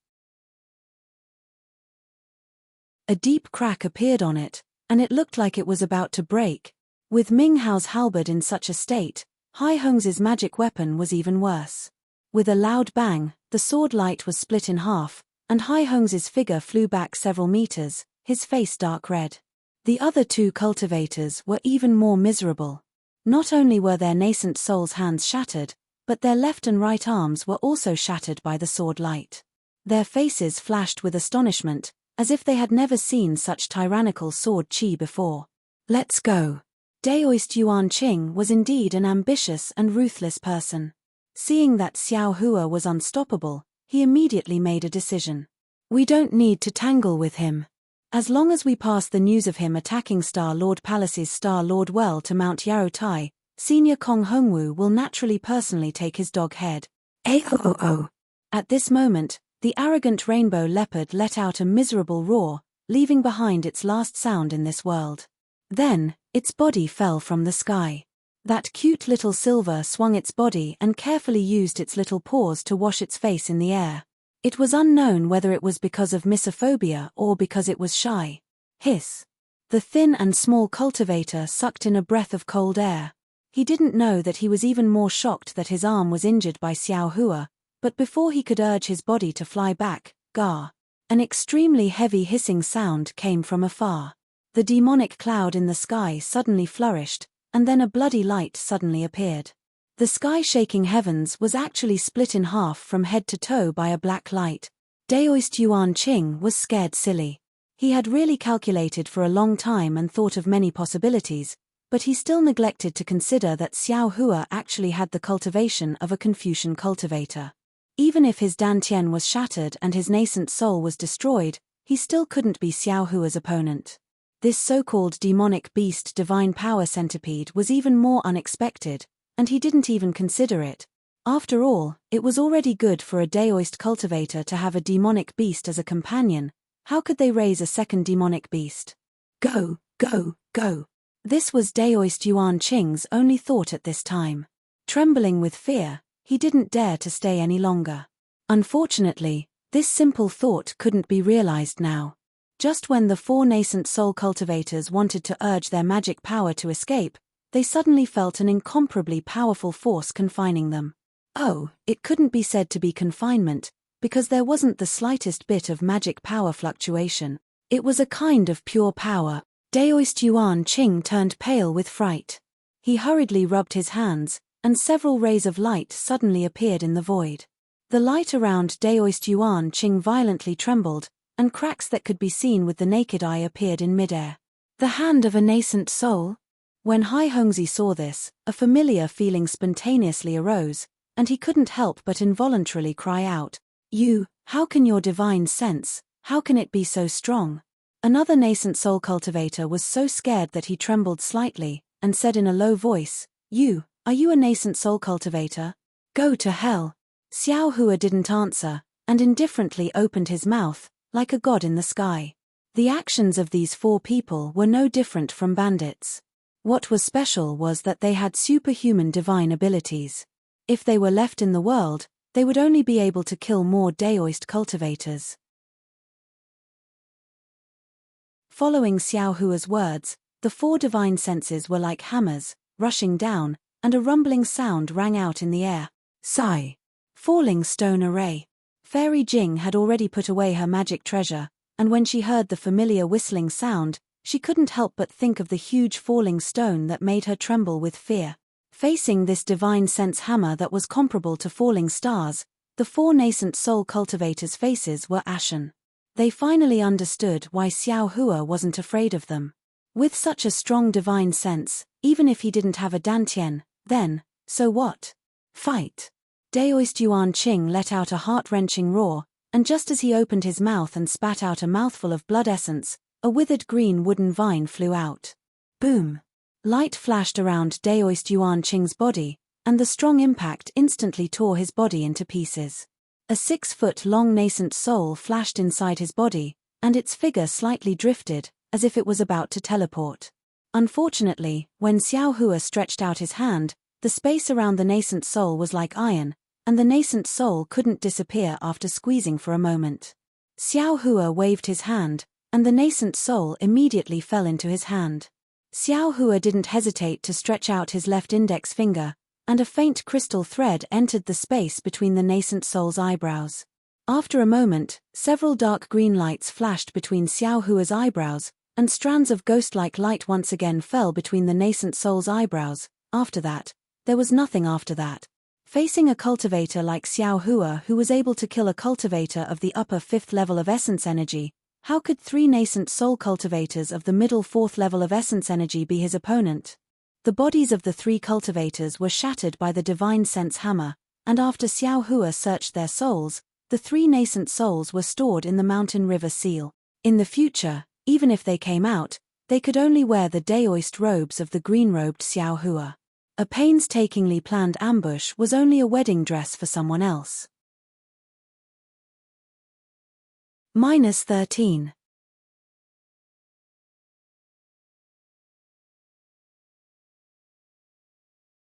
A deep crack appeared on it, and it looked like it was about to break. With Ming Hao's halberd in such a state, Hai Hongzi's magic weapon was even worse. With a loud bang, the sword light was split in half, and Hai Hongzi's figure flew back several meters, his face dark red. The other 2 cultivators were even more miserable. Not only were their nascent soul's hands shattered, but their left and right arms were also shattered by the sword light. Their faces flashed with astonishment, as if they had never seen such tyrannical sword chi before. Let's go. Daoist Yuan Qing was indeed an ambitious and ruthless person. Seeing that Xiao Hua was unstoppable, he immediately made a decision. We don't need to tangle with him. As long as we pass the news of him attacking Star Lord Palace's Star Lord well to Mount Yarotai, Senior Kong Hongwu will naturally personally take his dog head. Aoo. At this moment, the arrogant rainbow leopard let out a miserable roar, leaving behind its last sound in this world. Then, its body fell from the sky. That cute little Silver swung its body and carefully used its little paws to wash its face in the air. It was unknown whether it was because of misophobia or because it was shy. Hiss. The thin and small cultivator sucked in a breath of cold air. He didn't know that he was even more shocked that his arm was injured by Xiao Hua, but before he could urge his body to fly back, an extremely heavy hissing sound came from afar. The demonic cloud in the sky suddenly flourished, and then a bloody light suddenly appeared. The sky-shaking heavens was actually split in half from head to toe by a black light. Daoist Yuan Qing was scared silly. He had really calculated for a long time and thought of many possibilities, but he still neglected to consider that Xiao Hua actually had the cultivation of a Confucian cultivator. Even if his dantian was shattered and his nascent soul was destroyed, he still couldn't be Xiao Hua's opponent. This so-called demonic beast divine power centipede was even more unexpected, and he didn't even consider it. After all, it was already good for a Daoist cultivator to have a demonic beast as a companion. How could they raise a second demonic beast? Go, go, go. This was Daoist Yuan Qing's only thought at this time. Trembling with fear, he didn't dare to stay any longer. Unfortunately, this simple thought couldn't be realized now. Just when the 4 nascent soul cultivators wanted to urge their magic power to escape, they suddenly felt an incomparably powerful force confining them. Oh, it couldn't be said to be confinement, because there wasn't the slightest bit of magic power fluctuation. It was a kind of pure power. Daoist Yuan Qing turned pale with fright. He hurriedly rubbed his hands, and several rays of light suddenly appeared in the void. The light around Daoist Yuan Qing violently trembled, and cracks that could be seen with the naked eye appeared in midair. The hand of a nascent soul? When Hai Hongzi saw this, a familiar feeling spontaneously arose, and he couldn't help but involuntarily cry out, "You, how can your divine sense, how can it be so strong?" Another nascent soul cultivator was so scared that he trembled slightly, and said in a low voice, Are you a nascent soul cultivator? Go to hell." Xiao Hua didn't answer, and indifferently opened his mouth, like a god in the sky. The actions of these 4 people were no different from bandits. What was special was that they had superhuman divine abilities. If they were left in the world, they would only be able to kill more Daoist cultivators. Following Xiao Hua's words, the 4 divine senses were like hammers, rushing down, and a rumbling sound rang out in the air. Sigh. Falling stone array. Fairy Jing had already put away her magic treasure, and when she heard the familiar whistling sound, she couldn't help but think of the huge falling stone that made her tremble with fear. Facing this divine sense hammer that was comparable to falling stars, the 4 nascent soul cultivators' faces were ashen. They finally understood why Xiao Hua wasn't afraid of them. With such a strong divine sense, even if he didn't have a dantian, then, so what? Fight. Daoist Yuan Qing let out a heart-wrenching roar, and just as he opened his mouth and spat out a mouthful of blood essence, a withered green wooden vine flew out. Boom! Light flashed around Daoist Yuan Qing's body, and the strong impact instantly tore his body into pieces. A 6-foot-long nascent soul flashed inside his body, and its figure slightly drifted, as if it was about to teleport. Unfortunately, when Xiao Hua stretched out his hand, the space around the nascent soul was like iron, and the nascent soul couldn't disappear after squeezing for a moment. Xiao Hua waved his hand, and the nascent soul immediately fell into his hand. Xiao Hua didn't hesitate to stretch out his left index finger, and a faint crystal thread entered the space between the nascent soul's eyebrows. After a moment, several dark green lights flashed between Xiao Hua's eyebrows, and strands of ghost-like light once again fell between the nascent soul's eyebrows. After that, there was nothing after that. Facing a cultivator like Xiao Hua who was able to kill a cultivator of the upper 5th level of essence energy, how could 3 nascent soul cultivators of the middle 4th level of essence energy be his opponent? The bodies of the 3 cultivators were shattered by the divine sense hammer, and after Xiao Hua searched their souls, the 3 nascent souls were stored in the mountain river seal. In the future, even if they came out, they could only wear the Daoist robes of the green-robed Xiao Hua. A painstakingly planned ambush was only a wedding dress for someone else. -13.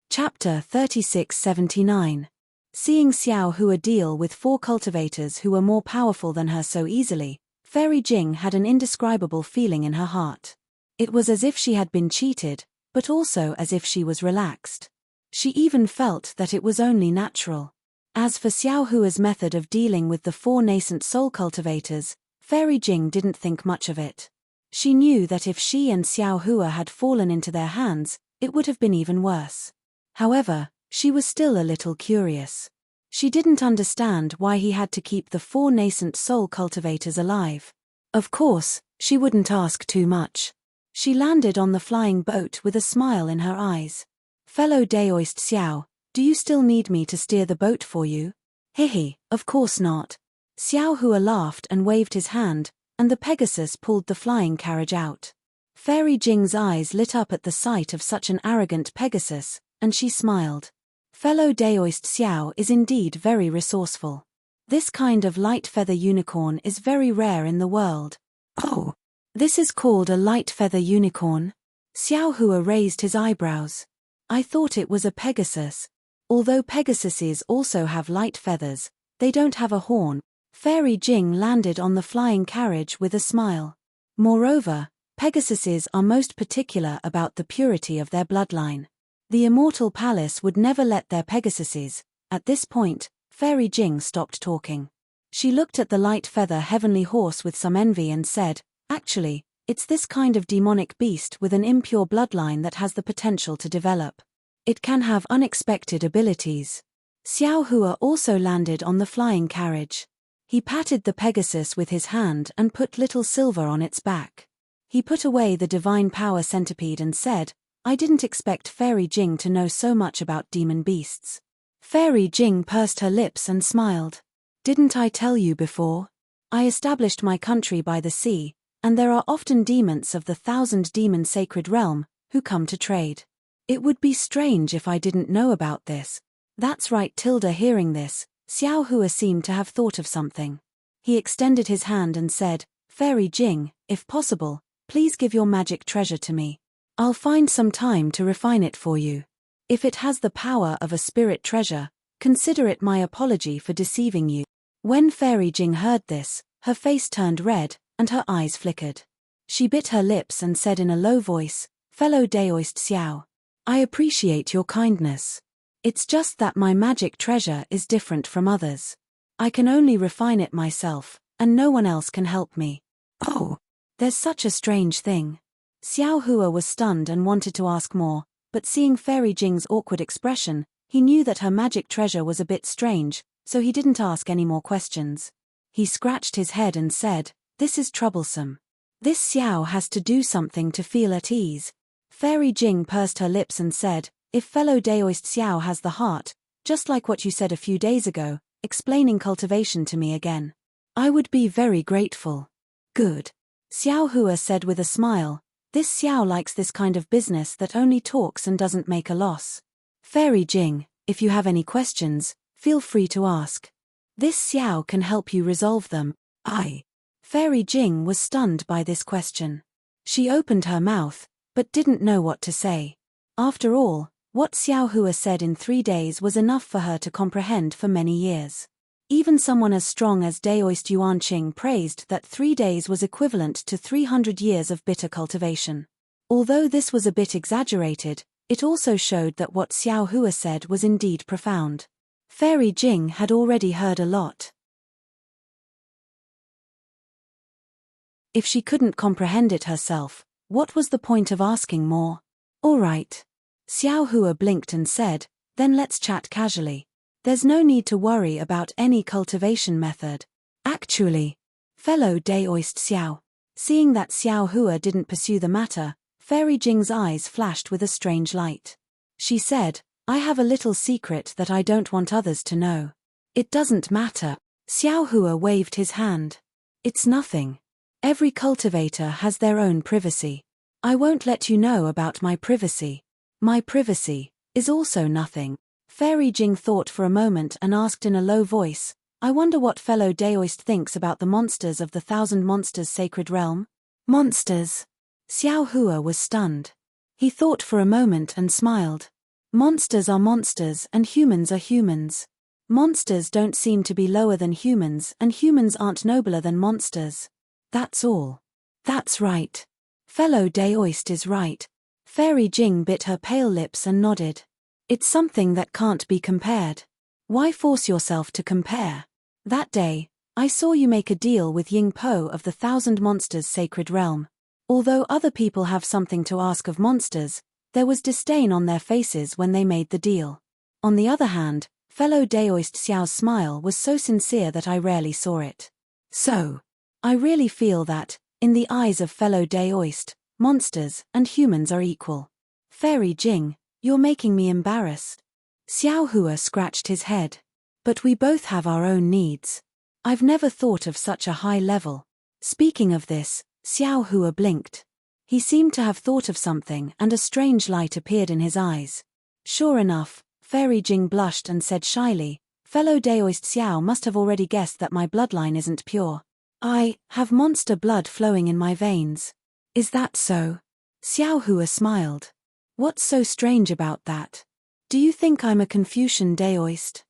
Chapter 3679. Seeing Xiao Hua deal with 4 cultivators who were more powerful than her so easily, Fairy Jing had an indescribable feeling in her heart. It was as if she had been cheated, but also as if she was relaxed. She even felt that it was only natural. As for Xiao Hua's method of dealing with the 4 nascent soul cultivators, Fairy Jing didn't think much of it. She knew that if she and Xiao Hua had fallen into their hands, it would have been even worse. However, she was still a little curious. She didn't understand why he had to keep the 4 nascent soul cultivators alive. Of course, she wouldn't ask too much. She landed on the flying boat with a smile in her eyes. "Fellow Daoist Xiao, do you still need me to steer the boat for you?" Hehe, of course not. Xiao Hua laughed and waved his hand, and the Pegasus pulled the flying carriage out. Fairy Jing's eyes lit up at the sight of such an arrogant Pegasus, and she smiled. Fellow Daoist Xiao is indeed very resourceful. This kind of light feather unicorn is very rare in the world. Oh, this is called a light feather unicorn? Xiao Hua raised his eyebrows. I thought it was a Pegasus. Although Pegasuses also have light feathers, they don't have a horn. Fairy Jing landed on the flying carriage with a smile. Moreover, Pegasuses are most particular about the purity of their bloodline. The Immortal Palace would never let their Pegasuses. At this point, Fairy Jing stopped talking. She looked at the light feather heavenly horse with some envy and said, actually, it's this kind of demonic beast with an impure bloodline that has the potential to develop. It can have unexpected abilities. Xiao Hua also landed on the flying carriage. He patted the Pegasus with his hand and put little silver on its back. He put away the divine power centipede and said, I didn't expect Fairy Jing to know so much about demon beasts. Fairy Jing pursed her lips and smiled. Didn't I tell you before? I established my country by the sea, and there are often demons of the 1,000-demon sacred realm who come to trade. It would be strange if I didn't know about this. That's right. Tilda. Hearing this, Xiao Hua seemed to have thought of something. He extended his hand and said, Fairy Jing, if possible, please give your magic treasure to me. I'll find some time to refine it for you. If it has the power of a spirit treasure, consider it my apology for deceiving you. When Fairy Jing heard this, her face turned red, and her eyes flickered. She bit her lips and said in a low voice, Fellow Daoist Xiao, I appreciate your kindness. It's just that my magic treasure is different from others. I can only refine it myself, and no one else can help me. Oh, there's such a strange thing. Xiao Hua was stunned and wanted to ask more, but seeing Fairy Jing's awkward expression, he knew that her magic treasure was a bit strange, so he didn't ask any more questions. He scratched his head and said, This is troublesome. This Xiao has to do something to feel at ease. Fairy Jing pursed her lips and said, If fellow Daoist Xiao has the heart, just like what you said a few days ago, explaining cultivation to me again, I would be very grateful. Good. Xiao Hua said with a smile, This Xiao likes this kind of business that only talks and doesn't make a loss. Fairy Jing, if you have any questions, feel free to ask. This Xiao can help you resolve them. Fairy Jing was stunned by this question. She opened her mouth, but didn't know what to say. After all, what Xiao Hua said in 3 days was enough for her to comprehend for many years. Even someone as strong as Daoist Yuanqing praised that 3 days was equivalent to 300 years of bitter cultivation. Although this was a bit exaggerated, it also showed that what Xiao Hua said was indeed profound. Fairy Jing had already heard a lot. If she couldn't comprehend it herself, what was the point of asking more? All right. Xiao Hua blinked and said, Then let's chat casually. There's no need to worry about any cultivation method. Actually, fellow Daoist Xiao. Seeing that Xiao Hua didn't pursue the matter, Fairy Jing's eyes flashed with a strange light. She said, I have a little secret that I don't want others to know. It doesn't matter. Xiao Hua waved his hand. It's nothing. Every cultivator has their own privacy. I won't let you know about my privacy. My privacy is also nothing. Fairy Jing thought for a moment and asked in a low voice, I wonder what fellow Daoist thinks about the monsters of the 1,000 monsters sacred realm? Monsters? Xiao Hua was stunned. He thought for a moment and smiled. Monsters are monsters and humans are humans. Monsters don't seem to be lower than humans and humans aren't nobler than monsters. That's all. That's right. Fellow Daoist is right. Fairy Jing bit her pale lips and nodded. It's something that can't be compared. Why force yourself to compare? That day, I saw you make a deal with Ying Po of the 1,000 monsters sacred realm. Although other people have something to ask of monsters, there was disdain on their faces when they made the deal. On the other hand, fellow Daoist Xiao's smile was so sincere that I rarely saw it. So, I really feel that, in the eyes of fellow Daoist, monsters and humans are equal. Fairy Jing, you're making me embarrassed. Xiao Hua scratched his head. But we both have our own needs. I've never thought of such a high level. Speaking of this, Xiao Hua blinked. He seemed to have thought of something and a strange light appeared in his eyes. Sure enough, Fairy Jing blushed and said shyly, "Fellow Daoist Xiao must have already guessed that my bloodline isn't pure. I have monster blood flowing in my veins." "Is that so?" Xiao Hua smiled. "What's so strange about that? Do you think I'm a Confucian Daoist?"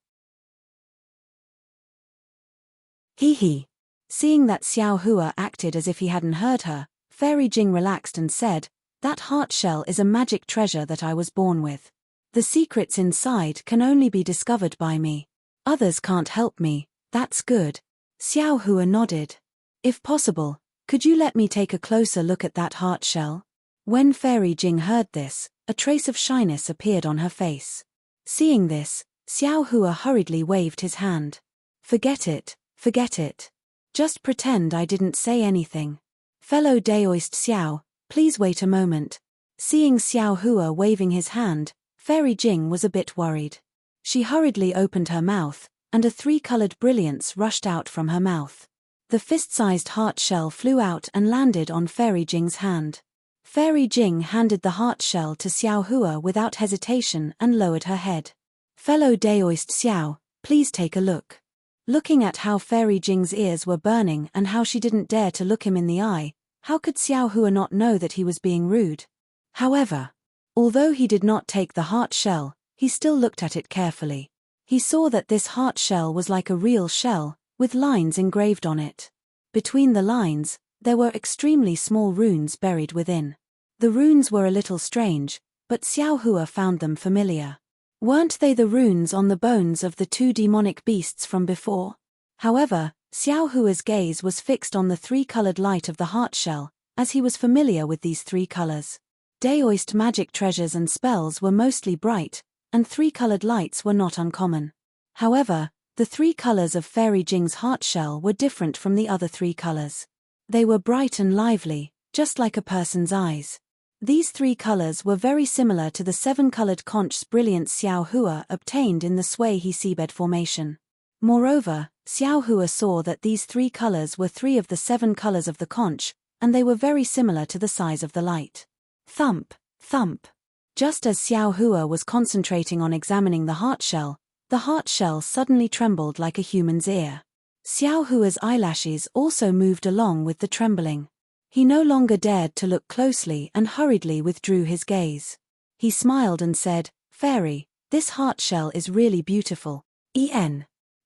Hee. Seeing that Xiao Hua acted as if he hadn't heard her, Fairy Jing relaxed and said, "That heart shell is a magic treasure that I was born with. The secrets inside can only be discovered by me. Others can't help me." "That's good." Xiao Hua nodded. "If possible, could you let me take a closer look at that heart shell?" When Fairy Jing heard this, a trace of shyness appeared on her face. Seeing this, Xiao Hua hurriedly waved his hand. Forget it. Just pretend I didn't say anything. Fellow Daoist Xiao, please wait a moment." Seeing Xiao Hua waving his hand, Fairy Jing was a bit worried. She hurriedly opened her mouth, and a three-colored brilliance rushed out from her mouth. The fist-sized heart shell flew out and landed on Fairy Jing's hand. Fairy Jing handed the heart shell to Xiao Hua without hesitation and lowered her head. "Fellow Daoist Xiao, please take a look." Looking at how Fairy Jing's ears were burning and how she didn't dare to look him in the eye, how could Xiao Hua not know that he was being rude? However, although he did not take the heart shell, he still looked at it carefully. He saw that this heart shell was like a real shell, with lines engraved on it. Between the lines, there were extremely small runes buried within. The runes were a little strange, but Xiao Hua found them familiar. Weren't they the runes on the bones of the two demonic beasts from before? However, Xiao Hua's gaze was fixed on the three-colored light of the heart shell, as he was familiar with these three colors. Daoist magic treasures and spells were mostly bright, and three-colored lights were not uncommon. However, the three colors of Fairy Jing's heart shell were different from the other three colors. They were bright and lively, just like a person's eyes. These three colors were very similar to the seven-colored conch's brilliance Xiao Hua obtained in the Sui He seabed formation. Moreover, Xiao Hua saw that these three colors were three of the seven colors of the conch, and they were very similar to the size of the light. Thump, thump. Just as Xiao Hua was concentrating on examining the heart shell suddenly trembled like a human's ear. Xiao Hua's eyelashes also moved along with the trembling. He no longer dared to look closely and hurriedly withdrew his gaze. He smiled and said, "Fairy, this heart shell is really beautiful."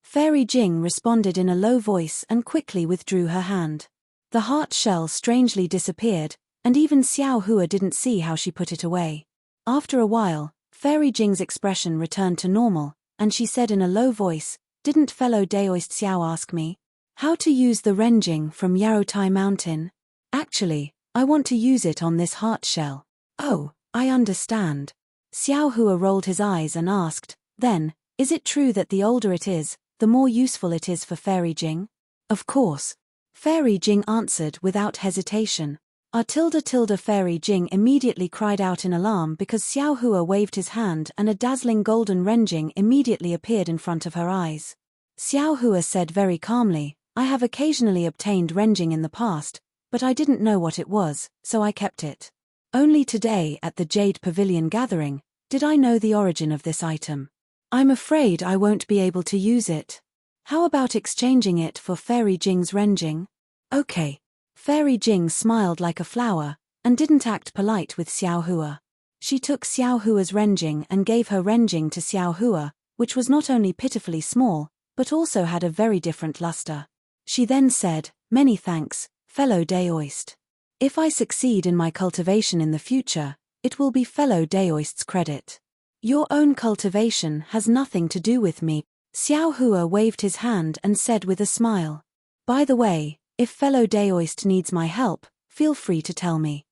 Fairy Jing responded in a low voice and quickly withdrew her hand. The heart shell strangely disappeared, and even Xiao Hua didn't see how she put it away. After a while, Fairy Jing's expression returned to normal, and she said in a low voice, "Didn't fellow Daoist Xiao ask me how to use the renjing from Yarotai Mountain? Actually, I want to use it on this heart shell." "Oh, I understand." Xiao Hua rolled his eyes and asked, "Then, is it true that the older it is, the more useful it is for Fairy Jing?" "Of course." Fairy Jing answered without hesitation. Fairy Jing immediately cried out in alarm because Xiao Hua waved his hand and a dazzling golden renjing immediately appeared in front of her eyes. Xiao Hua said very calmly, "I have occasionally obtained renjing in the past, but I didn't know what it was, so I kept it. Only today at the Jade Pavilion gathering, did I know the origin of this item. I'm afraid I won't be able to use it. How about exchanging it for Fairy Jing's renjing?" "Okay." Fairy Jing smiled like a flower, and didn't act polite with Xiao Hua. She took Xiao Hua's renjing and gave her renjing to Xiao Hua, which was not only pitifully small, but also had a very different luster. She then said, "Many thanks, fellow Daoist. If I succeed in my cultivation in the future, it will be fellow Daoist's credit. Your own cultivation has nothing to do with me." Xiao Hua waved his hand and said with a smile, "By the way, if fellow Daoist needs my help, feel free to tell me.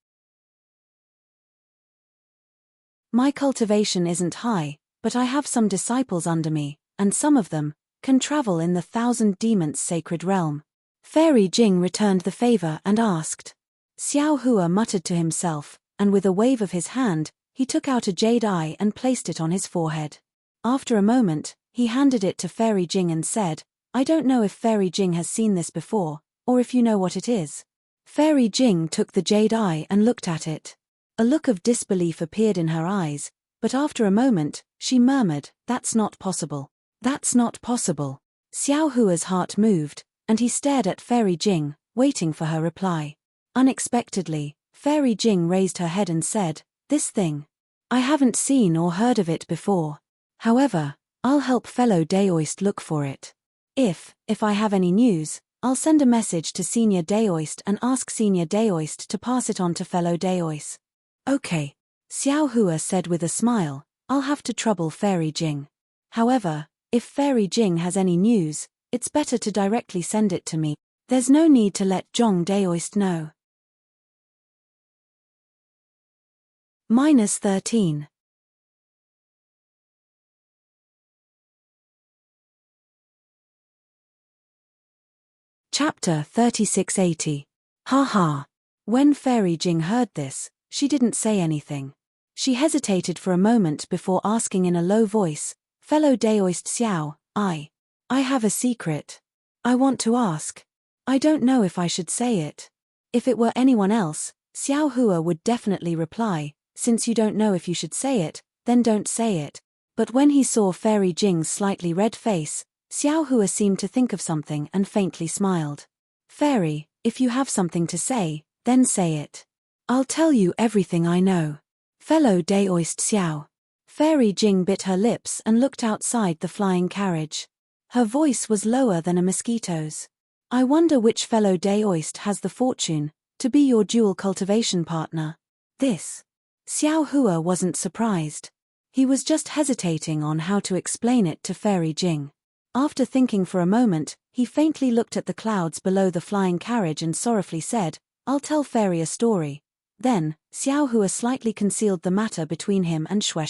My cultivation isn't high, but I have some disciples under me, and some of them can travel in the 1,000 demons sacred realm." Fairy Jing returned the favor and asked. Xiao Hua muttered to himself, and with a wave of his hand, he took out a jade eye and placed it on his forehead. After a moment, He handed it to Fairy Jing and said, I don't know if Fairy Jing has seen this before, or if you know what it is. Fairy Jing took the jade eye and looked at it. A look of disbelief appeared in her eyes, but after a moment, she murmured, That's not possible. That's not possible. Xiao Hua's heart moved, and he stared at Fairy Jing, waiting for her reply. Unexpectedly, Fairy Jing raised her head and said, This thing. I haven't seen or heard of it before. However, I'll help fellow Daoist look for it. If I have any news, I'll send a message to Senior Daoist and ask Senior Daoist to pass it on to fellow Daoist. Okay. Xiao Hua said with a smile, I'll have to trouble Fairy Jing. However, if Fairy Jing has any news, it's better to directly send it to me. There's no need to let Zhong Daoist know. -13. Chapter 3680. Haha. When Fairy Jing heard this, she didn't say anything. She hesitated for a moment before asking in a low voice, Fellow Daoist Xiao, I have a secret. I want to ask. I don't know if I should say it. If it were anyone else, Xiao Hua would definitely reply, Since you don't know if you should say it, then don't say it. But when he saw Fairy Jing's slightly red face, Xiao Hua seemed to think of something and faintly smiled. Fairy, if you have something to say, then say it. I'll tell you everything I know. Fellow Daoist Xiao. Fairy Jing bit her lips and looked outside the flying carriage. Her voice was lower than a mosquito's. I wonder which fellow Daoist has the fortune to be your dual cultivation partner. This. Xiao Hua wasn't surprised. He was just hesitating on how to explain it to Fairy Jing. After thinking for a moment, he faintly looked at the clouds below the flying carriage and sorrowfully said, I'll tell Fairy a story. Then, Xiao Hua slightly concealed the matter between him and Shui.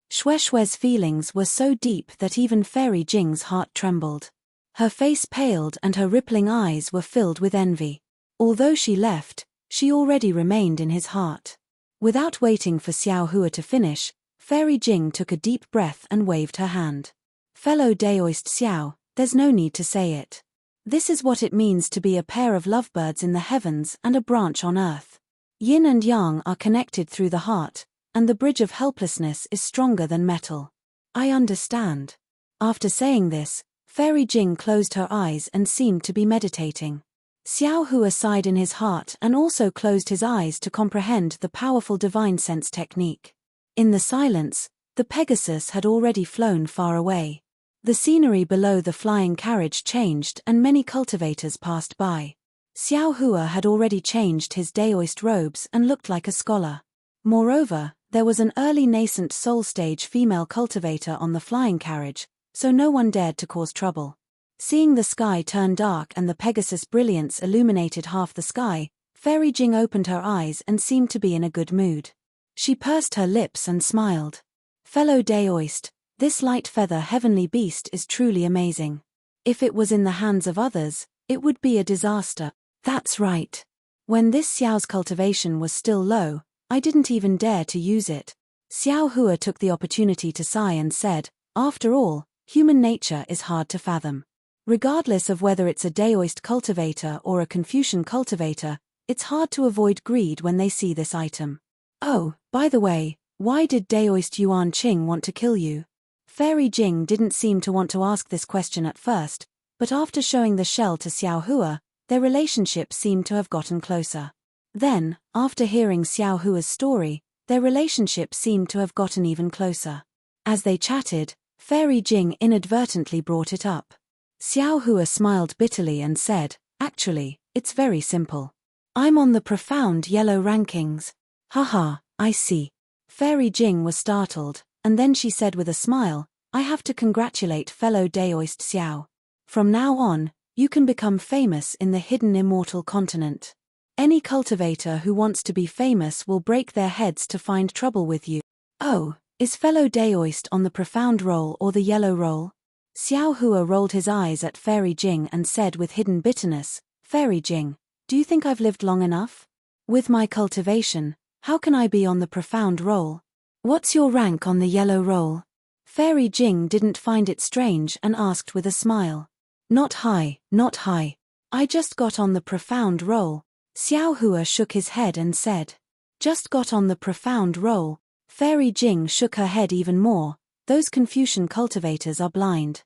Shui's feelings were so deep that even Fairy Jing's heart trembled. Her face paled and her rippling eyes were filled with envy. Although she left, she already remained in his heart. Without waiting for Xiao Hua to finish, Fairy Jing took a deep breath and waved her hand. Fellow Daoist Xiao, there's no need to say it. This is what it means to be a pair of lovebirds in the heavens and a branch on earth. Yin and yang are connected through the heart, and the bridge of helplessness is stronger than metal. I understand. After saying this, Fairy Jing closed her eyes and seemed to be meditating. Xiao Hua sighed in his heart and also closed his eyes to comprehend the powerful divine sense technique. In the silence, the Pegasus had already flown far away. The scenery below the flying carriage changed and many cultivators passed by. Xiao Hua had already changed his Daoist robes and looked like a scholar. Moreover, there was an early nascent soul stage female cultivator on the flying carriage, so no one dared to cause trouble. Seeing the sky turn dark and the Pegasus' brilliance illuminated half the sky, Fairy Jing opened her eyes and seemed to be in a good mood. She pursed her lips and smiled. Fellow Daoist, this light feather heavenly beast is truly amazing. If it was in the hands of others, it would be a disaster. That's right. When this Xiao's cultivation was still low, I didn't even dare to use it. Xiao Hua took the opportunity to sigh and said, After all, human nature is hard to fathom. Regardless of whether it's a Daoist cultivator or a Confucian cultivator, it's hard to avoid greed when they see this item. Oh, by the way, why did Daoist Yuan Qing want to kill you? Fairy Jing didn't seem to want to ask this question at first, but after showing the shell to Xiao Hua, their relationship seemed to have gotten closer. Then, after hearing Xiao Hua's story, their relationship seemed to have gotten even closer. As they chatted, Fairy Jing inadvertently brought it up. Xiao Hua smiled bitterly and said, Actually, it's very simple. I'm on the profound yellow rankings. Haha, I see. Fairy Jing was startled, and then she said with a smile, I have to congratulate fellow Daoist Xiao. From now on, you can become famous in the hidden immortal continent. Any cultivator who wants to be famous will break their heads to find trouble with you. Oh, is fellow Daoist on the profound roll or the yellow roll? Xiao Hua rolled his eyes at Fairy Jing and said with hidden bitterness, Fairy Jing, do you think I've lived long enough? With my cultivation, how can I be on the profound roll? What's your rank on the yellow roll? Fairy Jing didn't find it strange and asked with a smile. Not high, not high. I just got on the profound roll. Xiao Hua shook his head and said. Just got on the profound roll. Fairy Jing shook her head even more. Those Confucian cultivators are blind.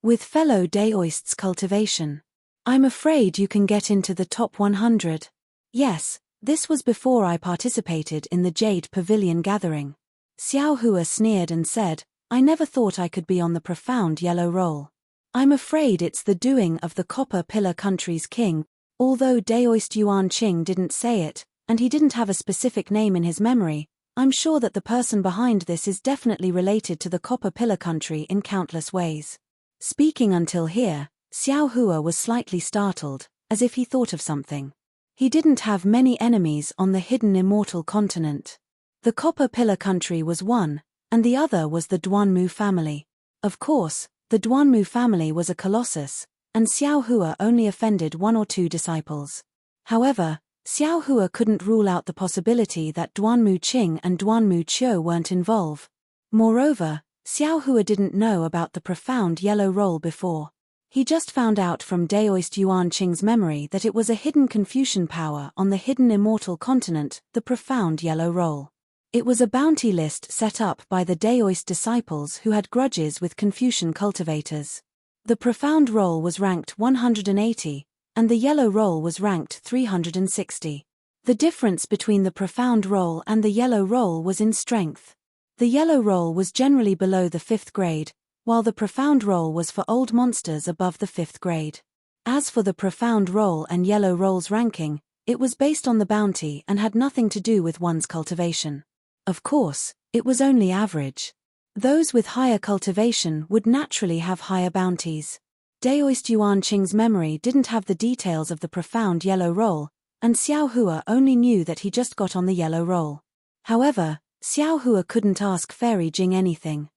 With fellow Daoists cultivation. I'm afraid you can get into the top 100. Yes, this was before I participated in the Jade Pavilion gathering. Xiao Hua sneered and said, I never thought I could be on the profound yellow roll. I'm afraid it's the doing of the Copper Pillar Country's king, although Daoist Yuan Qing didn't say it, and he didn't have a specific name in his memory. I'm sure that the person behind this is definitely related to the Copper Pillar Country in countless ways. Speaking until here, Xiao Hua was slightly startled, as if he thought of something. He didn't have many enemies on the hidden immortal continent. The Copper Pillar Country was one, and the other was the Duanmu family. Of course, the Duanmu family was a colossus, and Xiao Hua only offended one or two disciples. However, Xiao Hua couldn't rule out the possibility that Duanmu Qing and Duanmu Qiu weren't involved. Moreover, Xiao Hua didn't know about the profound yellow roll before. He just found out from Daoist Yuan Qing's memory that it was a hidden Confucian power on the hidden immortal continent, the profound yellow roll. It was a bounty list set up by the Daoist disciples who had grudges with Confucian cultivators. The profound roll was ranked 180, and the yellow roll was ranked 360. The difference between the profound roll and the yellow roll was in strength. The yellow roll was generally below the 5th grade, while the profound roll was for old monsters above the 5th grade. As for the profound roll and yellow roll's ranking, it was based on the bounty and had nothing to do with one's cultivation. Of course, it was only average. Those with higher cultivation would naturally have higher bounties. Daoist Yuan Qing's memory didn't have the details of the profound yellow roll, and Xiao Hua only knew that he just got on the yellow roll. However, Xiao Hua couldn't ask Fairy Jing anything.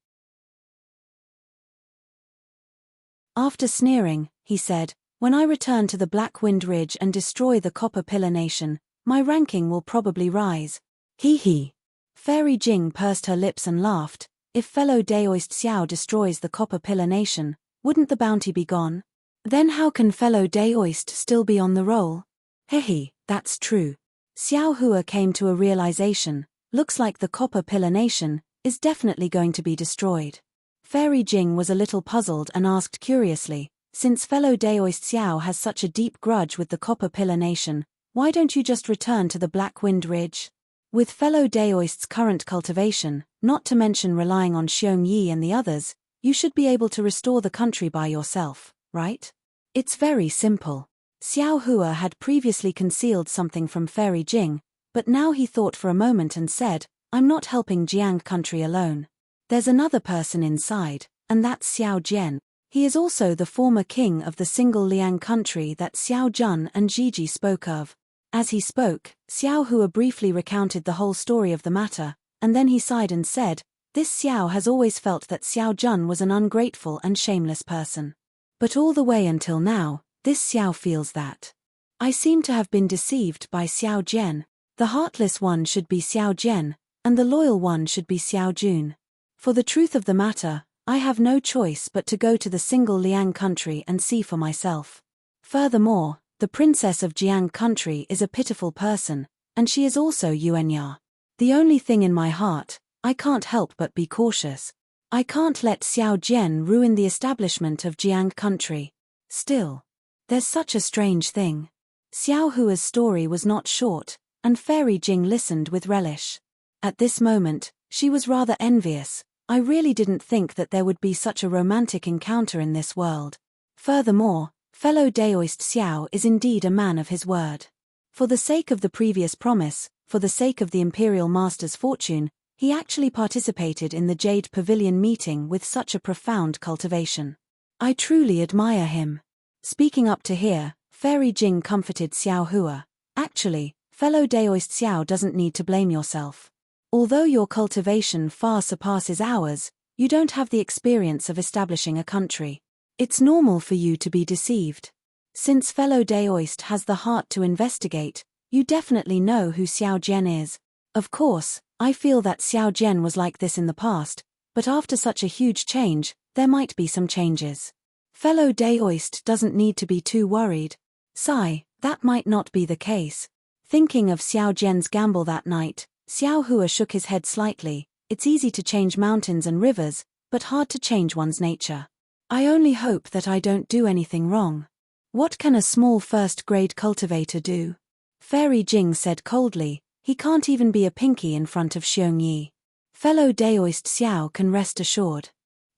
After sneering, he said, when I return to the Black Wind Ridge and destroy the Copper Pillar Nation, my ranking will probably rise. Hee hee. Fairy Jing pursed her lips and laughed. If fellow Daoist Xiao destroys the Copper Pillar Nation, wouldn't the bounty be gone? Then how can fellow Daoist still be on the roll? Hehe, that's true. Xiao Hua came to a realization, looks like the Copper Pillar Nation is definitely going to be destroyed. Fairy Jing was a little puzzled and asked curiously, since fellow Daoist Xiao has such a deep grudge with the Copper Pillar Nation, why don't you just return to the Black Wind Ridge? With fellow Daoist's current cultivation, not to mention relying on Xiong Yi and the others, you should be able to restore the country by yourself, right? It's very simple. Xiao Hua had previously concealed something from Fairy Jing, but now he thought for a moment and said, I'm not helping Jiang country alone. There's another person inside, and that's Xiao Jian. He is also the former king of the single Liang country that Xiao Jun and Jiji spoke of. As he spoke, Xiao Hua briefly recounted the whole story of the matter, and then he sighed and said, this Xiao has always felt that Xiao Jun was an ungrateful and shameless person. But all the way until now, this Xiao feels that. I seem to have been deceived by Xiao Jian. The heartless one should be Xiao Jian, and the loyal one should be Xiao Jun. For the truth of the matter, I have no choice but to go to the single Liang country and see for myself. Furthermore, the princess of Jiang country is a pitiful person, and she is also Yuanya. The only thing in my heart, I can't help but be cautious. I can't let Xiao Jian ruin the establishment of Jiang country. Still, there's such a strange thing. Xiao Hua's story was not short, and Fairy Jing listened with relish. At this moment, she was rather envious. I really didn't think that there would be such a romantic encounter in this world. Furthermore, fellow Daoist Xiao is indeed a man of his word. For the sake of the previous promise, for the sake of the Imperial Master's fortune, he actually participated in the Jade Pavilion meeting with such a profound cultivation. I truly admire him. Speaking up to here, Fairy Jing comforted Xiao Hua. Actually, fellow Daoist Xiao doesn't need to blame yourself. Although your cultivation far surpasses ours, you don't have the experience of establishing a country. It's normal for you to be deceived. Since fellow Daoist has the heart to investigate, you definitely know who Xiao Jian is. Of course, I feel that Xiao Jian was like this in the past, but after such a huge change, there might be some changes. Fellow Daoist doesn't need to be too worried. Sigh, that might not be the case. Thinking of Xiao Jian's gamble that night, Xiao Hua shook his head slightly. It's easy to change mountains and rivers, but hard to change one's nature. I only hope that I don't do anything wrong. What can a small first-grade cultivator do? Fairy Jing said coldly. He can't even be a pinky in front of Xiong Yi. Fellow Daoist Xiao can rest assured.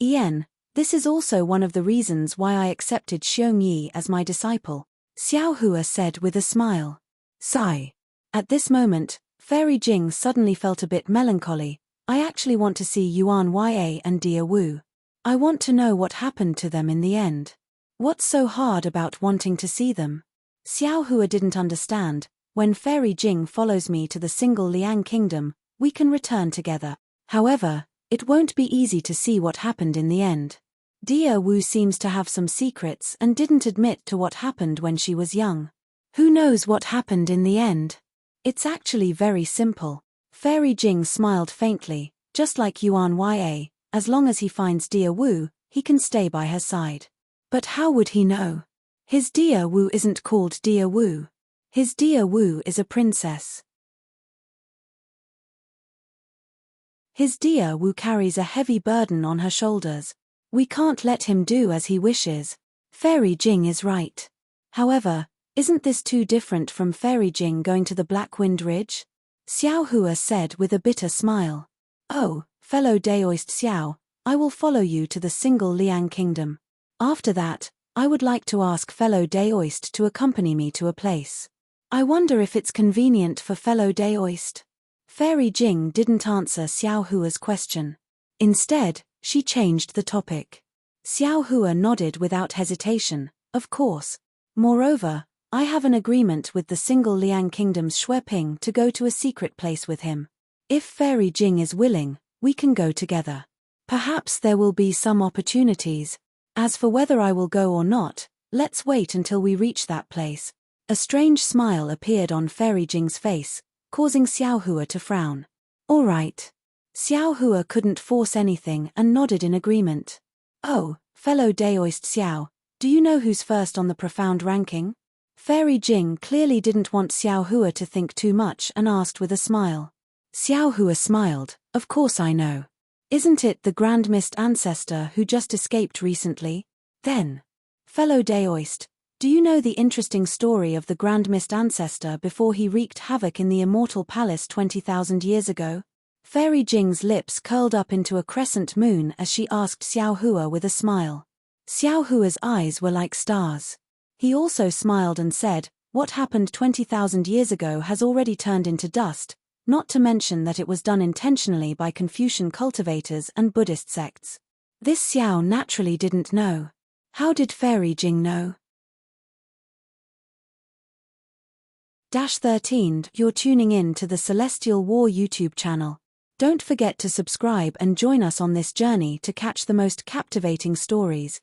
Ian, this is also one of the reasons why I accepted Xiong Yi as my disciple, Xiao Hua said with a smile. Sigh. At this moment, Fairy Jing suddenly felt a bit melancholy. I actually want to see Yuan Ya and Dia Wu. I want to know what happened to them in the end. What's so hard about wanting to see them? Xiao Hua didn't understand. When Fairy Jing follows me to the single Liang kingdom, we can return together. However, it won't be easy to see what happened in the end. Dia Wu seems to have some secrets and didn't admit to what happened when she was young. Who knows what happened in the end? It's actually very simple. Fairy Jing smiled faintly, just like Yuan Ya, as long as he finds Dia Wu, he can stay by her side. But how would he know? His Dia Wu isn't called Dia Wu. His Dia Wu is a princess. His Dia Wu carries a heavy burden on her shoulders. We can't let him do as he wishes. Fairy Jing is right. However, isn't this too different from Fairy Jing going to the Black Wind Ridge? Xiao Hua said with a bitter smile. Oh, fellow Daoist Xiao, I will follow you to the single Liang kingdom. After that, I would like to ask fellow Daoist to accompany me to a place. I wonder if it's convenient for fellow Daoist. Fairy Jing didn't answer Xiao Hua's question. Instead, she changed the topic. Xiao Hua nodded without hesitation, of course. Moreover, I have an agreement with the single Liang kingdom's Shueping to go to a secret place with him. If Fairy Jing is willing, we can go together. Perhaps there will be some opportunities. As for whether I will go or not, let's wait until we reach that place. A strange smile appeared on Fairy Jing's face, causing Xiao Hua to frown. All right. Xiao Hua couldn't force anything and nodded in agreement. Oh, fellow Daoist Xiao, do you know who's first on the profound ranking? Fairy Jing clearly didn't want Xiao Hua to think too much and asked with a smile. Xiao Hua smiled. Of course I know. Isn't it the Grand Mist ancestor who just escaped recently? Then, fellow Daoist, do you know the interesting story of the Grand Mist ancestor before he wreaked havoc in the Immortal Palace 20,000 years ago? Fairy Jing's lips curled up into a crescent moon as she asked Xiao Hua with a smile. Xiao Hua's eyes were like stars. He also smiled and said, what happened 20,000 years ago has already turned into dust, not to mention that it was done intentionally by Confucian cultivators and Buddhist sects. This Xiao naturally didn't know. How did Fairy Jing know? 13. You're tuning in to the Celestial War YouTube channel. Don't forget to subscribe and join us on this journey to catch the most captivating stories.